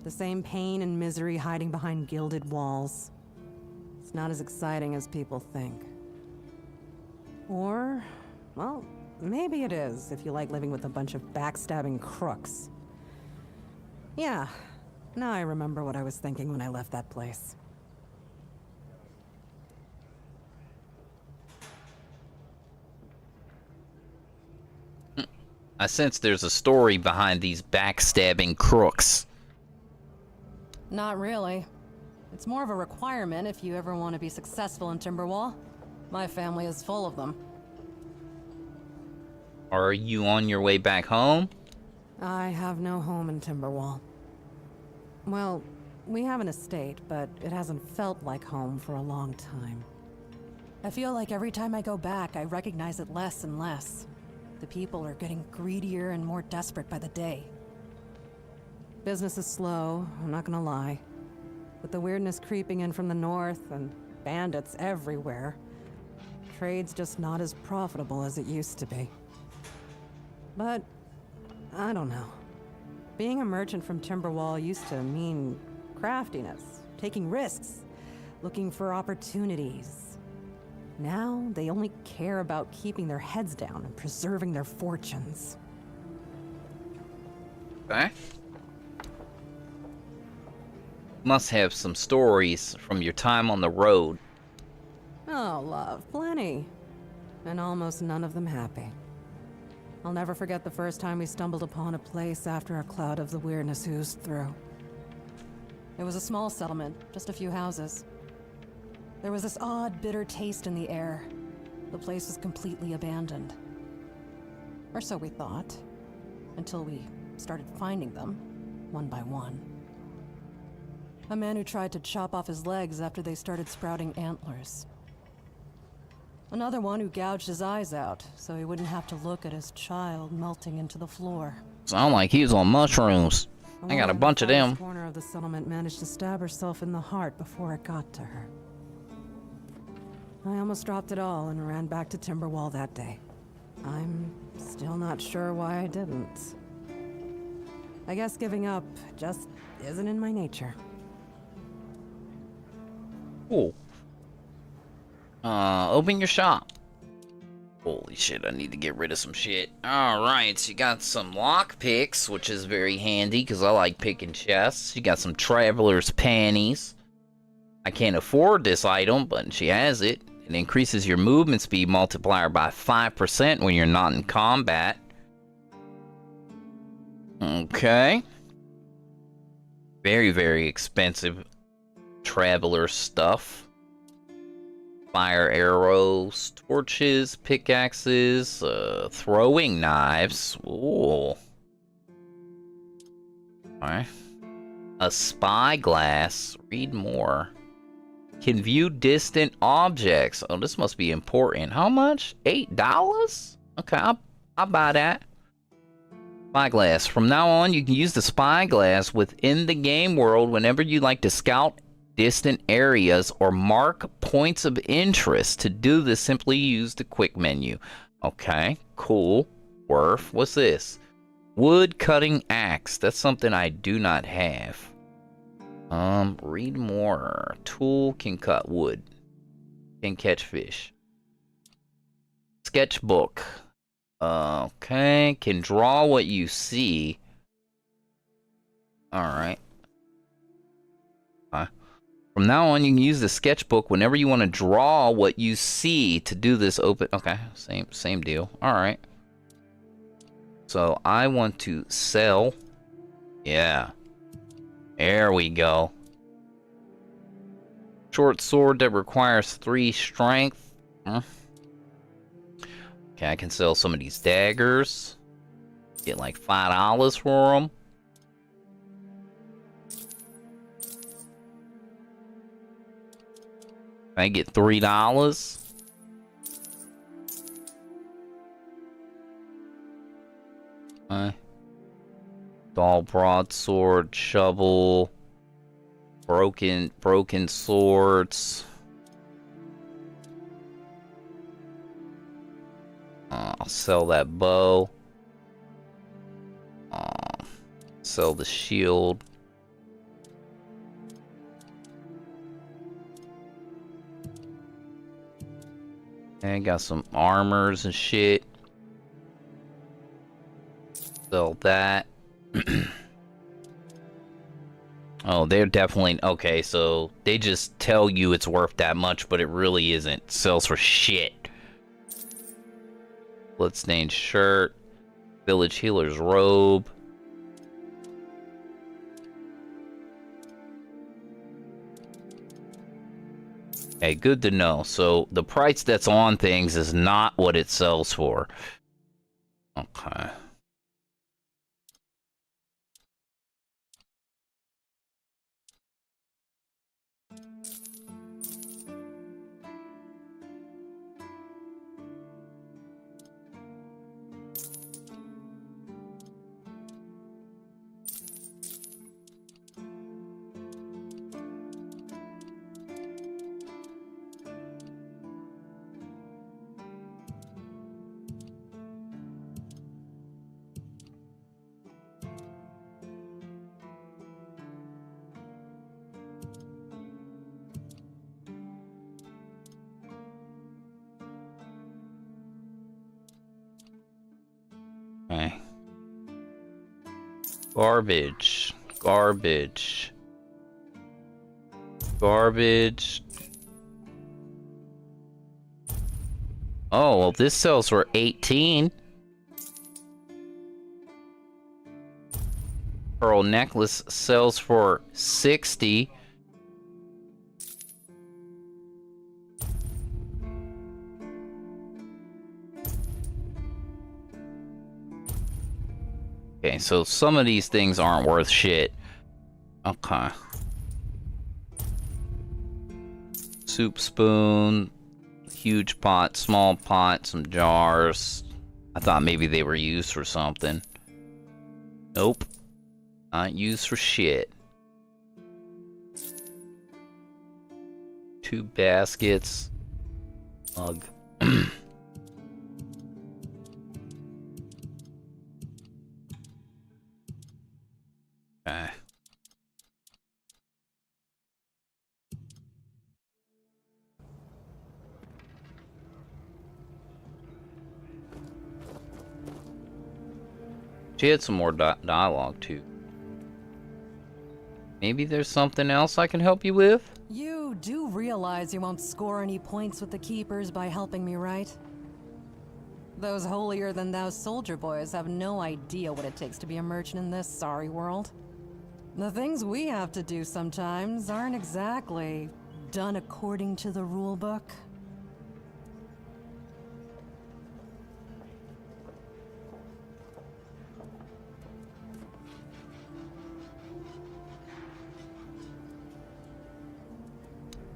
The same pain and misery hiding behind gilded walls. It's not as exciting as people think. Or, well, maybe it is if you like living with a bunch of backstabbing crooks. Yeah, now I remember what I was thinking when I left that place. I sense there's a story behind these backstabbing crooks. Not really. It's more of a requirement if you ever want to be successful in Timberwall. My family is full of them. Are you on your way back home? I have no home in Timberwall. Well, we have an estate, but it hasn't felt like home for a long time. I feel like every time I go back, I recognize it less and less. The people are getting greedier and more desperate by the day. Business is slow, I'm not gonna lie. With the weirdness creeping in from the north and bandits everywhere, trade's just not as profitable as it used to be. But I don't know. Being a merchant from Timberwall used to mean craftiness, taking risks, looking for opportunities. Now, they only care about keeping their heads down and preserving their fortunes. Okay. Must have some stories from your time on the road. Oh, love, plenty. And almost none of them happy. I'll never forget the first time we stumbled upon a place after a cloud of the weirdness oozed through. It was a small settlement, just a few houses. There was this odd, bitter taste in the air. The place was completely abandoned. Or so we thought, until we started finding them, one by one. A man who tried to chop off his legs after they started sprouting antlers. Another one who gouged his eyes out, so he wouldn't have to look at his child melting into the floor. Sound like he was on mushrooms. I got a bunch of them. The corner of the settlement managed to stab herself in the heart before it got to her. I almost dropped it all and ran back to Timberwall that day. I'm still not sure why I didn't. I guess giving up just isn't in my nature. Cool. Open your shop. Holy shit, I need to get rid of some shit. Alright, so you got some lock picks, which is very handy because I like picking chests. You got some traveler's panties. I can't afford this item, but she has it. It increases your movement speed multiplier by 5% when you're not in combat. Okay. Very, very expensive traveler stuff. fire arrows, torches, pickaxes, throwing knives. Ooh. Alright. A spyglass. Read more. Can view distant objects. Oh, this must be important. How much? $8? Okay, I'll buy that. Spyglass. From now on, you can use the spyglass within the game world whenever you like to scout distant areas or mark points of interest. To do this, simply use the quick menu. Okay, cool. Worth. What's this? Wood cutting axe. That's something I do not have. Read more. Tool can cut wood. Can catch fish. Sketchbook. Okay, can draw what you see. Alright. From now on, you can use the sketchbook whenever you want to draw what you see. To do this, open... Okay, same deal. Alright. So, I want to sell... Yeah. There we go. Short sword that requires 3 strength. Okay, I can sell some of these daggers. Get like $5 for them. I get $3. Dull broadsword, shovel, broken swords. I'll sell that bow. Sell the shield. Okay, got some armors and shit. Sell that. Oh, they're definitely... Okay, so they just tell you it's worth that much, but it really isn't. It sells for shit. Bloodstained shirt. Village healer's robe. Okay, good to know. So the price that's on things is not what it sells for. Okay. Okay. Garbage. Garbage. Garbage. Oh, well, this sells for 18. Pearl necklace sells for 60. Okay, so some of these things aren't worth shit. Okay. Soup spoon, huge pot, small pot, some jars. I thought maybe they were used for something. Nope. Not used for shit. 2 baskets. Ugh. Okay. She had some more dialogue too. Maybe there's something else I can help you with? You do realize you won't score any points with the Keepers by helping me, right? Those holier-than-thou soldier boys have no idea what it takes to be a merchant in this sorry world. The things we have to do sometimes aren't exactly done according to the rule book.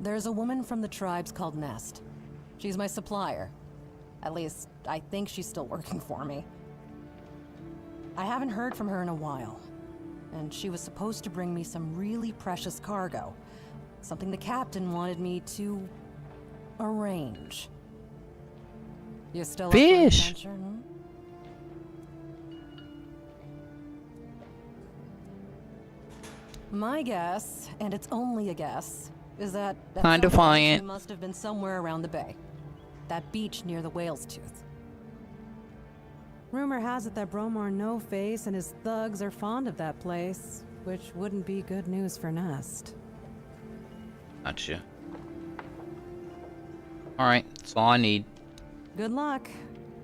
There's a woman from the tribes called Nest. She's my supplier. At least, I think she's still working for me. I haven't heard from her in a while. And she was supposed to bring me some really precious cargo. Something the captain wanted me to arrange. You still up for Fish! adventure, hmm? My guess, and it's only a guess, is that at Kind some of point defiant. she must have been somewhere around the bay. That beach near the whale's tooth. Rumor has it that Bromar No-Face and his thugs are fond of that place, which wouldn't be good news for Nest. Gotcha. Alright, that's all I need. Good luck.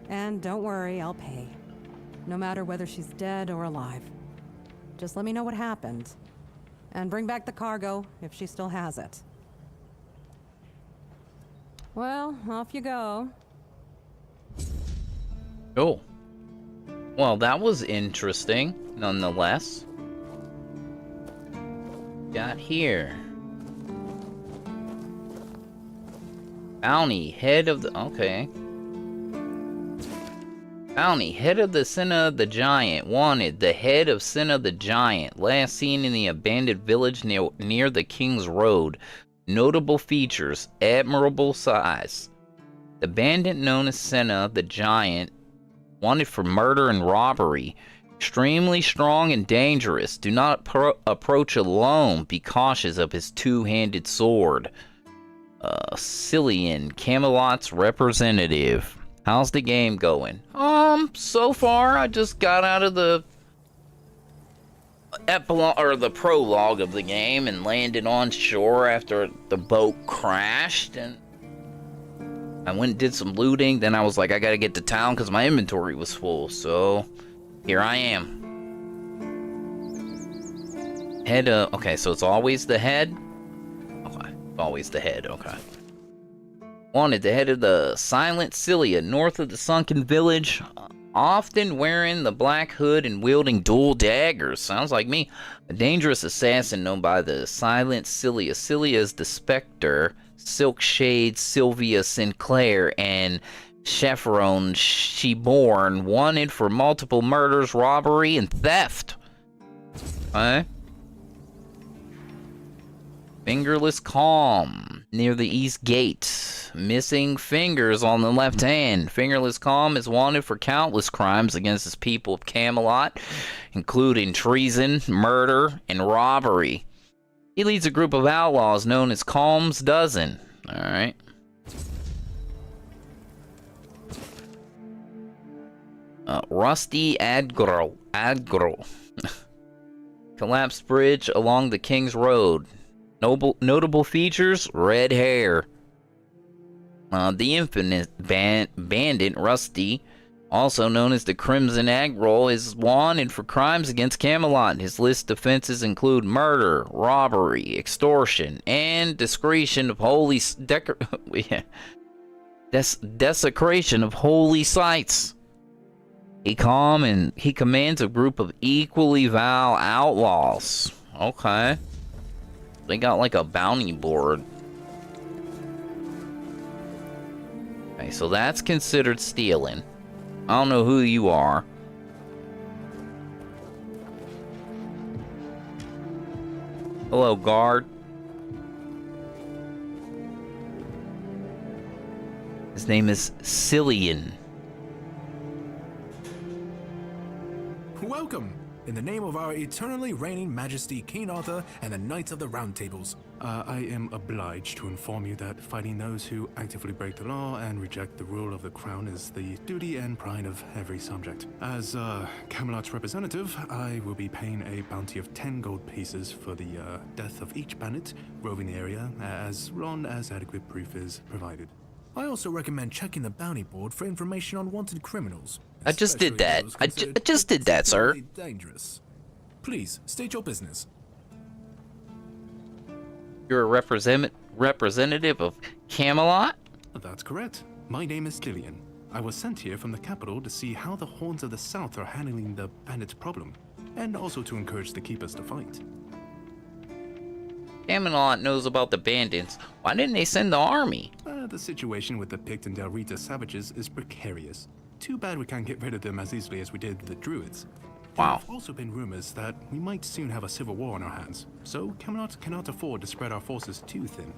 And don't worry, I'll pay. No matter whether she's dead or alive. Just let me know what happened. And bring back the cargo, if she still has it. Well, off you go. Cool. Well, that was interesting, nonetheless. Got here. Bounty, head of the... Okay. Bounty, head of the Senna the Giant. Wanted, the head of Senna the Giant. Last seen in the abandoned village near the King's Road. Notable features, admirable size. The bandit known as Senna the Giant. Wanted for murder and robbery. Extremely strong and dangerous. Do not approach alone. Be cautious of his two-handed sword. Cillian, Camelot's representative. How's the game going? So far I just got out of the epilogue or the prologue of the game and landed on shore after the boat crashed, and I went and did some looting. Then I was like, I gotta get to town because my inventory was full, so here I am. Head okay, so it's always the head? Okay, always the head, okay. Wanted, the head of the Silent Cilia, north of the sunken village, often wearing the black hood and wielding dual daggers. Sounds like me. A dangerous assassin known by the Silent Cilia. Cilia is the Spectre, Silkshade Sylvia Sinclair, and Chaperone Sheborn, wanted for multiple murders, robbery, and theft. Okay. Fingerless Calm, near the East Gate. Missing fingers on the left hand. Fingerless Calm is wanted for countless crimes against his people of Camelot, including treason, murder, and robbery. He leads a group of outlaws known as Calm's Dozen. Alright. Rusty Adgro. Collapsed bridge along the King's Road. Notable features, red hair. The infinite bandit Rusty, also known as the Crimson Agrol, is wanted for crimes against Camelot. His list of offenses include murder, robbery, extortion, and desecration of holy desecration of holy sites. He commands a group of equally vile outlaws. Okay. They got like a bounty board. Okay, so that's considered stealing. I don't know who you are. Hello, guard. His name is Cillian. Welcome! In the name of our eternally reigning majesty, King Arthur, and the Knights of the Round Tables. I am obliged to inform you that fighting those who actively break the law and reject the rule of the crown is the duty and pride of every subject. As Camelot's representative, I will be paying a bounty of 10 gold pieces for the death of each bandit roving the area, as long as adequate proof is provided. I also recommend checking the bounty board for information on wanted criminals. I just did that. I just did that, sir. Dangerous. Please, state your business. You're a representative of Camelot? That's correct. My name is Cillian. I was sent here from the capital to see how the Horns of the South are handling the bandit problem, and also to encourage the Keepers to fight. Camelot knows about the bandits. Why didn't they send the army? The situation with the Pict and Del Rita savages is precarious. Too bad we can't get rid of them as easily as we did with the Druids. There Wow. have also been rumors that we might soon have a civil war on our hands, so Camelot cannot afford to spread our forces too thin.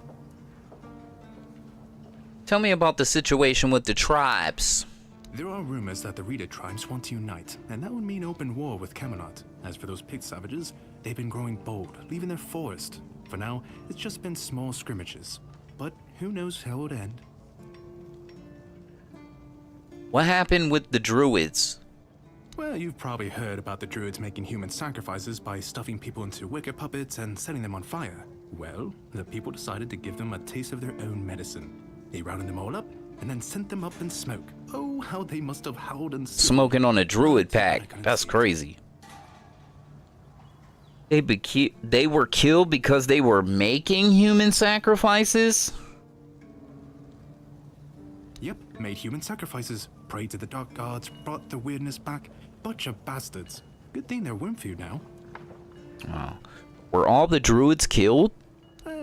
Tell me about the situation with the tribes. There are rumors that the Rita tribes want to unite, and that would mean open war with Camelot. As for those Pict savages, they've been growing bold, leaving their forest. For now, it's just been small scrimmages. But who knows how it would end. What happened with the Druids? Well, you've probably heard about the Druids making human sacrifices by stuffing people into wicker puppets and setting them on fire. Well, the people decided to give them a taste of their own medicine. They rounded them all up and then sent them up in smoke. Oh, how they must have howled and Smoking on a Druid pack. That's crazy. They were killed because they were making human sacrifices? Yep, made human sacrifices, prayed to the dark gods, brought the weirdness back. Bunch of bastards. Good thing they're worm food now. Wow. Were all the Druids killed?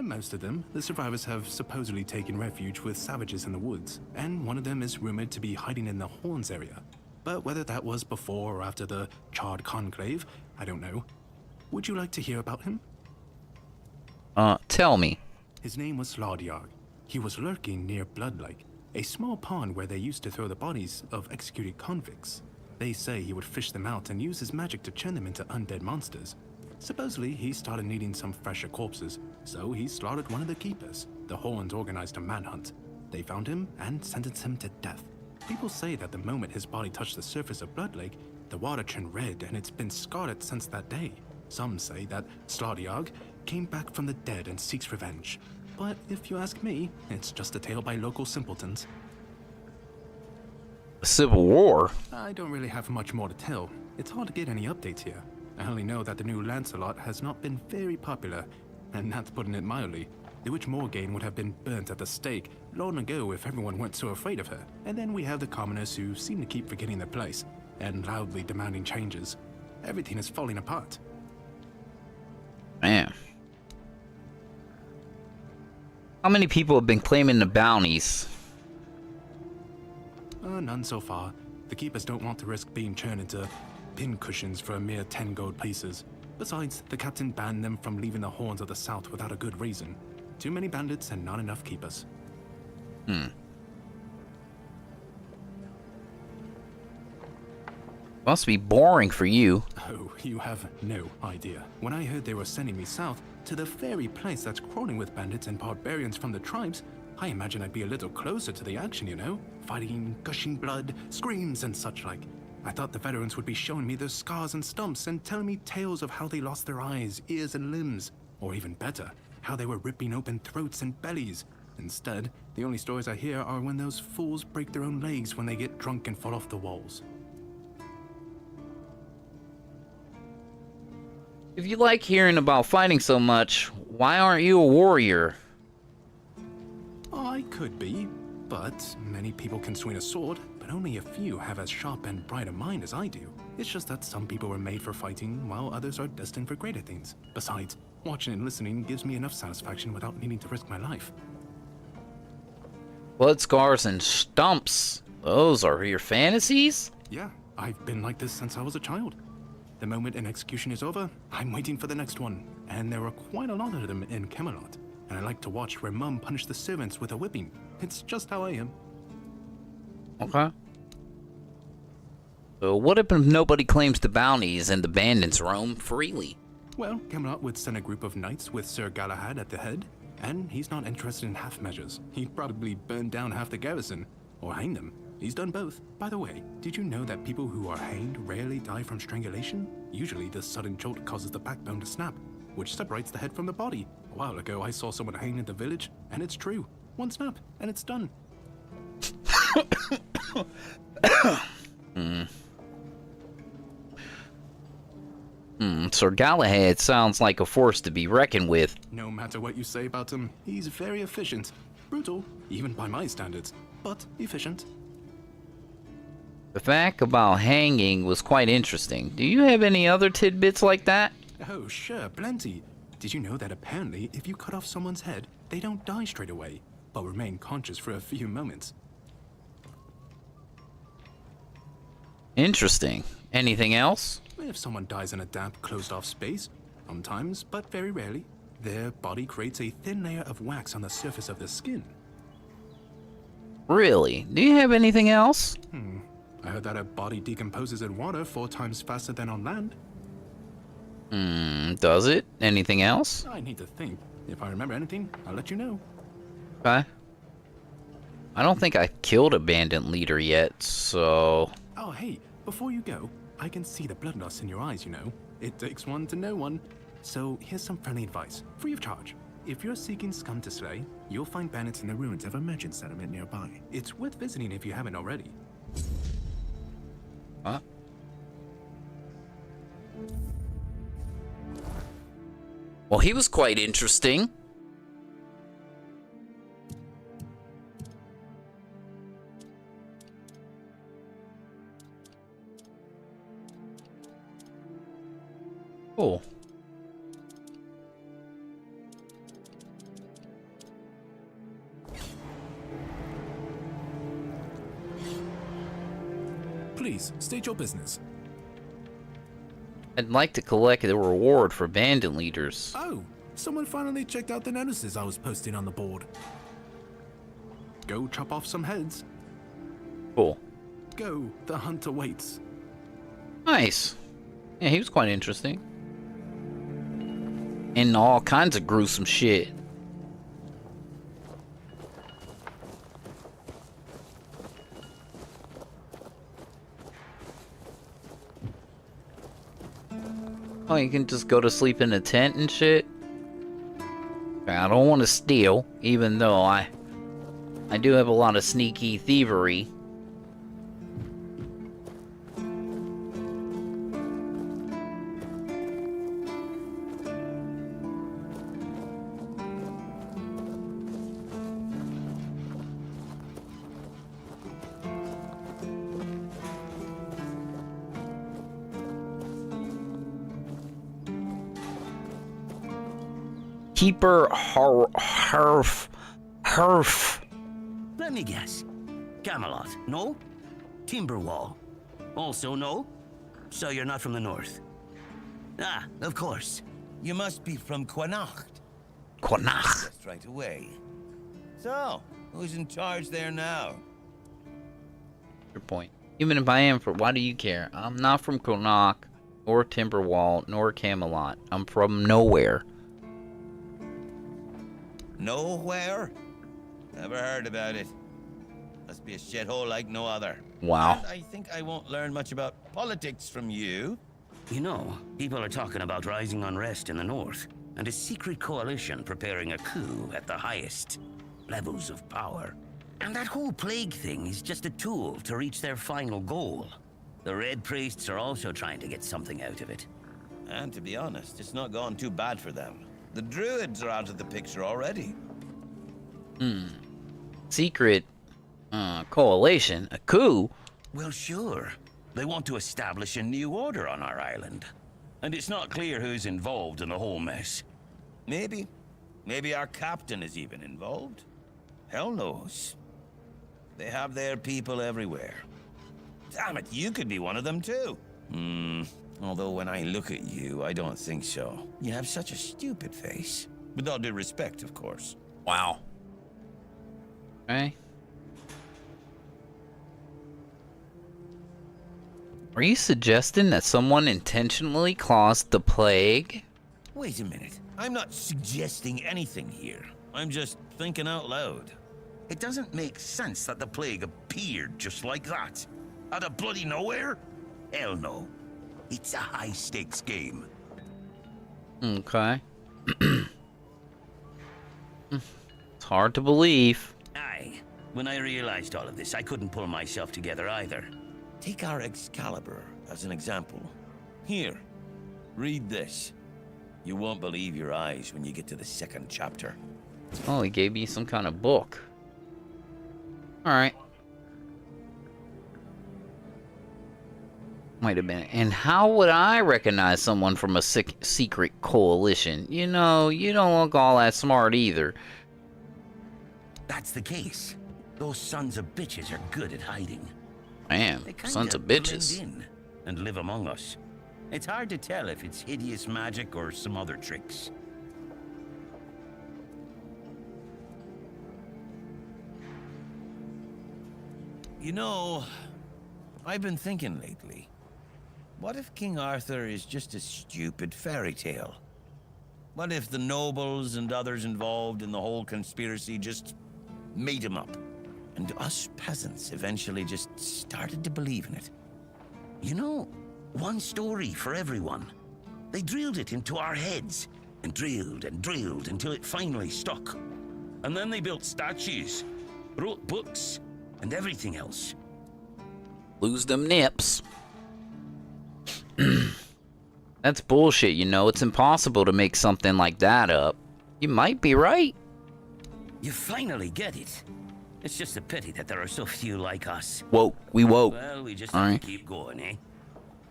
Most of them. The survivors have supposedly taken refuge with savages in the woods, and one of them is rumored to be hiding in the Horns area. But whether that was before or after the Charred Conclave, I don't know. Would you like to hear about him? Tell me. His name was Slaudyarg. He was lurking near Blood Lake, a small pond where they used to throw the bodies of executed convicts. They say he would fish them out and use his magic to turn them into undead monsters. Supposedly, he started needing some fresher corpses, so he slaughtered one of the keepers. The Horns organized a manhunt. They found him and sentenced him to death. People say that the moment his body touched the surface of Blood Lake, the water turned red and it's been scarred since that day. Some say that Slaudyarg came back from the dead and seeks revenge. But if you ask me, it's just a tale by local simpletons. Civil War? I don't really have much more to tell. It's hard to get any updates here. I only know that the new Lancelot has not been very popular, and that's putting it mildly. The Witch Morgaine would have been burnt at the stake long ago if everyone weren't so afraid of her. And then we have the commoners who seem to keep forgetting their place, and loudly demanding changes. Everything is falling apart. Man. How many people have been claiming the bounties? None so far. The keepers don't want to risk being turned into pincushions for a mere 10 gold pieces. Besides, the captain banned them from leaving the Horns of the South without a good reason. Too many bandits and not enough keepers. Must be boring for you. Oh, you have no idea. When I heard they were sending me south to the very place that's crawling with bandits and barbarians from the tribes, I imagined I'd be a little closer to the action, you know? Fighting, gushing blood, screams and such like. I thought the veterans would be showing me their scars and stumps and telling me tales of how they lost their eyes, ears and limbs. Or even better, how they were ripping open throats and bellies. Instead, the only stories I hear are when those fools break their own legs when they get drunk and fall off the walls. If you like hearing about fighting so much, why aren't you a warrior? I could be, but many people can swing a sword, but only a few have as sharp and bright a mind as I do. It's just that some people were made for fighting, while others are destined for greater things. Besides, watching and listening gives me enough satisfaction without needing to risk my life. Blood scars and stumps. Those are your fantasies? Yeah, I've been like this since I was a child. The moment an execution is over, I'm waiting for the next one. And there are quite a lot of them in Camelot. And I like to watch where Mum punished the servants with a whipping. It's just how I am. Okay. So what if nobody claims the bounties and the bandits roam freely? Well, Camelot would send a group of knights with Sir Galahad at the head, and he's not interested in half measures. He'd probably burn down half the garrison, or hang them. He's done both. By the way, did you know that people who are hanged rarely die from strangulation? Usually the sudden jolt causes the backbone to snap, which separates the head from the body. A while ago I saw someone hanged in the village, and it's true. One snap, and it's done. Sir Galahad sounds like a force to be reckoned with. No matter what you say about him, he's very efficient. Brutal, even by my standards, but efficient. The fact about hanging was quite interesting. Do you have any other tidbits like that? Oh, sure, plenty. Did you know that apparently if you cut off someone's head, they don't die straight away, but remain conscious for a few moments? Interesting. Anything else? If someone dies in a damp, closed-off space, sometimes, but very rarely, their body creates a thin layer of wax on the surface of the skin. Really? Do you have anything else? I heard that a body decomposes in water 4 times faster than on land. Does it? Anything else? I need to think. If I remember anything, I'll let you know. Okay. I don't think I killed a bandit leader yet, so... Oh, hey, before you go, I can see the bloodlust in your eyes, you know. It takes one to know one. So here's some friendly advice, free of charge. If you're seeking scum to slay, you'll find bandits in the ruins of a merchant settlement nearby. It's worth visiting if you haven't already. Huh? Well, he was quite interesting. Cool. Please, state your business. I'd like to collect the reward for bandit leaders. Oh, someone finally checked out the notices I was posting on the board. Go chop off some heads. Cool. Go, the hunter waits. Nice. Yeah, he was quite interesting. And all kinds of gruesome shit. Oh, you can just go to sleep in a tent and shit? I don't want to steal, even though I do have a lot of sneaky thievery. Keeper Herf. Let me guess. Camelot, no? Timberwall, also no? So you're not from the north? Ah, of course. You must be from Connacht. Connacht. Just right away. So, who's in charge there now? Your point. Even if I am from, why do you care? I'm not from Connacht, or Timberwall, nor Camelot. I'm from nowhere. Nowhere? Never heard about it. Must be a shithole like no other. Wow. And I think I won't learn much about politics from you. You know, people are talking about rising unrest in the north, and a secret coalition preparing a coup at the highest levels of power. And that whole plague thing is just a tool to reach their final goal. The Red Priests are also trying to get something out of it. And to be honest, it's not gone too bad for them. The Druids are out of the picture already. Secret coalition? A coup? Well, sure. They want to establish a new order on our island. And it's not clear who's involved in the whole mess. Maybe our captain is even involved. Hell knows. They have their people everywhere. Damn it, you could be one of them too. Although when I look at you, I don't think so. You have such a stupid face. With all due respect, of course. Wow. Okay. Are you suggesting that someone intentionally caused the plague? Wait a minute. I'm not suggesting anything here. I'm just thinking out loud. It doesn't make sense that the plague appeared just like that. Out of bloody nowhere? Hell no. It's a high-stakes game. Okay. It's hard to believe. Aye. When I realized all of this, I couldn't pull myself together either. Take our Excalibur as an example. Here, read this. You won't believe your eyes when you get to the second chapter. Oh, he gave me some kind of book. Alright. Wait a minute. And how would I recognize someone from a secret coalition? You know, you don't look all that smart either. That's the case. Those sons of bitches are good at hiding. Damn, sons of bitches. Blend in and live among us. It's hard to tell if it's hideous magic or some other tricks. You know, I've been thinking lately. What if King Arthur is just a stupid fairy tale? What if the nobles and others involved in the whole conspiracy just made him up? And us peasants eventually just started to believe in it. You know, one story for everyone. They drilled it into our heads, and drilled until it finally stuck. And then they built statues, wrote books, and everything else. Lose them nips. That's bullshit, you know. It's impossible to make something like that up. You might be right. You finally get it. It's just a pity that there are so few like us. Woke. We woke. Well, we just have to keep going, eh?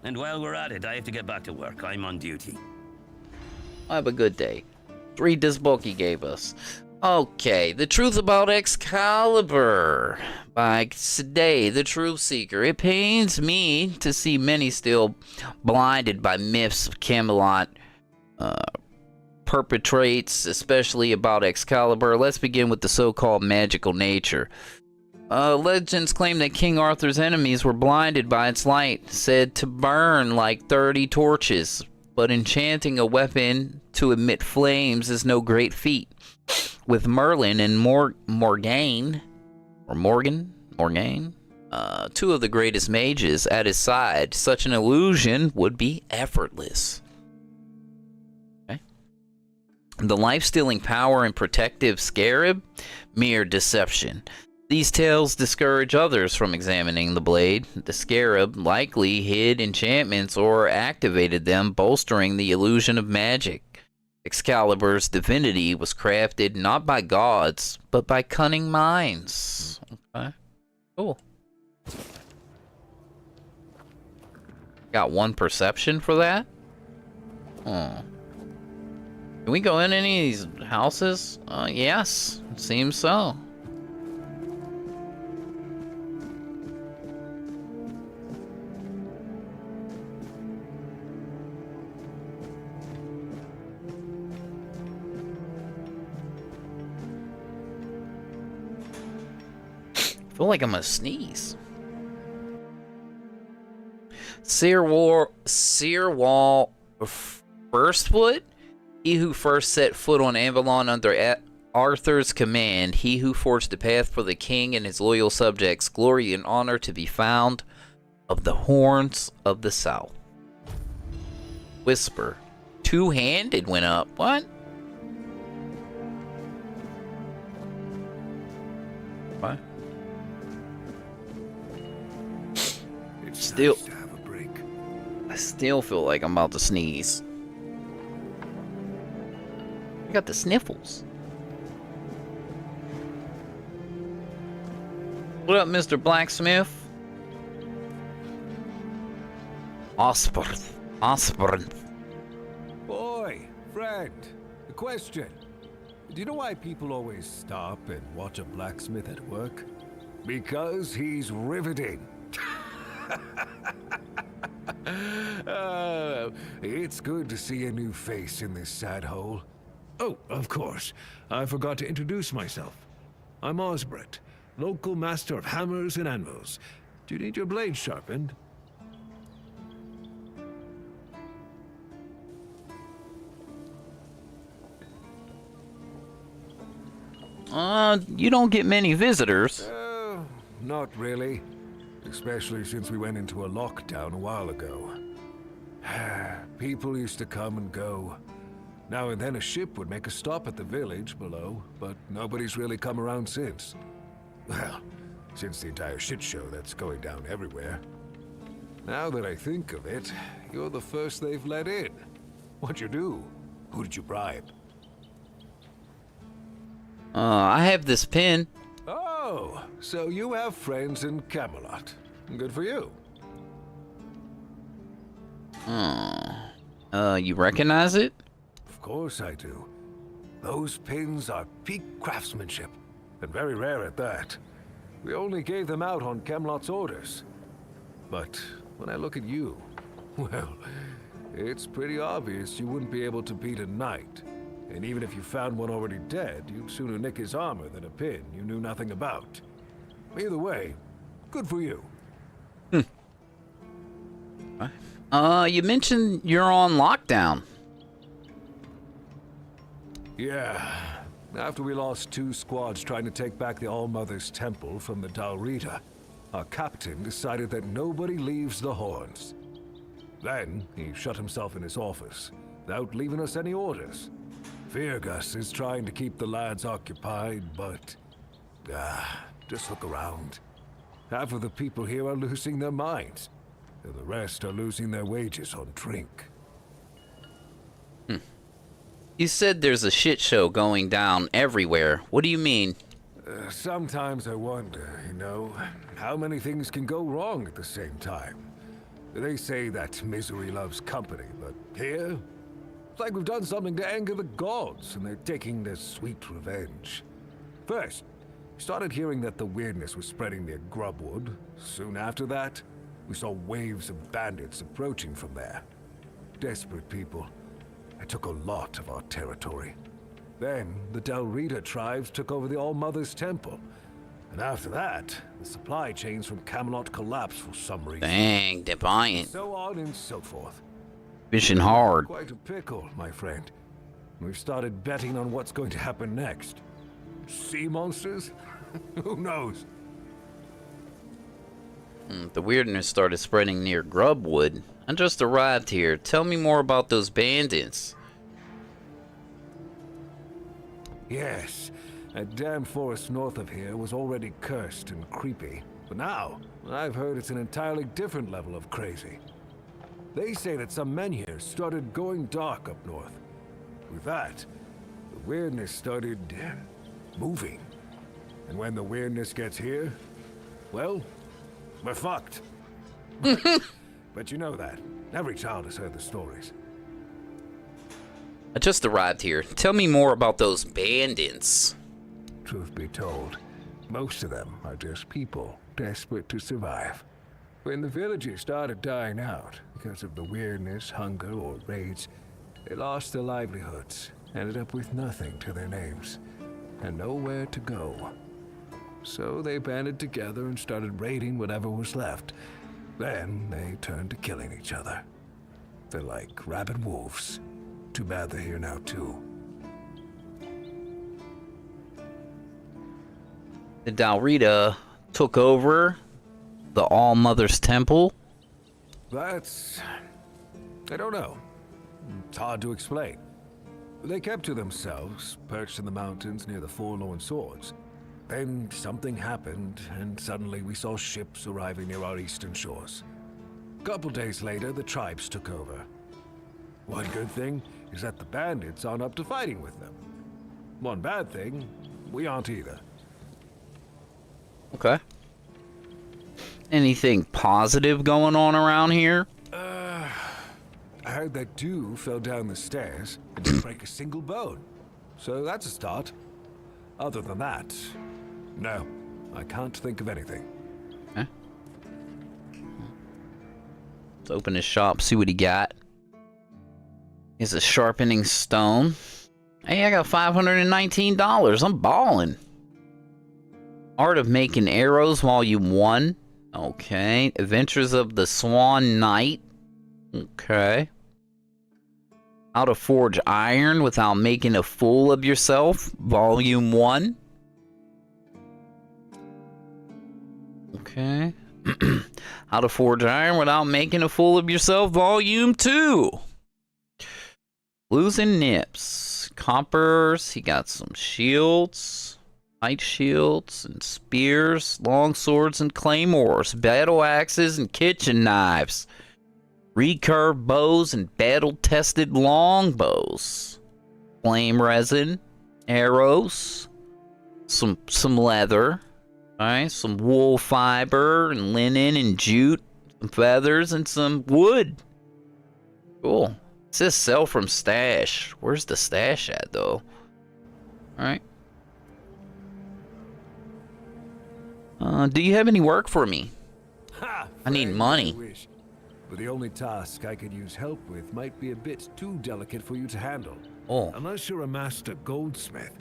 And while we're at it, I have to get back to work. I'm on duty. Have a good day. Let's read this book he gave us. Okay, The Truth About Excalibur by Today, the Truth Seeker. It pains me to see many still blinded by myths of Camelot perpetrates, especially about Excalibur. Let's begin with the so-called magical nature. Legends claim that King Arthur's enemies were blinded by its light, said to burn like 30 torches. But enchanting a weapon to emit flames is no great feat. With Merlin and Morgaine, two of the greatest mages at his side, such an illusion would be effortless. Okay. The life-stealing power and protective scarab, mere deception. These tales discourage others from examining the blade. The scarab likely hid enchantments or activated them, bolstering the illusion of magic. Excalibur's divinity was crafted not by gods, but by cunning minds. Okay, cool. Got one perception for that? Oh. Can we go in any of these houses? Yes, it seems so. I feel like I'm gonna sneeze. Searwall Firstfoot, he who first set foot on Avalon under Arthur's command, he who forged the path for the king and his loyal subjects, glory and honor to be found of the horns of the south. Whisper, two-handed went up. What? What? Still, nice to have a break. I still feel like I'm about to sneeze. I got the sniffles. What up, Mr. Blacksmith? Osborne. Boy, friend, a question. Do you know why people always stop and watch a blacksmith at work? Because he's riveting. It's good to see a new face in this sad hole. Oh, of course. I forgot to introduce myself. I'm Osbert, local master of hammers and anvils. Do you need your blade sharpened? You don't get many visitors. Not really. Especially since we went into a lockdown a while ago. People used to come and go. Now and then a ship would make a stop at the village below, but nobody's really come around since. Well, since the entire shit show that's going down everywhere. Now that I think of it, you're the first they've let in. What'd you do? Who did you bribe? I have this pin. Oh, so you have friends in Camelot. Good for you. You recognize it? Of course I do. Those pins are peak craftsmanship, and very rare at that. We only gave them out on Camelot's orders. But when I look at you, well, it's pretty obvious you wouldn't be able to beat a knight. And even if you found one already dead, you'd sooner nick his armor than a pin you knew nothing about. Either way, good for you. You mentioned you're on lockdown. Yeah. After we lost 2 squads trying to take back the All-Mother's Temple from the Dalrita, our captain decided that nobody leaves the Horns. Then, he shut himself in his office, without leaving us any orders. Virgus is trying to keep the lads occupied, but... just look around. Half of the people here are losing their minds, and the rest are losing their wages on drink. You said there's a shit show going down everywhere. What do you mean? Sometimes I wonder, you know, how many things can go wrong at the same time. They say that misery loves company, but here, it's like we've done something to anger the gods, and they're taking their sweet revenge. First, we started hearing that the weirdness was spreading near Grubwood. Soon after that, we saw waves of bandits approaching from there. Desperate people. They took a lot of our territory. Then, the Dalrita tribes took over the All-Mother's Temple. And after that, the supply chains from Camelot collapsed for some reason. Dang, defiant. So on and so forth. Fishing hard. Quite a pickle, my friend. We've started betting on what's going to happen next. Sea monsters? Who knows? The weirdness started spreading near Grubwood. I just arrived here. Tell me more about those bandits. Yes, that damn forest north of here was already cursed and creepy. But now, I've heard it's an entirely different level of crazy. They say that some men here started going dark up north. With that, the weirdness started moving. And when the weirdness gets here, well, we're fucked. But you know that. Every child has heard the stories. I just arrived here. Tell me more about those bandits. Truth be told, most of them are just people desperate to survive. When the villagers started dying out because of the weirdness, hunger, or raids, they lost their livelihoods, ended up with nothing to their names, and nowhere to go. So they banded together and started raiding whatever was left. Then they turned to killing each other. They're like rabid wolves. Too bad they're here now, too. The Dalrita took over the All-Mother's Temple? That's... I don't know. It's hard to explain. They kept to themselves, perched in the mountains near the Forlorn Swords. Then something happened, and suddenly we saw ships arriving near our eastern shores. A couple days later, the tribes took over. One good thing is that the bandits aren't up to fighting with them. One bad thing, we aren't either. Okay. Anything positive going on around here? I heard that dew fell down the stairs and didn't break a single bone. So that's a start. Other than that, no, I can't think of anything. Okay. Let's open his shop, see what he got. He's a sharpening stone. Hey, I got $519. I'm balling. Art of Making Arrows, Volume 1. Okay. Adventures of the Swan Knight. Okay. How to Forge Iron Without Making a Fool of Yourself, Volume 1. Okay. How to Forge Iron Without Making a Fool of Yourself, Volume 2. Blues and Nips. Coppers. He got some shields. Light shields and spears. Long swords and claymores. Battle axes and kitchen knives. Recurve bows and battle-tested longbows. Flame resin. Arrows. Some leather. Alright, some wool fiber and linen and jute. Some feathers and some wood. Cool. It says sell from stash. Where's the stash at, though? Alright. Do you have any work for me? Ha! I need Friend, money. I wish. But the only task I could use help with might be a bit too delicate for you to handle. Oh. Unless you're a master goldsmith,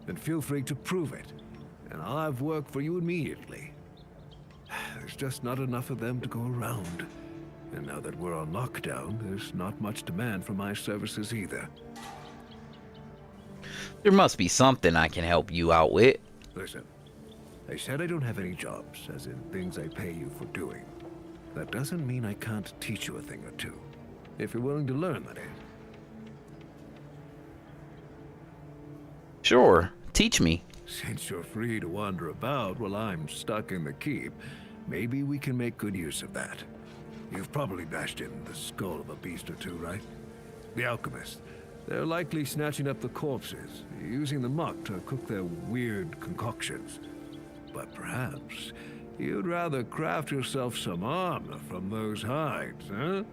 then feel free to prove it. And I'll have work for you immediately. There's just not enough of them to go around. And now that we're on lockdown, there's not much demand for my services either. There must be something I can help you out with. Listen, I said I don't have any jobs, as in things I pay you for doing. That doesn't mean I can't teach you a thing or two. If you're willing to learn, that is. Sure. Teach me. Since you're free to wander about while I'm stuck in the keep, maybe we can make good use of that. You've probably bashed in the skull of a beast or two, right? The alchemists. They're likely snatching up the corpses, using the muck to cook their weird concoctions. But perhaps you'd rather craft yourself some armor from those hides, huh?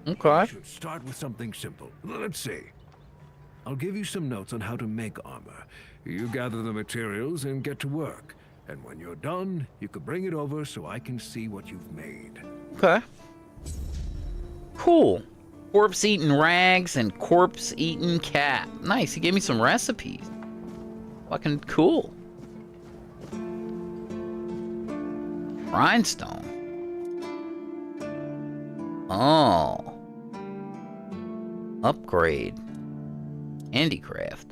Okay. You should start with something simple. Let's see. I'll give you some notes on how to make armor. You gather the materials and get to work. And when you're done, you can bring it over so I can see what you've made. Okay. Cool. Corpse-eaten rags and corpse-eaten cap. Nice, he gave me some recipes. Fucking cool. Rhinestone. Oh. Upgrade. Handicraft.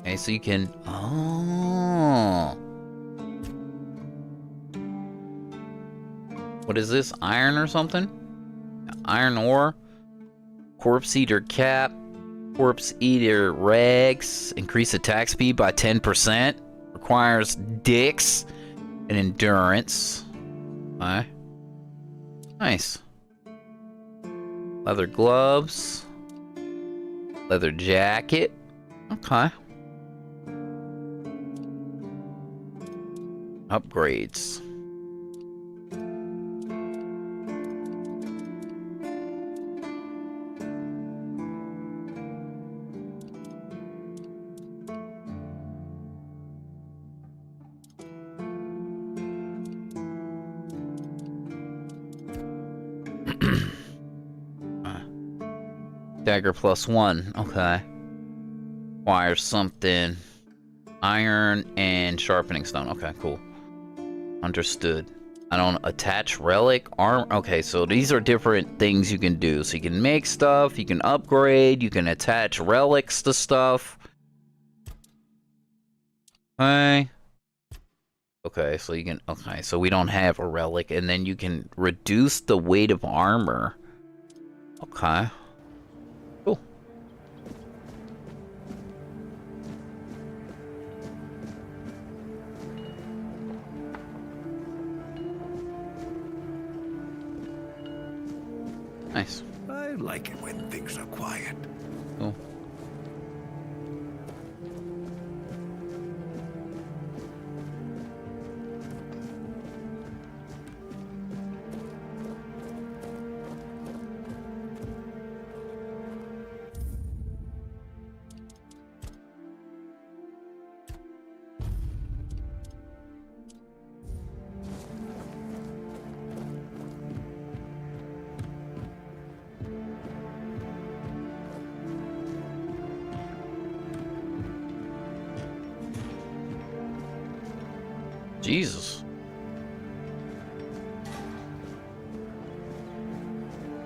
Okay, so you can... Oh. What is this? Iron or something? Iron ore. Corpse eater cap. Corpse eater rags. Increase attack speed by 10%. Requires dicks and endurance. Okay. Nice. Leather gloves. Leather jacket. Okay. Upgrades. Dagger +1. Okay. Requires something. Iron and sharpening stone. Okay, cool. Understood. I don't attach relic armor. Okay, so these are different things you can do. So you can make stuff, you can upgrade, you can attach relics to stuff. Okay. Okay, so you can... Okay, so we don't have a relic. And then you can reduce the weight of armor. Okay. Cool. Nice. I like it when things are quiet. Cool. Jesus.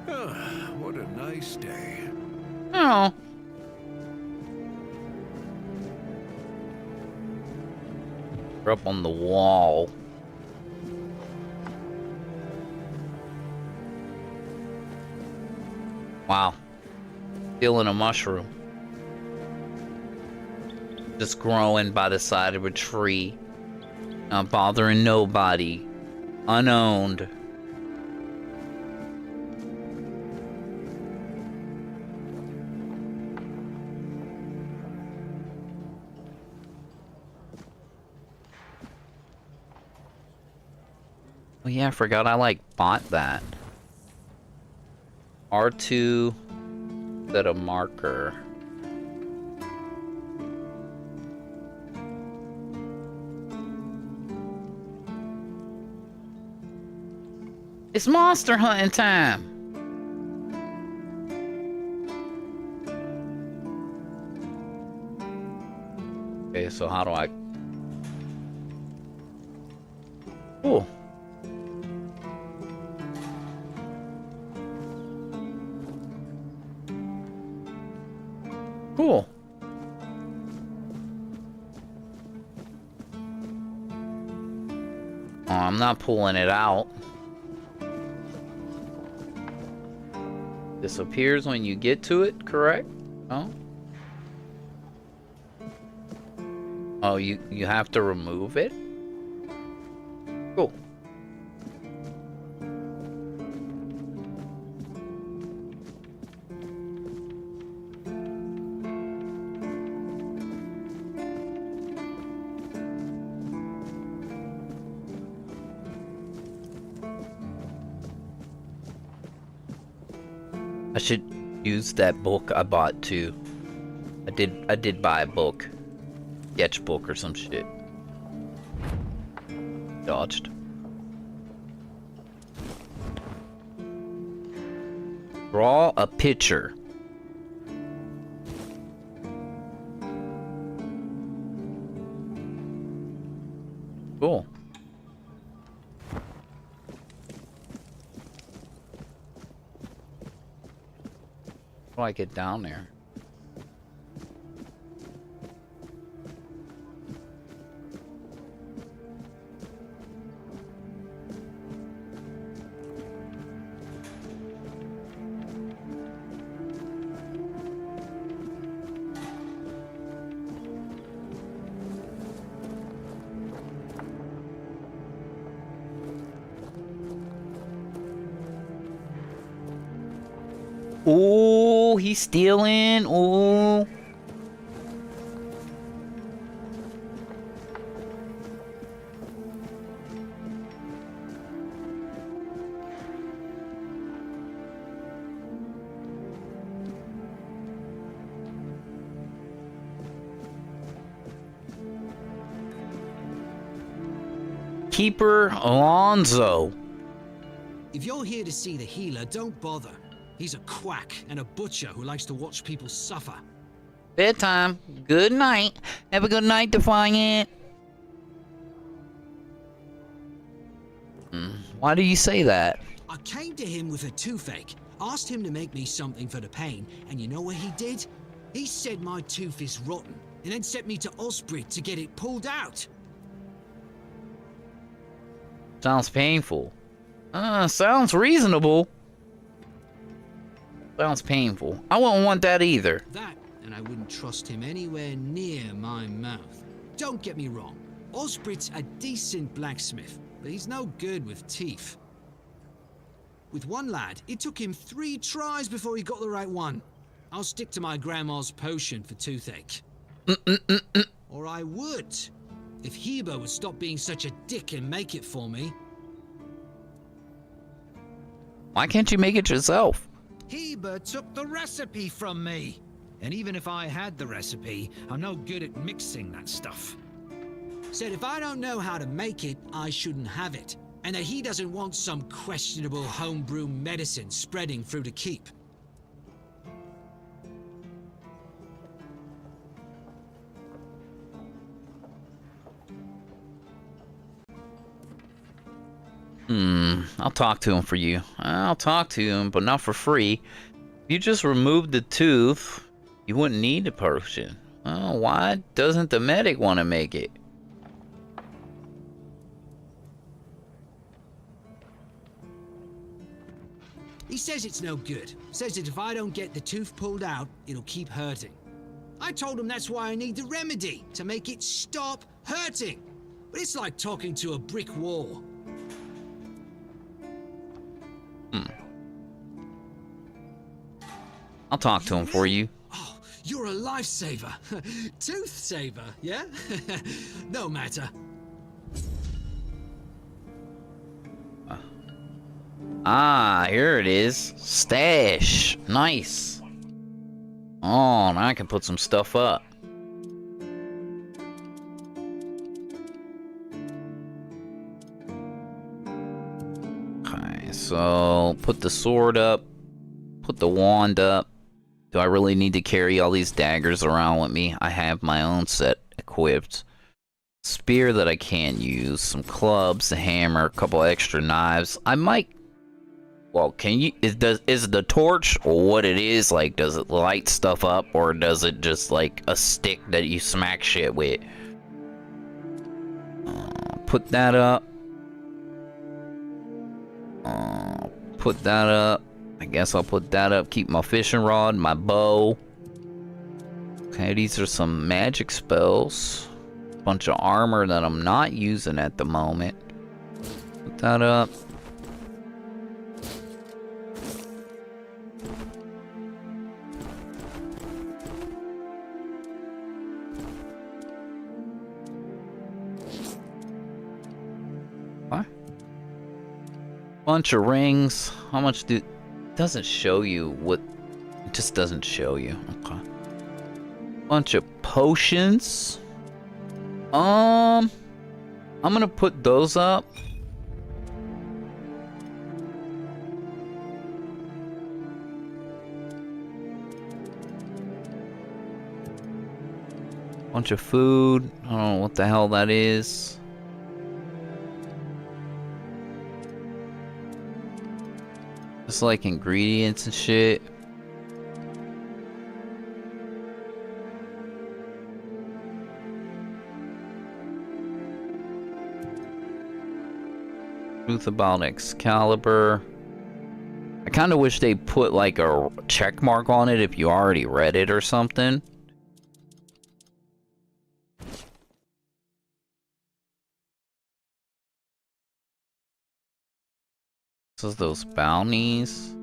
What a nice day. Oh. We're up on the wall. Wow. Feeling a mushroom. Just growing by the side of a tree. Not bothering nobody. Unowned. Oh yeah, I forgot I bought that. R2, set a marker. It's monster hunting time. Okay, so how do I... Cool. Cool. Oh, I'm not pulling it out. Disappears when you get to it, correct? Oh. Oh, you have to remove it? Cool. I should use that book I bought too. I did buy a book. Sketchbook or some shit. Dodged. Draw a picture. Cool. How do I get down there? Ooh, he's stealing. Ooh. Keeper Alonzo. If you're here to see the healer, don't bother. He's a quack and a butcher who likes to watch people suffer. Bedtime. Good night. Have a good night, Defiant. Why do you say that? I came to him with a toothache, asked him to make me something for the pain, and you know what he did? He said my tooth is rotten, and then sent me to Osprey to get it pulled out. Sounds painful. Sounds reasonable. Sounds painful. I wouldn't want that either. That, and I wouldn't trust him anywhere near my mouth. Don't get me wrong. Osprey's a decent blacksmith, but he's no good with teeth. With one lad, it took him 3 tries before he got the right one. I'll stick to my grandma's potion for toothache. Or I would, if Heber would stop being such a dick and make it for me. Why can't you make it yourself? Heber took the recipe from me. And even if I had the recipe, I'm no good at mixing that stuff. Said if I don't know how to make it, I shouldn't have it. And that he doesn't want some questionable homebrew medicine spreading through the keep. I'll talk to him for you. I'll talk to him, but not for free. If you just removed the tooth, you wouldn't need the potion. Oh, why doesn't the medic want to make it? He says it's no good. Says that if I don't get the tooth pulled out, it'll keep hurting. I told him that's why I need the remedy, to make it stop hurting. But it's like talking to a brick wall. I'll talk to him for you. Oh, you're a lifesaver. Tooth saver, yeah? No matter. Ah, here it is. Stash. Nice. Oh, now I can put some stuff up. Okay, so put the sword up. Put the wand up. Do I really need to carry all these daggers around with me? I have my own set equipped. Spear that I can't use. Some clubs, a hammer, a couple extra knives. I might... Well, can you... Is the torch or what it is, like, does it light stuff up, or does it just, like, a stick that you smack shit with? Put that up. Put that up. I guess I'll put that up. Keep my fishing rod, my bow. Okay, these are some magic spells. Bunch of armor that I'm not using at the moment. Put that up. What? Bunch of rings. How much do... It doesn't show you what... It just doesn't show you. Okay. Bunch of potions. I'm gonna put those up. Bunch of food. I don't know what the hell that is. Just like ingredients and shit. Truth about Excalibur. I kind of wish they put like a check mark on it if you already read it or something. This is those bounties.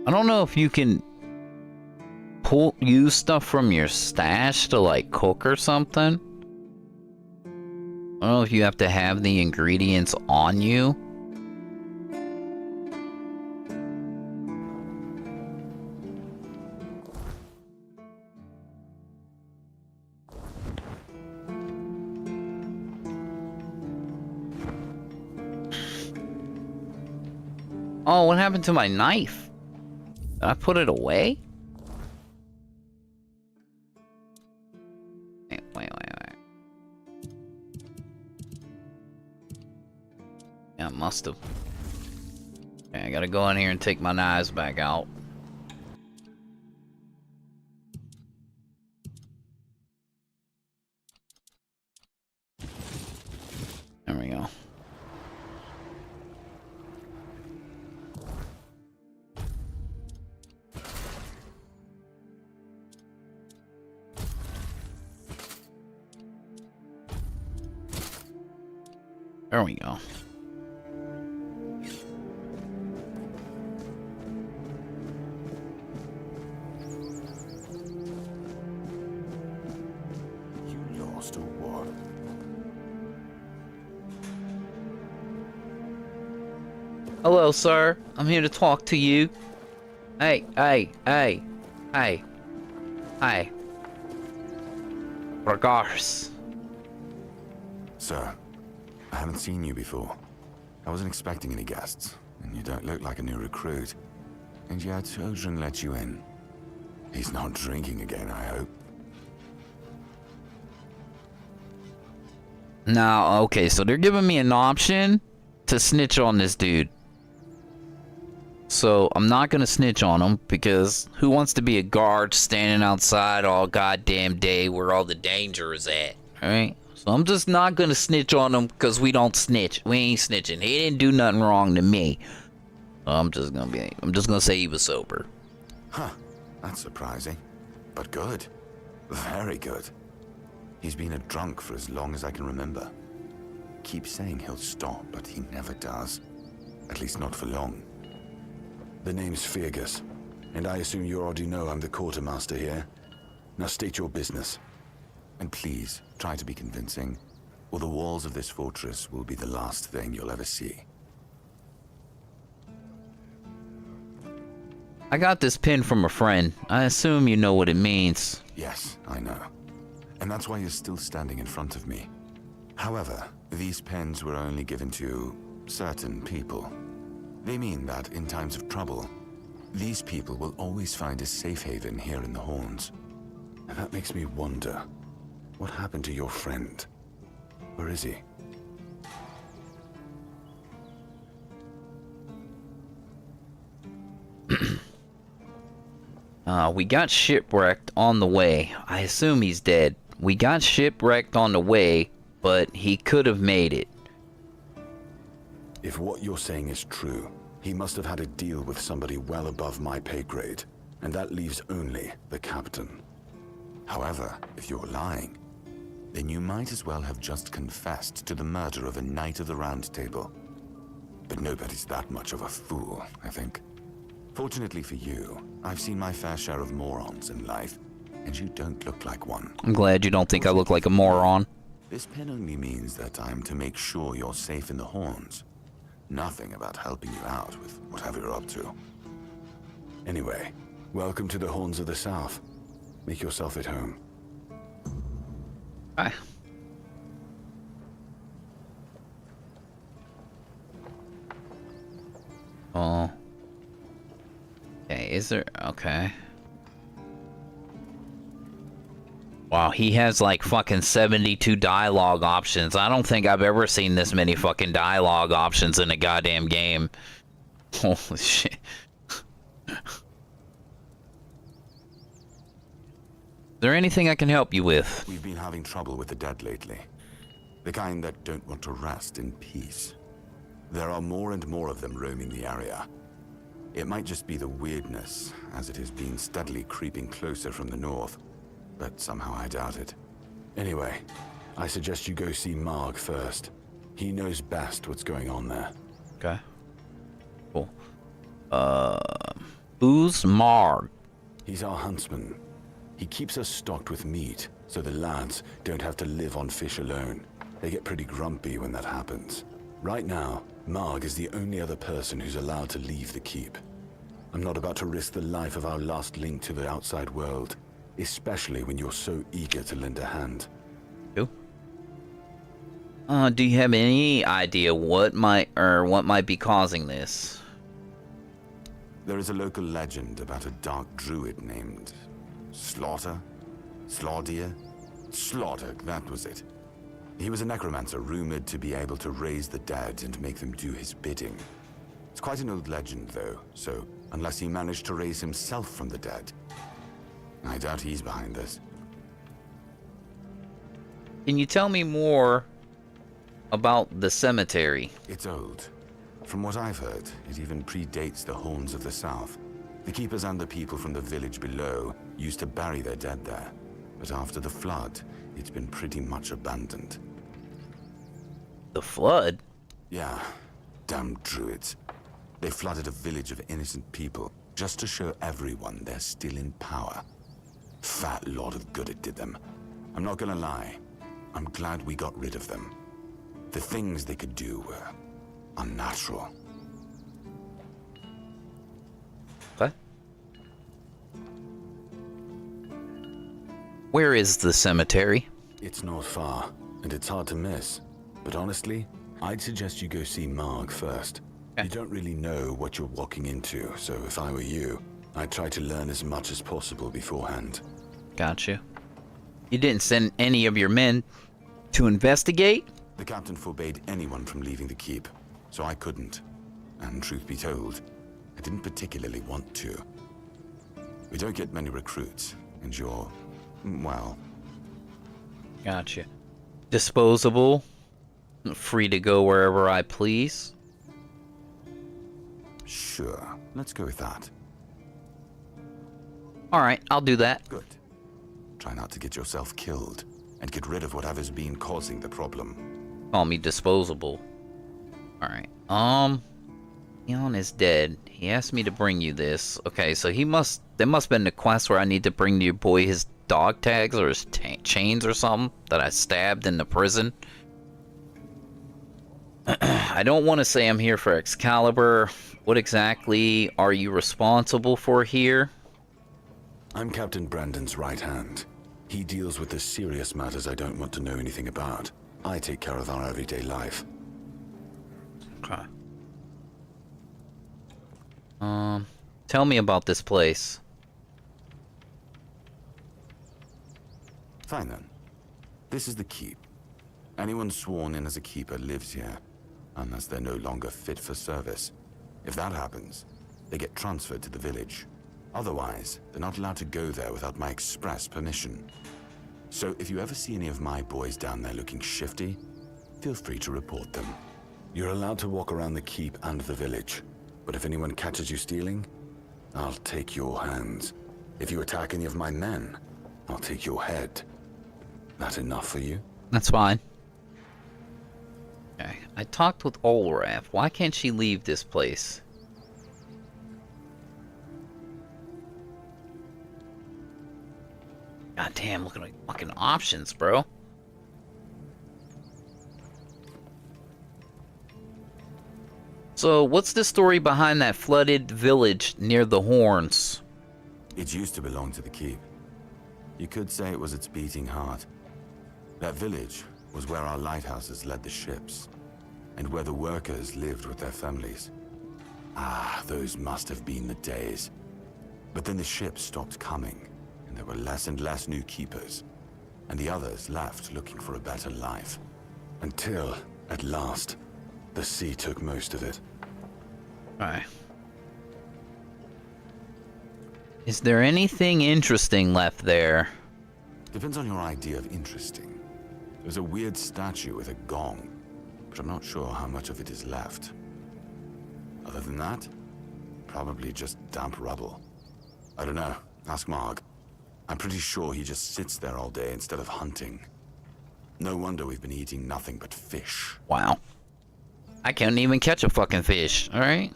I don't know if you can use stuff from your stash to like cook or something. I don't know if you have to have the ingredients on you. Oh, what happened to my knife? Did I put it away? Wait. Yeah, I must have. Okay, I gotta go in here and take my knives back out. There we go. There we go. You lost or what? Hello, sir. I'm here to talk to you. Hey. Regards. Sir, I haven't seen you before. I wasn't expecting any guests, and you don't look like a new recruit. And yet, Odrin let you in. He's not drinking again, I hope. Now, okay, so they're giving me an option to snitch on this dude. So I'm not gonna snitch on him because who wants to be a guard standing outside all goddamn day where all the danger is at, alright? So I'm just not gonna snitch on him because we don't snitch. We ain't snitching. He didn't do nothing wrong to me. So I'm just gonna say he was sober. Huh, that's surprising. But good. Very good. He's been a drunk for as long as I can remember. Keeps saying he'll stop, but he never does. At least not for long. The name's Fergus, and I assume you already know I'm the quartermaster here. Now state your business. And please, try to be convincing, or the walls of this fortress will be the last thing you'll ever see. I got this pin from a friend. I assume you know what it means. Yes, I know. And that's why you're still standing in front of me. However, these pens were only given to certain people. They mean that in times of trouble, these people will always find a safe haven here in the Horns. And that makes me wonder, what happened to your friend? Where is he? We got shipwrecked on the way. I assume he's dead. We got shipwrecked on the way, but he could have made it. If what you're saying is true, he must have had a deal with somebody well above my pay grade, and that leaves only the captain. However, if you're lying, then you might as well have just confessed to the murder of a Knight of the Round Table. But nobody's that much of a fool, I think. Fortunately for you, I've seen my fair share of morons in life, and you don't look like one. I'm glad you don't think I look like a moron. This pen only means that I'm to make sure you're safe in the Horns. Nothing about helping you out with whatever you're up to. Anyway, welcome to the Horns of the South. Make yourself at home. Bye. Oh. Okay, is there... Okay. Wow, he has like fucking 72 dialogue options. I don't think I've ever seen this many fucking dialogue options in a goddamn game. Holy shit. Is there anything I can help you with? We've been having trouble with the dead lately. The kind that don't want to rest in peace. There are more and more of them roaming the area. It might just be the weirdness, as it has been steadily creeping closer from the north. But somehow I doubt it. Anyway, I suggest you go see Marg first. He knows best what's going on there. Okay. Cool. Who's Marg? He's our huntsman. He keeps us stocked with meat, so the lads don't have to live on fish alone. They get pretty grumpy when that happens. Right now, Marg is the only other person who's allowed to leave the keep. I'm not about to risk the life of our last link to the outside world. Especially when you're so eager to lend a hand. Cool. Do you have any idea what might be causing this? There is a local legend about a dark druid named Slaughter? Slaughter, that was it. He was a necromancer rumored to be able to raise the dead and make them do his bidding. It's quite an old legend though, so unless he managed to raise himself from the dead, I doubt he's behind this. Can you tell me more about the cemetery? It's old. From what I've heard, it even predates the Horns of the South. The keepers and the people from the village below used to bury their dead there. But after the flood, it's been pretty much abandoned. The flood? Yeah. Damn druids. They flooded a village of innocent people just to show everyone they're still in power. Fat lot of good it did them. I'm not gonna lie. I'm glad we got rid of them. The things they could do were unnatural. What? Where is the cemetery? It's not far, and it's hard to miss. But honestly, I'd suggest you go see Marg first. Okay. You don't really know what you're walking into, so if I were you, I'd try to learn as much as possible beforehand. Got you. You didn't send any of your men To investigate? The captain forbade anyone from leaving the keep, so I couldn't. And truth be told, I didn't particularly want to. We don't get many recruits, and you're, well... Gotcha. Disposable. Free to go wherever I please. Sure, let's go with that. Alright, I'll do that. Good. Try not to get yourself killed, and get rid of whatever's been causing the problem. Call me disposable. Alright, Leon is dead. He asked me to bring you this. Okay, so there must have been a quest where I need to bring your boy his dog tags or his chains or something that I stabbed in the prison. I don't want to say I'm here for Excalibur. What exactly are you responsible for here? I'm Captain Brandon's right hand. He deals with the serious matters I don't want to know anything about. I take care of our everyday life. Okay. Tell me about this place. Fine then. This is the keep. Anyone sworn in as a keeper lives here, unless they're no longer fit for service. If that happens, they get transferred to the village. Otherwise, they're not allowed to go there without my express permission. So if you ever see any of my boys down there looking shifty, feel free to report them. You're allowed to walk around the keep and the village, but if anyone catches you stealing, I'll take your hands. If you attack any of my men, I'll take your head. That enough for you? That's fine. Okay, I talked with Olraf. Why can't she leave this place? God damn, look at my fucking options, bro. So, what's the story behind that flooded village near the Horns? It used to belong to the keep. You could say it was its beating heart. That village was where our lighthouses led the ships, and where the workers lived with their families. Ah, those must have been the days. But then the ships stopped coming, and there were less and less new keepers, and the others left looking for a better life. Until, at last, the sea took most of it. Alright. Is there anything interesting left there? Depends on your idea of interesting. There's a weird statue with a gong, but I'm not sure how much of it is left. Other than that, probably just damp rubble. I don't know. Ask Marg. I'm pretty sure he just sits there all day instead of hunting. No wonder we've been eating nothing but fish. Wow. I can't even catch a fucking fish, alright?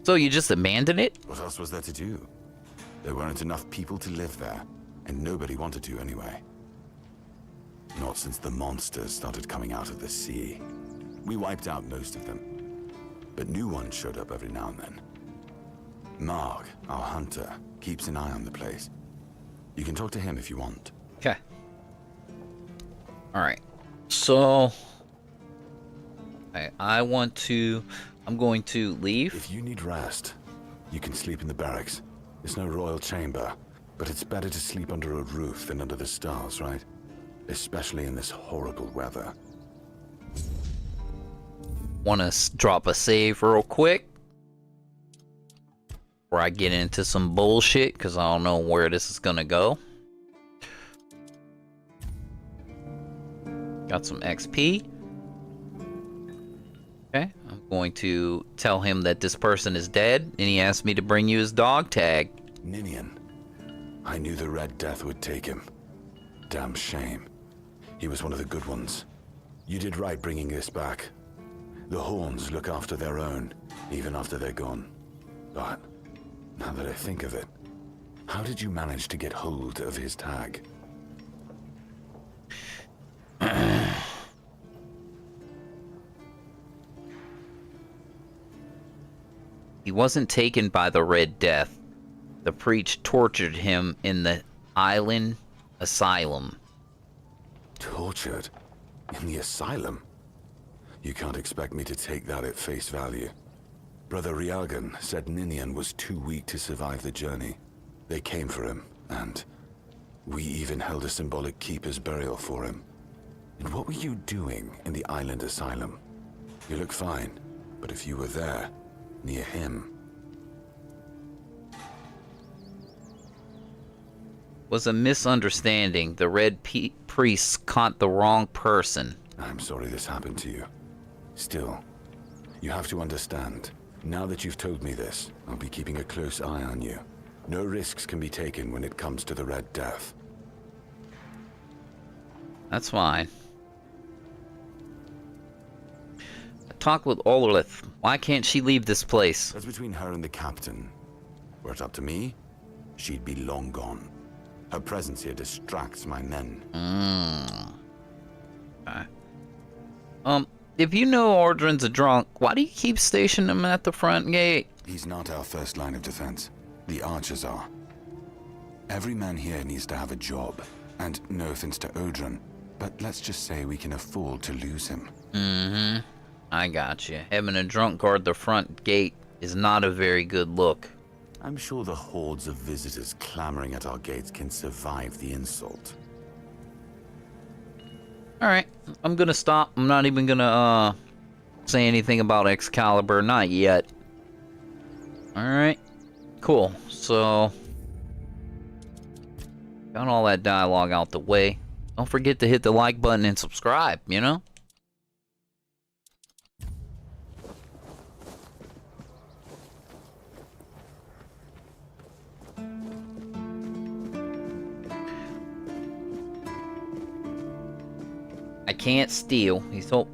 So you just abandoned it? What else was there to do? There weren't enough people to live there, and nobody wanted to anyway. Not since the monsters started coming out of the sea. We wiped out most of them, but new ones showed up every now and then. Marg, our hunter, keeps an eye on the place. You can talk to him if you want. Okay. Alright. So... I'm going to leave. If you need rest, you can sleep in the barracks. It's no royal chamber, but it's better to sleep under a roof than under the stars, right? Especially in this horrible weather. Want to drop a save real quick before I get into some bullshit, because I don't know where this is gonna go. Got some XP. Okay, I'm going to tell him that this person is dead, and he asked me to bring you his dog tag. Ninian. I knew the Red Death would take him. Damn shame. He was one of the good ones. You did right bringing this back. The Horns look after their own, even after they're gone. But, now that I think of it, how did you manage to get hold of his tag? He wasn't taken by the Red Death. The Preach tortured him in the island asylum. Tortured? In the asylum? You can't expect me to take that at face value. Brother Riagan said Ninian was too weak to survive the journey. They came for him, and we even held a symbolic keeper's burial for him. And what were you doing in the island asylum? You look fine, but if you were there, near him... Was a misunderstanding. The Red Priests caught the wrong person. I'm sorry this happened to you. Still, you have to understand. Now that you've told me this, I'll be keeping a close eye on you. No risks can be taken when it comes to the Red Death. That's fine. Talk with Olrith. Why can't she leave this place? That's between her and the captain. Were it up to me, she'd be long gone. Her presence here distracts my men. Okay. If you know Ordrin's a drunk, why do you keep stationing him at the front gate? He's not our first line of defense. The archers are. Every man here needs to have a job. And no offense to Odrin, but let's just say we can afford to lose him. Mm-hmm. I got you. Having a drunk guard the front gate is not a very good look. I'm sure the hordes of visitors clamoring at our gates can survive the insult. Alright, I'm gonna stop. I'm not even gonna, say anything about Excalibur. Not yet. Alright, cool. So, got all that dialogue out the way. Don't forget to hit the like button and subscribe, you know? I can't steal. He told...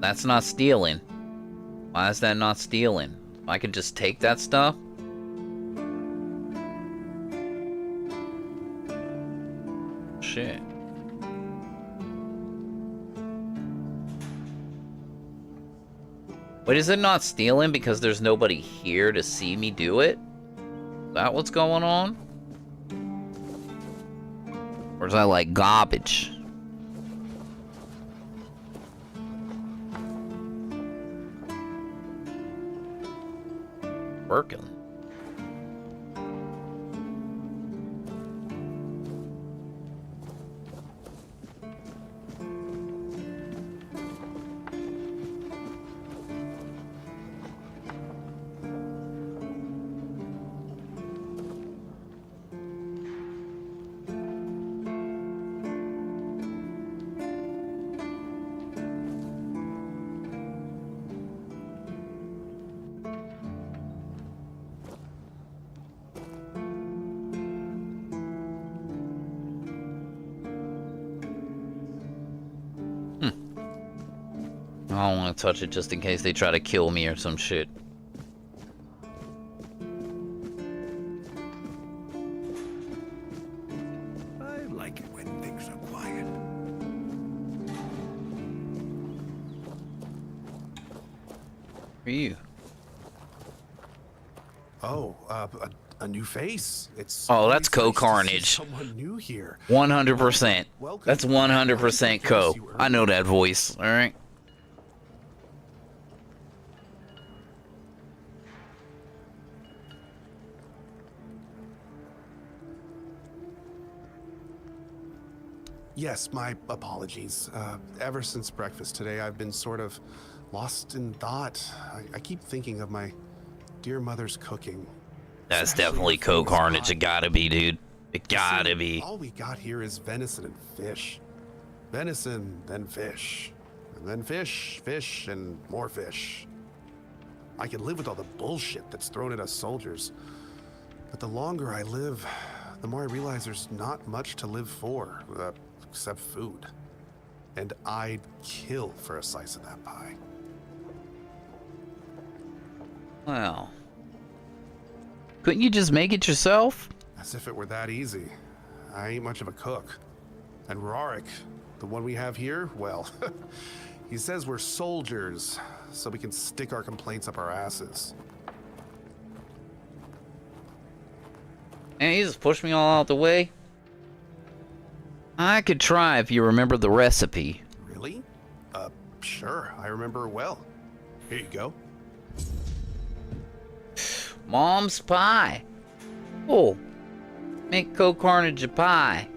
That's not stealing. Why is that not stealing? I could just take that stuff? Shit. Wait, is it not stealing because there's nobody here to see me do it? Is that what's going on? Or is that like garbage? Working. I don't want to touch it just in case they try to kill me or some shit. I like it when things are quiet. Who are you? Oh, a new face. It's Oh, that's always Co nice to see Carnage. Someone new here. 100%. Welcome. That's 100% Co. I know that voice, alright? Yes, my apologies. Ever since breakfast today, I've been sort of lost in thought. I keep thinking of my dear mother's cooking. That's definitely Co Carnage. It gotta be, dude. It gotta be. All we got here is venison and fish. Venison, then fish. And then fish, fish, and more fish. I can live with all the bullshit that's thrown at us soldiers. But the longer I live, the more I realize there's not much to live for, except food. And I'd kill for a slice of that pie. Wow. Couldn't you just make it yourself? As if it were that easy. I ain't much of a cook. And Rorik, the one we have here, well, he says we're soldiers, so we can stick our complaints up our asses. And he just pushed me all out the way. I could try if you remember the recipe. Really? Sure, I remember well. Here you go. Mom's pie. Oh, make Co Carnage a pie.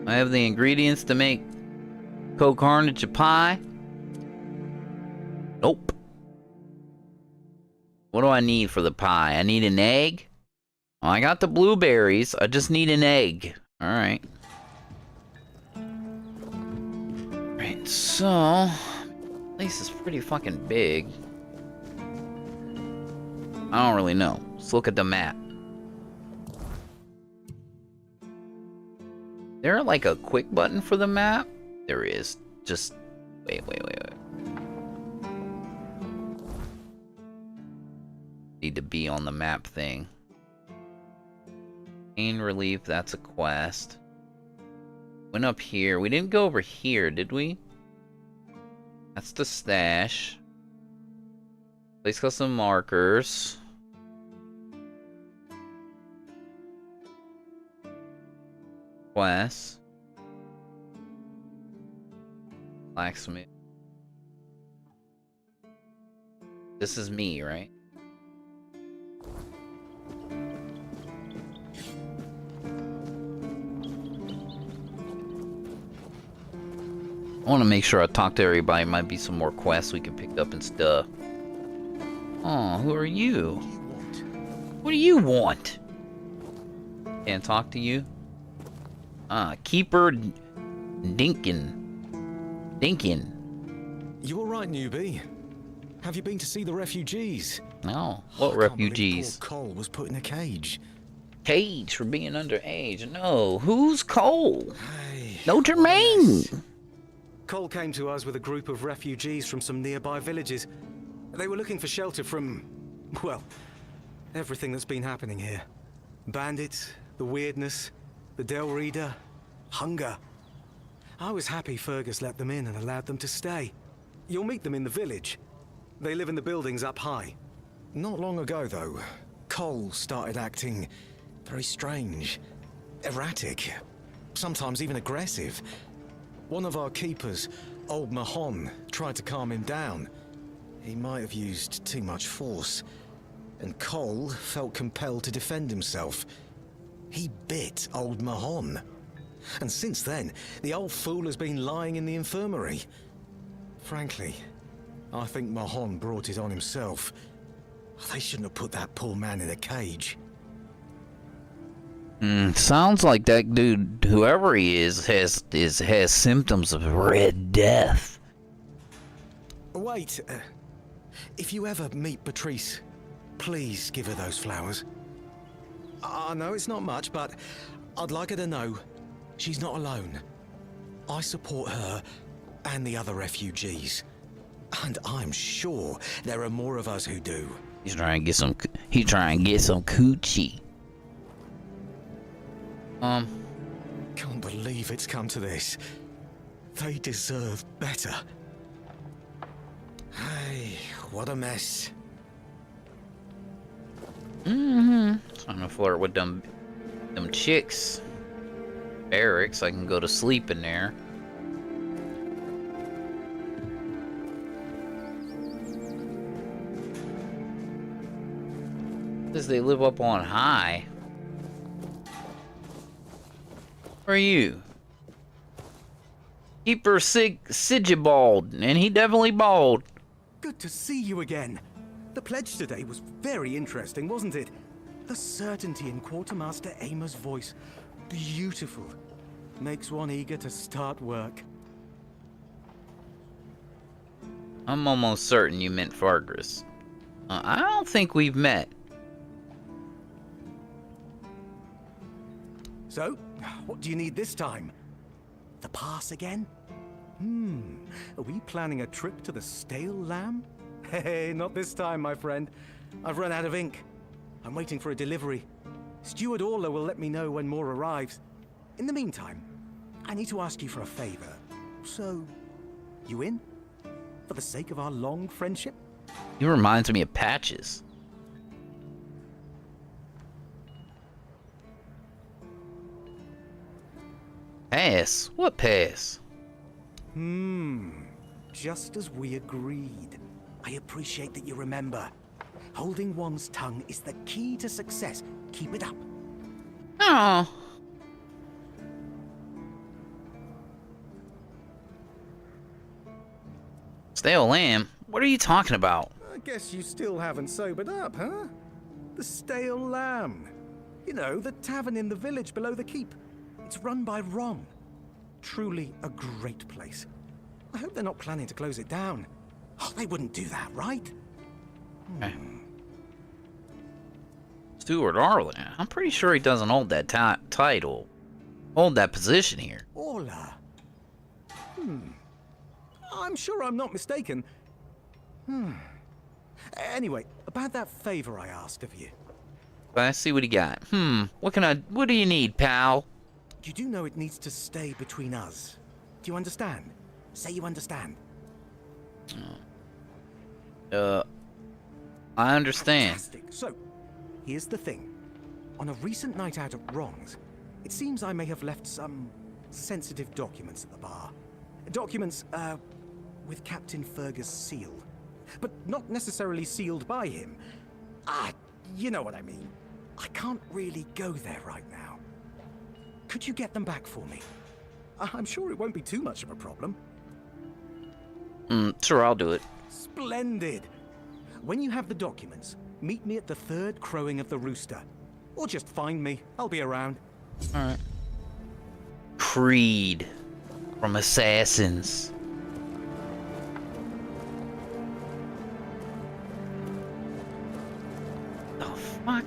I have the ingredients to make co-carnage a pie. Nope. What do I need for the pie? I need an egg. Oh, I got the blueberries. I just need an egg. Alright. Alright, so... This place is pretty fucking big. I don't really know. Let's look at the map. There like a quick button for the map? There is. Just... Wait. Need to be on the map thing. Pain relief, that's a quest. Went up here. We didn't go over here, did we? That's the stash. Place custom markers. Quests. Blacksmith. This is me, right? I want to make sure I talk to everybody. Might be some more quests we can pick up and stuff. Oh, who are you? What do you want? Can't talk to you? Keeper Dinkin. You alright, newbie? Have you been to see the refugees? No. What refugees? Poor Cole was put in a cage. Cage for being underage? No. Who's Cole? Hey, no, Jermaine. Cole came to us with a group of refugees from some nearby villages. They were looking for shelter from, well, everything that's been happening here. Bandits, the weirdness, the Del Reader, hunger. I was happy Fergus let them in and allowed them to stay. You'll meet them in the village. They live in the buildings up high. Not long ago, though, Cole started acting very strange, erratic, sometimes even aggressive. One of our keepers, old Mahon, tried to calm him down. He might have used too much force, and Cole felt compelled to defend himself. He bit old Mahon. And since then, the old fool has been lying in the infirmary. Frankly, I think Mahon brought it on himself. They shouldn't have put that poor man in a cage. Sounds like that dude, whoever he is, has symptoms of Red Death. Wait, if you ever meet Patrice, please give her those flowers. I know it's not much, but I'd like her to know she's not alone. I support her and the other refugees, and I'm sure there are more of us who do. He's trying to get some. He's trying to get some coochie. Can't believe it's come to this. They deserve better. Hey, what a mess. Trying to flirt with them chicks. Barracks, I can go to sleep in there. Says they live up on high. Where are you? Keeper Sigibald, and he definitely bald. Good to see you again. The pledge today was very interesting, wasn't it? The certainty in Quartermaster Aymer's voice. Beautiful. Makes one eager to start work. I'm almost certain you meant Fergus. I don't think we've met. So, what do you need this time? The pass again? Are we planning a trip to the Stale Lamb? Hey, not this time, my friend. I've run out of ink. I'm waiting for a delivery. Steward Orla will let me know when more arrives. In the meantime, I need to ask you for a favor. So, you in? For the sake of our long friendship? He reminds me of Patches. Pass? What pass? Just as we agreed. I appreciate that you remember. Holding one's tongue is the key to success. Keep it up. Oh. Stale lamb? What are you talking about? I guess you still haven't sobered up, huh? The Stale Lamb. You know, the tavern in the village below the keep. It's run by Ron. Truly a great place. I hope they're not planning to close it down. Oh, they wouldn't do that, right? Okay. Stuart Arlen. I'm pretty sure he doesn't hold that title. Hold that position here. Orla. I'm sure I'm not mistaken. Anyway, about that favor I asked of you. Let's see what he got. What do you need, pal? You do know it needs to stay between us. Do you understand? Say you understand. I understand. Fantastic. So, here's the thing. On a recent night out at Ron's, it seems I may have left some sensitive documents at the bar. Documents, with Captain Fergus' seal. But not necessarily sealed by him. You know what I mean. I can't really go there right now. Could you get them back for me? I'm sure it won't be too much of a problem. Sure, I'll do it. Splendid. When you have the documents, meet me at the third crowing of the rooster. Or just find me. I'll be around. Alright. Creed from Assassins. The fuck?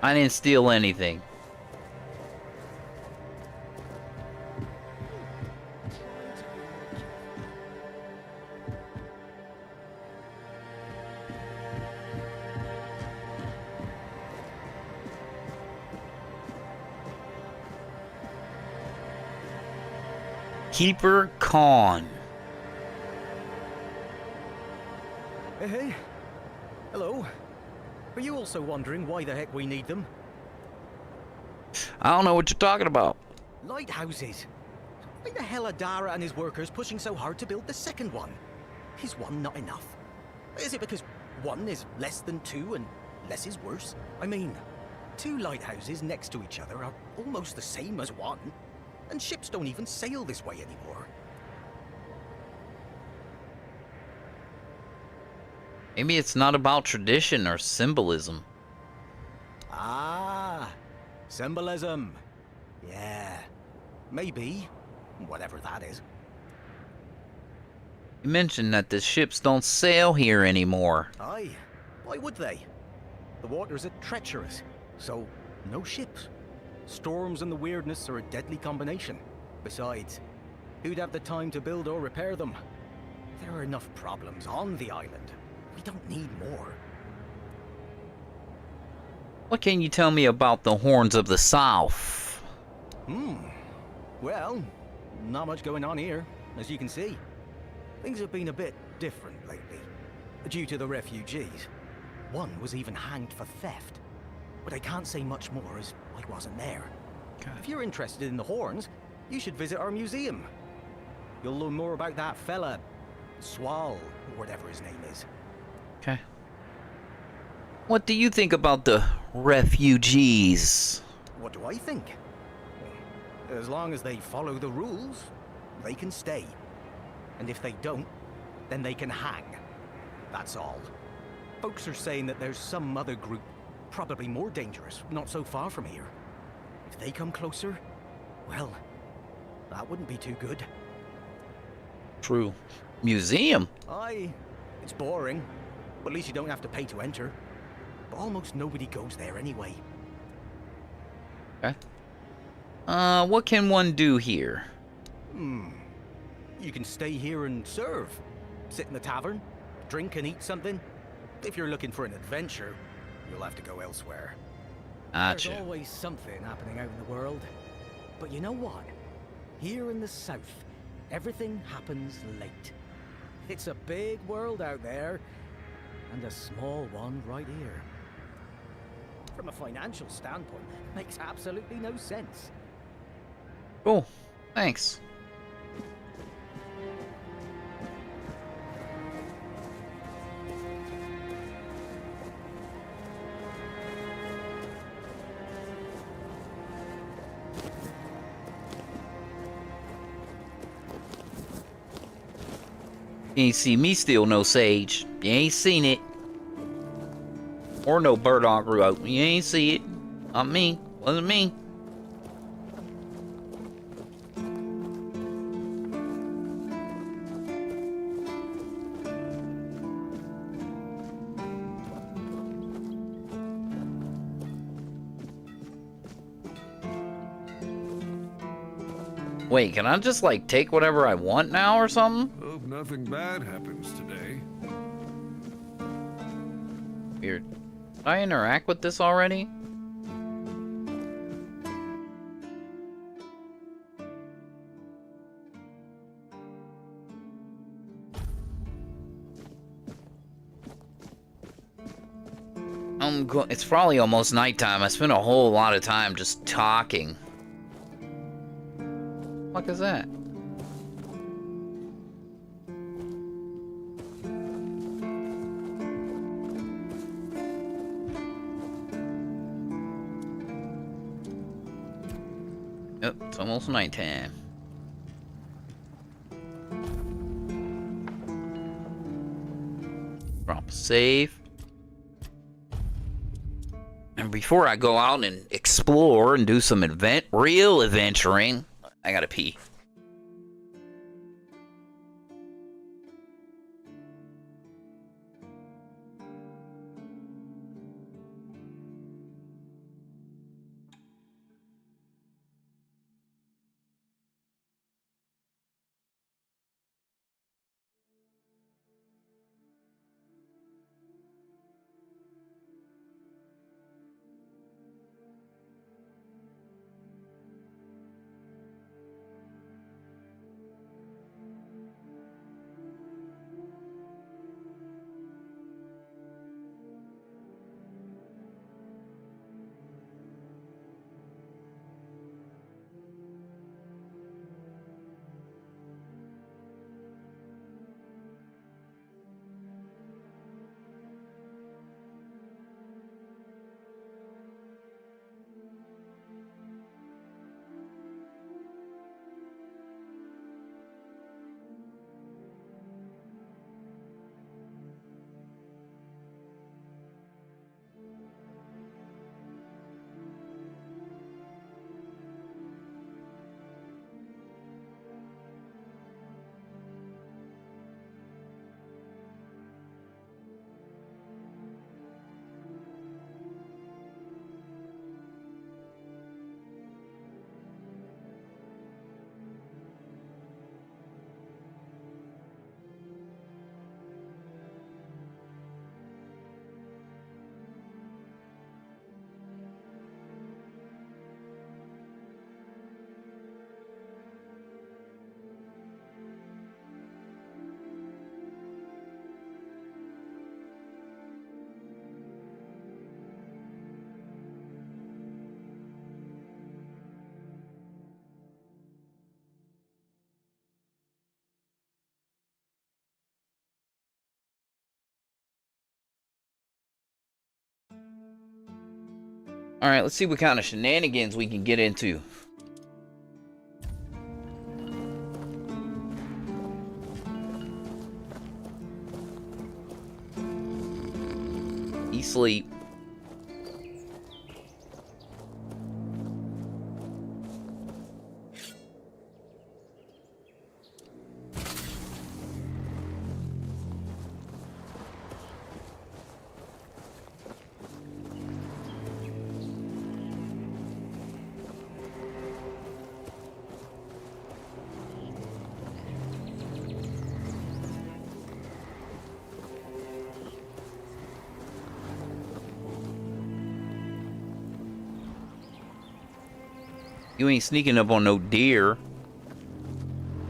I didn't steal anything. Keeper Khan. Hey. Hello. Are you also wondering why the heck we need them? I don't know what you're talking about. Lighthouses. Why the hell are Dara and his workers pushing so hard to build the second one? Is one not enough? Is it because one is less than two and less is worse? I mean, two lighthouses next to each other are almost the same as one, and ships don't even sail this way anymore. Maybe it's not about tradition or symbolism. Ah, symbolism. Yeah, maybe. Whatever that is. You mentioned that the ships don't sail here anymore. Aye, why would they? The waters are treacherous, so no ships. Storms and the weirdness are a deadly combination. Besides, who'd have the time to build or repair them? There are enough problems on the island. We don't need more. What can you tell me about the Horns of the South? Well, not much going on here, as you can see. Things have been a bit different lately, due to the refugees. One was even hanged for theft. But I can't say much more as I wasn't there. Okay. If you're interested in the Horns, you should visit our museum. You'll learn more about that fella, Swal, or whatever his name is. Okay. What do you think about the refugees? What do I think? As long as they follow the rules, they can stay. And if they don't, then they can hang. That's all. Folks are saying that there's some other group, probably more dangerous, not so far from here. If they come closer, well, that wouldn't be too good. True. Museum? Aye, it's boring, but at least you don't have to pay to enter. But almost nobody goes there anyway. Okay. What can one do here? You can stay here and serve. Sit in the tavern, drink and eat something. If you're looking for an adventure, you'll have to go elsewhere. Gotcha. There's always something happening out in the world. But you know what? Here in the south, everything happens late. It's a big world out there, and a small one right here. From a financial standpoint, it makes absolutely no sense. Cool. Thanks. You ain't see me steal no sage. You ain't seen it. Or no burdock root. You ain't see it. Not me. Wasn't me. Wait, can I just, like, take whatever I want now or something? Hope nothing bad happens today. Weird. Did I interact with this already? It's probably almost nighttime. I spent a whole lot of time just talking. What the fuck is that? Yep, it's almost nighttime. Drop save. And before I go out and explore and do some real adventuring, I gotta pee. Alright, let's see what kind of shenanigans we can get into. He's asleep. You ain't sneaking up on no deer.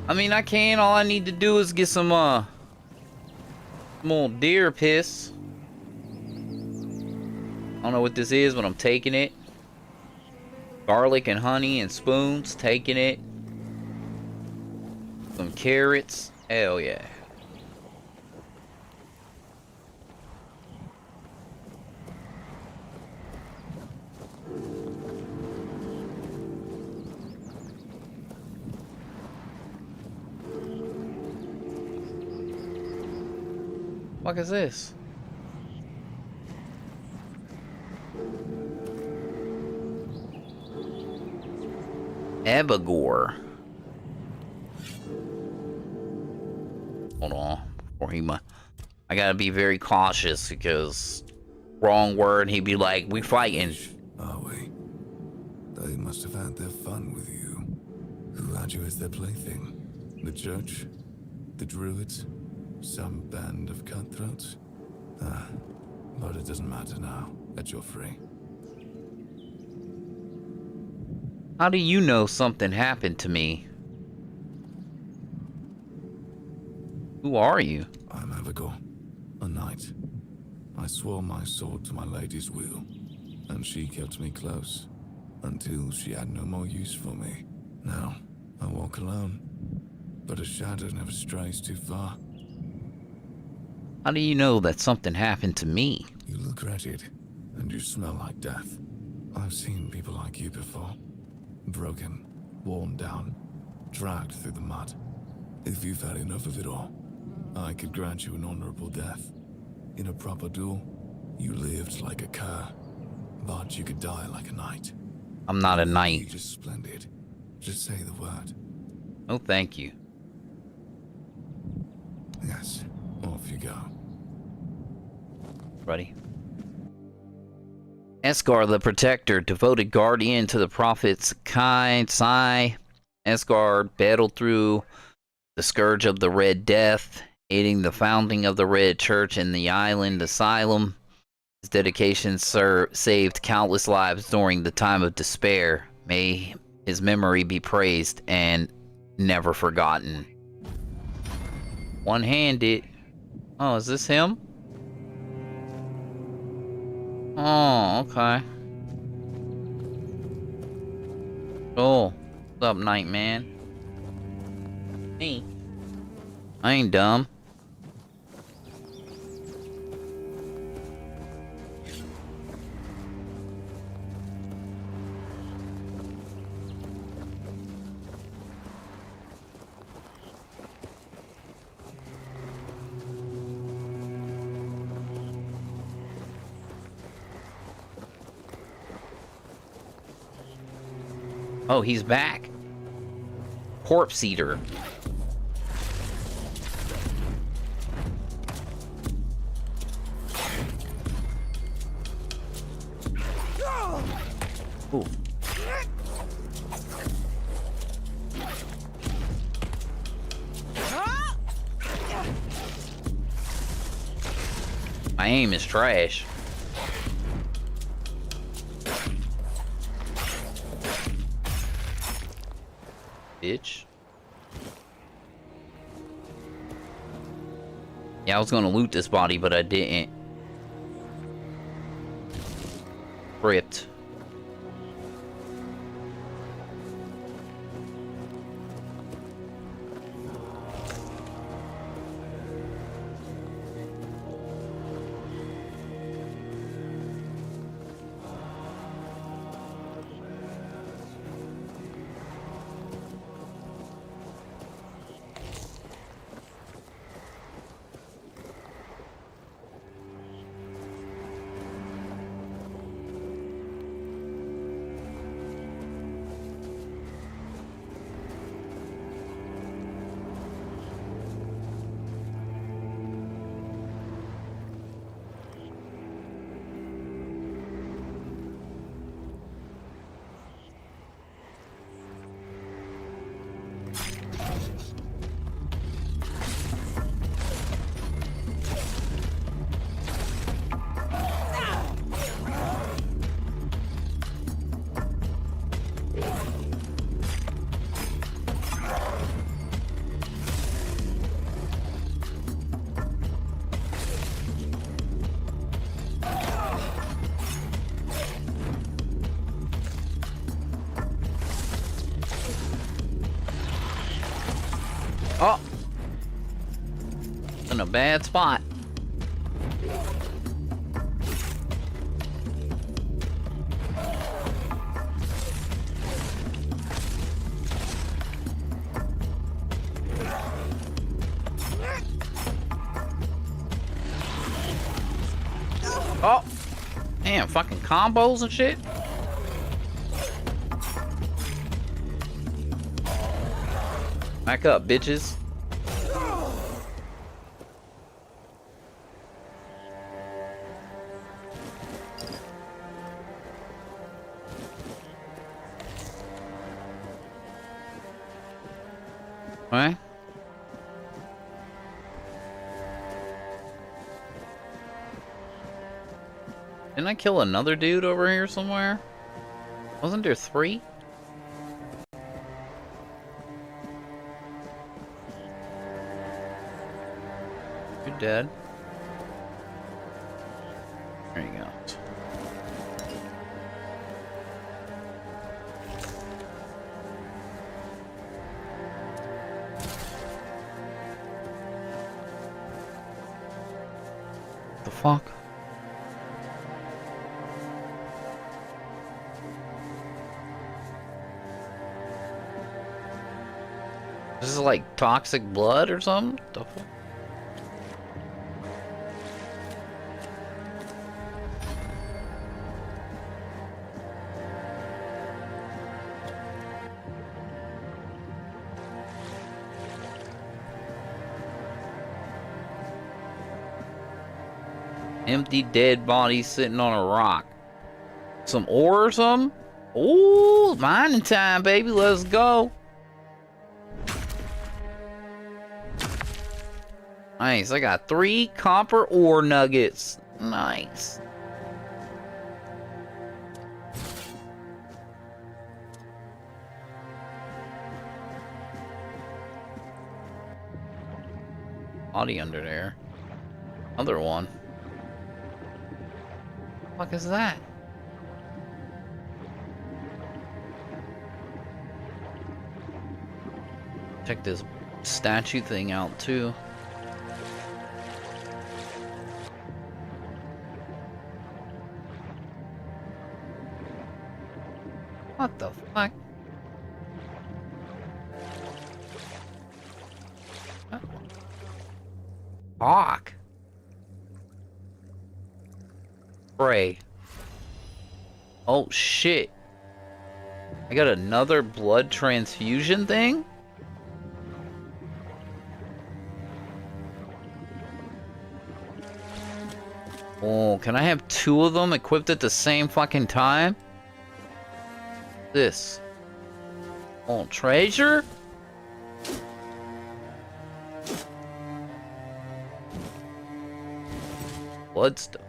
I mean, I can. All I need to do is get some old deer piss. I don't know what this is, but I'm taking it. Garlic and honey and spoons, taking it. Some carrots. Hell yeah. What is this? Ebagor. Hold on. Before he might. I gotta be very cautious because wrong word, he'd be like, we fighting. Are we? They must have had their fun with you. Who had you as their plaything? The church? The druids? Some band of cutthroats? Ah, but it doesn't matter now that you're free. How do you know something happened to me? Who are you? I'm Avigor, a knight. I swore my sword to my lady's will, and she kept me close until she had no more use for me. Now, I walk alone, but a shadow never strays too far. How do you know that something happened to me? You look wretched, and you smell like death. I've seen people like you before. Broken, worn down, dragged through the mud. If you've had enough of it all, I could grant you an honorable death. In a proper duel, you lived like a cur, but you could die like a knight. I'm not a knight. You're just splendid. Just say the word. Oh, thank you. Yes, off you go. Ready? Esgar the Protector, devoted guardian to the prophets Kai Sai. Esgar battled through the scourge of the Red Death, aiding the founding of the Red Church in the island asylum. His dedication saved countless lives during the time of despair. May his memory be praised and never forgotten. One-handed. Oh, is this him? Oh, okay. Cool. What's up, Night Man? Me? I ain't dumb. Oh, he's back. Corpse Eater. Ooh. My aim is trash. Bitch. Yeah, I was gonna loot this body, but I didn't. Ripped. Oh! In a bad spot. Oh! Damn, fucking combos and shit. Back up, bitches. Alright. Didn't I kill another dude over here somewhere? Wasn't there 3? You're dead. There you go. The fuck? This is like toxic blood or something? The fuck? Empty dead body sitting on a rock. Some ore or something? Ooh, mining time, baby. Let's go. Nice. I got 3 copper ore nuggets. Nice. Body under there. Other one. What the fuck is that? Check this statue thing out too. What the fuck? Fuck. Pray. Oh shit. I got another blood transfusion thing? Oh, can I have 2 of them equipped at the same fucking time? This. Oh, treasure? Bloodstone.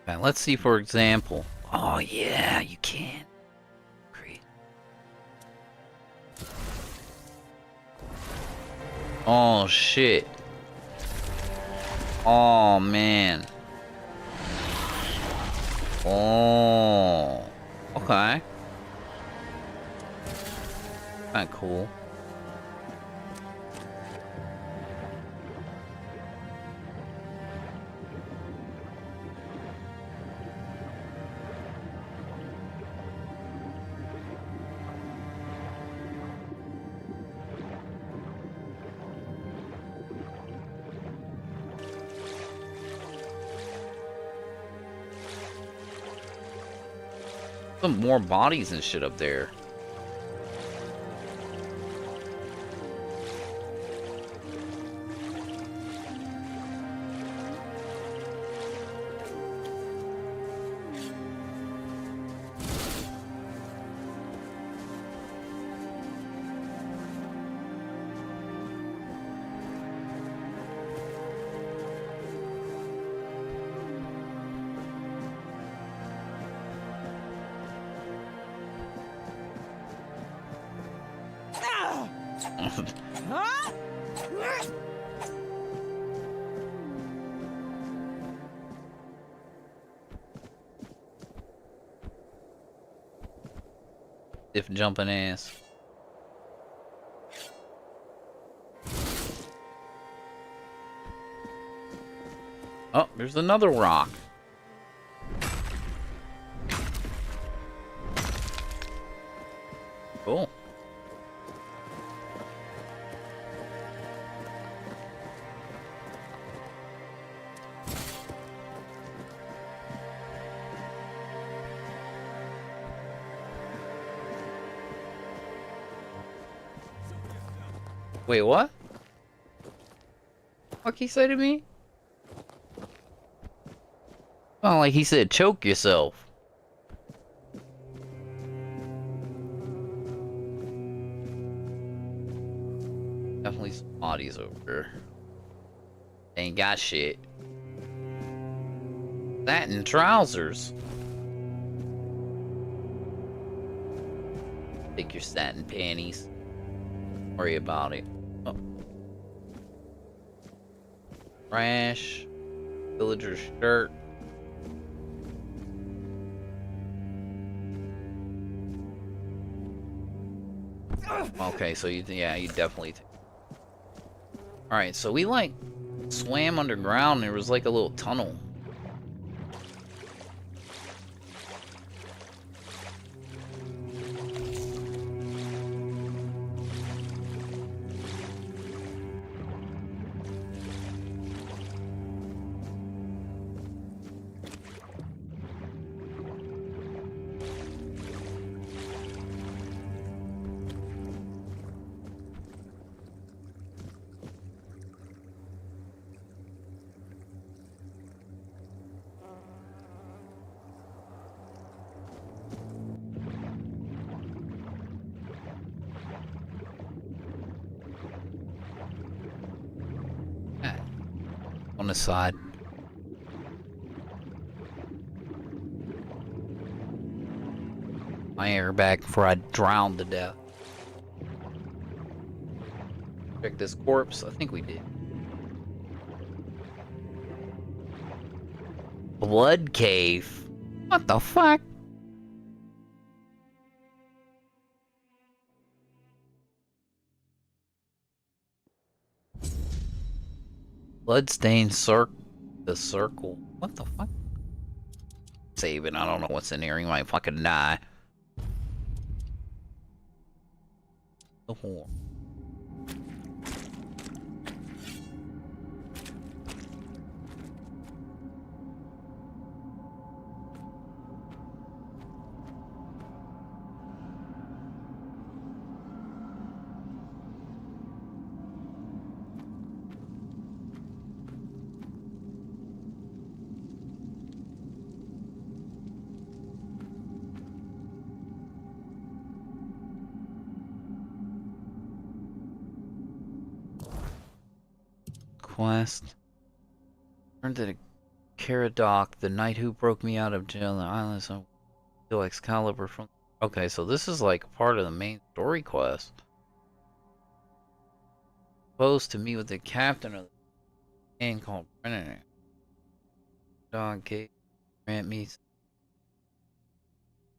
Now, let's see, for example. Oh, yeah, you can. Great. Oh, shit. Oh, man. Oh. Okay. Kinda cool. Some more bodies and shit up there. If jumping ass. Oh, there's another rock. Cool. Wait, what? What he say to me? Oh, like he said, choke yourself. Definitely some bodies over here. They ain't got shit. That and trousers. Take your satin panties. Worry about it. Oh. Trash. Villager's shirt. Okay, so you definitely. All right, so we like swam underground. There was like a little tunnel. On the side. My air back before I drowned to death. Check this corpse. I think we did. Blood cave. What the fuck? Bloodstained the circle. What the fuck? Save it. I don't know what's in here. He might fucking die. The horn. Quest. Turn to the Caradoc, the knight who broke me out of jail on the island, so steal Excalibur from. Okay, so this is like part of the main story quest. Supposed to meet with the captain of the gang called Brennan. Dog gate. Grant me.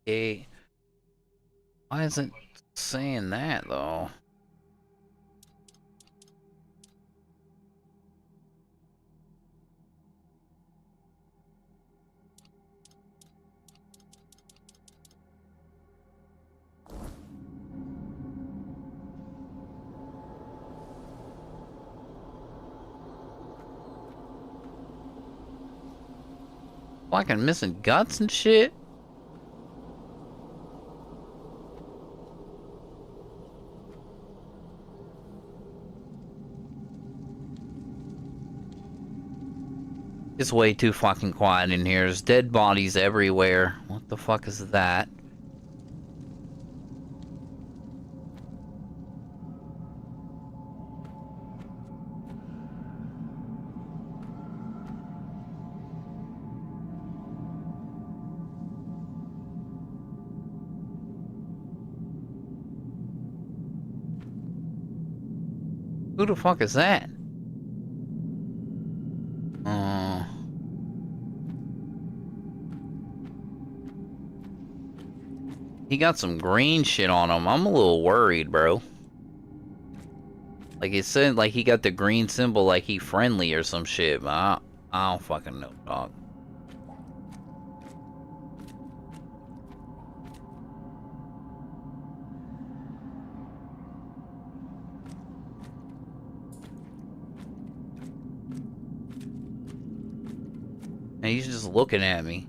Gate. Why is it saying that though? Fucking missing guts and shit. It's way too fucking quiet in here. There's dead bodies everywhere. What the fuck is that? Who the fuck is that? He got some green shit on him. I'm a little worried, bro. Like it said, like he got the green symbol, like he friendly or some shit, but I don't fucking know, dog. And he's just looking at me.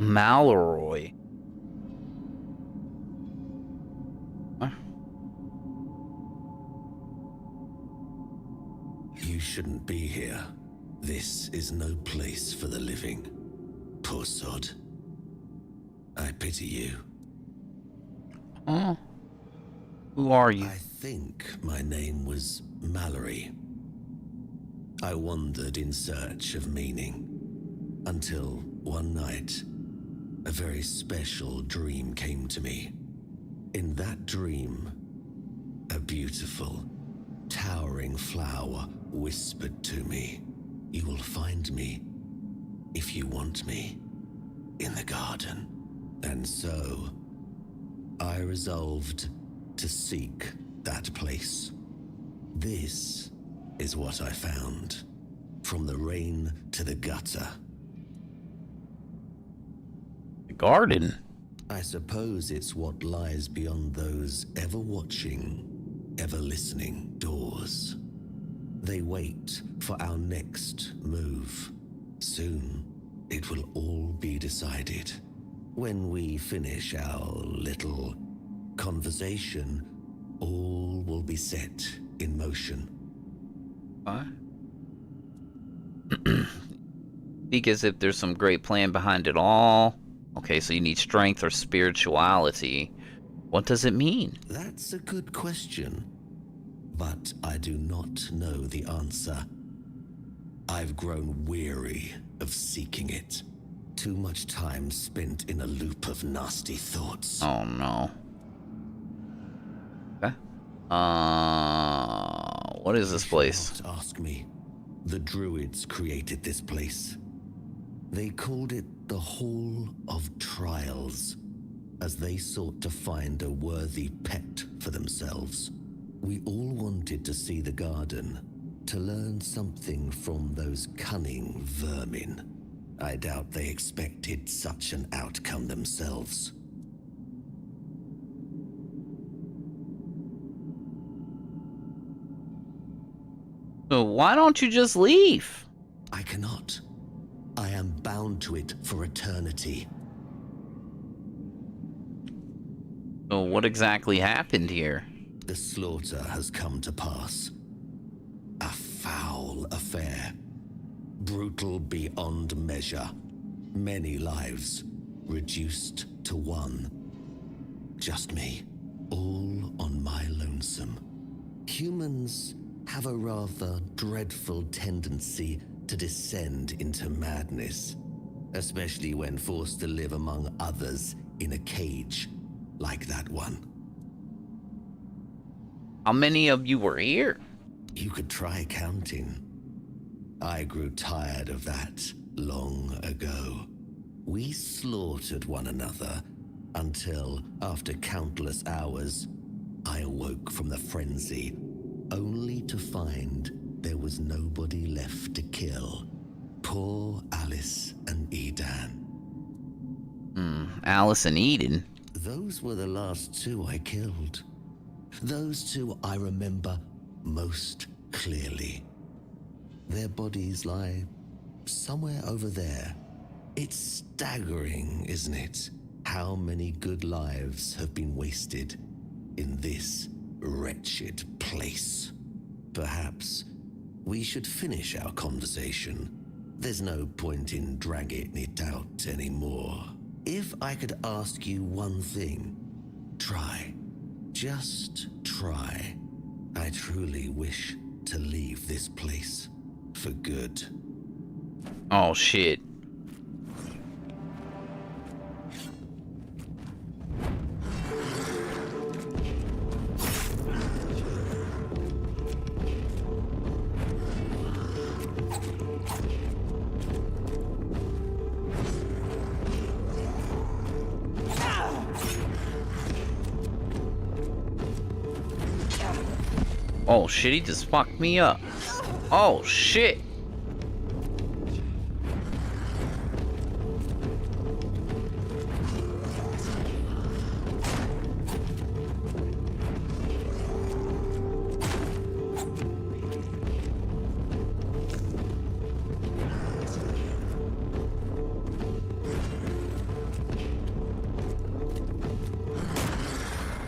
Malroy. Huh? You shouldn't be here. This is no place for the living. Poor sod. I pity you. Huh? Who are you? I think my name was Mallory. I wandered in search of meaning. Until one night, a very special dream came to me. In that dream, a beautiful, towering flower whispered to me, "You will find me, if you want me, in the garden." And so, I resolved to seek that place. This is what I found, from the rain to the gutter. The garden? I suppose it's what lies beyond those ever-watching, ever-listening doors. They wait for our next move. Soon, it will all be decided. When we finish our little conversation, all will be set in motion. What? Speak as if there's some great plan behind it all. Okay, so you need strength or spirituality. What does it mean? That's a good question, but I do not know the answer. I've grown weary of seeking it. Too much time spent in a loop of nasty thoughts. Oh no. Okay. What is this place? Don't ask me. The Druids created this place. They called it the Hall of Trials, as they sought to find a worthy pet for themselves. We all wanted to see the garden, to learn something from those cunning vermin. I doubt they expected such an outcome themselves. So why don't you just leave? I cannot. I am bound to it for eternity. So what exactly happened here? The slaughter has come to pass. A foul affair. Brutal beyond measure. Many lives reduced to one. Just me. All on my lonesome. Humans have a rather dreadful tendency to descend into madness, especially when forced to live among others in a cage like that one. How many of you were here? You could try counting. I grew tired of that long ago. We slaughtered one another until, after countless hours, I awoke from the frenzy, only to find there was nobody left to kill. Poor Alice and Edan. Alice and Eden? Those were the last two I killed. Those two I remember most clearly. Their bodies lie somewhere over there. It's staggering, isn't it? How many good lives have been wasted in this wretched place. Perhaps we should finish our conversation. There's no point in dragging it out anymore. If I could ask you one thing, try. Just try. I truly wish to leave this place for good. Oh shit. Oh shit, he just fucked me up. Oh shit.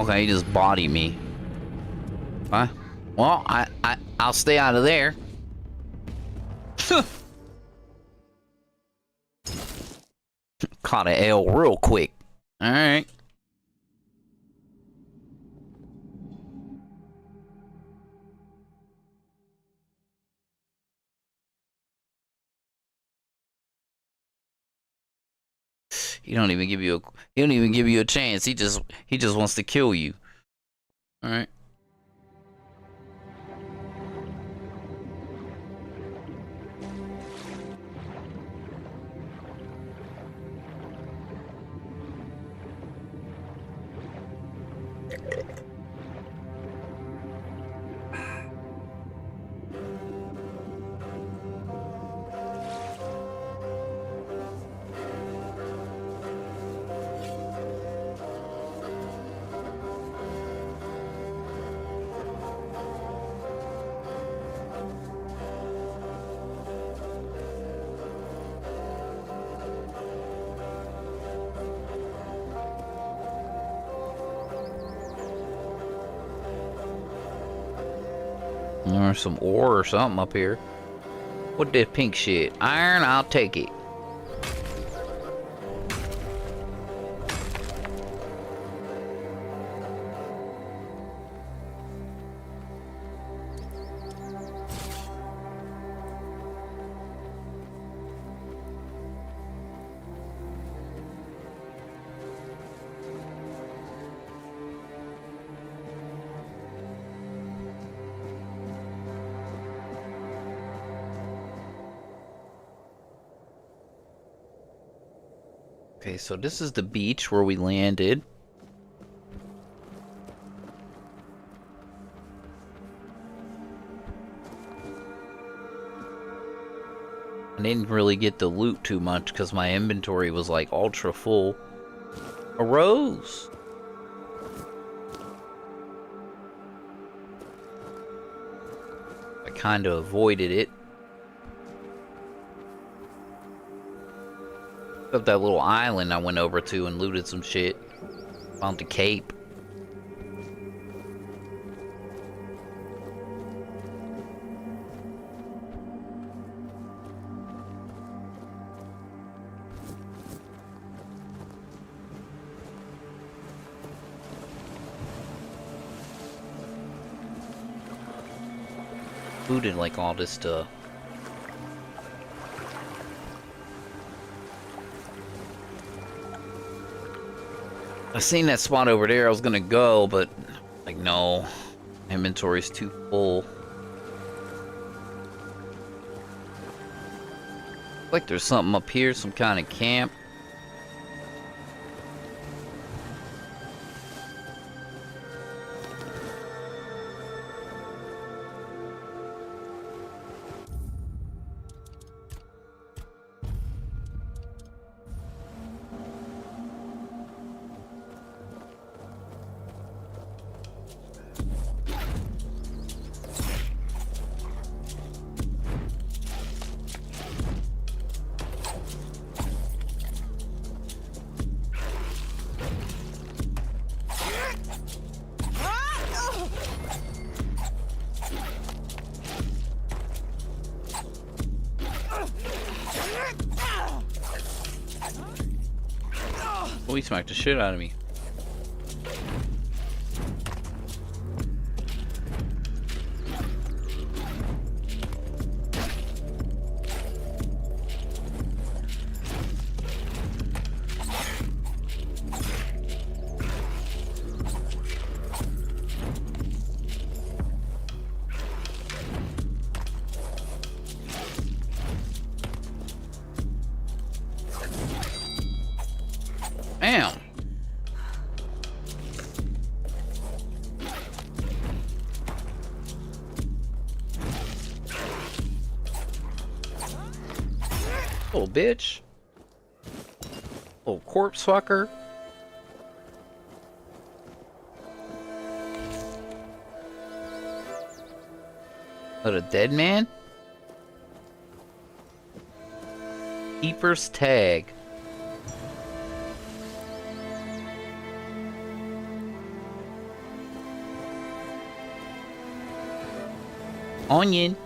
Okay, he just bodied me. Huh? Well, I'll stay out of there. Caught an L real quick. Alright. He don't even give you a chance. He just wants to kill you. Alright. There's some ore or something up here. What this pink shit? Iron, I'll take it. Okay, so this is the beach where we landed. I didn't really get to loot too much because my inventory was like ultra full. A rose! I kind of avoided it. Up that little island I went over to and looted some shit. Found the cape. Looted like all this stuff. I seen that spot over there. I was gonna go, but like no, inventory's too full. Like there's something up here, some kind of camp. Oh, he smacked the shit out of me. Damn. Little bitch. Little corpse fucker. What, a dead man? Keeper's tag. Onion.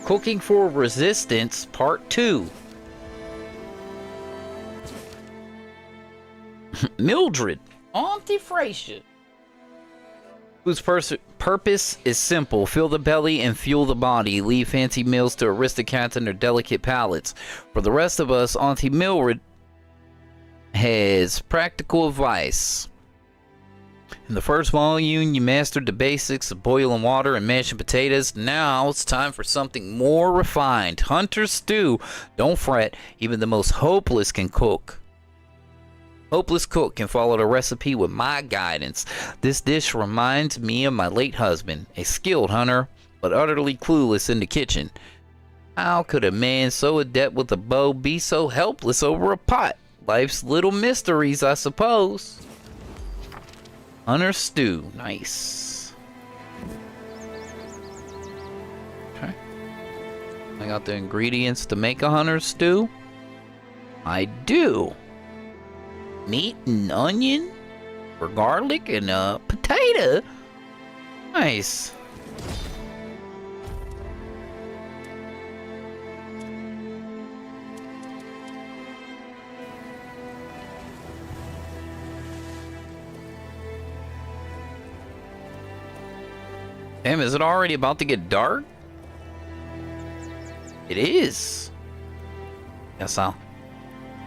Cooking for Resistance Part 2. Mildred, Auntie Frasier, whose purpose is simple: fill the belly and fuel the body. Leave fancy meals to aristocrats and their delicate palates. For the rest of us, Auntie Mildred has practical advice. In the first volume, you mastered the basics of boiling water and mashing potatoes. Now it's time for something more refined. Hunter's stew. Don't fret, even the most hopeless can cook. Hopeless cook can follow the recipe with my guidance. This dish reminds me of my late husband, a skilled hunter, but utterly clueless in the kitchen. How could a man so adept with a bow be so helpless over a pot? Life's little mysteries, I suppose. Hunter stew, nice. Okay. I got the ingredients to make a hunter stew. I do. Meat and onion, or garlic and a potato. Nice. Damn, is it already about to get dark? It is. Guess I'll.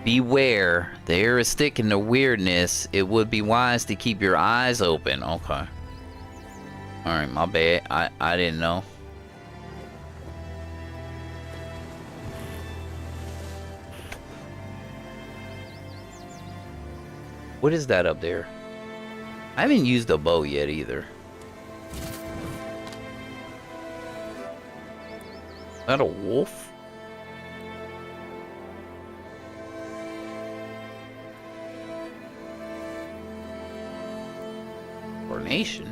Beware, the air is thick in the weirdness. It would be wise to keep your eyes open. Okay. Alright, my bad. I didn't know. What is that up there? I haven't used a bow yet either. Is that a wolf? Coronation?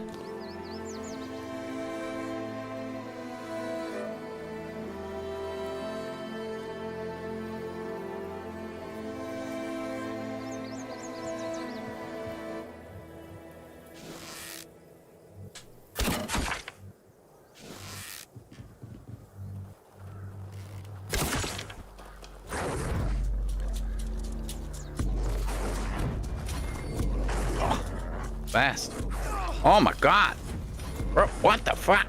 Fast. Oh my god. Bro, what the fuck?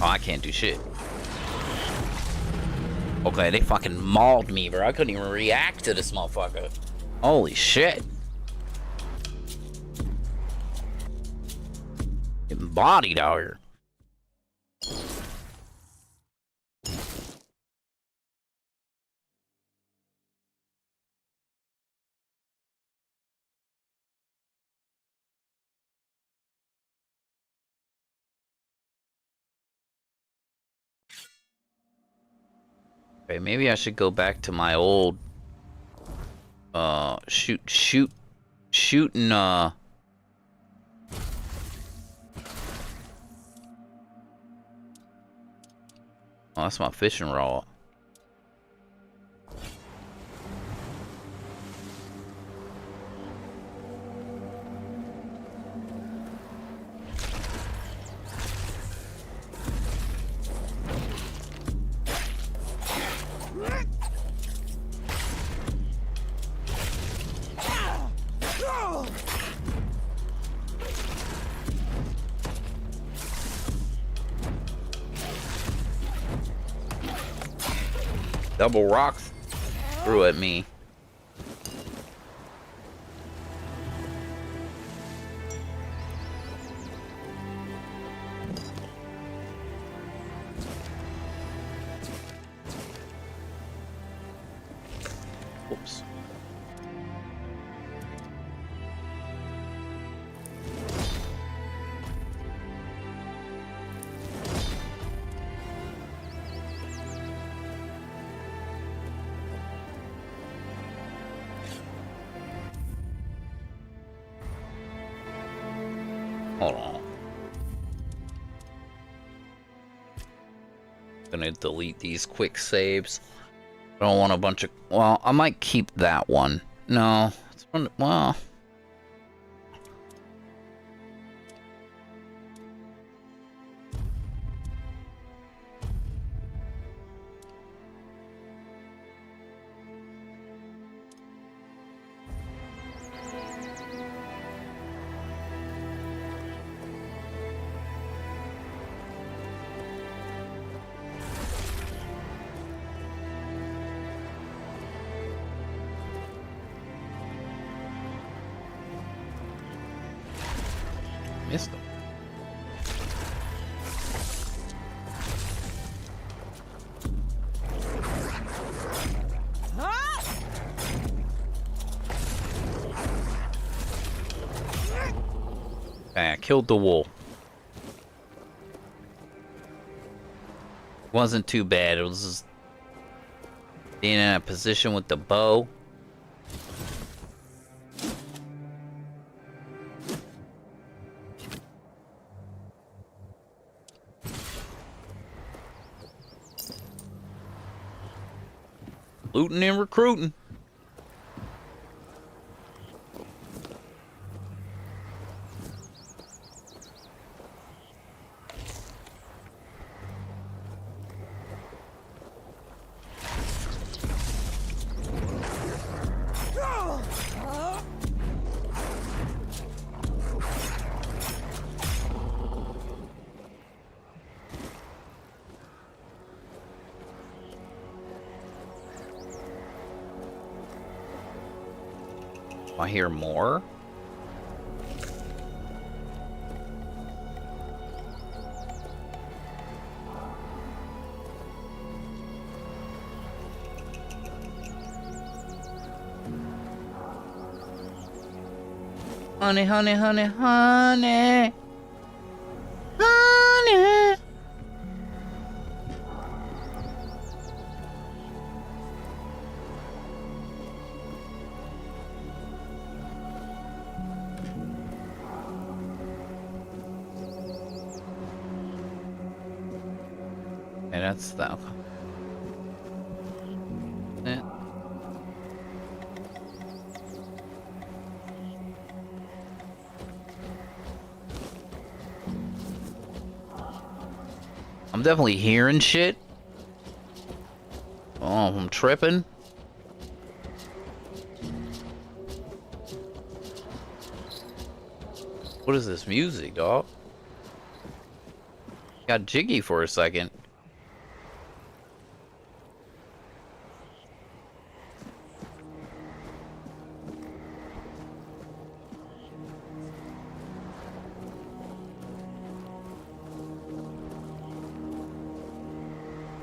Oh, I can't do shit. Okay, they fucking mauled me, bro. I couldn't even react to this motherfucker. Holy shit. Getting bodied out here. Okay, maybe I should go back to my old shooting oh, that's my fishing rod. Double rocks threw at me. Oops. Hold on. Gonna delete these quick saves. I don't want a bunch of... Well, I might keep that one. No, it's Well. Missed him. Okay, I killed the wolf. Wasn't too bad. It was just being in a position with the bow. Looting and recruiting. I hear more. Honey, honey, honey, honey. Honey. And that's that. Yeah. I'm definitely hearing shit. Oh, I'm tripping. What is this music, dog? Got jiggy for a second.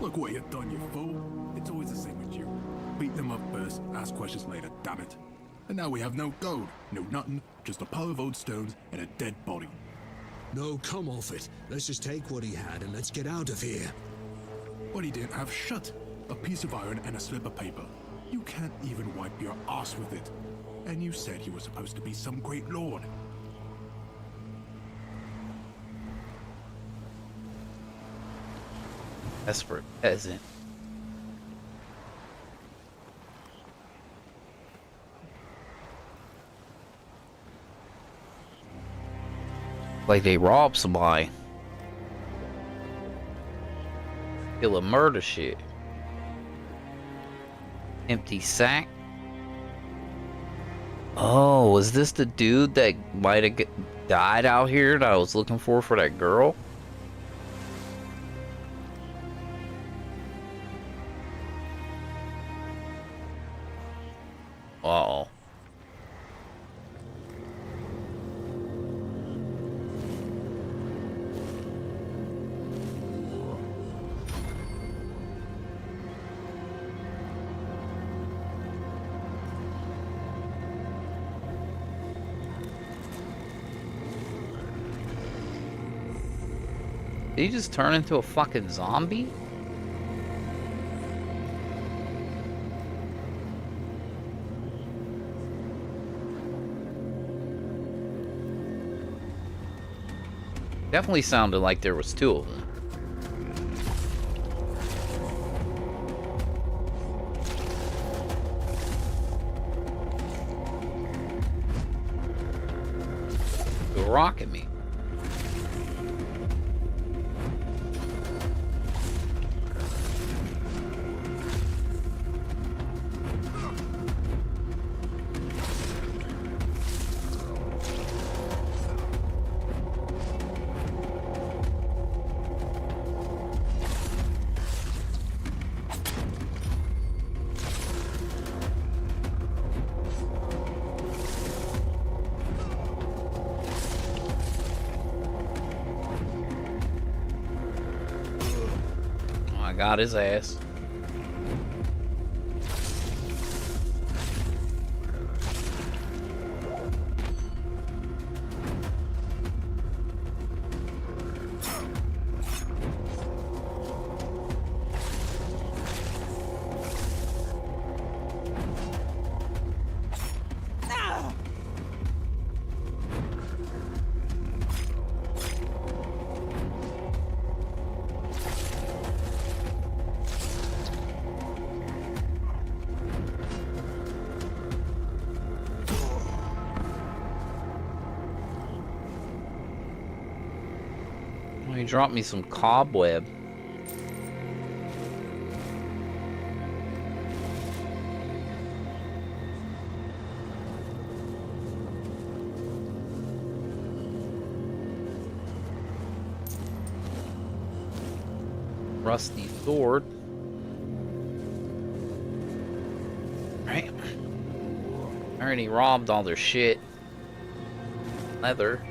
Look what you've done, you fool. It's always the same with you. Beat them up first, ask questions later, damn it. And now we have no gold, no nothing, just a pile of old stones and a dead body. No, come off it. Let's just take what he had and let's get out of here. What he didn't have shut. A piece of iron and a slip of paper. You can't even wipe your ass with it. And you said he was supposed to be some great lord. Desperate peasant. Like they robbed somebody. Kill a murder shit. Empty sack. Oh, is this the dude that might have died out here that I was looking for that girl? Uh-oh. Did he just turn into a fucking zombie? Definitely sounded like there was two of them. rocking me. Got his ass. He dropped me some cobweb. Rusty sword. Right. I already robbed all their shit. Leather.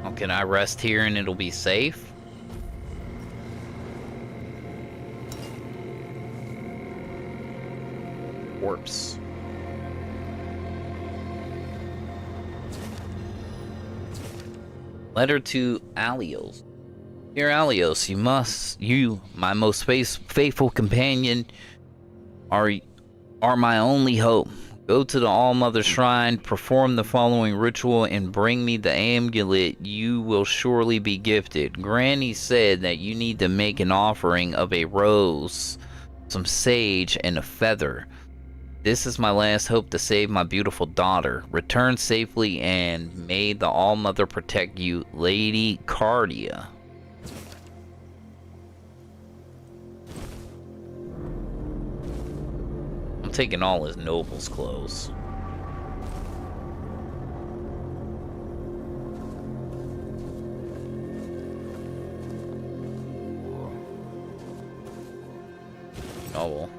Oh, can I rest here and it'll be safe? Corpse. Letter to Alios. Dear Alios, you, my most faithful companion, are my only hope. Go to the All-Mother Shrine, perform the following ritual, and bring me the amulet you will surely be gifted. Granny said that you need to make an offering of a rose, some sage, and a feather. This is my last hope to save my beautiful daughter. Return safely, and may the All-Mother protect you, Lady Cardia. Taking all his noble's clothes. Oh well.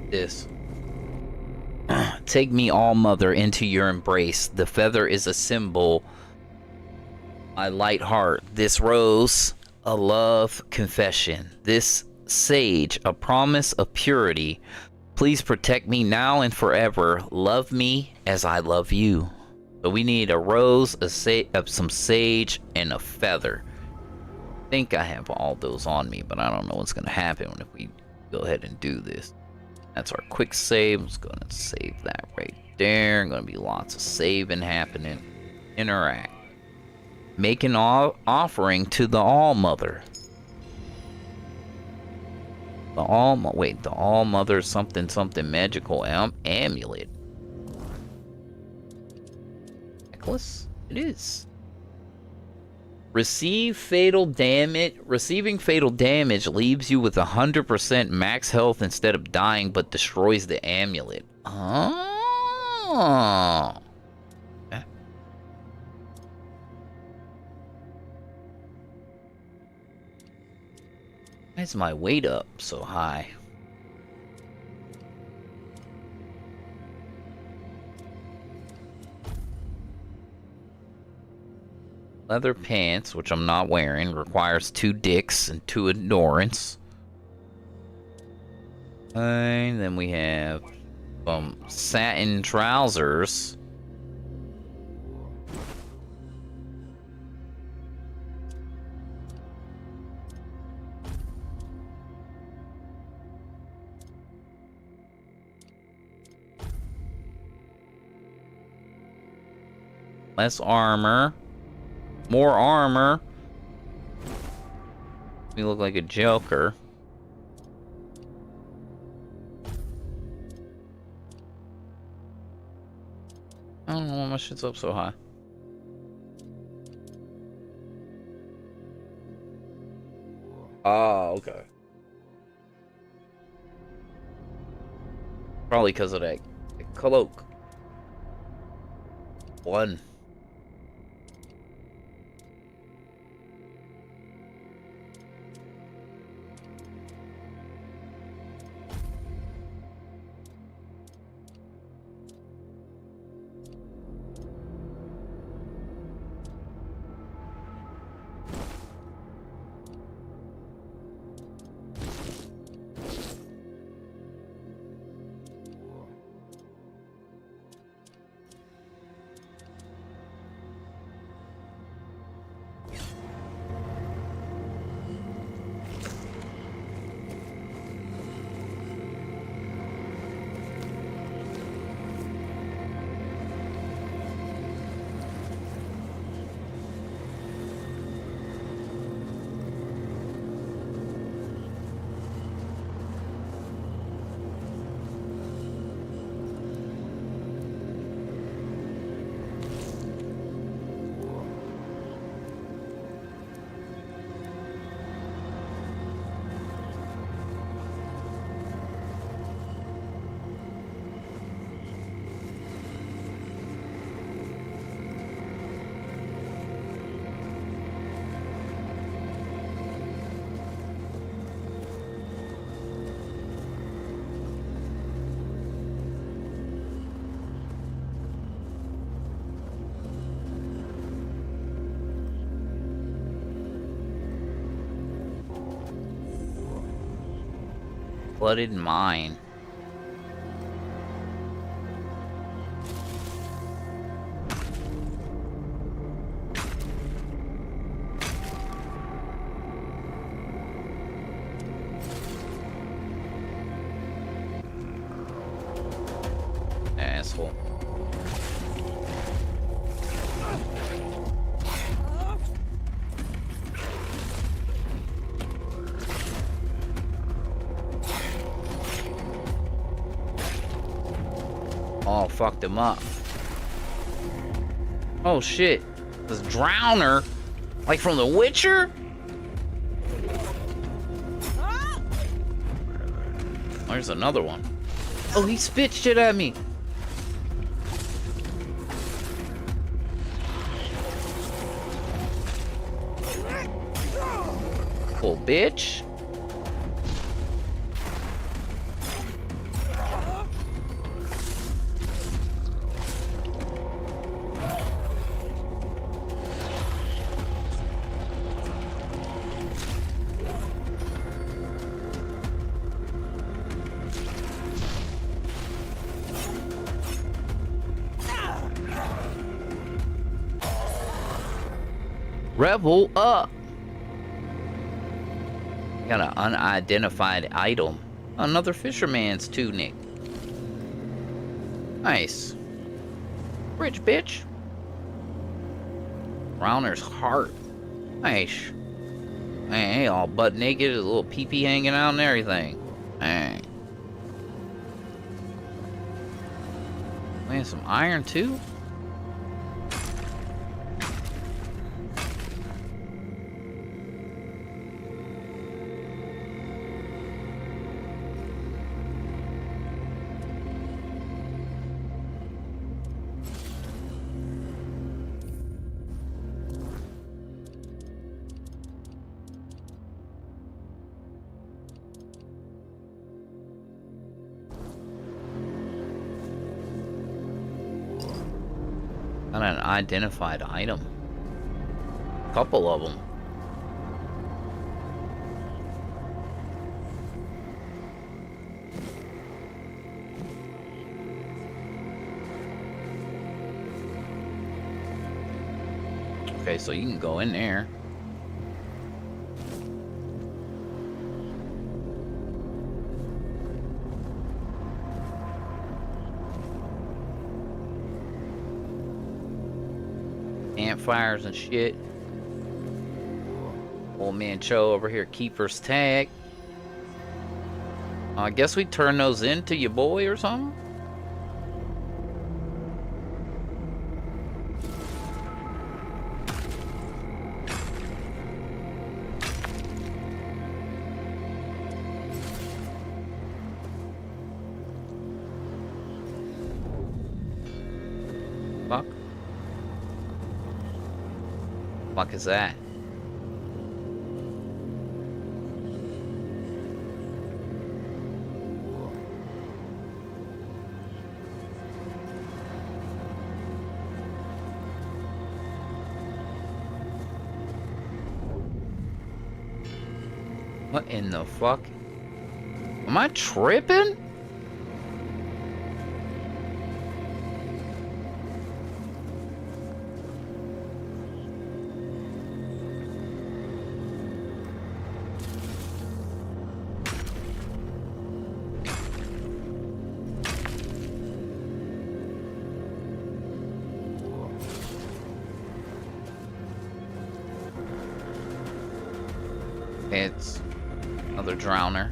This. Take me, All-Mother, into your embrace. The feather is a symbol. My light heart. This rose, a love confession. This sage, a promise of purity. Please protect me now and forever. Love me as I love you. So we need a rose, some sage, and a feather. I think I have all those on me, but I don't know what's going to happen if we go ahead and do this. That's our quick save. I'm just going to save that right there. Going to be lots of saving happening. Interact. Make an offering to the All-Mother. The All-Mother something magical amulet. Necklace? It is. Receiving fatal damage leaves you with 100% max health instead of dying, but destroys the amulet. Oh. Why is my weight up so high? Leather pants, which I'm not wearing, requires 2 dicks and 2 endurance. And then we have satin trousers. Less armor. More armor. We look like a Joker. I don't know why my shit's up so high. Oh, okay. Probably because of that cloak. 1. Flooded mine. Asshole. Oh, fucked him up. Oh shit. This drowner? Like from The Witcher? There's another one. Oh, he spit shit at me. Cool bitch. Revel up. Got an unidentified item. Another fisherman's tunic. Nice. Rich bitch. Drowner's heart. Nice. Man, he all butt naked, his little pee-pee hanging out and everything. Man. Man, some iron too? Got an identified item. Couple of them. Okay, so you can go in there. Campfires and shit. Old man Cho over here, keeper's tag. I guess we turn those into your boy or something. Fuck. Fuck is that? What in the fuck? Am I tripping? It's another drowner.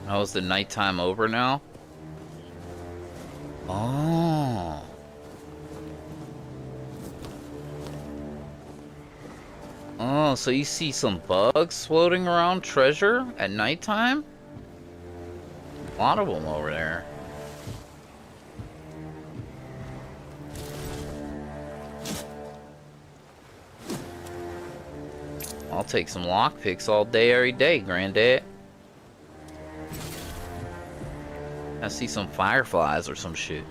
Oh, is the nighttime over now? Oh. Oh, so you see some bugs floating around treasure at nighttime? A lot of them over there. I'll take some lockpicks all day, every day, Granddad. I see some fireflies or some shit.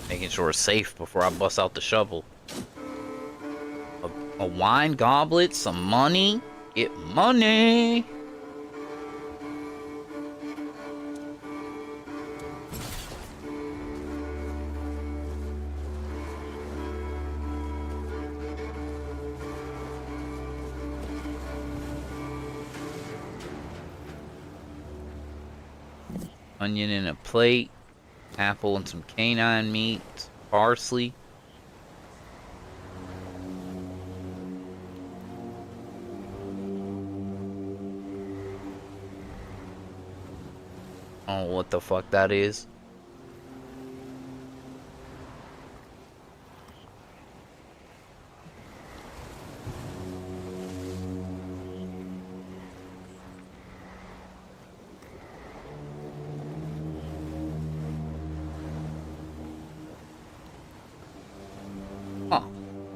Making sure it's safe before I bust out the shovel. A wine goblet, some money. Get money. Onion in a plate, apple and some canine meat, parsley. Oh, what the fuck that is?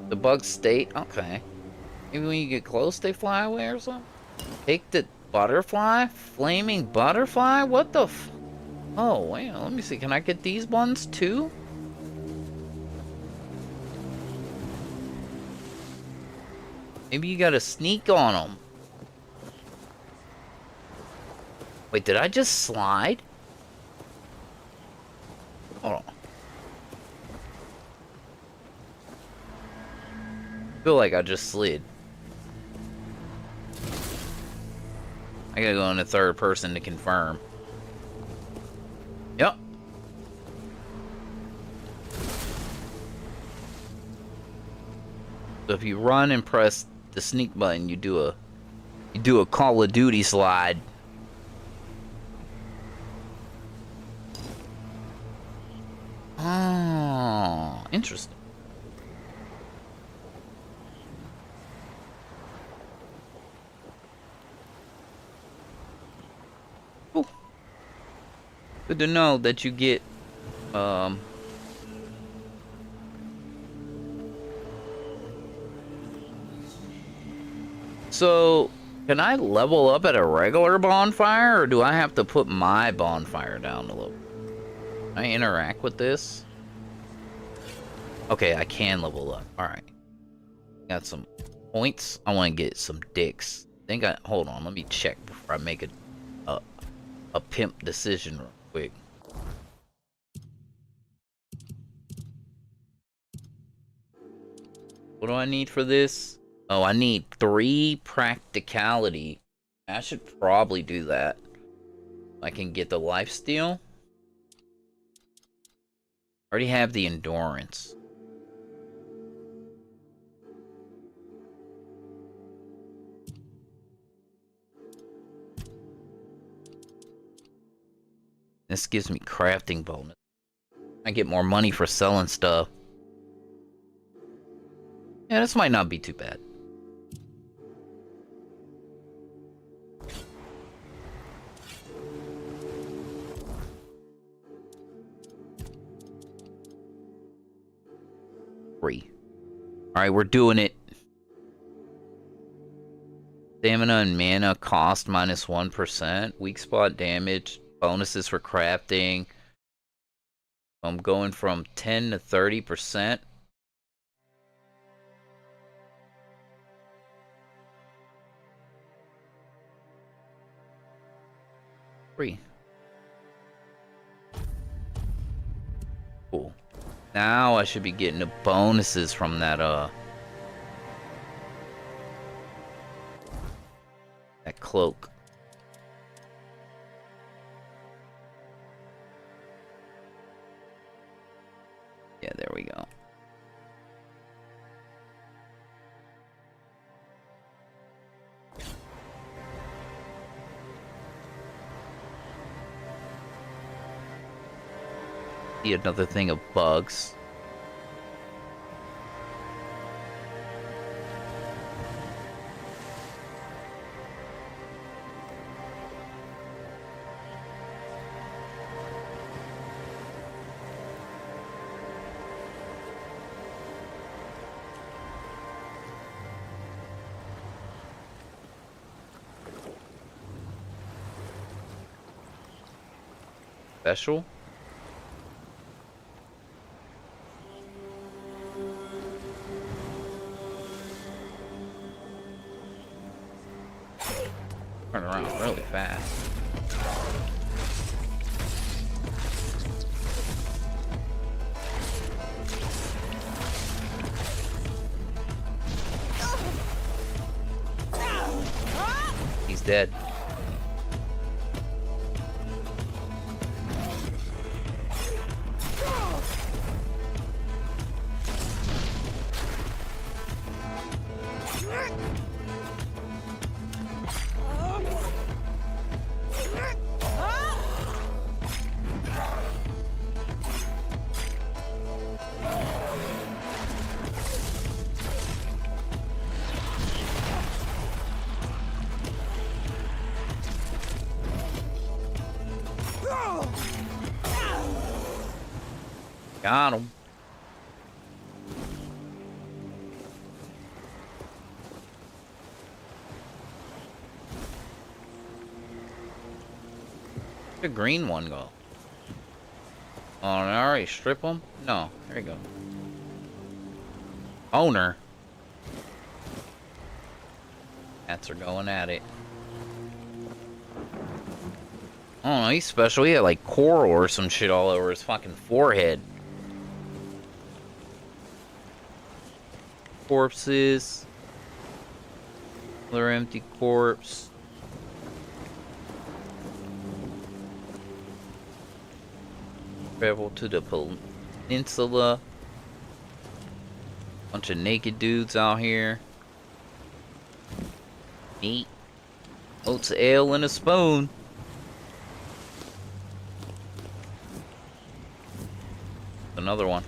The bugs stay. Okay. Maybe when you get close, they fly away or something? Take the butterfly? Flaming butterfly? What the f... Oh, wait. Let me see. Can I get these ones too? Maybe you gotta sneak on them. Wait, did I just slide? Hold on. I feel like I just slid. I gotta go into third person to confirm. Yep. So if you run and press the sneak button, you do a Call of Duty slide. Oh, interesting. Good to know that you get So, can I level up at a regular bonfire, or do I have to put my bonfire down a little? Can I interact with this? Okay, I can level up. Alright. Got some points. I want to get some dicks. Hold on, let me check before I make a pimp decision real quick. What do I need for this? Oh, I need 3 practicality. I should probably do that. I can get the lifesteal. Already have the endurance. This gives me crafting bonus. I get more money for selling stuff. Yeah, this might not be too bad. Alright, we're doing it. Stamina and mana cost minus 1%. Weak spot damage. Bonuses for crafting. I'm going from 10 to 30%. Free. Cool. Now I should be getting the bonuses from that that cloak. Yeah, there we go. See another thing of bugs. Special? Turn around really fast. He's dead. Got him. Where'd the green one go? Oh, I already strip him? No, there you go. Owner. Cats are going at it. Oh no, he's special. He had like coral or some shit all over his fucking forehead. Corpses. Another empty corpse. Travel to the peninsula. Bunch of naked dudes out here. Neat. Oats ale and a spoon. Another one.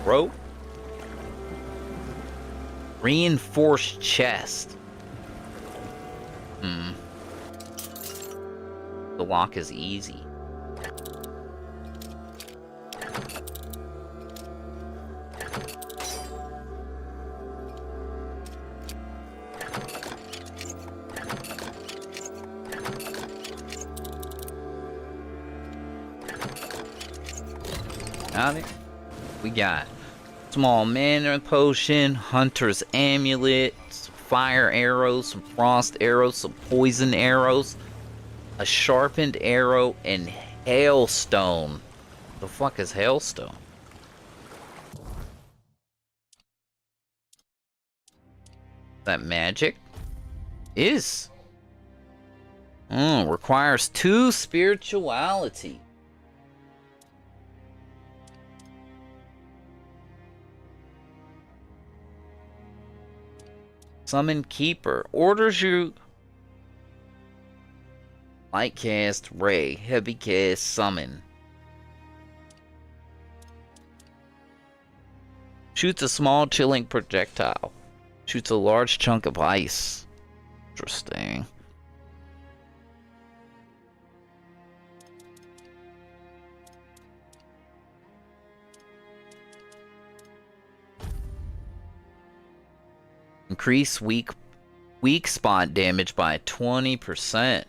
rope. Reinforced chest. The lock is easy. Got it. We got small mana potion, hunter's amulet, some fire arrows, some frost arrows, some poison arrows, a sharpened arrow, and hailstone. The fuck is hailstone? That magic? Is. Requires 2 spirituality. Summon Keeper. Orders you light cast, ray, heavy cast, summon. Shoots a small chilling projectile. Shoots a large chunk of ice. Interesting. Increase weak spot damage by 20%.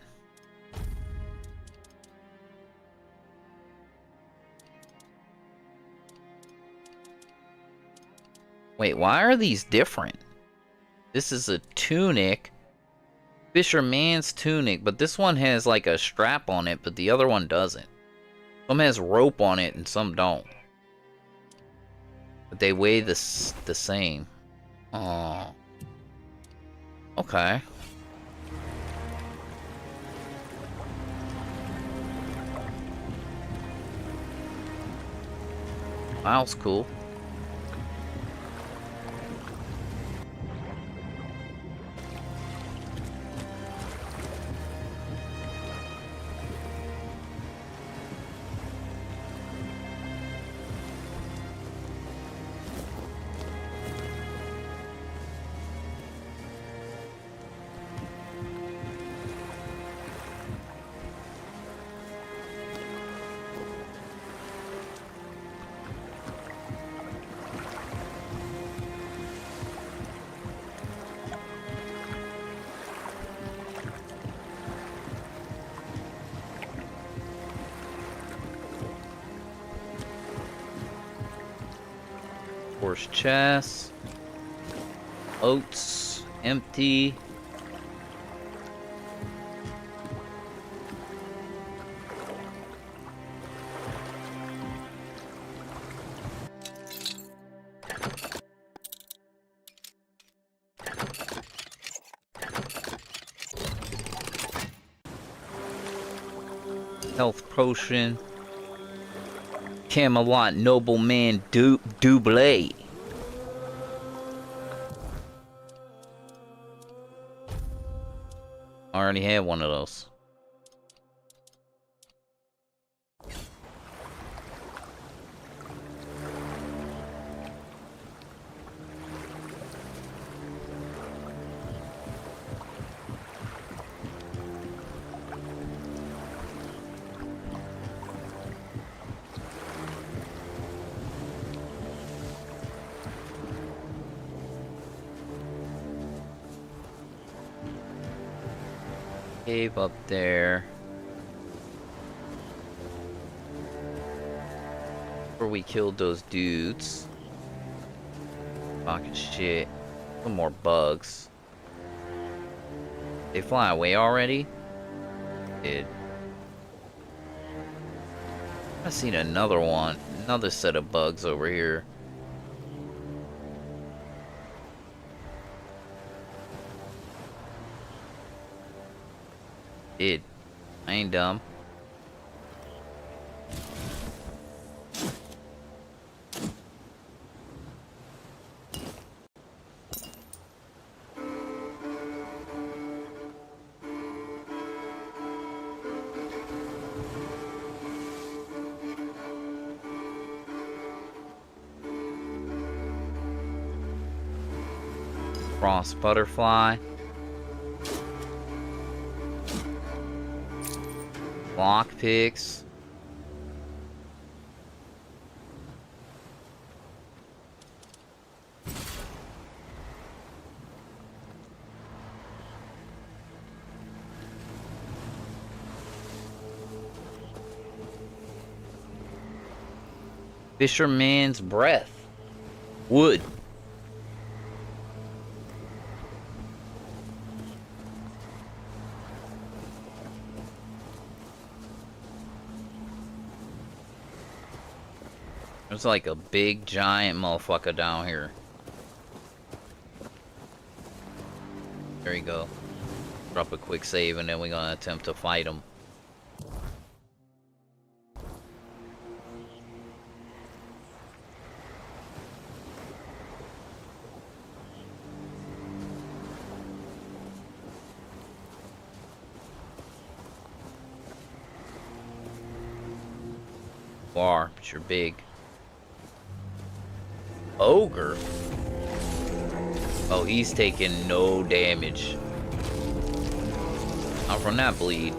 Wait, why are these different? This is a tunic. Fisherman's tunic, but this one has like a strap on it, but the other one doesn't. Some has rope on it and some don't. But they weigh the same. Oh. Okay. That was cool. Horse chest. Oats. Empty. Health potion. Camelot nobleman double. I already had one of those. Cave up there. Where we killed those dudes. Fucking shit. Some more bugs. They fly away already? Did. I seen another one. Another set of bugs over here. Did. I ain't dumb. cross butterfly. Lockpicks. Fisherman's breath. Wood. There's like a big giant motherfucker down here. There you go. Drop a quick save and then we're gonna attempt to fight him. But you're big. Ogre. Oh, he's taking no damage. Not from that bleed.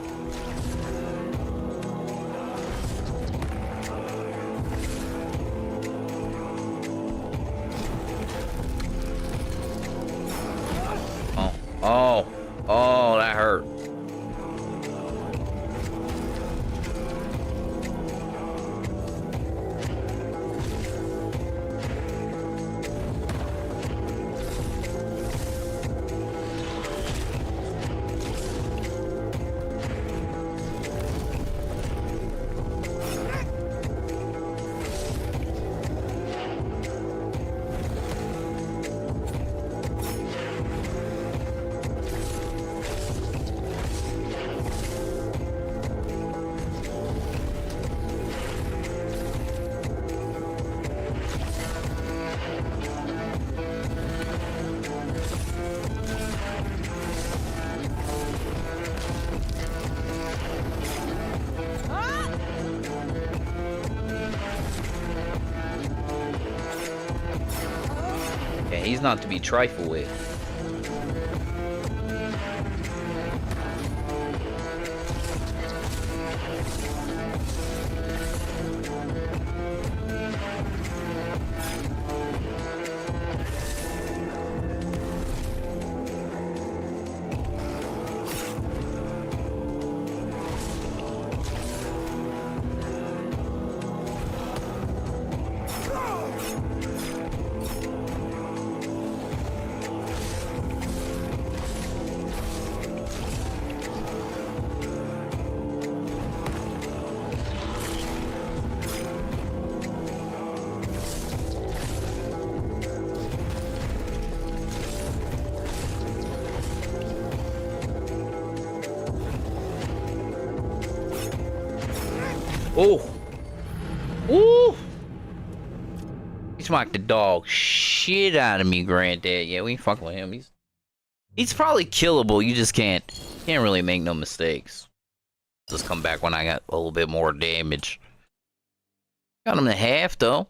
Oh, that hurt. He's not to be trifled with. Oh! Woo! He smacked the dog shit out of me, Granddad. Yeah, we ain't fucking with him. He's probably killable. You just can't really make no mistakes. Just come back when I got a little bit more damage. Got him to half though.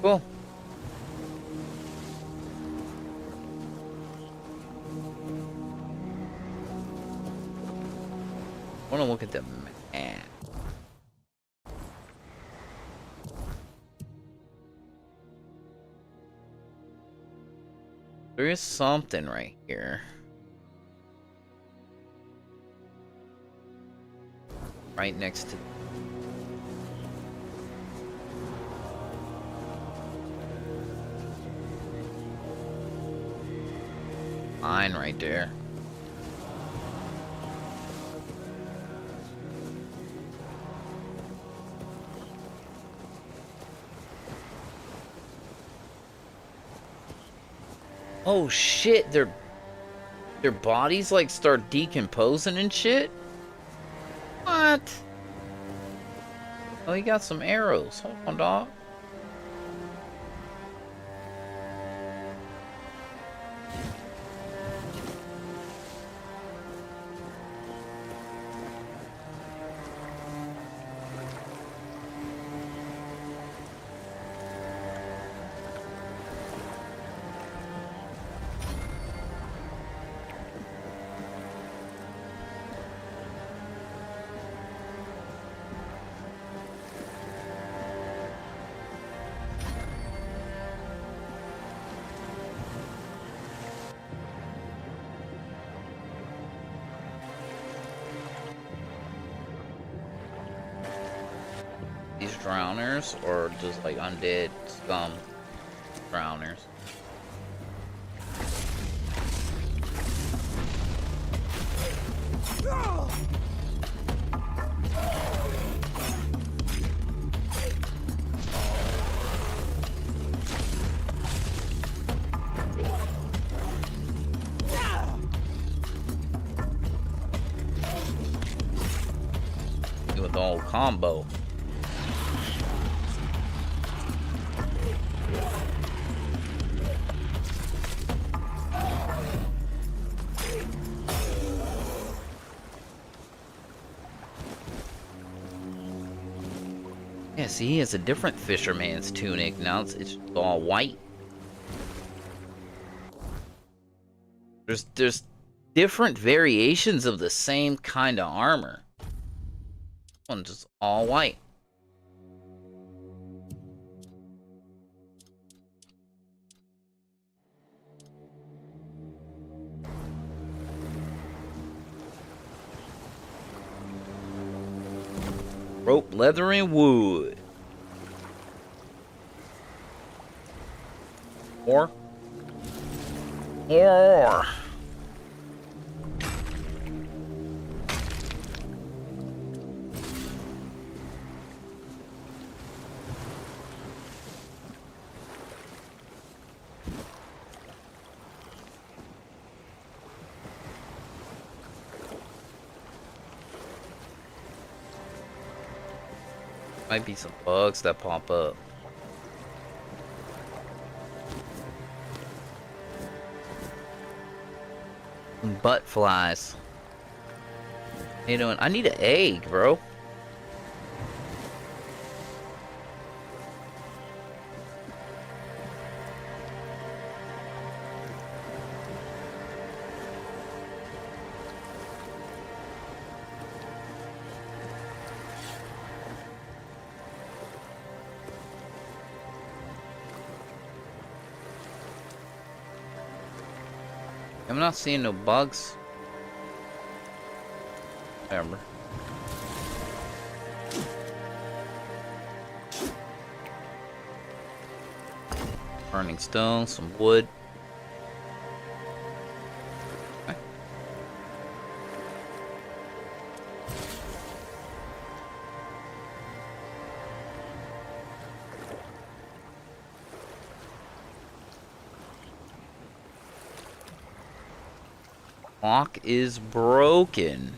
Cool. I want to look at the map. There is something right here. Right next to... Mine right there. Oh shit, their bodies like start decomposing and shit? What? Oh, he got some arrows. Hold on, dog. drowners or just like undead scum drowners? With the whole combo. Yeah, see, he has a different fisherman's tunic. Now it's all white. There's different variations of the same kind of armor. One's just all white. Rope, leather, and wood. Or. Might be some bugs that pop up. Butt flies. How you doing? I need an egg, bro. I'm not seeing no bugs. Remember. Burning stone, some wood. Okay. Lock is broken.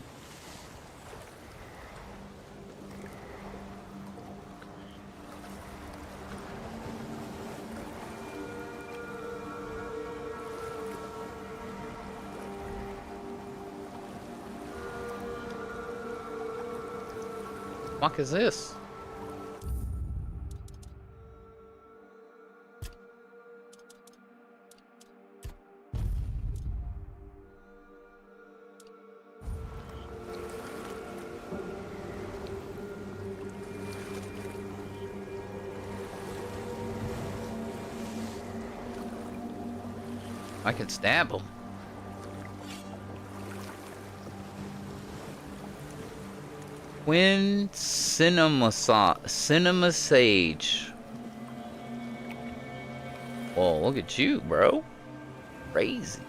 What is this? I could stab him. Twin Cinema Sage. Whoa, look at you, bro. Crazy.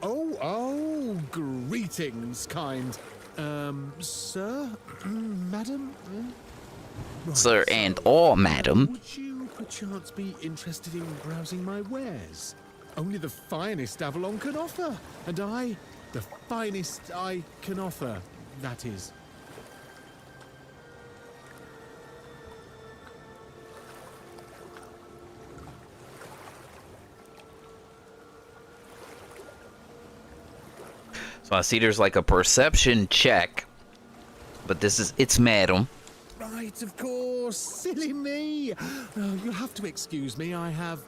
Oh, greetings, kind. Sir? Madam? Right, Sir and or madam. Would you perchance be interested in browsing my wares? Only the finest Avalon can offer, and I, the finest I can offer, that is. So I see there's like a perception check, but this is, it's madam. Right, of course. Silly me. You'll have to excuse me. I have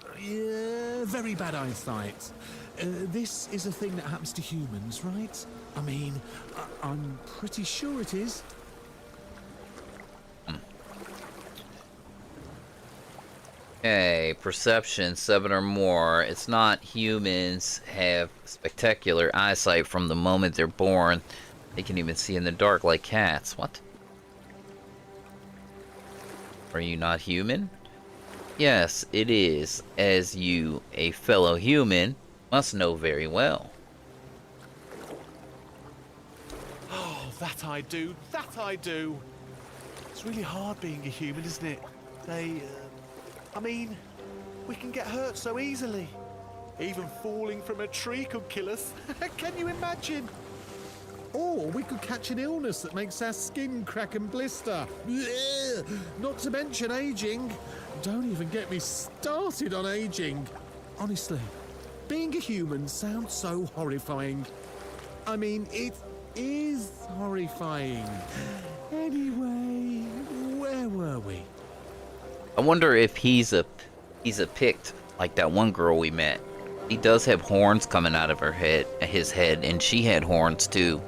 very bad eyesight. This is a thing that happens to humans, right? I mean, I'm pretty sure it is. Okay, perception 7 or more. It's not humans have spectacular eyesight from the moment they're born. They can even see in the dark like cats. What? Are you not human? Yes, it is, as you, a fellow human, must know very well. Oh, that I do. That I do. It's really hard being a human, isn't it? I mean, we can get hurt so easily. Even falling from a tree could kill us. Can you imagine? Or we could catch an illness that makes our skin crack and blister. Blech! Not to mention aging. Don't even get me started on aging. Honestly, being a human sounds so horrifying. I mean, it is horrifying. Anyway, where were we? I wonder if he's a picked like that one girl we met. He does have horns coming out of his head, and she had horns too.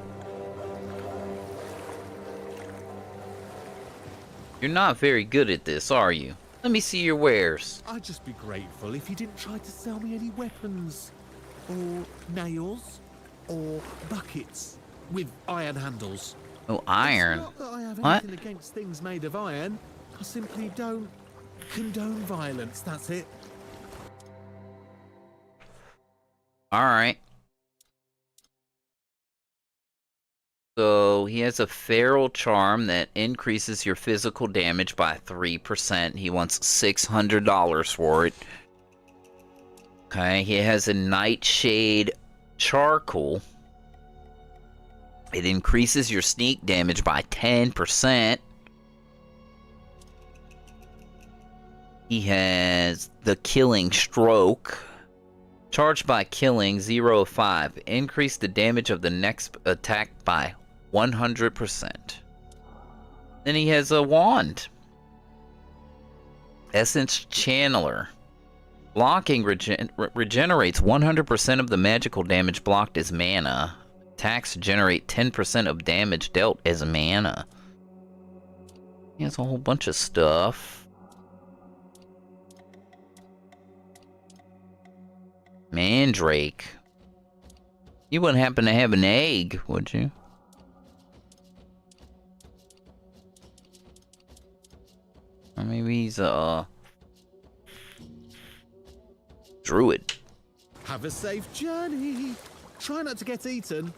You're not very good at this, are you? Let me see your wares. I'd just be grateful if you didn't try to sell me any weapons, or nails, or buckets with iron handles. Oh, iron. It's not that I have What? anything against things made of iron. I simply don't condone violence, that's it. Alright. So, he has a feral charm that increases your physical damage by 3%. He wants $600 for it. Okay, he has a nightshade charcoal. It increases your sneak damage by 10%. He has the killing stroke. Charged by killing 0 of 5. Increase the damage of the next attack by 100%. Then he has a wand. Essence Channeler. Blocking regenerates 100% of the magical damage blocked as mana. Attacks generate 10% of damage dealt as mana. He has a whole bunch of stuff. Mandrake. You wouldn't happen to have an egg, would you? Or maybe he's a druid. Have a safe journey. Try not to get eaten.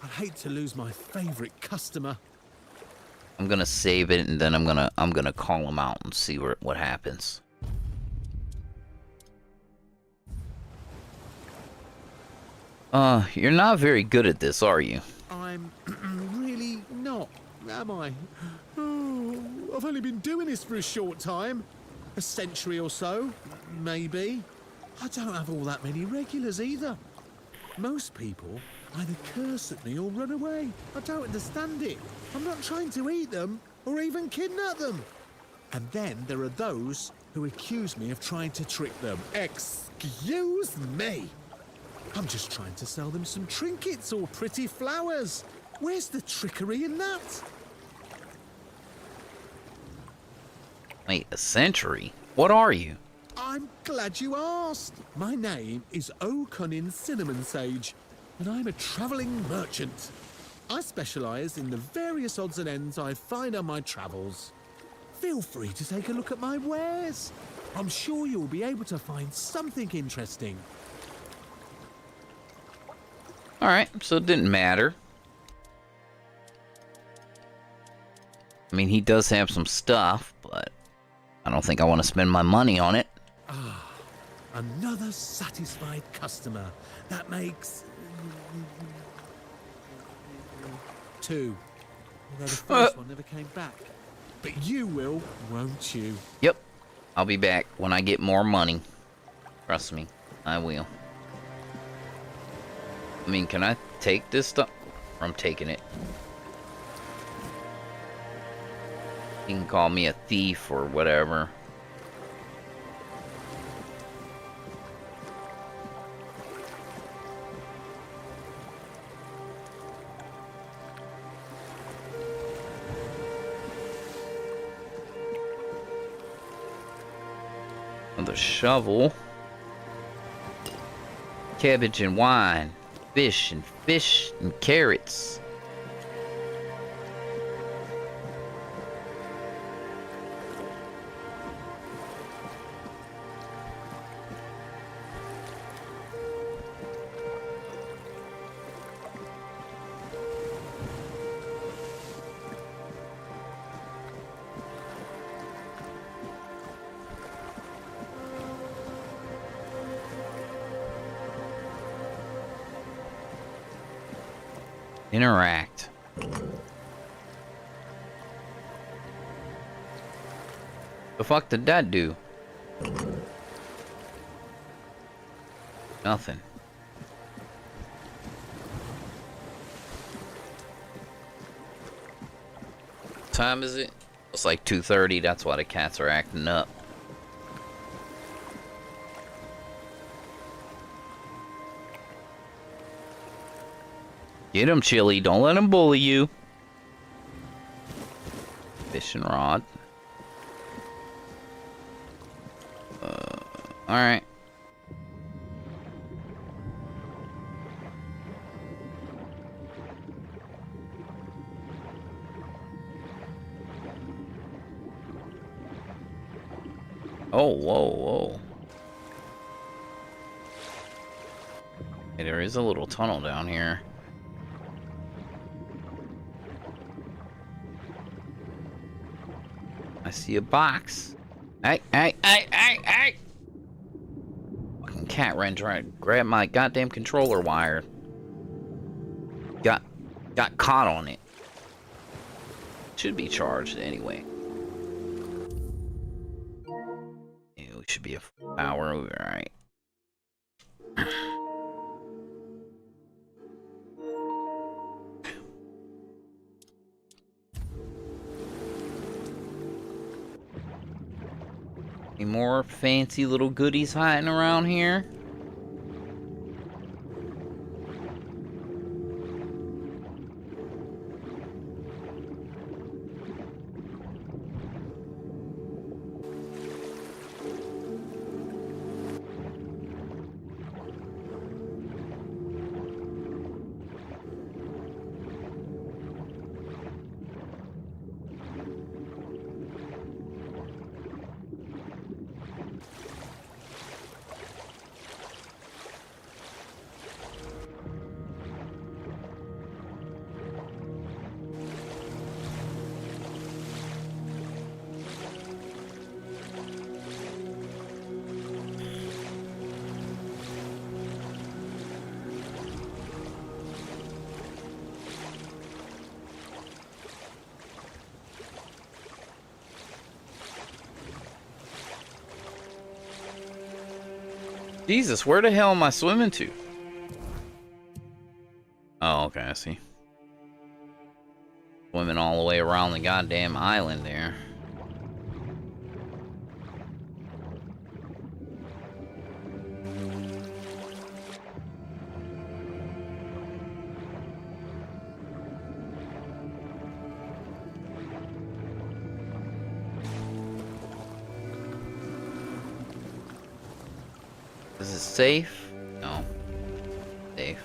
I'd hate to lose my favorite customer. I'm gonna save it, and then I'm gonna call him out and see what happens. You're not very good at this, are you? I'm really not, am I? Oh, I've only been doing this for a short time. A century or so, maybe. I don't have all that many regulars either. Most people either curse at me or run away. I don't understand it. I'm not trying to eat them or even kidnap them. And then there are those who accuse me of trying to trick them. Excuse me. I'm just trying to sell them some trinkets or pretty flowers. Where's the trickery in that? Wait, a century? What are you? I'm glad you asked. My name is O'Cunnin Cinnamon Sage, and I'm a travelling merchant. I specialise in the various odds and ends I find on my travels. Feel free to take a look at my wares. I'm sure you'll be able to find something interesting. Alright, so it didn't matter. I mean, he does have some stuff, but I don't think I want to spend my money on it. Ah, another satisfied customer. That makes 2. Although the first one never came back. But you will, won't you? Yep. I'll be back when I get more money. Trust me, I will. I mean, can I take this stuff? I'm taking it. You can call me a thief or whatever. Another shovel. Cabbage and wine. Fish and carrots. Interact. The fuck did that do? Nothing. What time is it? It's like 2:30. That's why the cats are acting up. Get him, Chili. Don't let him bully you. Fishing rod. Alright. Oh, whoa, whoa. Hey, there is a little tunnel down here. I see a box. Hey, hey, hey, hey, hey! Fucking cat ran trying to grab my goddamn controller wire. Got caught on it. Should be charged anyway. Yeah, we should be a hour. Alright. Any more fancy little goodies hiding around here? Jesus, where the hell am I swimming to? Oh, okay, I see. Swimming all the way around the goddamn island there. Is it safe? No. Safe.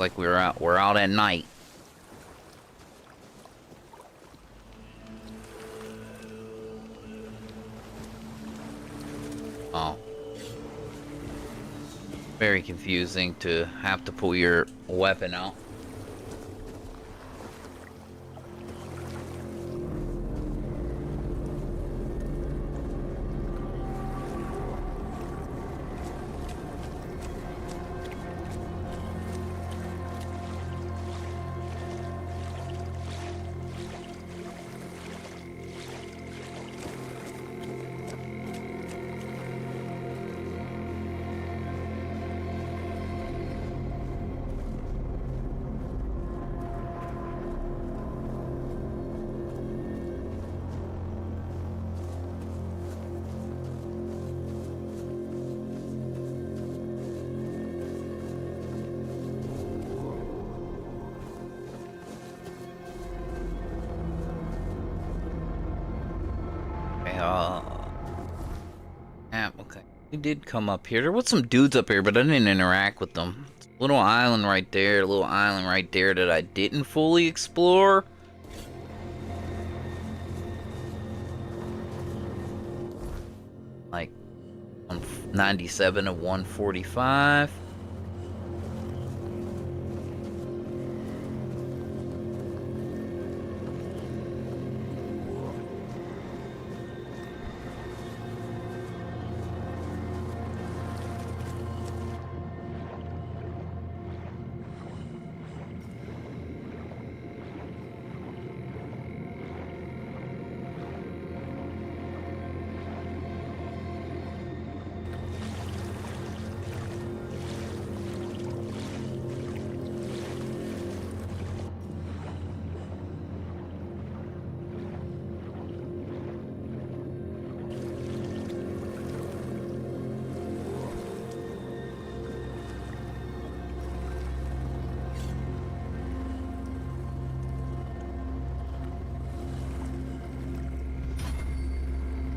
Like we're out at night. Oh. Very confusing to have to pull your weapon out. Okay. We did come up here. There was some dudes up here, but I didn't interact with them. Little island right there, little island right there that I didn't fully explore. Like 97 of 145.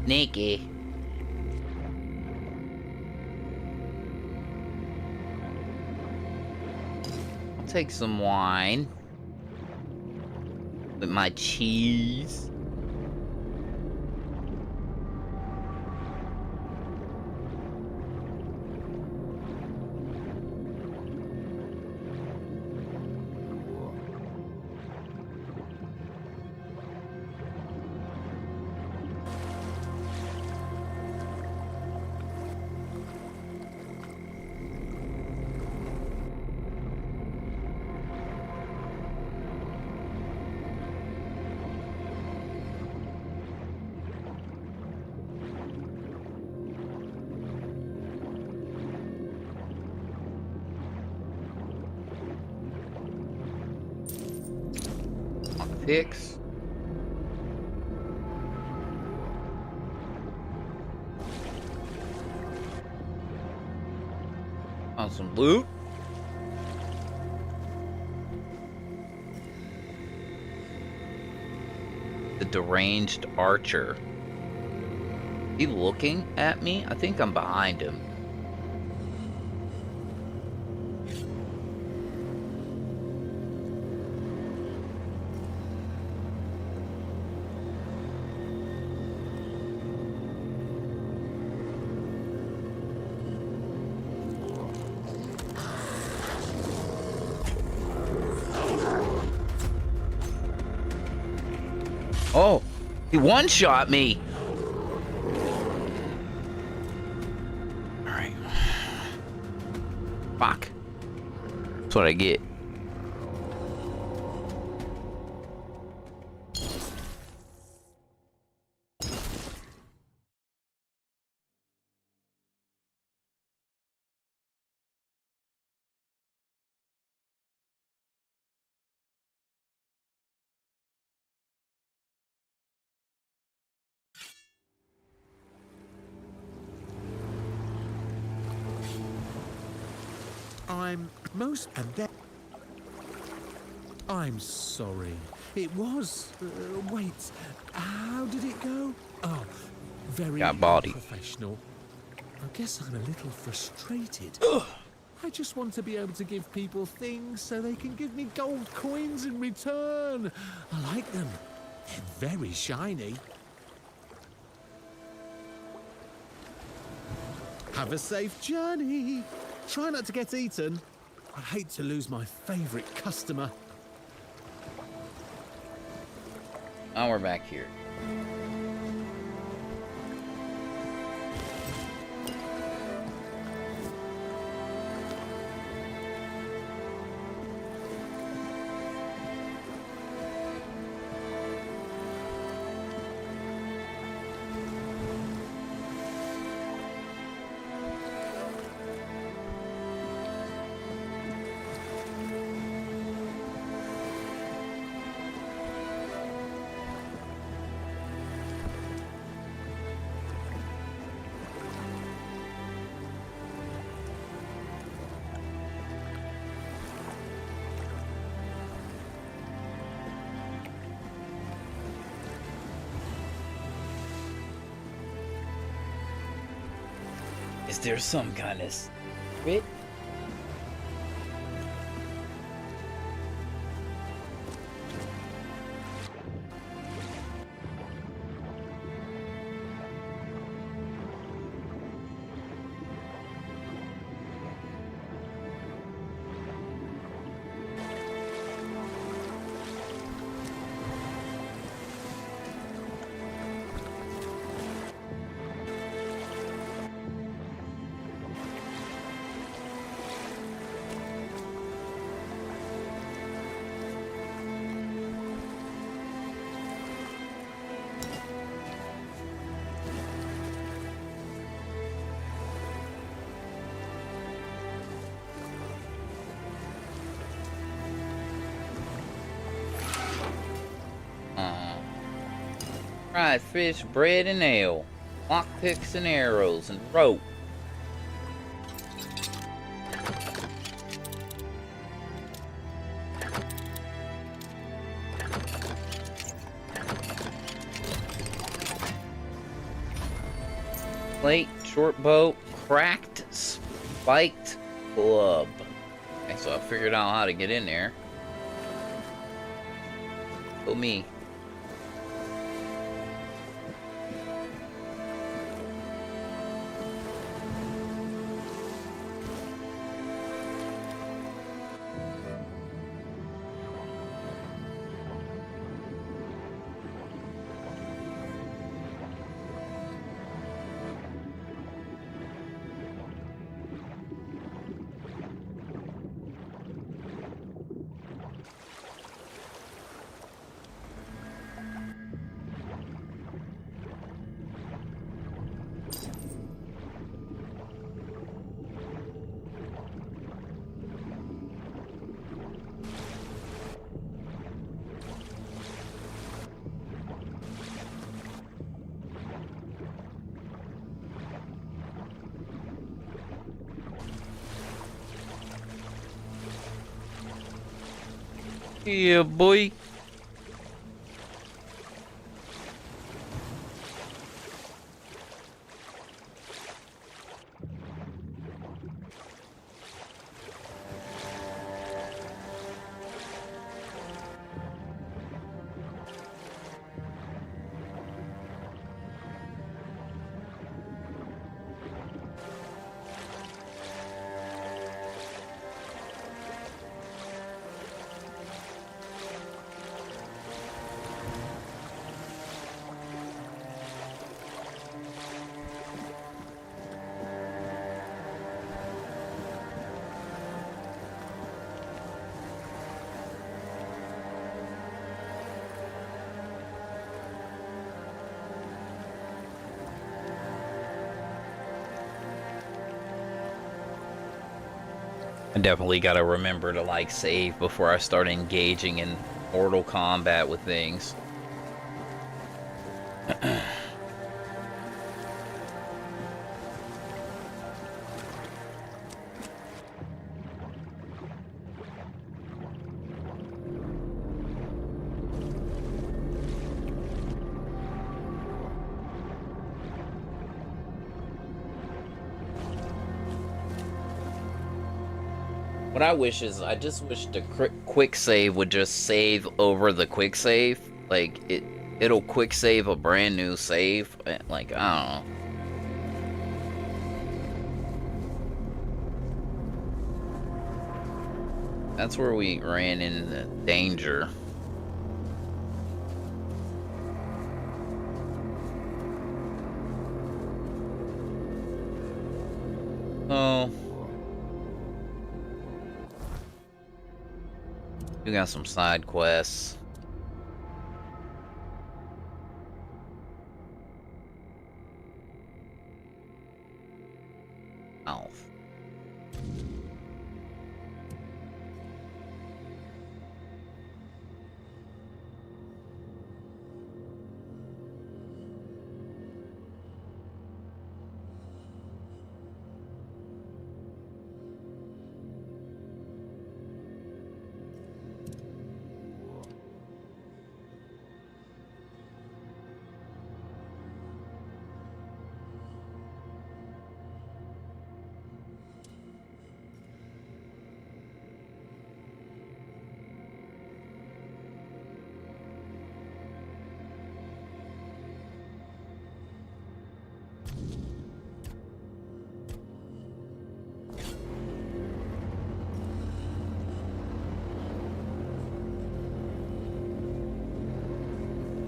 Nikki. I'll take some wine. With my cheese. Picks. On some loot. The deranged archer. He looking at me? I think I'm behind him. Oh, he one-shot me. All right. Fuck. That's what I get. I'm most and then. I'm sorry. It was. Wait. How did it go? Oh, very Got body. professional. I guess I'm a little frustrated. I just want to be able to give people things so they can give me gold coins in return. I like them. They're very shiny. Have a safe journey. Try not to get eaten. I hate to lose my favorite customer. Now we're back here. Is there some kind of secret? Fried fish, bread, and ale. Lockpicks and arrows and rope. plate, short bow, cracked, spiked club. Okay, so I figured out how to get in there. Go me. Yeah, boy. I definitely gotta remember to like save before I start engaging in Mortal Kombat with things. What I wish is, I just wish the quick save would just save over the quick save. Like, it'll quick save a brand new save. Like, I don't know. That's where we ran into danger. Oh. We got some side quests. Oh.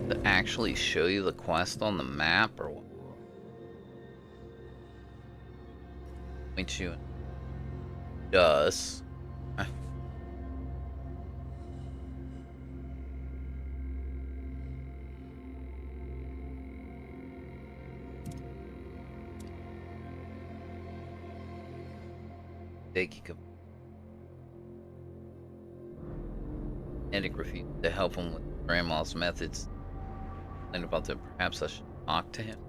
To actually show you the quest on the map, or what? Point you does. Nick refused to help him with Grandma's methods. And about that, perhaps I should talk to him.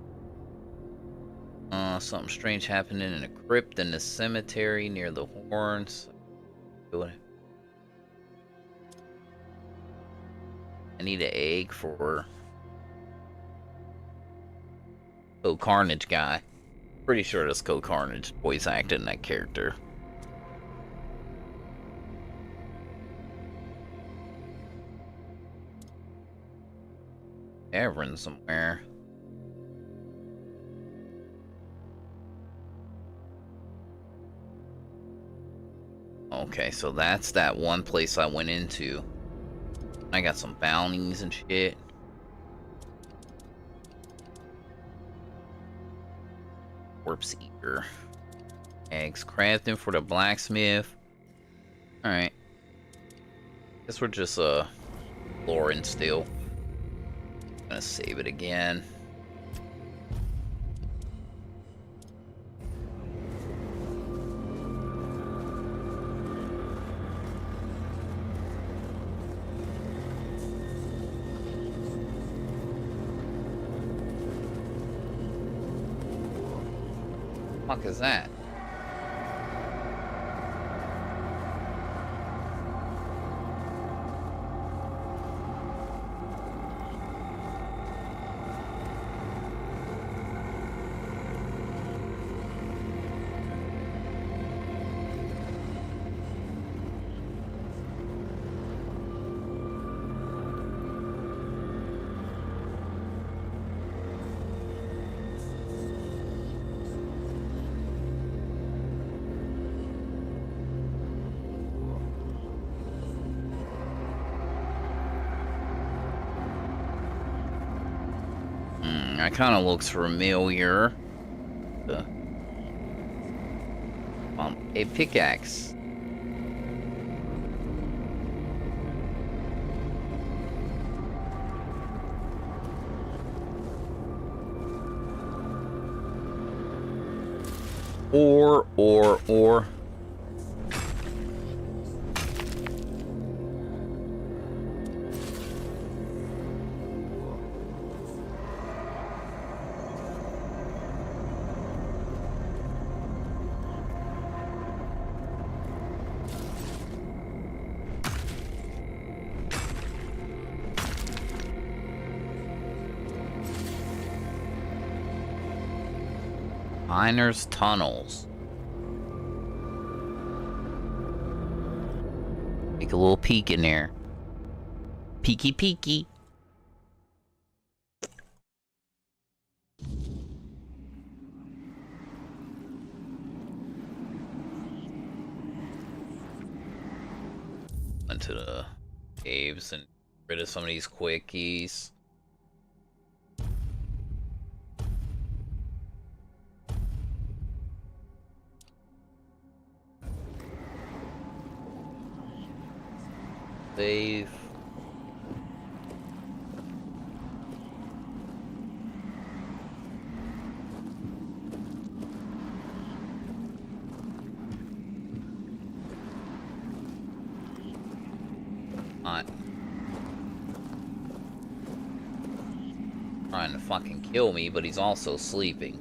Something strange happening in a crypt in the cemetery near the horns. I need an egg for Carnage guy. Pretty sure that's Code Carnage voice acting that character. Tavern somewhere. Okay, so that's that one place I went into. I got some bounties and shit. Corpse Eater. Eggs crafting for the blacksmith. Alright. Guess we're just exploring still. Gonna save it again. What the fuck is that? That kind of looks familiar. A pickaxe. Or. Miners' tunnels. Take a little peek in there. Peeky peeky. Into the caves and get rid of some of these quickies. Save. Trying to fucking kill me, but he's also sleeping.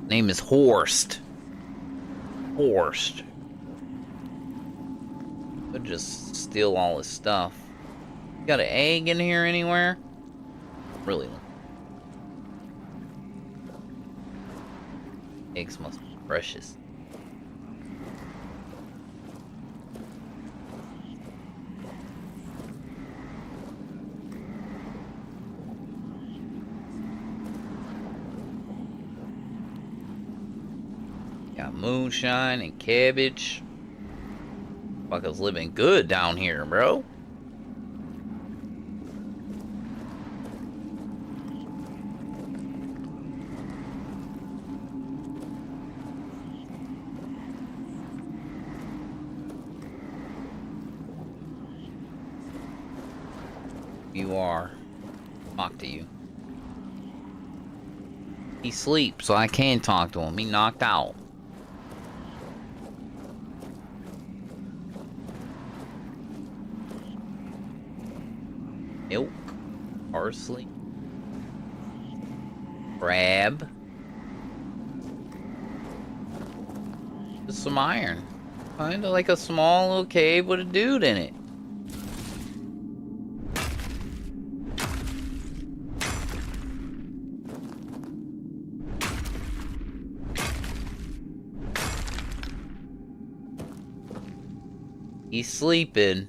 Name is Horst. Horst. Could just steal all his stuff. Got an egg in here anywhere? Really? Eggs must be precious. Got moonshine and cabbage. Fuckers living good down here, bro. You are. Talk to you. He sleeps, so I can't talk to him. He knocked out. Milk, parsley, crab, just some iron. Kinda like a small little cave with a dude in it. He's sleeping.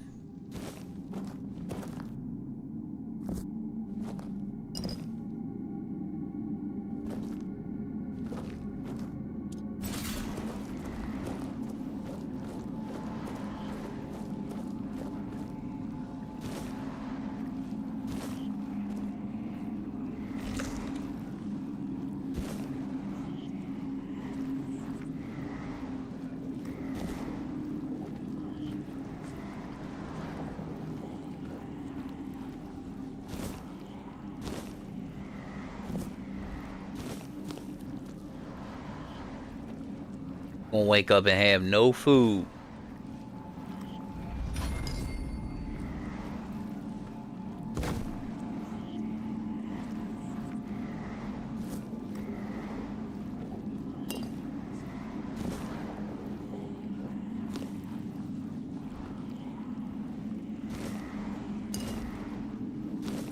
Gonna wake up and have no food.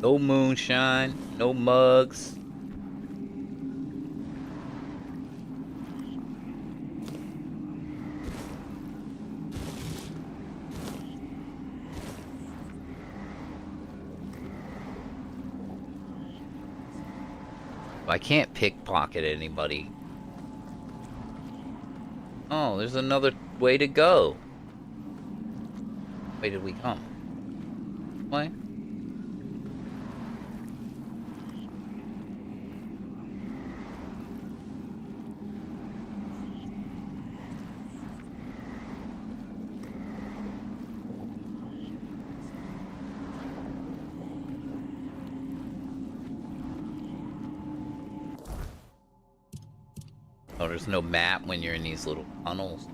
No moonshine, no mugs. I can't pickpocket anybody. Oh, there's another way to go. Where did we come? Why? Oh, there's no map when you're in these little tunnels.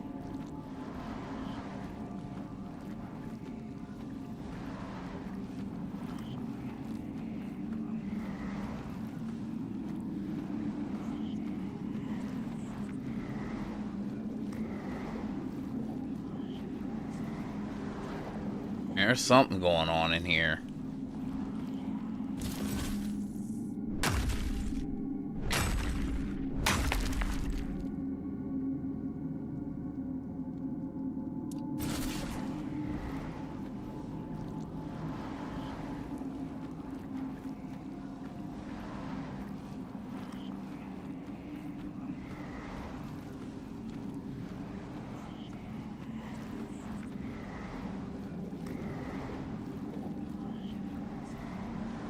There's something going on in here.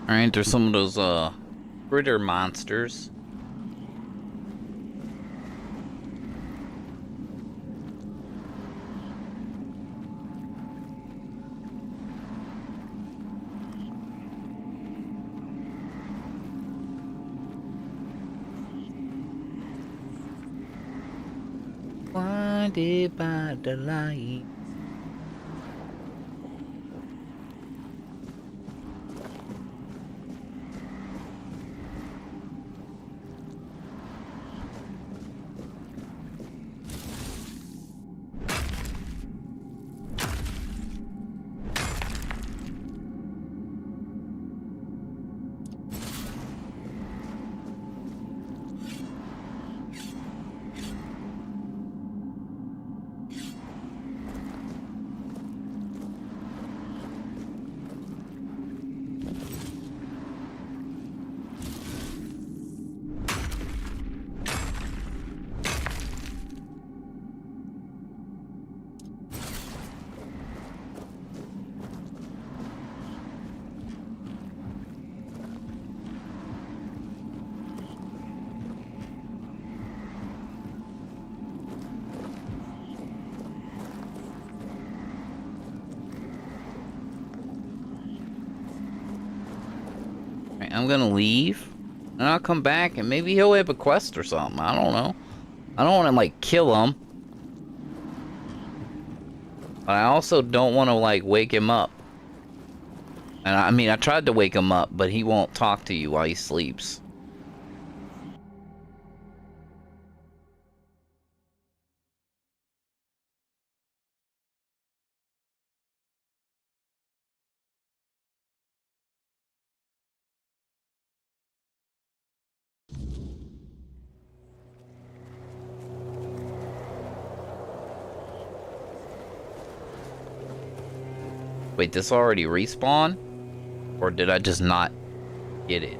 Alright, there's some of those, critter monsters. Blinded by the light. I'm gonna leave, and I'll come back, and maybe he'll have a quest or something. I don't know. I don't want to, like, kill him. But I also don't want to, like, wake him up. And I mean, I tried to wake him up, but he won't talk to you while he sleeps. Wait, this already respawned? Or did I just not get it?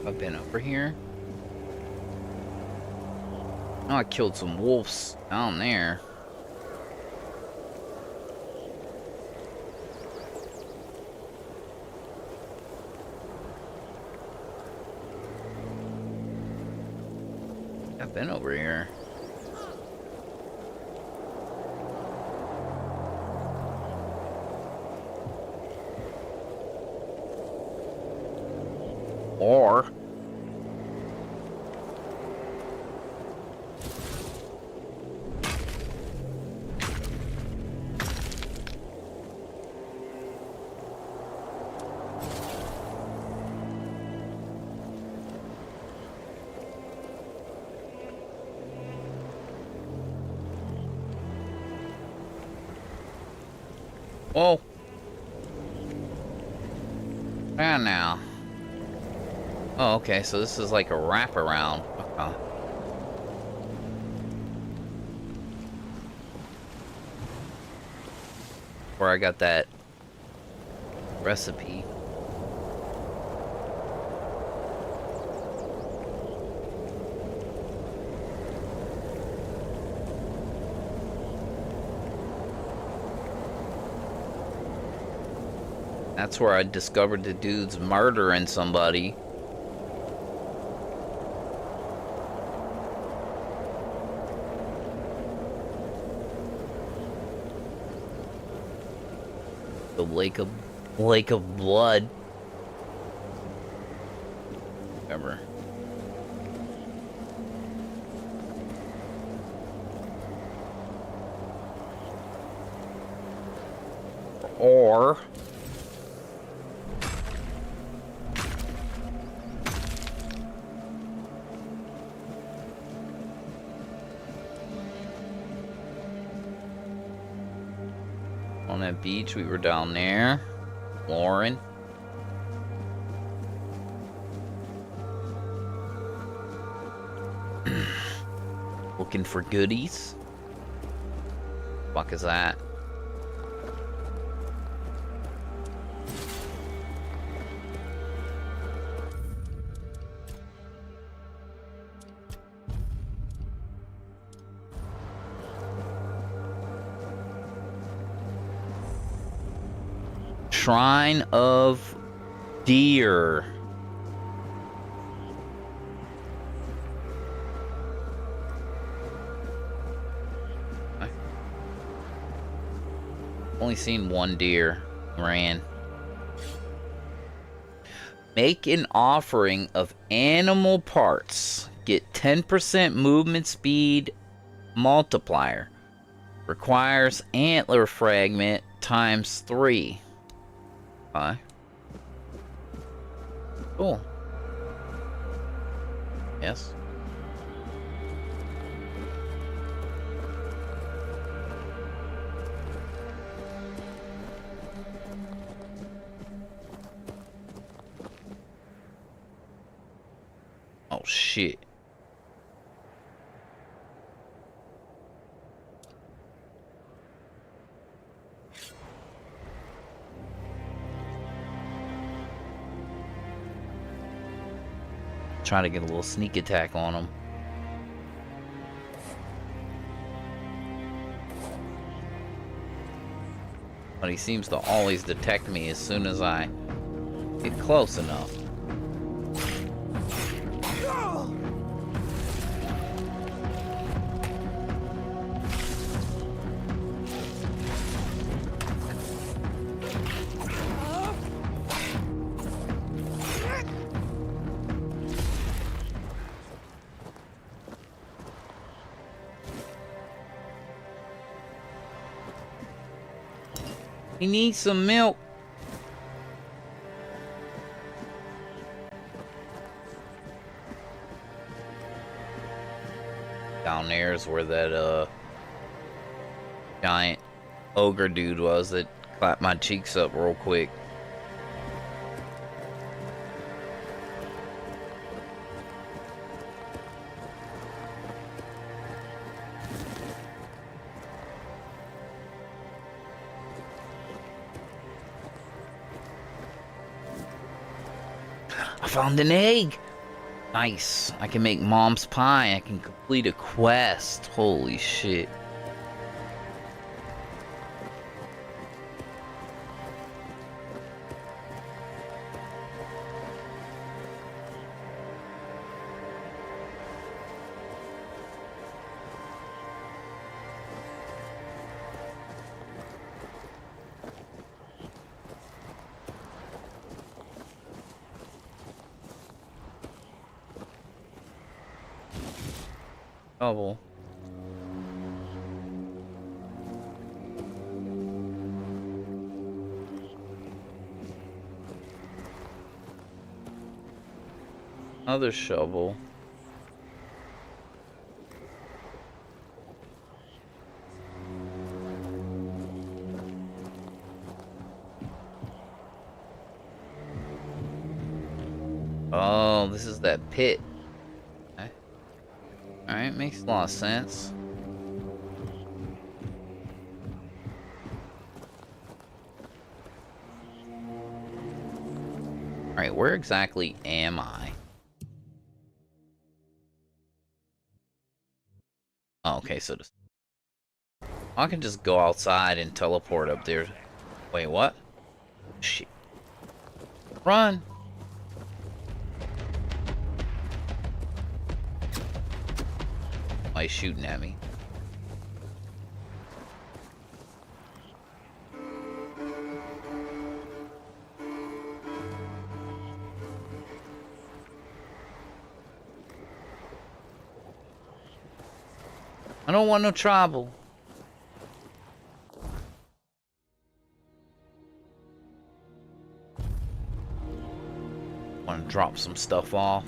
I've been over here. Oh, I killed some wolves down there. I've been over here. Or oh, and now. Oh, okay, so this is like a wraparound. Okay. Where I got that recipe. That's where I discovered the dude's murdering somebody. The lake of blood. Whatever. Or on that beach, we were down there. Lauren. Looking for goodies. Fuck is that? Shrine of Deer. Only seen one deer. Ran. Make an offering of animal parts. Get 10% movement speed multiplier. Requires antler fragment times 3. Hi. Cool. Yes. Oh shit. Trying to get a little sneak attack on him. But he seems to always detect me as soon as I get close enough. He needs some milk. Down there is where that giant ogre dude was that clapped my cheeks up real quick. I found an egg. Nice. I can make mom's pie. I can complete a quest. Holy shit. Shovel. Another shovel. Oh, this is that pit. Alright, makes a lot of sense. Alright, where exactly am I? Oh, okay, so just... I can just go outside and teleport up there. Wait, what? Shit. Run! Why is he shooting at me? I don't want no trouble. Want to drop some stuff off.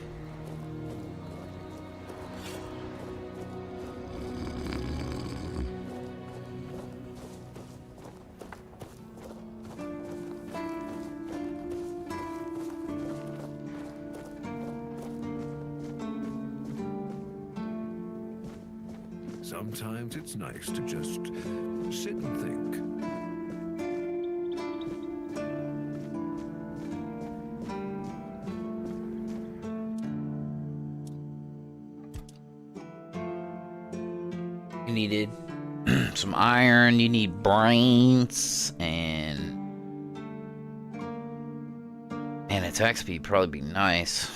Sometimes it's nice to just sit and think. You needed some iron, you need brains, and attack speed probably be nice.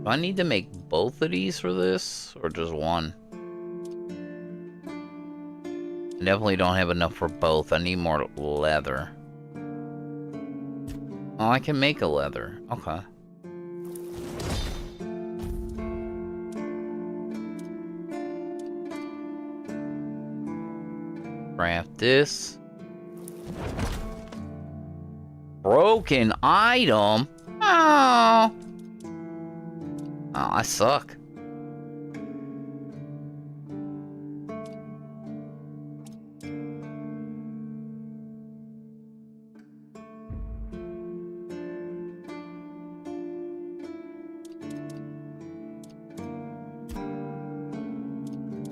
Do I need to make both of these for this, or just one? I definitely don't have enough for both. I need more leather. Oh, I can make a leather. Okay. Craft this. Broken item? Oh. Oh, I suck.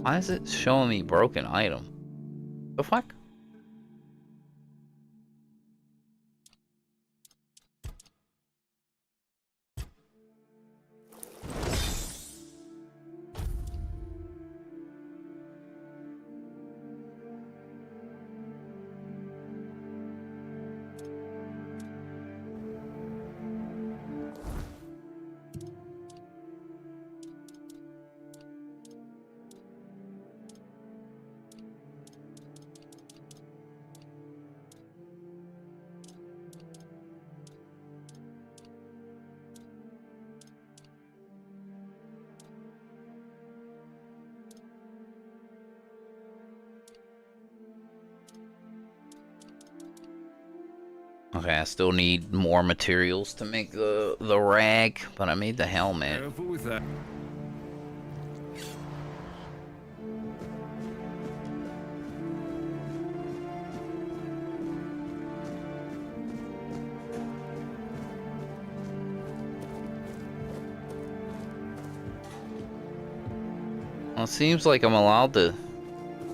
Why is it showing me broken item? The fuck? Okay, I still need more materials to make the rag, but I made the helmet. Careful with that. Well, it seems like I'm allowed to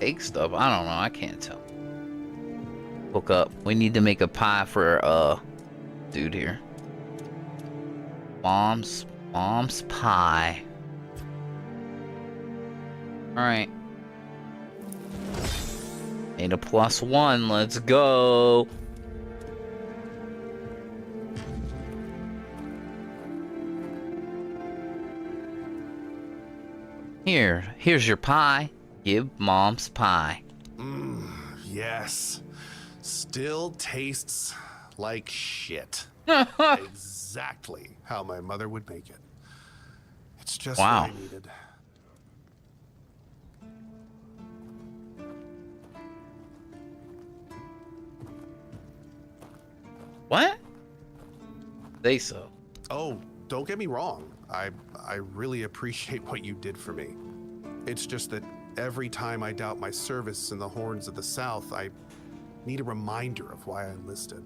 take stuff. I don't know. I can't tell. Hook up. We need to make a pie for dude here. Mom's pie. All right. Made a +1. Let's go. Here's your pie. Give Mom's pie. Yes. Still tastes like shit. Exactly how my mother would make it. It's just what I needed. What? Say so. Oh, don't get me wrong. I really appreciate what you did for me. It's just that every time I doubt my service in the Horns of the South, I need a reminder of why I enlisted.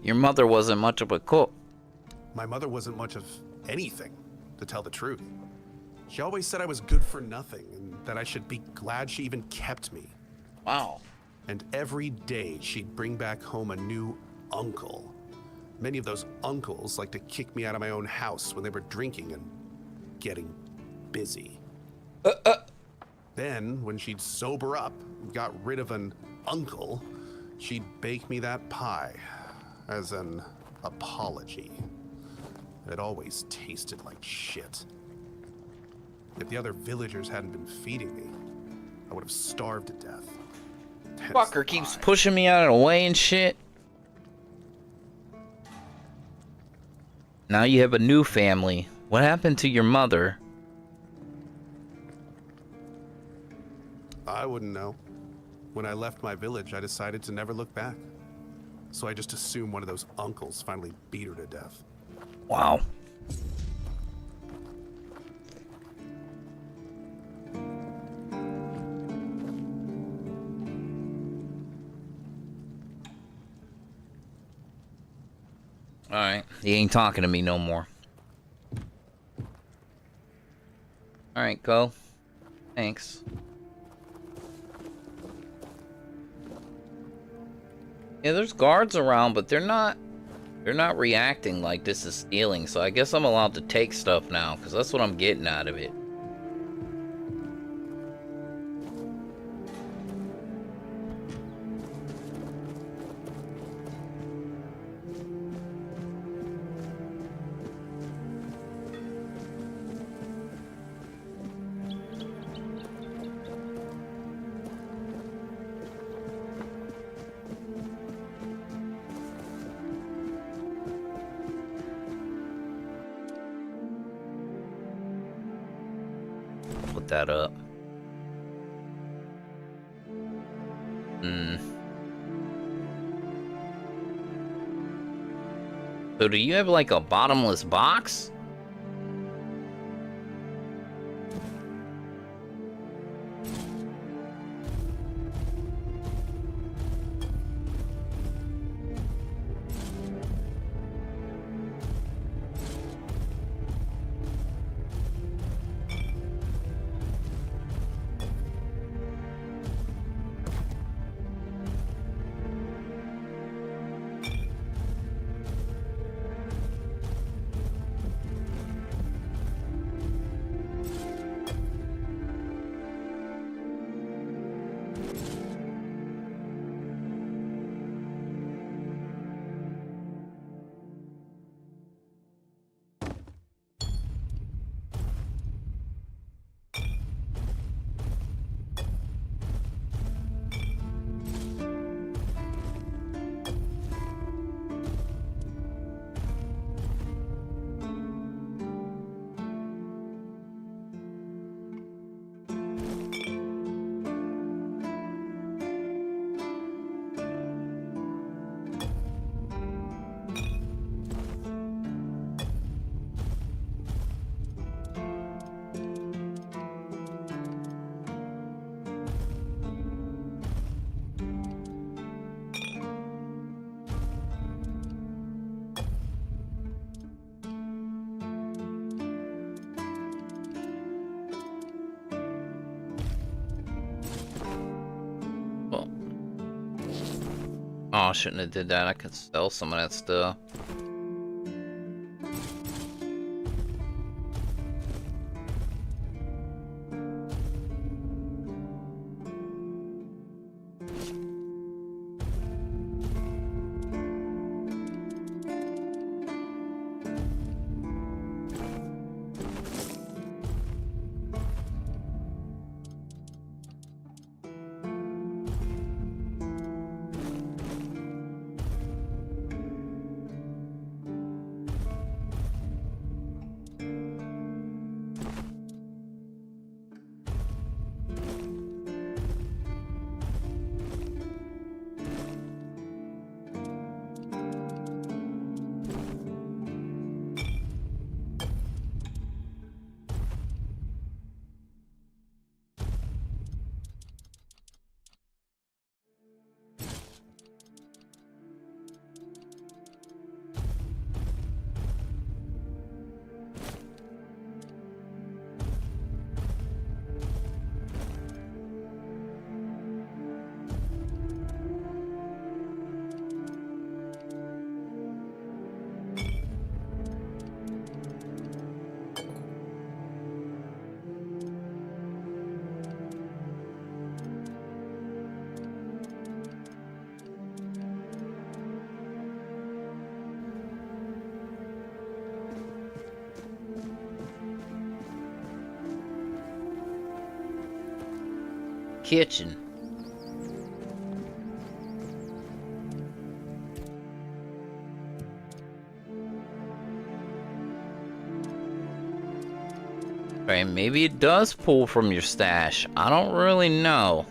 Your mother wasn't much of a cook. My mother wasn't much of anything, to tell the truth. She always said I was good for nothing and that I should be glad she even kept me. Wow. And every day she'd bring back home a new uncle. Many of those uncles like to kick me out of my own house when they were drinking and getting busy. Then, when she'd sober up and got rid of an uncle, she'd bake me that pie as an apology. It always tasted like shit. If the other villagers hadn't been feeding me, I would have starved to death. Fucker keeps pushing me out of the way and shit. Now you have a new family. What happened to your mother? I wouldn't know. When I left my village, I decided to never look back. So I just assumed one of those uncles finally beat her to death. Wow. Alright, he ain't talking to me no more. Alright, go. Thanks. Yeah, there's guards around, but they're not reacting like this is stealing, so I guess I'm allowed to take stuff now, because that's what I'm getting out of it. Put that up. So do you have like a bottomless box? Oh, I shouldn't have did that. I could sell some of that stuff. Kitchen. Okay, maybe it does pull from your stash. I don't really know.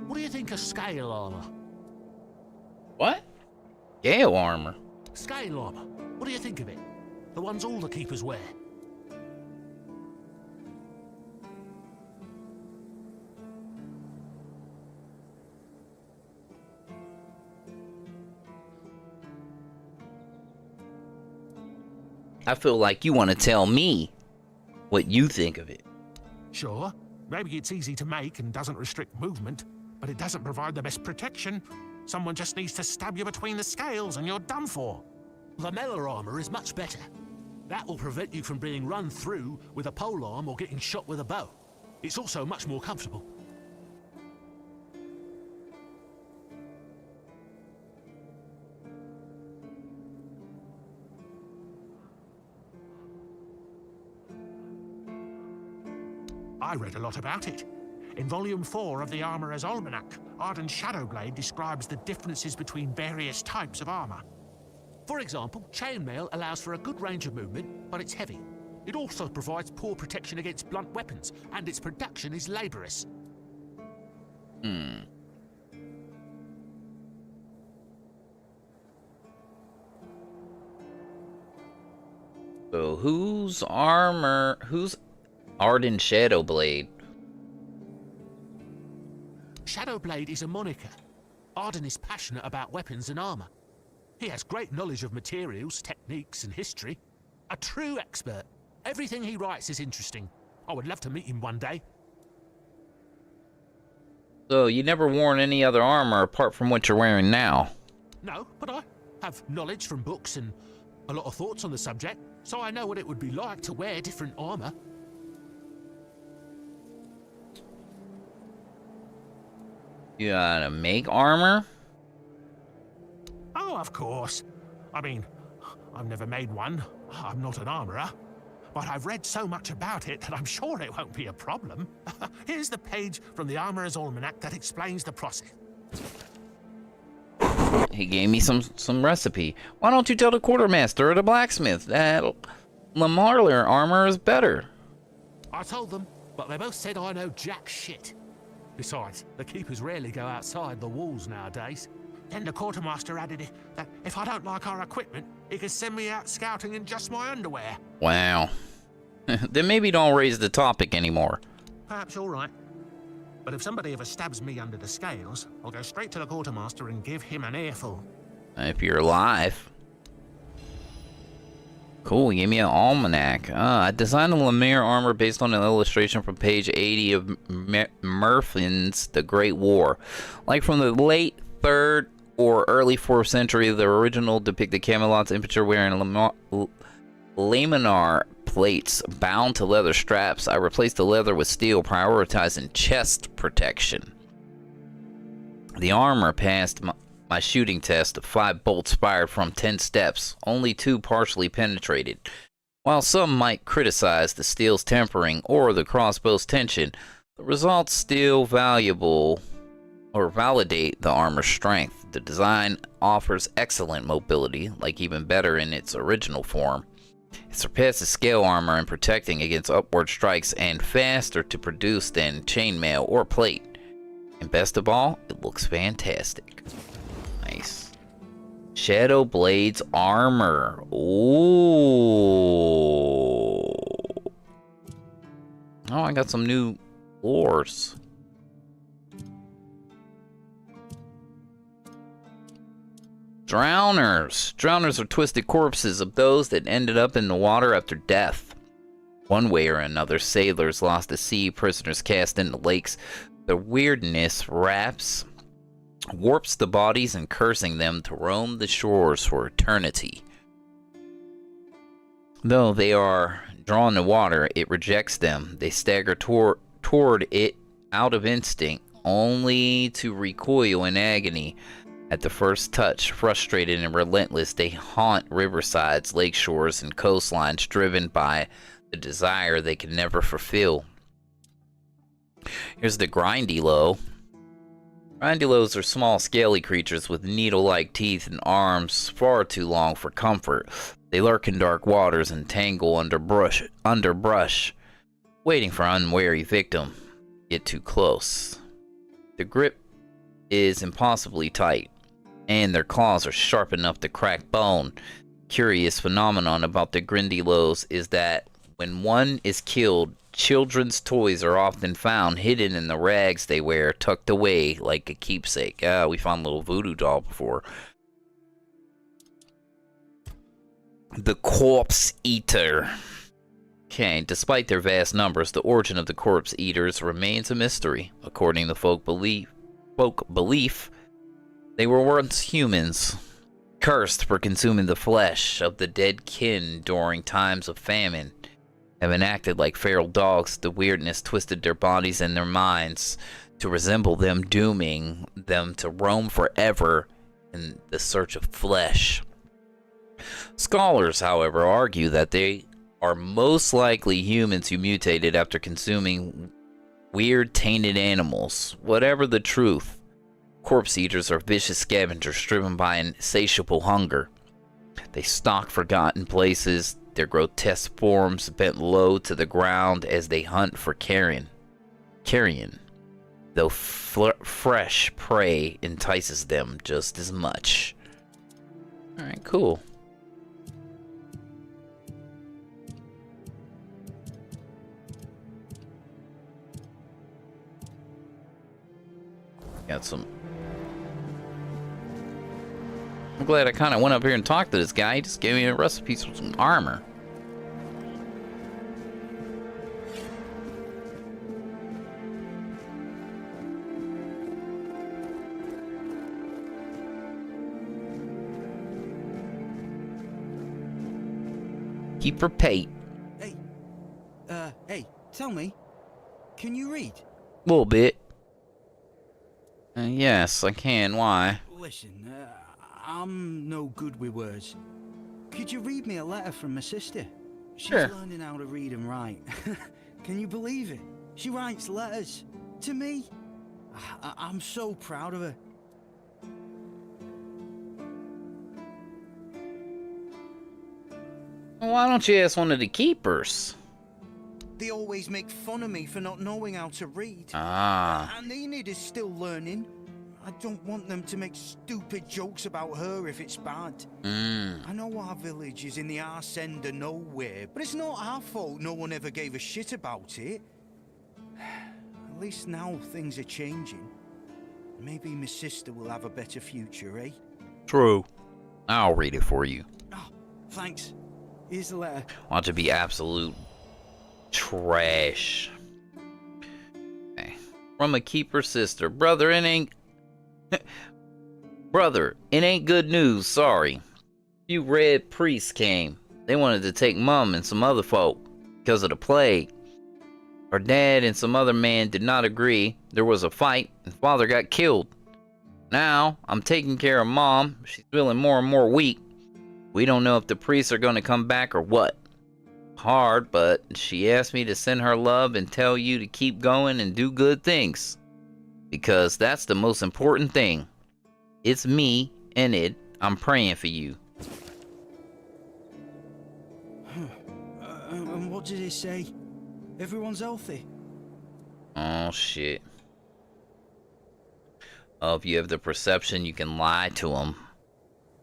What do you think of scale armor? What? Gale armor? Scale armor. What do you think of it? The ones all the keepers wear. I feel like you want to tell me what you think of it. Sure, maybe it's easy to make and doesn't restrict movement, but it doesn't provide the best protection. Someone just needs to stab you between the scales and you're done for. The melee armor is much better. That will prevent you from being run through with a polearm or getting shot with a bow. It's also much more comfortable. I read a lot about it. In Volume 4 of the Armourer's Almanac, Arden Shadowblade describes the differences between various types of armour. For example, chainmail allows for a good range of movement, but it's heavy. It also provides poor protection against blunt weapons, and its production is laborious. So whose Arden Shadowblade? Shadowblade is a moniker. Arden is passionate about weapons and armour. He has great knowledge of materials, techniques, and history. A true expert. Everything he writes is interesting. I would love to meet him one day. So you never worn any other armor apart from what you're wearing now? No, but I have knowledge from books and a lot of thoughts on the subject, so I know what it would be like to wear different armour. You gotta make armor? Oh, of course. I mean, I've never made one. I'm not an armorer. But I've read so much about it that I'm sure it won't be a problem. Here's the page from the Armorer's Almanac that explains the process. He gave me some recipe. Why don't you tell the quartermaster or the blacksmith that Lamarler armor is better? I told them, but they both said I know jack shit. Besides, the keepers rarely go outside the walls nowadays. Then the quartermaster added that if I don't like our equipment, he could send me out scouting in just my underwear. Wow. Then maybe don't raise the topic anymore. Perhaps all right. But if somebody ever stabs me under the scales, I'll go straight to the quartermaster and give him an earful. If you're alive. Cool, he gave me an almanac. I designed the Lemire armor based on an illustration from page 80 of Murfin's The Great War. Like from the late 3rd or early 4th century, the original depicted Camelot's infantry wearing laminar plates bound to leather straps. I replaced the leather with steel, prioritizing chest protection. The armor passed my shooting test of 5 bolts fired from 10 steps. Only 2 partially penetrated. While some might criticize the steel's tempering or the crossbow's tension, the results still valuable or validate the armor's strength. The design offers excellent mobility, like even better in its original form. It surpasses scale armor in protecting against upward strikes and faster to produce than chainmail or plate. And best of all, it looks fantastic. Nice. Shadow Blade's armor. Ooh. Oh, I got some new lores. Drowners. Drowners are twisted corpses of those that ended up in the water after death. One way or another, sailors lost at sea, prisoners cast into lakes. The weirdness warps the bodies and cursing them to roam the shores for eternity. Though they are drawn to water, it rejects them. They stagger toward it out of instinct, only to recoil in agony. At the first touch, frustrated and relentless, they haunt riversides, lake shores, and coastlines, driven by the desire they can never fulfill. Here's the Grindylow. Grindylows are small, scaly creatures with needle-like teeth and arms far too long for comfort. They lurk in dark waters and tangle under brush, waiting for an unwary victim. Get too close. The grip is impossibly tight, and their claws are sharp enough to crack bone. Curious phenomenon about the Grindylows is that when one is killed, children's toys are often found hidden in the rags they wear, tucked away like a keepsake. We found a little voodoo doll before. The Corpse Eater. Okay, despite their vast numbers, the origin of the Corpse Eaters remains a mystery. According to folk belief, they were once humans, cursed for consuming the flesh of the dead kin during times of famine. Having acted like feral dogs, the weirdness twisted their bodies and their minds to resemble them, dooming them to roam forever in the search of flesh. Scholars, however, argue that they are most likely humans who mutated after consuming weird tainted animals. Whatever the truth, corpse eaters are vicious scavengers driven by an insatiable hunger. They stalk forgotten places, their grotesque forms bent low to the ground as they hunt for carrion. Though fresh prey entices them just as much. Alright, cool. Got some. I'm glad I kind of went up here and talked to this guy. He just gave me a recipe for some armor. Keep her pate. Hey, tell me, can you read? A little bit. Yes, I can. Why? Listen, I'm no good with words. Could you read me a letter from my sister? She's Sure. learning how to read and write. Can you believe it? She writes letters to me. I'm so proud of her. Why don't you ask one of the keepers? They always make fun of me for not knowing how to read. Ah. And Enid is still learning. I don't want them to make stupid jokes about her if it's bad. I know our village is in the arse end of nowhere, but it's not our fault no one ever gave a shit about it. At least now things are changing. Maybe my sister will have a better future, eh? True. I'll read it for you. Oh, thanks. Here's the letter. Want to be absolute trash. Okay. From a keeper sister. Brother, it ain't Brother, it ain't good news, sorry. Few red priests came. They wanted to take Mum and some other folk because of the plague. Our dad and some other man did not agree. There was a fight and Father got killed. Now, I'm taking care of Mom. She's feeling more and more weak. We don't know if the priests are going to come back or what. Hard, but she asked me to send her love and tell you to keep going and do good things. Because that's the most important thing. It's me and it. I'm praying for you. And what did it say? Everyone's healthy? Oh, shit. Oh, if you have the perception, you can lie to them.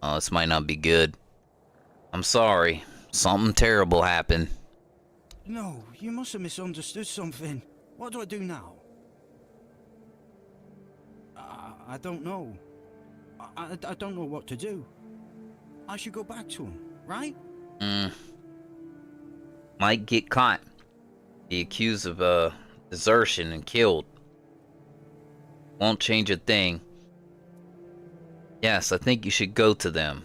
Oh, this might not be good. I'm sorry. Something terrible happened. No, you must have misunderstood something. What do I do now? I don't know. I don't know what to do. I should go back to him, right? Might get caught. Be accused of desertion and killed. Won't change a thing. Yes, I think you should go to them.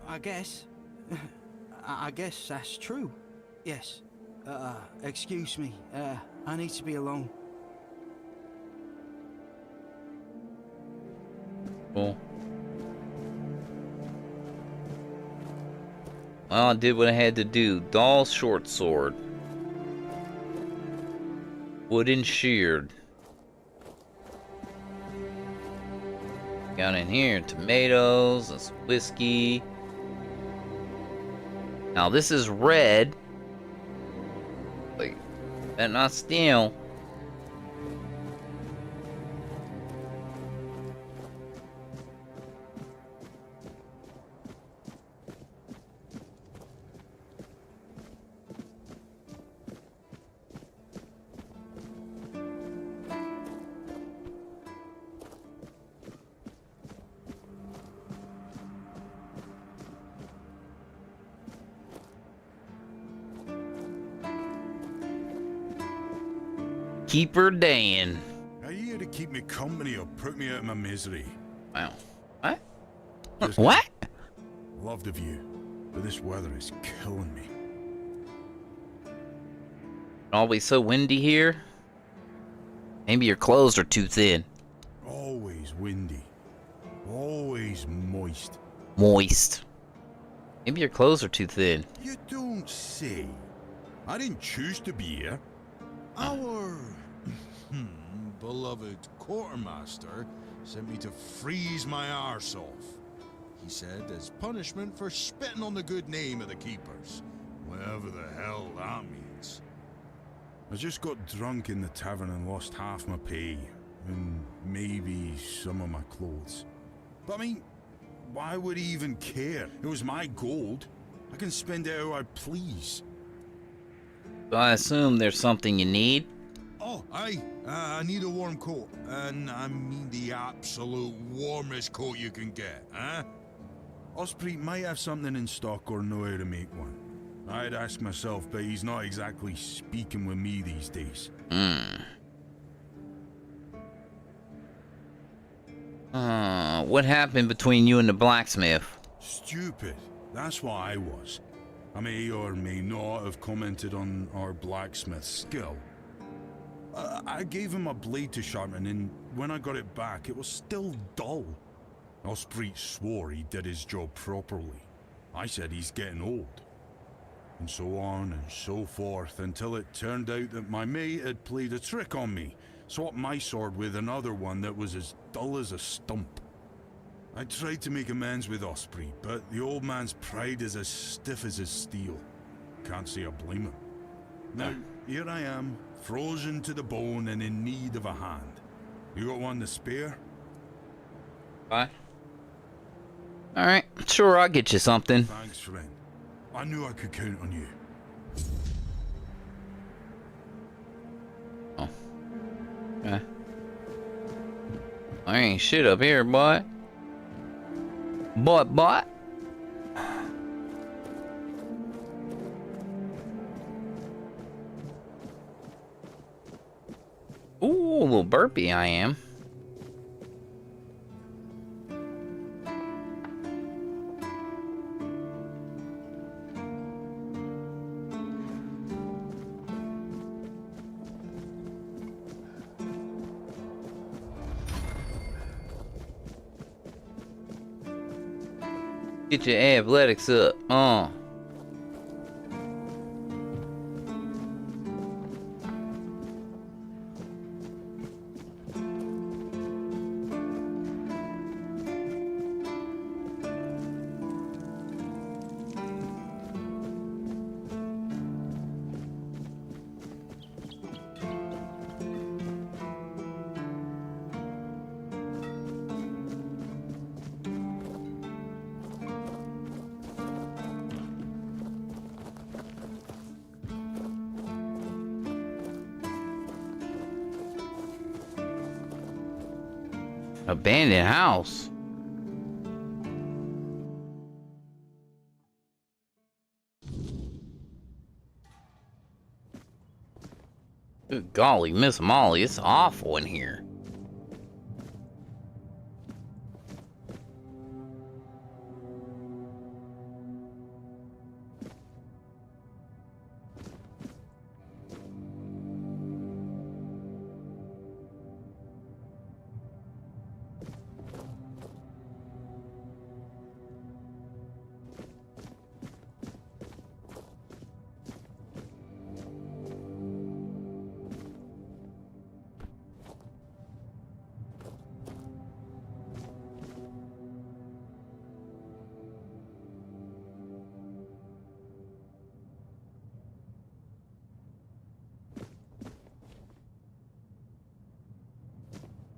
I guess. I guess that's true. Yes. Excuse me. I need to be alone. Cool. Well, I did what I had to do. Doll's short sword. Wooden sheared. Down in here, tomatoes and some whiskey. Now this is red. Like, better not steal. Keeper Dan. Are you here to keep me company or put me out of my misery? Wow. What? Just what? Love the view, but this weather is killing me. Always so windy here. Maybe your clothes are too thin. Always windy. Always moist. Moist. Maybe your clothes are too thin. You don't say. I didn't choose to be here. Our beloved quartermaster sent me to freeze my arse off. He said as punishment for spitting on the good name of the keepers, whatever the hell that means. I just got drunk in the tavern and lost half my pay, and maybe some of my clothes. But I mean, why would he even care? It was my gold. I can spend it how I please. So I assume there's something you need. Oh, aye. I need a warm coat. And I mean the absolute warmest coat you can get, huh? Osprey might have something in stock or know how to make one. I'd ask myself, but he's not exactly speaking with me these days. What happened between you and the blacksmith? Stupid. That's what I was. I may or may not have commented on our blacksmith's skill. I gave him a blade to sharpen, and when I got it back, it was still dull. Osprey swore he did his job properly. I said he's getting old. And so on and so forth, until it turned out that my mate had played a trick on me, swapped my sword with another one that was as dull as a stump. I tried to make amends with Osprey, but the old man's pride is as stiff as his steel. Can't say I blame him. Now, here I am, frozen to the bone and in need of a hand. You got one to spare? Bye. Alright, sure, I'll get you something. Thanks, friend. I knew I could count on you. Oh. Okay. I ain't shit up here, boy. Boy. Ooh, a little burpy I am. Get your athletics up, Abandoned house. Good golly, Miss Molly, it's awful in here.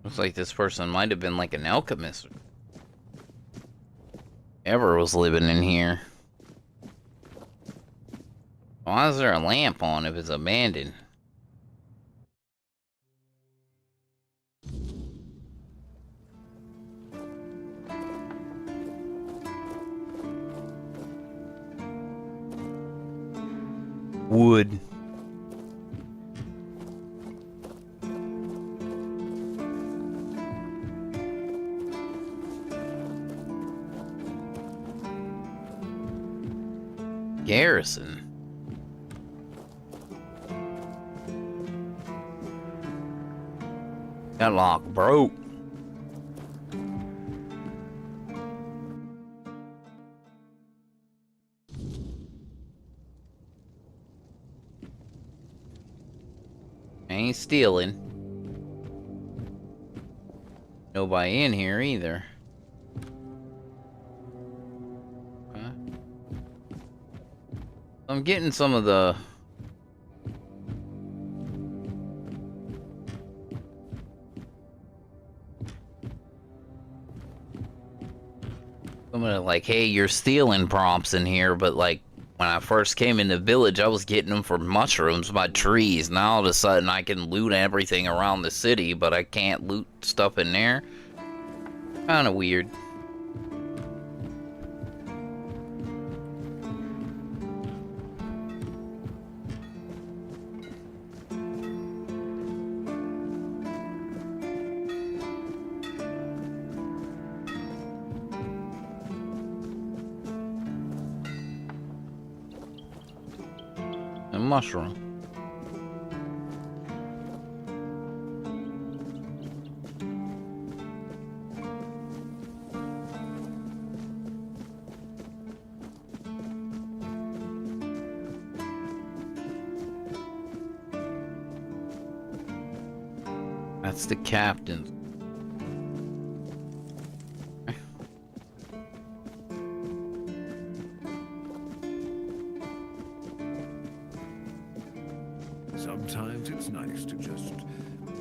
Looks like this person might have been like an alchemist. Ever was living in here. Why is there a lamp on if it's abandoned? Wood. Garrison. That lock broke. Ain't stealing. Nobody in here either. I'm getting some of the like, hey, you're stealing prompts in here, but like when I first came in the village, I was getting them for mushrooms by trees. Now all of a sudden I can loot everything around the city, but I can't loot stuff in there. Kind of weird. Mushroom. That's the captain. Sometimes it's nice to just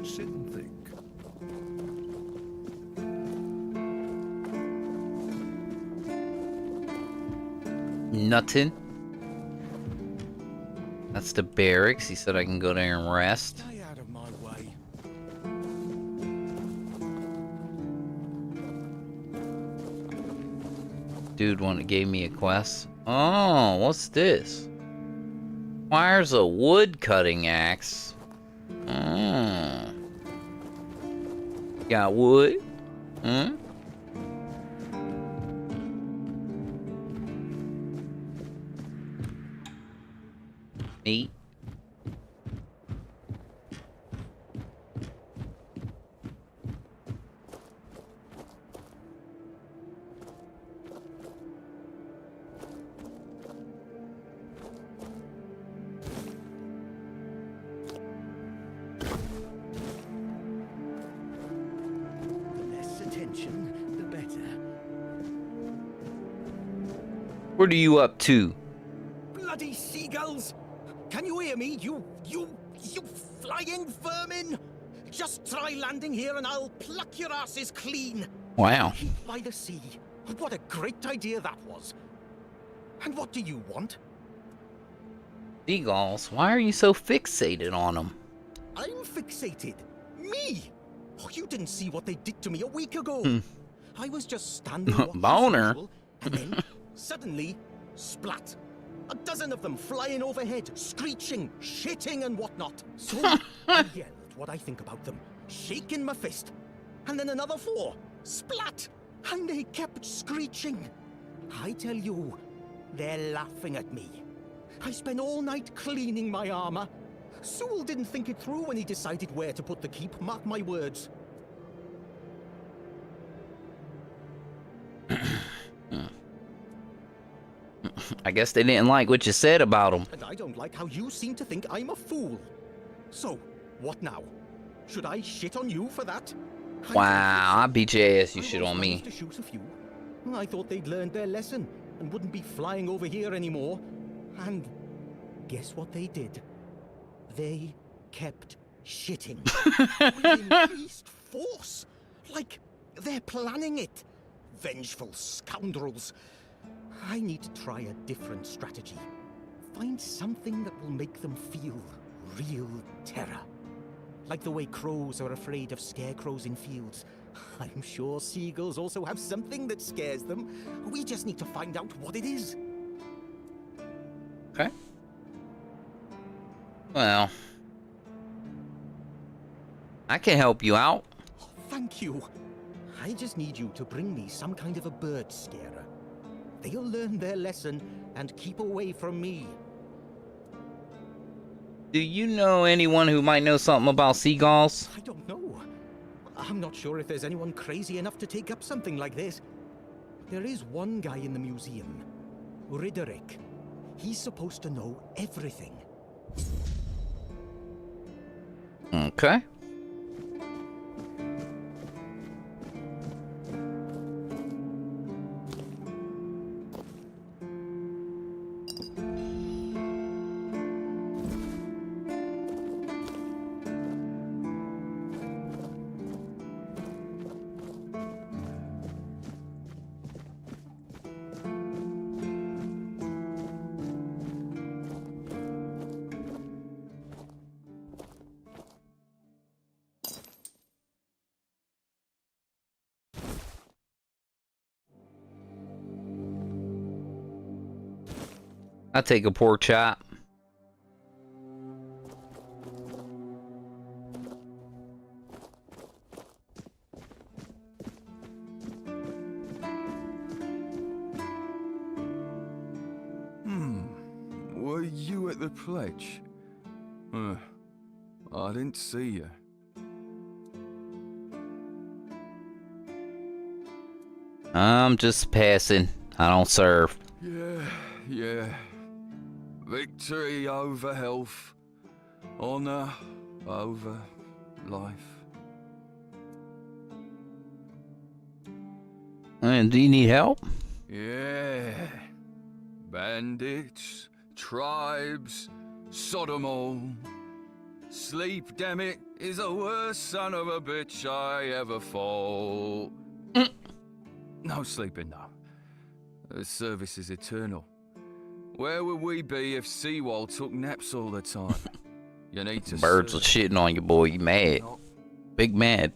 sit and think. Nothing. That's the barracks. He said I can go there and rest. Stay out of my way. Dude gave me a quest. Oh, what's this? Requires a wood cutting axe. Oh. Got wood? Hmm? Neat. What are you up to? Bloody seagulls! Can you hear me? You flying vermin! Just try landing here and I'll pluck your asses clean. Wow. By the sea. What a great idea that was. And what do you want? Seagulls? Why are you so fixated on them? I'm fixated. Me? Oh, you didn't see what they did to me a week ago. I was just standing Boner. and then suddenly, splat. A dozen of them flying overhead, screeching, shitting and whatnot. So I yelled what I think about them, shaking my fist. And then another 4, splat. And they kept screeching. I tell you, they're laughing at me. I spent all night cleaning my armor. Sewell didn't think it through when he decided where to put the keep, mark my words. I guess they didn't like what you said about them. And I don't like how you seem to think I'm a fool. So, what now? Should I shit on you for that? Wow, I beat your ass, you shit on me. To shoot a few. I thought they'd learned their lesson and wouldn't be flying over here anymore. And guess what they did? They kept shitting. With increased force. Like they're planning it. Vengeful scoundrels. I need to try a different strategy. Find something that will make them feel real terror. Like the way crows are afraid of scarecrows in fields. I'm sure seagulls also have something that scares them. We just need to find out what it is. Okay. Well, I can help you out. Thank you. I just need you to bring me some kind of a bird scarer. They'll learn their lesson and keep away from me. Do you know anyone who might know something about seagulls? I don't know. I'm not sure if there's anyone crazy enough to take up something like this. There is one guy in the museum, Riderick. He's supposed to know everything. Okay. I take a pork chop. Were you at the pledge? I didn't see you. I'm just passing. I don't serve. Yeah. Victory over health. Honor over life. And do you need help? Yeah. Bandits, tribes, Sodom all. Sleep, damn it, is the worst son of a bitch I ever fought. No sleeping, no. The service is eternal. Where would we be if Seawall took naps all the time? You need to Birds are shitting on you, boy. You mad. Big mad.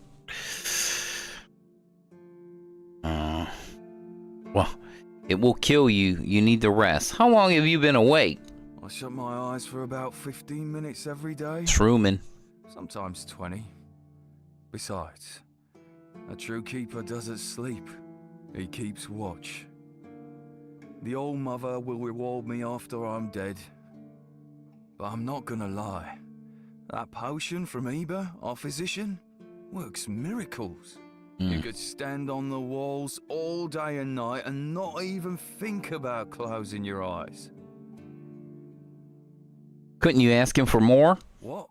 Well, it will kill you. You need to rest. How long have you been awake? I shut my eyes for about 15 minutes every day. Truman. Sometimes 20. Besides, a true keeper doesn't sleep. He keeps watch. The old mother will reward me after I'm dead. But I'm not gonna lie. That potion from Eber, our physician, works miracles. You could stand on the walls all day and night and not even think about closing your eyes. Couldn't you ask him for more? What?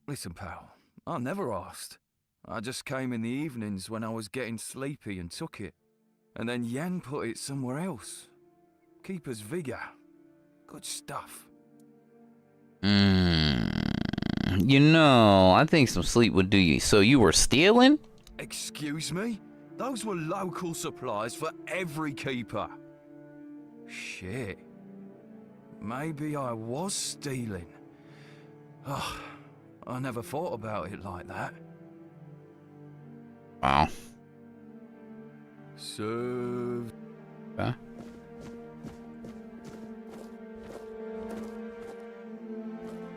Listen, pal, I never asked. I just came in the evenings when I was getting sleepy and took it. And then Yan put it somewhere else. Keeper's vigor. Good stuff. You know, I think some sleep would do you. So you were stealing? Excuse me? Those were local supplies for every keeper. Shit. Maybe I was stealing. Oh, I never thought about it like that. Wow. Served. Okay.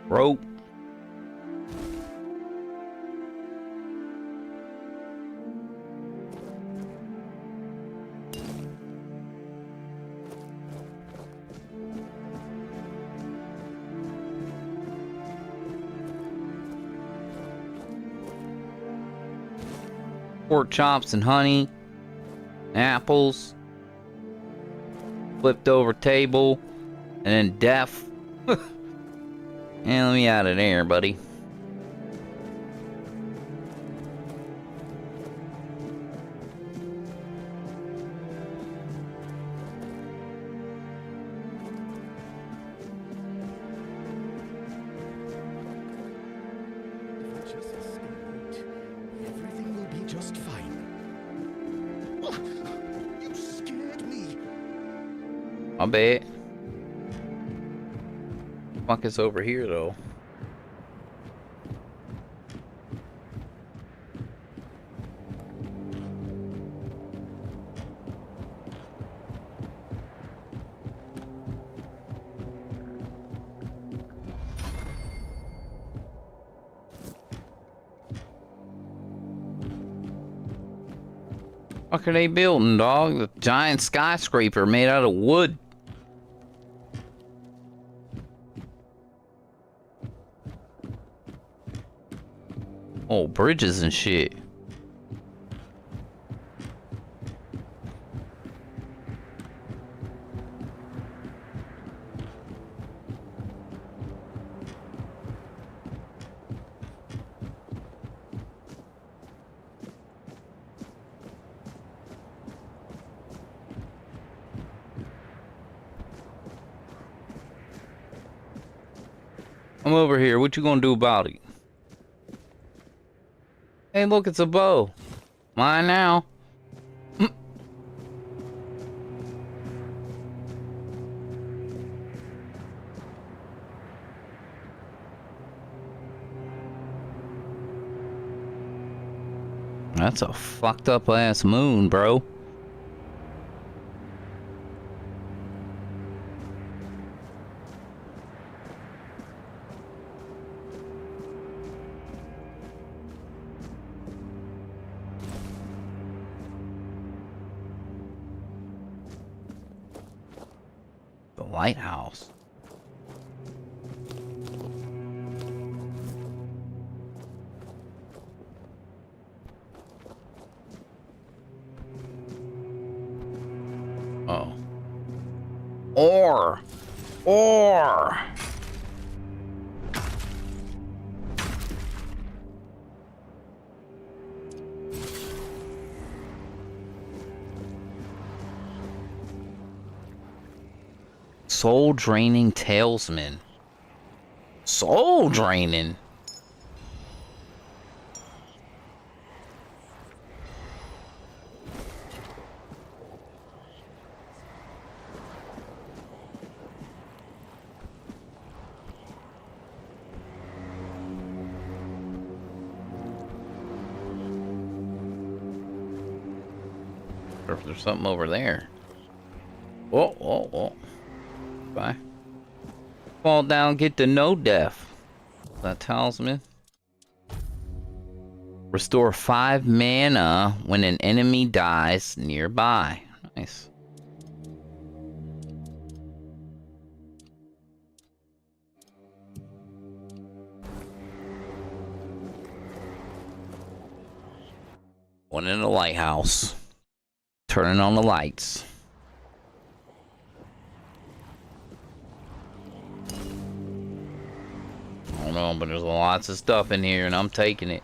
Rope. Pork chops and honey, apples, flipped over table, and then death. And let me out of there, buddy. Everything will be just fine. You scared me. I bet. Fuck is over here though. What are they building, dog? The giant skyscraper made out of wood. Oh, bridges and shit. I'm over here. What you gonna do about it? Hey, look, it's a bow. Mine now. That's a fucked up ass moon, bro. The lighthouse. Oh. Ore. Soul draining talisman. Soul draining. Or if there's something over there. Whoa, whoa, whoa. Bye. Fall down, get to no death. That talisman. Restore 5 mana when an enemy dies nearby. Nice. One in the lighthouse. Turning on the lights. I don't know, but there's lots of stuff in here and I'm taking it.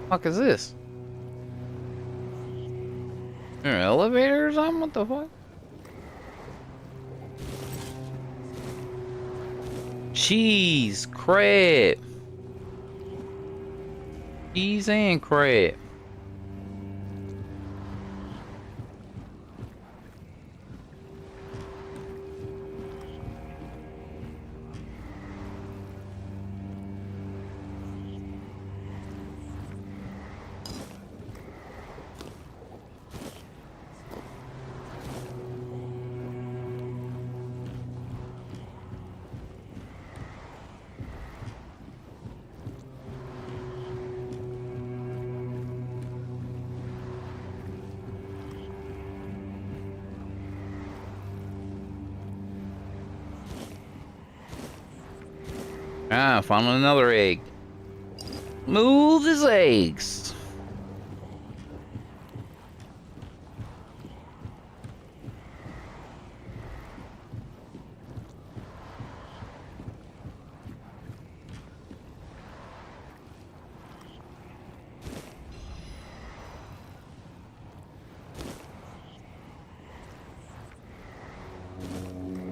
Fuck is this? An elevator or something? What the fuck? Cheese, crab. Cheese and crab. Ah, found another egg. Move his eggs.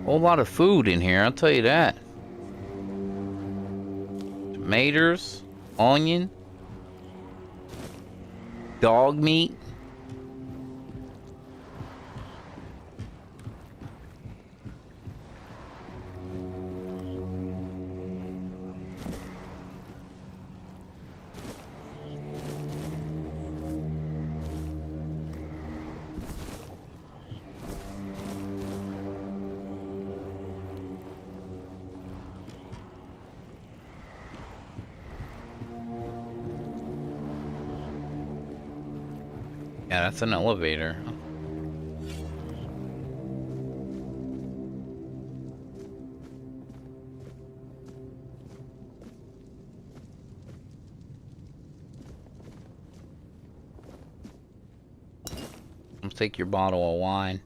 Whole lot of food in here, I'll tell you that. Tomatoes, onion, dog meat. Yeah, that's an elevator. Let's take your bottle of wine.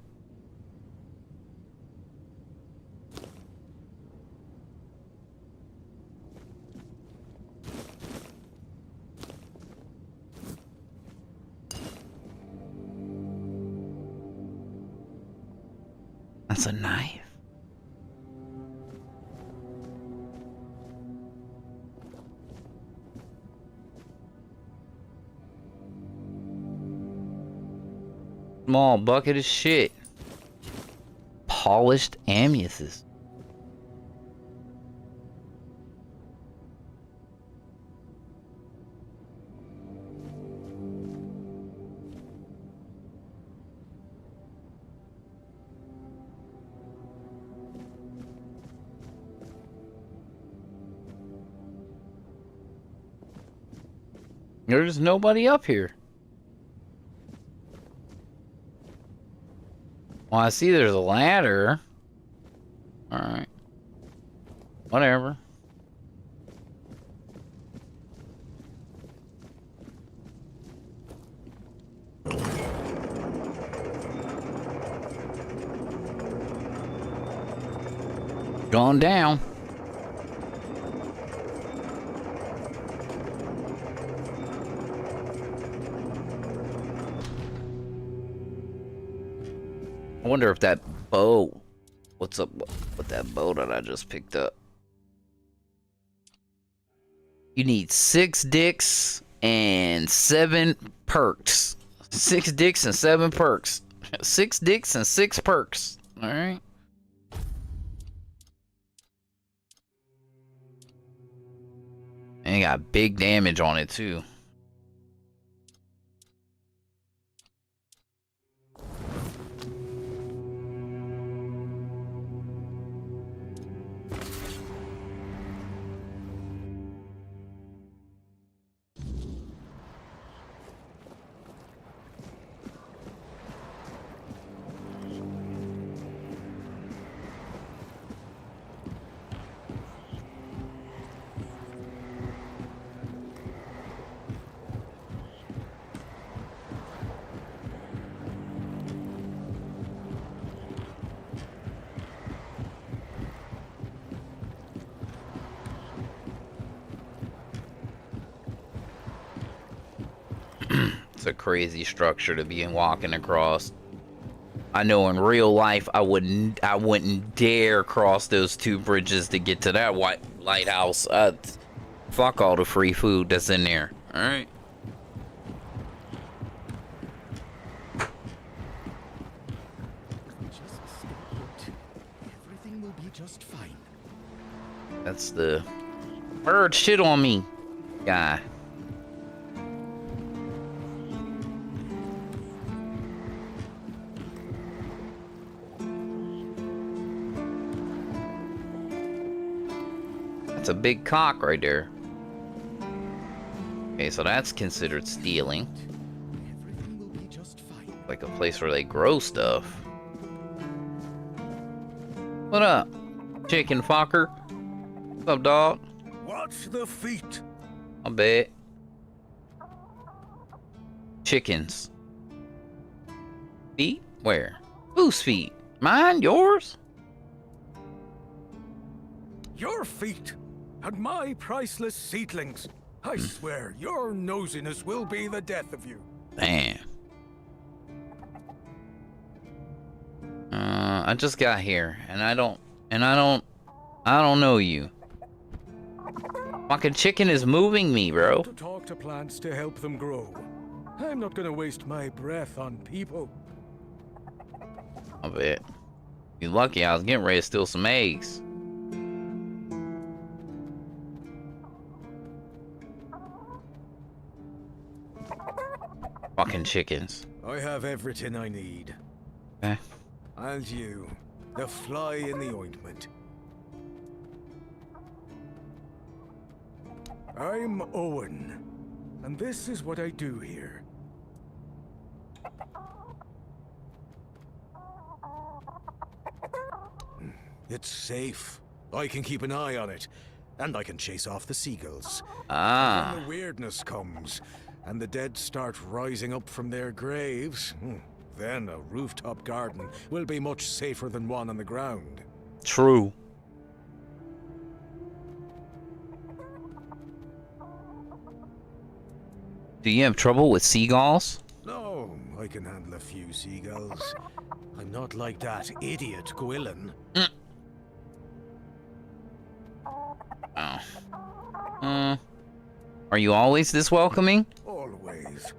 That's a knife. Small bucket of shit. Polished amethyst. There's nobody up here. Well, I see there's a ladder. Alright. Whatever. Gone down. I wonder if that bow, what's up with that bow that I just picked up? You need 6 dicks and 7 perks. 6 dicks and 7 perks. 6 dicks and 6 perks. Alright. And it got big damage on it too. It's a crazy structure to be walking across. I know in real life I wouldn't dare cross those 2 bridges to get to that white lighthouse. Fuck all the free food that's in there. All right. Everything will be just fine. That's the bird shit on me guy. That's a big cock right there. Okay, so that's considered stealing. Like a place where they grow stuff. What up, chicken fucker? What's up, dog? Watch the feet. I bet. Chickens. Feet? Where? Whose feet? Mine? Yours? Your feet and my priceless seedlings. I swear, your nosiness will be the death of you. Man. I just got here, and I don't know you. Fucking chicken is moving me, bro. To talk to plants to help them grow. I'm not gonna waste my breath on people. I bet. You're lucky I was getting ready to steal some eggs. Fucking chickens. I have everything I need. Okay. And you, the fly in the ointment. I'm Owen, and this is what I do here. It's safe. I can keep an eye on it, and I can chase off the seagulls. Ah. When the weirdness comes, and the dead start rising up from their graves, then a rooftop garden will be much safer than one on the ground. True. Do you have trouble with seagulls? No, I can handle a few seagulls. I'm not like that idiot Gwilyn. Oh. Are you always this welcoming? Always.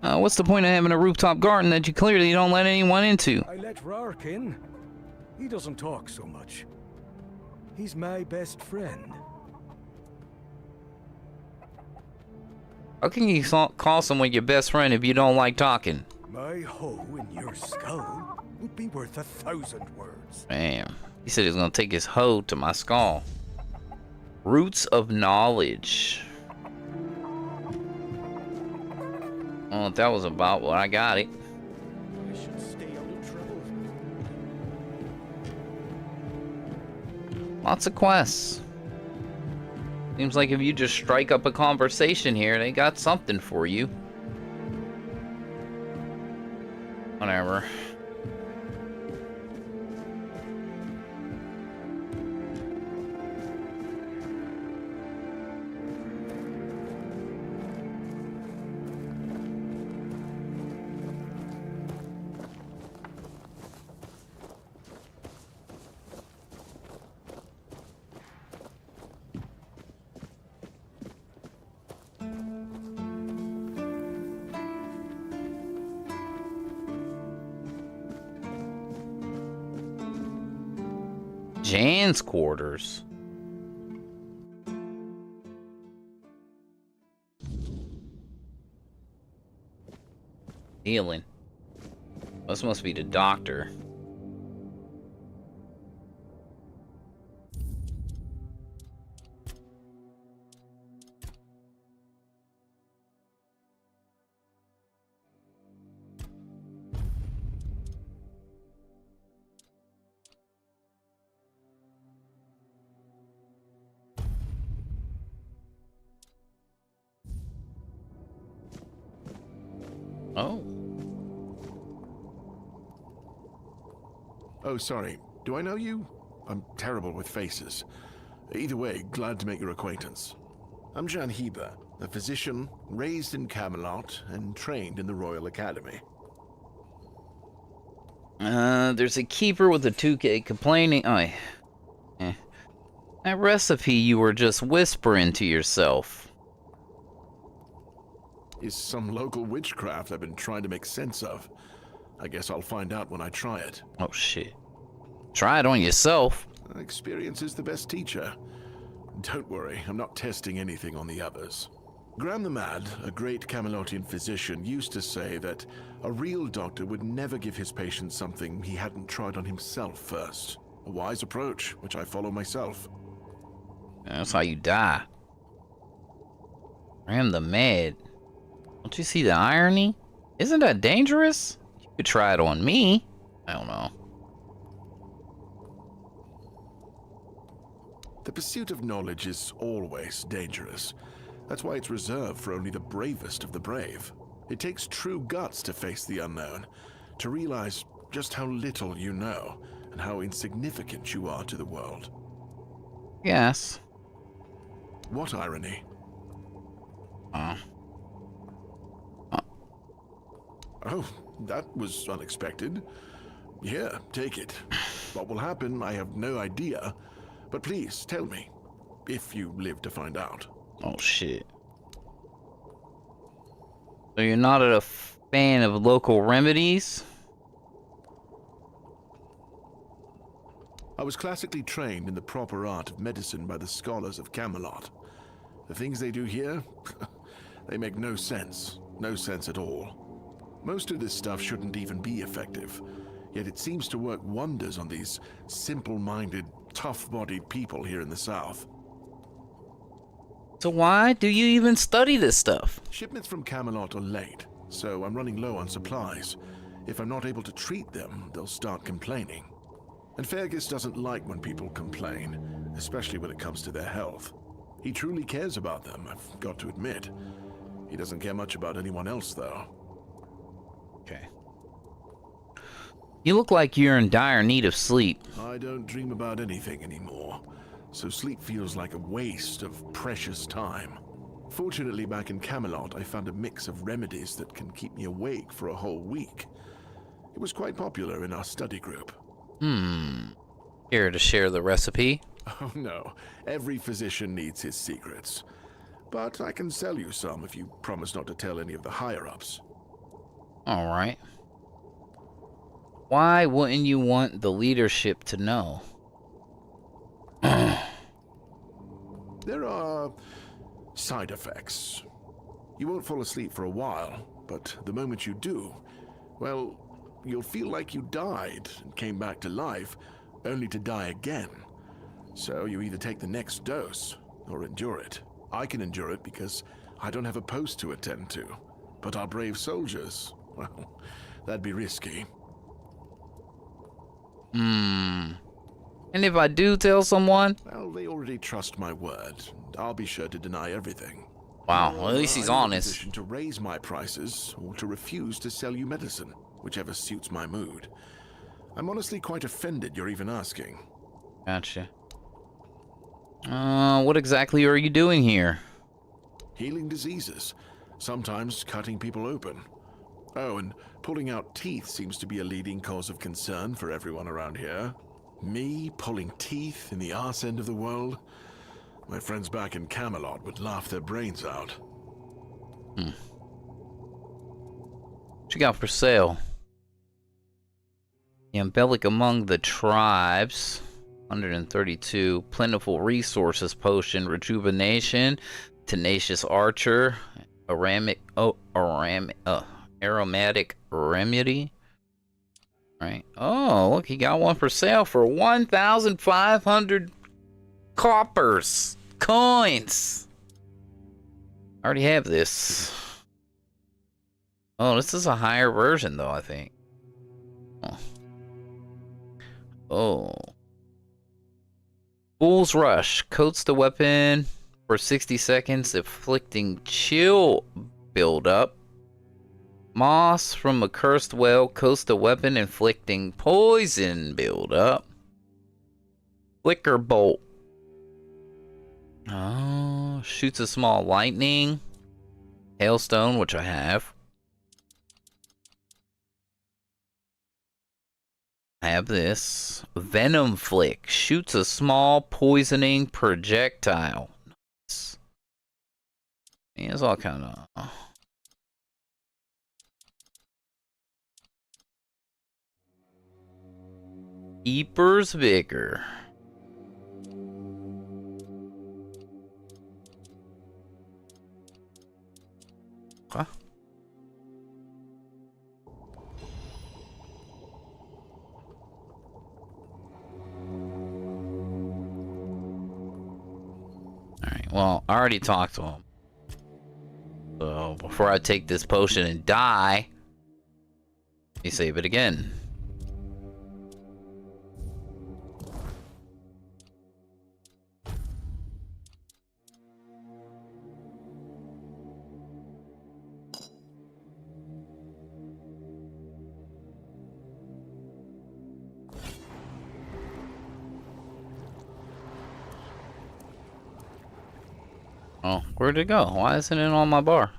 What's the point of having a rooftop garden that you clearly don't let anyone into? I let Rark in. He doesn't talk so much. He's my best friend. How can you call someone your best friend if you don't like talking? My hoe in your skull would be worth 1,000 words. Damn. He said he was gonna take his hoe to my skull. Roots of knowledge. Well, that was about what I got it. I should stay out of trouble. Lots of quests. Seems like if you just strike up a conversation here, they got something for you. Whatever. Jan's quarters. Healing. This must be the doctor. Oh. Oh, sorry. Do I know you? I'm terrible with faces. Either way, glad to make your acquaintance. I'm Jan Heber, a physician raised in Camelot and trained in the Royal Academy. There's a keeper with a 2K complaining. Oh, yeah. That recipe you were just whispering to yourself. Is some local witchcraft I've been trying to make sense of. I guess I'll find out when I try it. Oh, shit. Try it on yourself. Experience is the best teacher. Don't worry, I'm not testing anything on the others. Graham the Mad, a great Camelotian physician, used to say that a real doctor would never give his patients something he hadn't tried on himself first. A wise approach, which I follow myself. That's how you die. Graham the Mad. Don't you see the irony? Isn't that dangerous? You could try it on me. I don't know. The pursuit of knowledge is always dangerous. That's why it's reserved for only the bravest of the brave. It takes true guts to face the unknown, to realize just how little you know, and how insignificant you are to the world. Yes. What irony? Oh, that was unexpected. Here, take it. What will happen, I have no idea. But please, tell me, if you live to find out. Oh, shit. So you're not a fan of local remedies? I was classically trained in the proper art of medicine by the scholars of Camelot. The things they do here, they make no sense. No sense at all. Most of this stuff shouldn't even be effective, yet it seems to work wonders on these simple-minded, tough-bodied people here in the South. So why do you even study this stuff? Shipments from Camelot are late, so I'm running low on supplies. If I'm not able to treat them, they'll start complaining. And Fergus doesn't like when people complain, especially when it comes to their health. He truly cares about them, I've got to admit. He doesn't care much about anyone else, though. Okay. You look like you're in dire need of sleep. I don't dream about anything anymore, so sleep feels like a waste of precious time. Fortunately, back in Camelot, I found a mix of remedies that can keep me awake for a whole week. It was quite popular in our study group. Here to share the recipe? Oh no, every physician needs his secrets. But I can sell you some if you promise not to tell any of the higher-ups. Alright. Why wouldn't you want the leadership to know? There are side effects. You won't fall asleep for a while, but the moment you do, well, you'll feel like you died and came back to life, only to die again. So you either take the next dose or endure it. I can endure it because I don't have a post to attend to. But our brave soldiers, well, that'd be risky. And if I do tell someone? Well, they already trust my word. I'll be sure to deny everything. Wow, well, at least he's I'm in a honest. position to raise my prices or to refuse to sell you medicine, whichever suits my mood. I'm honestly quite offended you're even asking. Gotcha. What exactly are you doing here? Healing diseases, sometimes cutting people open. Oh, and pulling out teeth seems to be a leading cause of concern for everyone around here. Me pulling teeth in the arse end of the world? My friends back in Camelot would laugh their brains out. What you got for sale? The Embellic among the tribes. 132. Plentiful resources potion. Rejuvenation. Tenacious archer. Aromatic remedy. Right. Oh, look, he got one for sale for 1,500 coppers. Coins. I already have this. Oh, this is a higher version, though, I think. Oh. Fool's Rush. Coats the weapon for 60 seconds, inflicting chill buildup. Moss from a cursed well coats the weapon, inflicting poison buildup. Flicker bolt. Oh, shoots a small lightning. Hailstone, which I have. I have this. Venom Flick. Shoots a small poisoning projectile. Nice. Yeah, it's all kind of... Keeper's Vigor. Huh? Alright, well, I already talked to him. So, before I take this potion and die, let me save it again. Oh, where'd it go? Why isn't it on my bar?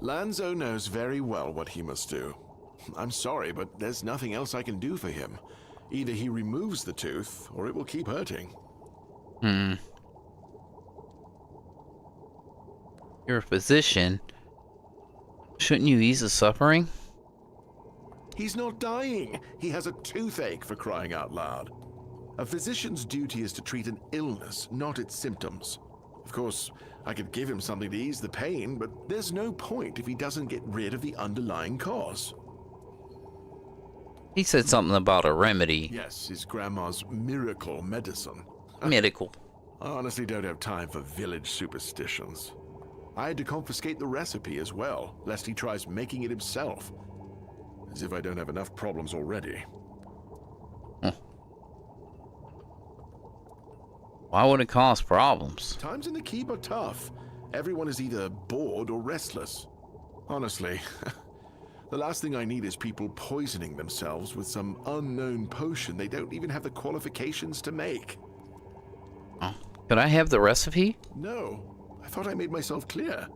Lanzo knows very well what he must do. I'm sorry, but there's nothing else I can do for him. Either he removes the tooth, or it will keep hurting. You're a physician. Shouldn't you ease the suffering? He's not dying. He has a toothache, for crying out loud. A physician's duty is to treat an illness, not its symptoms. Of course, I could give him something to ease the pain, but there's no point if he doesn't get rid of the underlying cause. He said something about a remedy. Yes, his grandma's miracle medicine. Miracle. I honestly don't have time for village superstitions. I had to confiscate the recipe as well, lest he tries making it himself. As if I don't have enough problems already. Why would it cause problems? Times in the keep are tough. Everyone is either bored or restless. Honestly, the last thing I need is people poisoning themselves with some unknown potion they don't even have the qualifications to make. Oh. Could I have the recipe? No, I thought I made myself clear.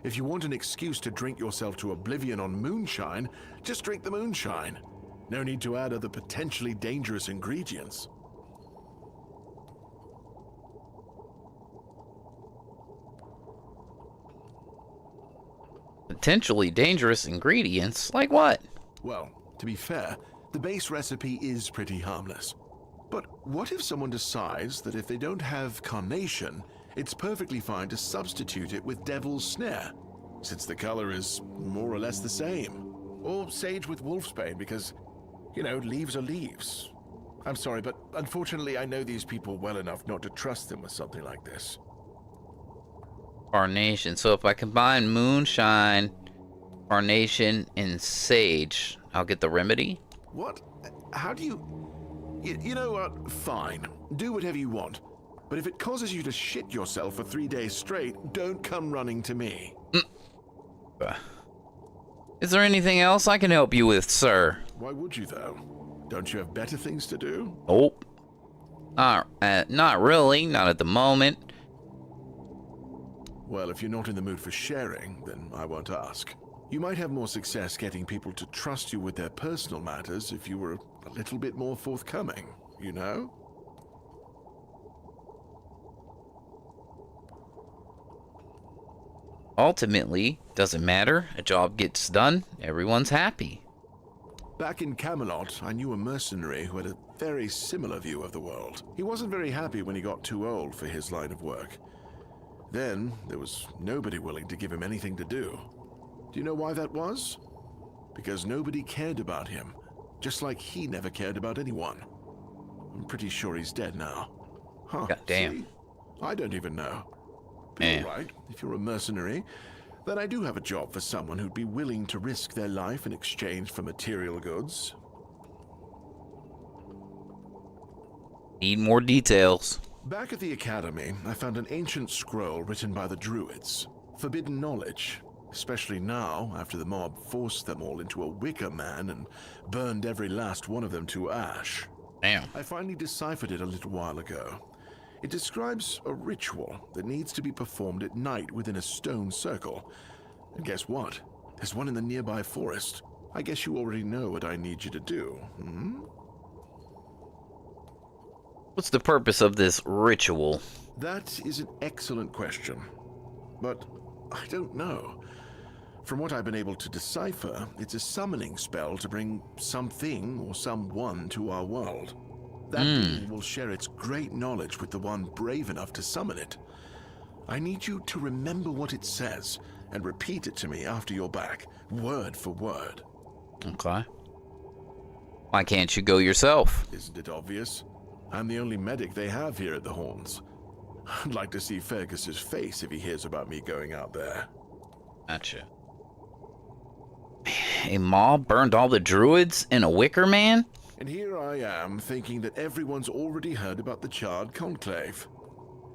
If you want an excuse to drink yourself to oblivion on moonshine, just drink the moonshine. No need to add other potentially dangerous ingredients. Potentially dangerous ingredients? Like what? Well, to be fair, the base recipe is pretty harmless. But what if someone decides that if they don't have carnation, it's perfectly fine to substitute it with devil's snare, since the color is more or less the same? Or sage with wolfsbane, because, you know, leaves are leaves. I'm sorry, but unfortunately I know these people well enough not to trust them with something like this. Carnation. So if I combine moonshine, carnation, and sage, I'll get the remedy? What? How do you... You know what? Fine. Do whatever you want. But if it causes you to shit yourself for 3 days straight, don't come running to me. Is there anything else I can help you with, sir? Why would you, though? Don't you have better things to do? Nope. Not really. Not at the moment. Well, if you're not in the mood for sharing, then I won't ask. You might have more success getting people to trust you with their personal matters if you were a little bit more forthcoming, you know? Ultimately, doesn't matter. A job gets done, everyone's happy. Back in Camelot, I knew a mercenary who had a very similar view of the world. He wasn't very happy when he got too old for his line of work. Then, there was nobody willing to give him anything to do. Do you know why that was? Because nobody cared about him, just like he never cared about anyone. I'm pretty sure he's dead now. Huh, God damn. See? I don't even know. But all right, if you're a mercenary, then I do have a job for someone who'd be willing to risk their life in exchange for material goods. Need more details. Back at the Academy, I found an ancient scroll written by the Druids. Forbidden knowledge, especially now, after the mob forced them all into a wicker man and burned every last one of them to ash. Damn. I finally deciphered it a little while ago. It describes a ritual that needs to be performed at night within a stone circle. And guess what? There's one in the nearby forest. I guess you already know what I need you to do, hmm? What's the purpose of this ritual? That is an excellent question. But I don't know. From what I've been able to decipher, it's a summoning spell to bring something or someone to our world. That being will share its great knowledge with the one brave enough to summon it. I need you to remember what it says and repeat it to me after you're back, word for word. Okay. Why can't you go yourself? Isn't it obvious? I'm the only medic they have here at the Horns. I'd like to see Fergus's face if he hears about me going out there. Gotcha. A mob burned all the druids in a wicker man? And here I am, thinking that everyone's already heard about the Charred Conclave.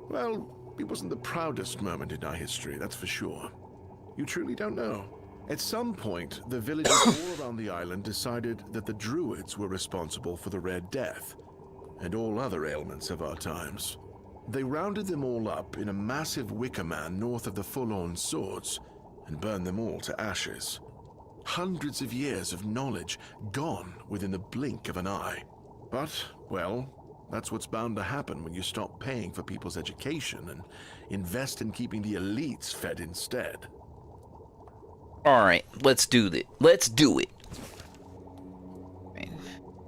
Well, it wasn't the proudest moment in our history, that's for sure. You truly don't know. At some point, the villagers all around the island decided that the Druids were responsible for the Red Death, and all other ailments of our times. They rounded them all up in a massive wicker man north of the Forlorn Swords, and burned them all to ashes. Hundreds of years of knowledge gone within the blink of an eye. But, well, that's what's bound to happen when you stop paying for people's education and invest in keeping the elites fed instead. Alright, let's do it. Let's do it.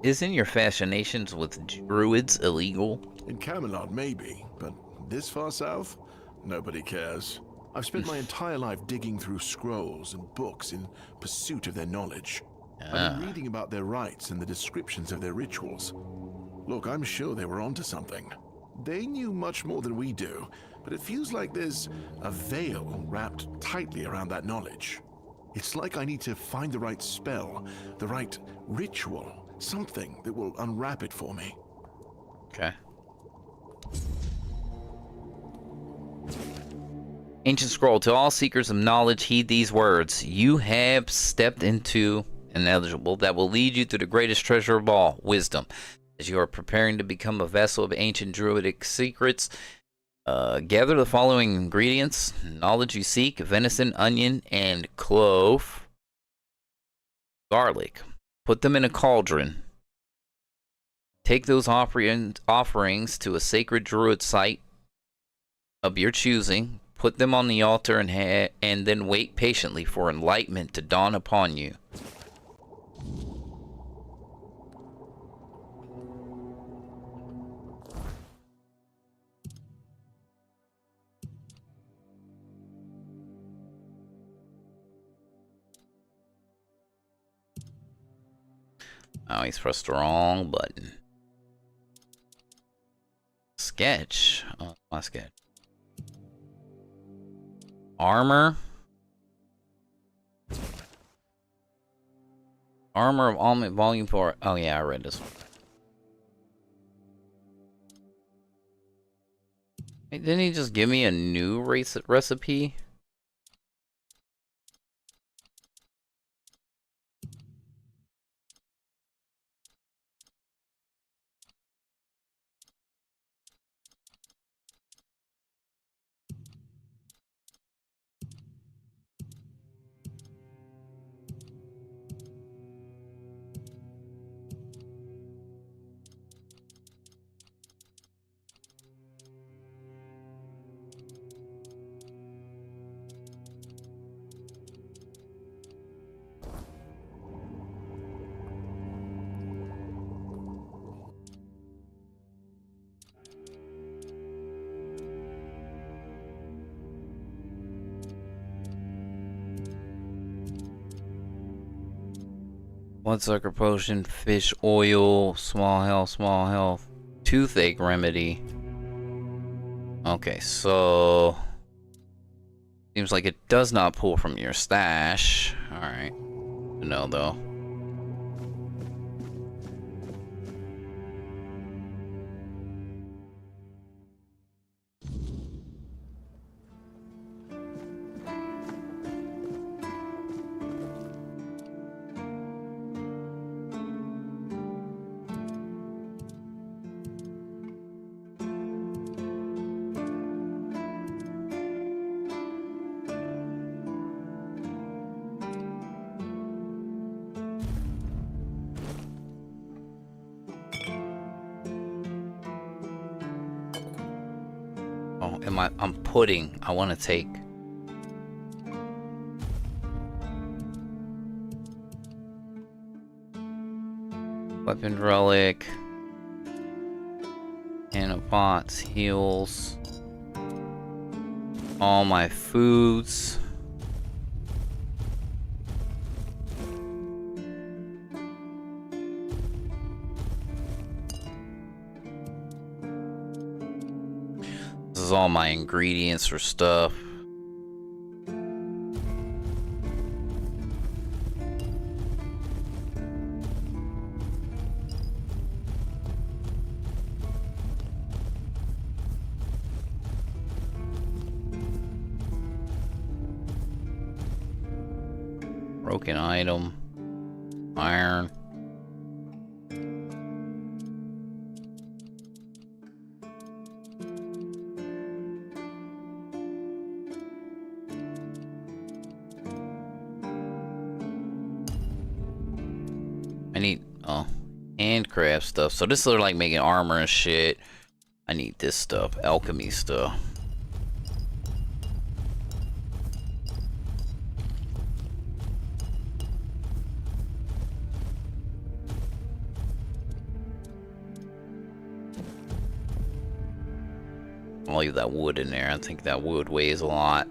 Isn't your fascinations with druids illegal? In Camelot, maybe, but this far south, nobody cares. I've spent my entire life digging through scrolls and books in pursuit of their knowledge. I've been reading about their rites and the descriptions of their rituals. Look, I'm sure they were onto something. They knew much more than we do, but it feels like there's a veil wrapped tightly around that knowledge. It's like I need to find the right spell, the right ritual, something that will unwrap it for me. Okay. Ancient scroll. To all seekers of knowledge, heed these words. You have stepped into an eligible that will lead you to the greatest treasure of all, wisdom. As you are preparing to become a vessel of ancient druidic secrets, gather the following ingredients. Knowledge you seek: venison, onion, and clove. Garlic. Put them in a cauldron. Take those offerings to a sacred druid site of your choosing. Put them on the altar and then wait patiently for enlightenment to dawn upon you. Oh, he's pressed the wrong button. Sketch. Oh, my sketch. Armor. Armor of Almond Volume 4. Oh, yeah, I read this one. Hey, didn't he just give me a new recipe? Bloodsucker potion, fish oil, small health, toothache remedy. Okay, so seems like it does not pull from your stash. Alright. No, though. I'm putting. I want to take. Weapon relic. Pots, heals. All my foods. This is all my ingredients for stuff. Broken item. Iron. I need, handcraft stuff. So this is like making armor and shit. I need this stuff, alchemy stuff. I'll leave that wood in there. I think that wood weighs a lot.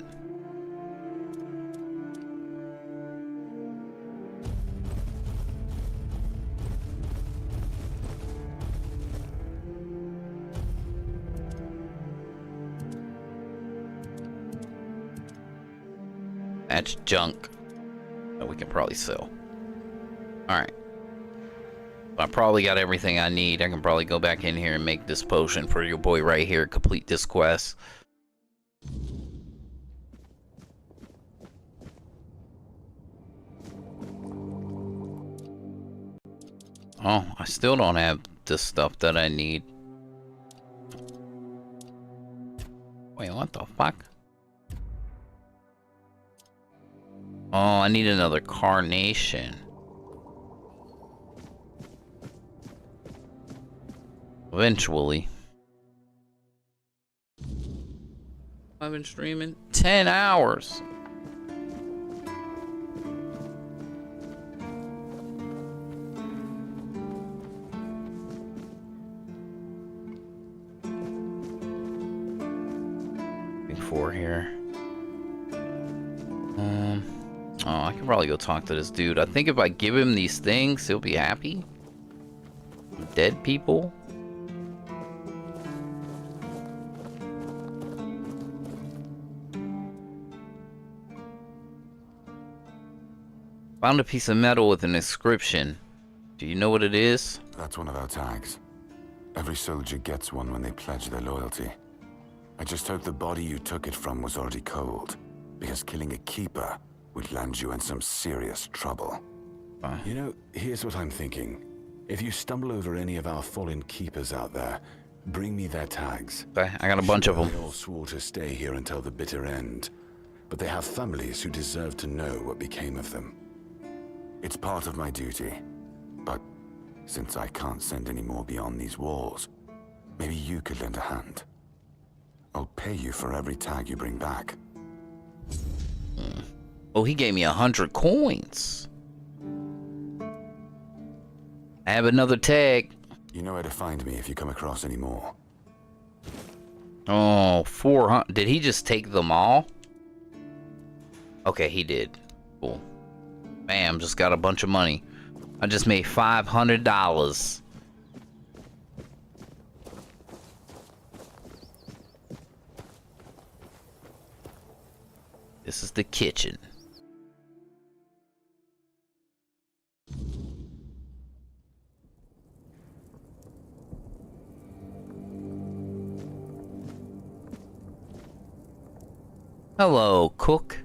That's junk that we can probably sell. Alright. I probably got everything I need. I can probably go back in here and make this potion for your boy right here. Complete this quest. Oh, I still don't have the stuff that I need. Wait, what the fuck? Oh, I need another carnation. Eventually. I've been streaming 10 hours. Before here. Oh, I can probably go talk to this dude. I think if I give him these things, he'll be happy. Dead people. Found a piece of metal with an inscription. Do you know what it is? That's one of our tags. Every soldier gets one when they pledge their loyalty. I just hope the body you took it from was already cold, because killing a keeper would land you in some serious trouble. You know, here's what I'm thinking. If you stumble over any of our fallen keepers out there, bring me their tags. Okay, I got a bunch of them. They all swore to stay here until the bitter end, but they have families who deserve to know what became of them. It's part of my duty, but since I can't send any more beyond these walls, maybe you could lend a hand. I'll pay you for every tag you bring back. Oh, he gave me 100 coins. I have another tag. You know where to find me if you come across any more. Oh, 400. Did he just take them all? Okay, he did. Cool. Bam, just got a bunch of money. I just made $500. This is the kitchen. Hello, cook.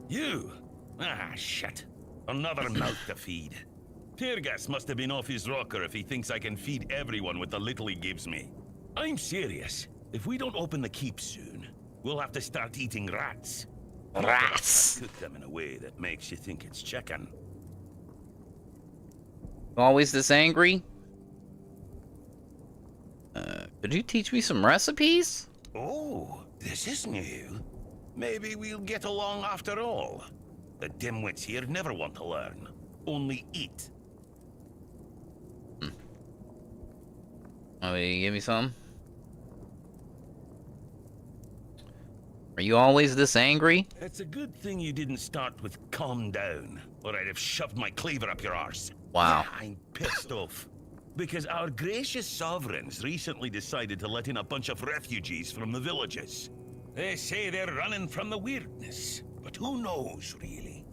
You? Ah, shit. Another mouth to feed. Teargas must have been off his rocker if he thinks I can feed everyone with the little he gives me. I'm serious. If we don't open the keep soon, we'll have to start eating rats. Rats! Cook them in a way that makes you think it's chicken. Always this angry? Could you teach me some recipes? Oh, this is new. Maybe we'll get along after all. The dimwits here never want to learn, only eat. Oh, you give me some? Are you always this angry? It's a good thing you didn't start with calm down, or I'd have shoved my cleaver up your arse. Wow. Yeah, I'm pissed off. Because our gracious sovereigns recently decided to let in a bunch of refugees from the villages. They say they're running from the weirdness, but who knows, really?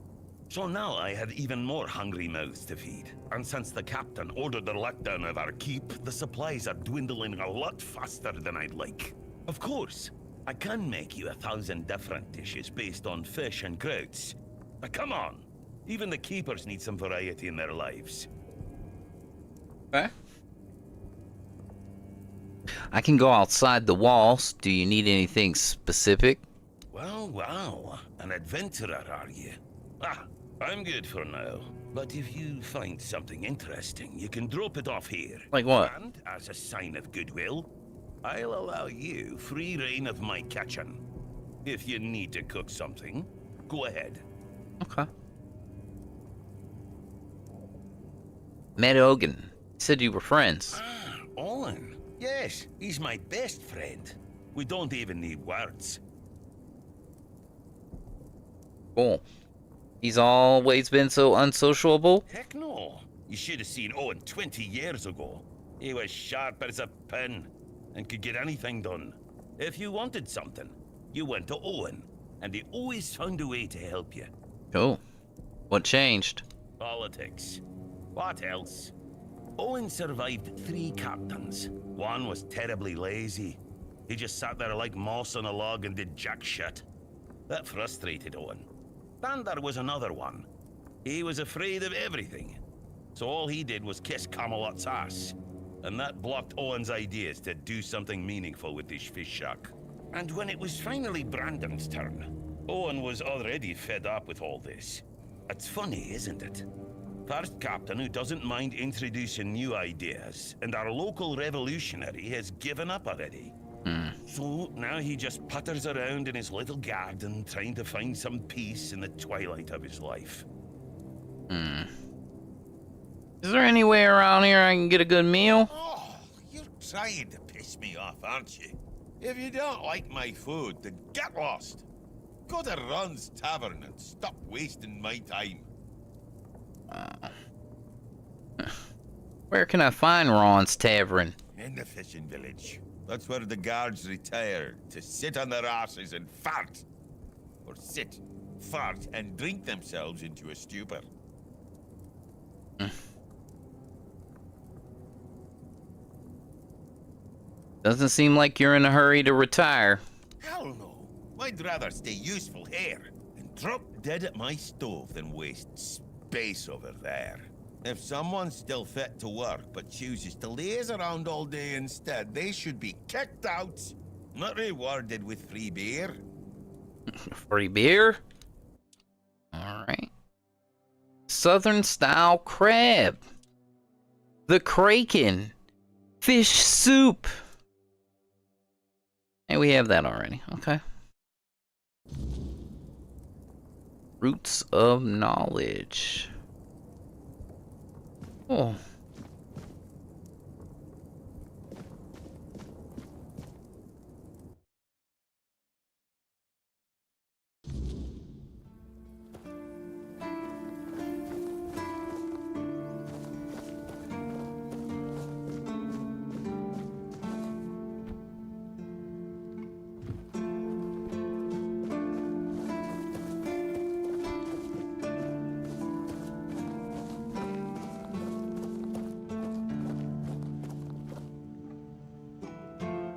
So now I have even more hungry mouths to feed. And since the captain ordered the letdown of our keep, the supplies are dwindling a lot faster than I'd like. Of course, I can make you 1,000 different dishes based on fish and grouts. But come on, even the keepers need some variety in their lives. Okay. I can go outside the walls. Do you need anything specific? Well, wow, an adventurer, are you? Ah, I'm good for now. But if you find something interesting, you can drop it off here. Like what? And as a sign of goodwill, I'll allow you free reign of my kitchen. If you need to cook something, go ahead. Okay. Met Ogun. He said you were friends. Ah, Owen. Yes, he's my best friend. We don't even need words. Cool. He's always been so unsociable? Heck no. You should have seen Owen 20 years ago. He was sharp as a pin and could get anything done. If you wanted something, you went to Owen, and he always found a way to help you. Cool. What changed? Politics. What else? Owen survived 3 captains. One was terribly lazy. He just sat there like moss on a log and did jack shit. That frustrated Owen. Then there was another one. He was afraid of everything. So all he did was kiss Camelot's ass. And that blocked Owen's ideas to do something meaningful with this fish shack. And when it was finally Brandon's turn, Owen was already fed up with all this. It's funny, isn't it? First captain who doesn't mind introducing new ideas, and our local revolutionary has given up already. So now he just putters around in his little garden trying to find some peace in the twilight of his life. Is there anywhere around here I can get a good meal? Oh, you're trying to piss me off, aren't you? If you don't like my food, then get lost. Go to Ron's Tavern and stop wasting my time. Where can I find Ron's Tavern? In the fishing village. That's where the guards retire to sit on their asses and fart. Or sit, fart, and drink themselves into a stupor. Doesn't seem like you're in a hurry to retire. Hell no. I'd rather stay useful here and drop dead at my stove than waste space over there. If someone's still fit to work but chooses to laze around all day instead, they should be kicked out, not rewarded with free beer. Free beer? Alright. Southern style crab. The Kraken. Fish soup. And we have that already. Okay. Roots of knowledge. Oh.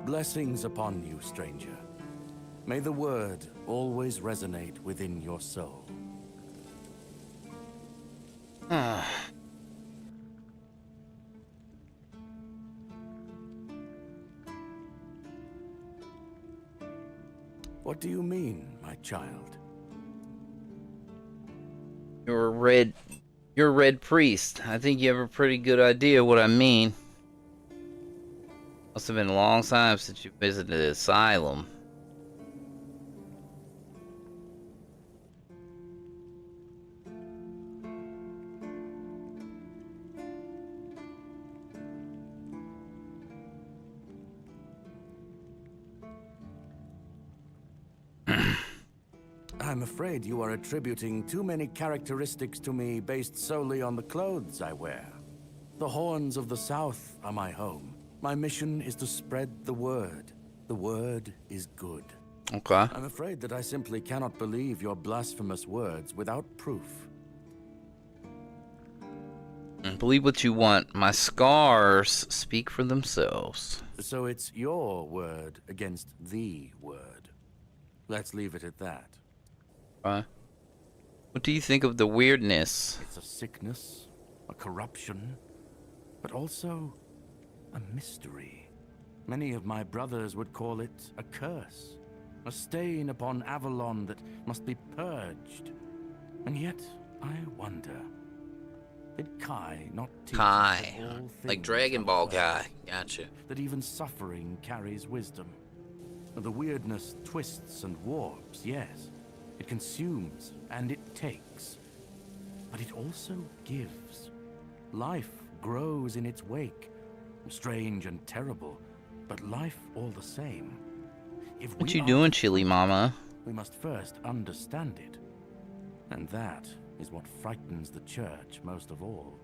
Blessings upon you, stranger. May the word always resonate within your soul. What do you mean, my child? You're a red priest. I think you have a pretty good idea what I mean. Must have been a long time since you visited the asylum. I'm afraid you are attributing too many characteristics to me based solely on the clothes I wear. The Horns of the South are my home. My mission is to spread the word. The word is good. Okay. I'm afraid that I simply cannot believe your blasphemous words without proof. Believe what you want. My scars speak for themselves. So it's your word against the word. Let's leave it at that. What do you think of the weirdness? It's a sickness, a corruption, but also a mystery. Many of my brothers would call it a curse, a stain upon Avalon that must be purged. And yet, I wonder, did Kai not teach Kai, us all like things Dragon are Ball fair? guy. Gotcha. That even suffering carries wisdom. The weirdness twists and warps, yes. It consumes and it takes. But it also gives. Life grows in its wake. Strange and terrible, but life all the same. If What we you are doing, to Chili Mama? we must first understand it. And that is what frightens the church most of all.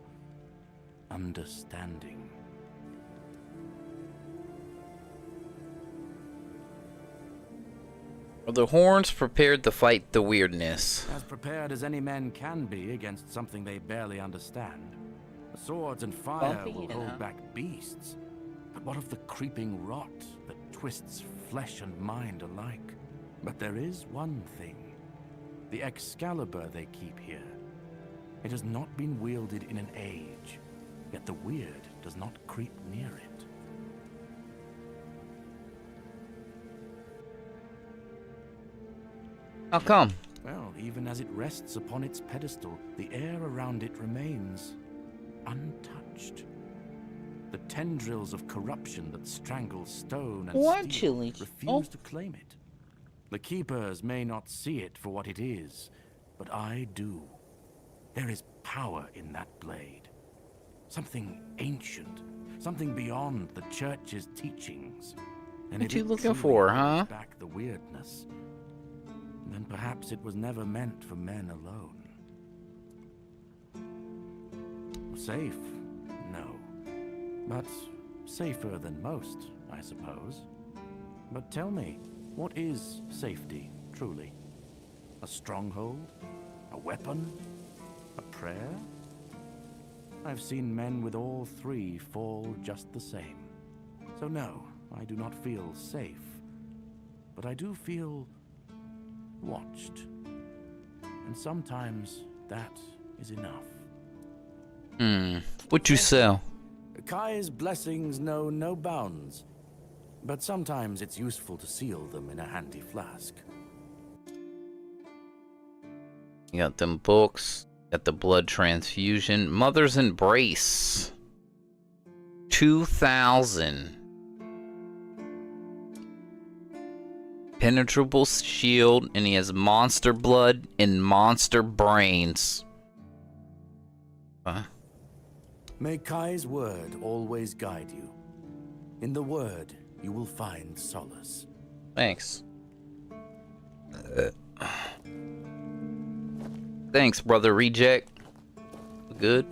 Understanding. Are the horns prepared to fight the weirdness? As prepared as any men can be against something they barely understand. The swords and fire Bumpy, will you know. hold back beasts. But what of the creeping rot that twists flesh and mind alike? But there is one thing. The Excalibur they keep here. It has not been wielded in an age, yet the weird does not creep near it. How come? Well, even as it rests upon its pedestal, the air around it remains untouched. The tendrils of corruption that strangle stone and What, steel Chili? refuse to claim it. The keepers may not see it for what it is, but I do. There is power in that blade. Something ancient, something beyond the church's teachings. And What if you it looking truly for, holds huh? back the weirdness, then perhaps it was never meant for men alone. Safe? No. But safer than most, I suppose. But tell me, what is safety, truly? A stronghold? A weapon? A prayer? I've seen men with all three fall just the same. So no, I do not feel safe. But I do feel watched. And sometimes that is enough. What you sell? Kai's blessings know no bounds, but sometimes it's useful to seal them in a handy flask. You got them books. Got the blood transfusion. Mother's Embrace. 2,000. Penetrable shield, and he has monster blood and monster brains. Huh? May Kai's word always guide you. In the word, you will find solace. Thanks. Thanks, brother reject. Good.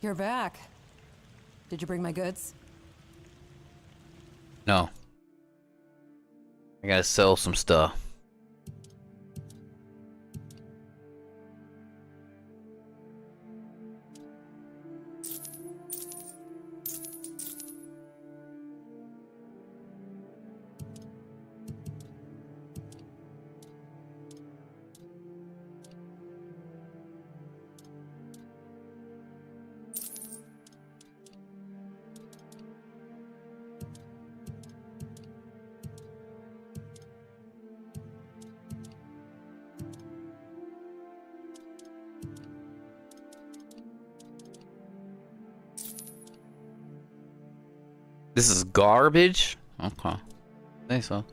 You're back. Did you bring my goods? No. I gotta sell some stuff. This is garbage? Okay. I think so.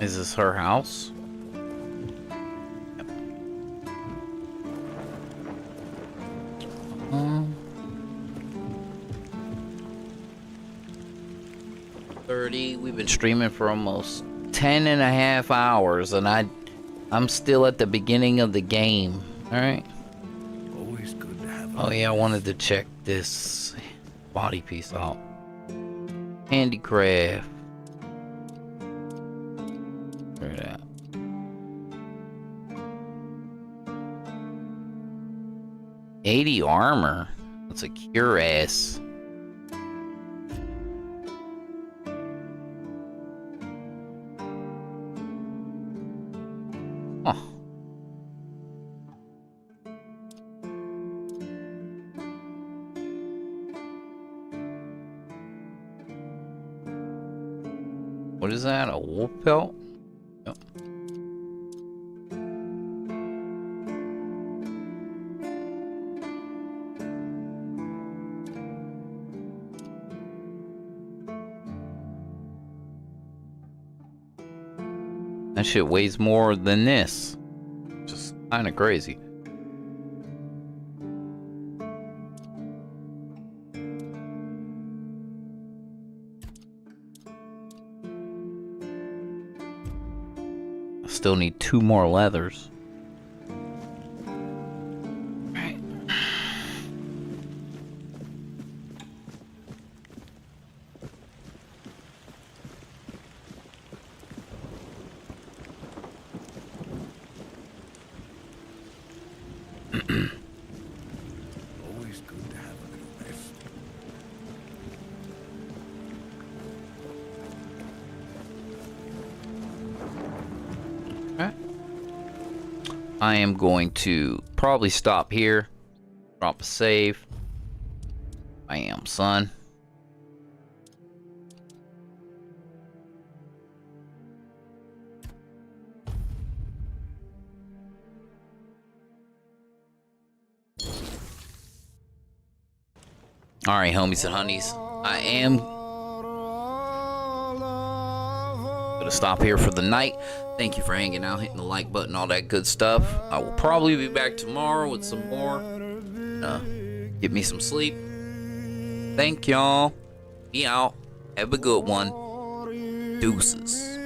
Is this her house? Yep. 30. We've been streaming for almost 10.5 hours, and I'm still at the beginning of the game. All right. Always good to have. Oh yeah, I wanted to check this body piece out. Handicraft. Look at that. $80 armor. That's a cuirass. What is that? A wolf pelt? Yep. That shit weighs more than this. Just kind of crazy. I still need 2 more leathers. Always good to have a little rest. Okay. I am going to probably stop here. Drop a save. I am, son. Alright, homies and honeys. I am gonna stop here for the night. Thank you for hanging out, hitting the like button, all that good stuff. I will probably be back tomorrow with some more. Get me some sleep. Thank y'all. Be out. Have a good one. Deuces.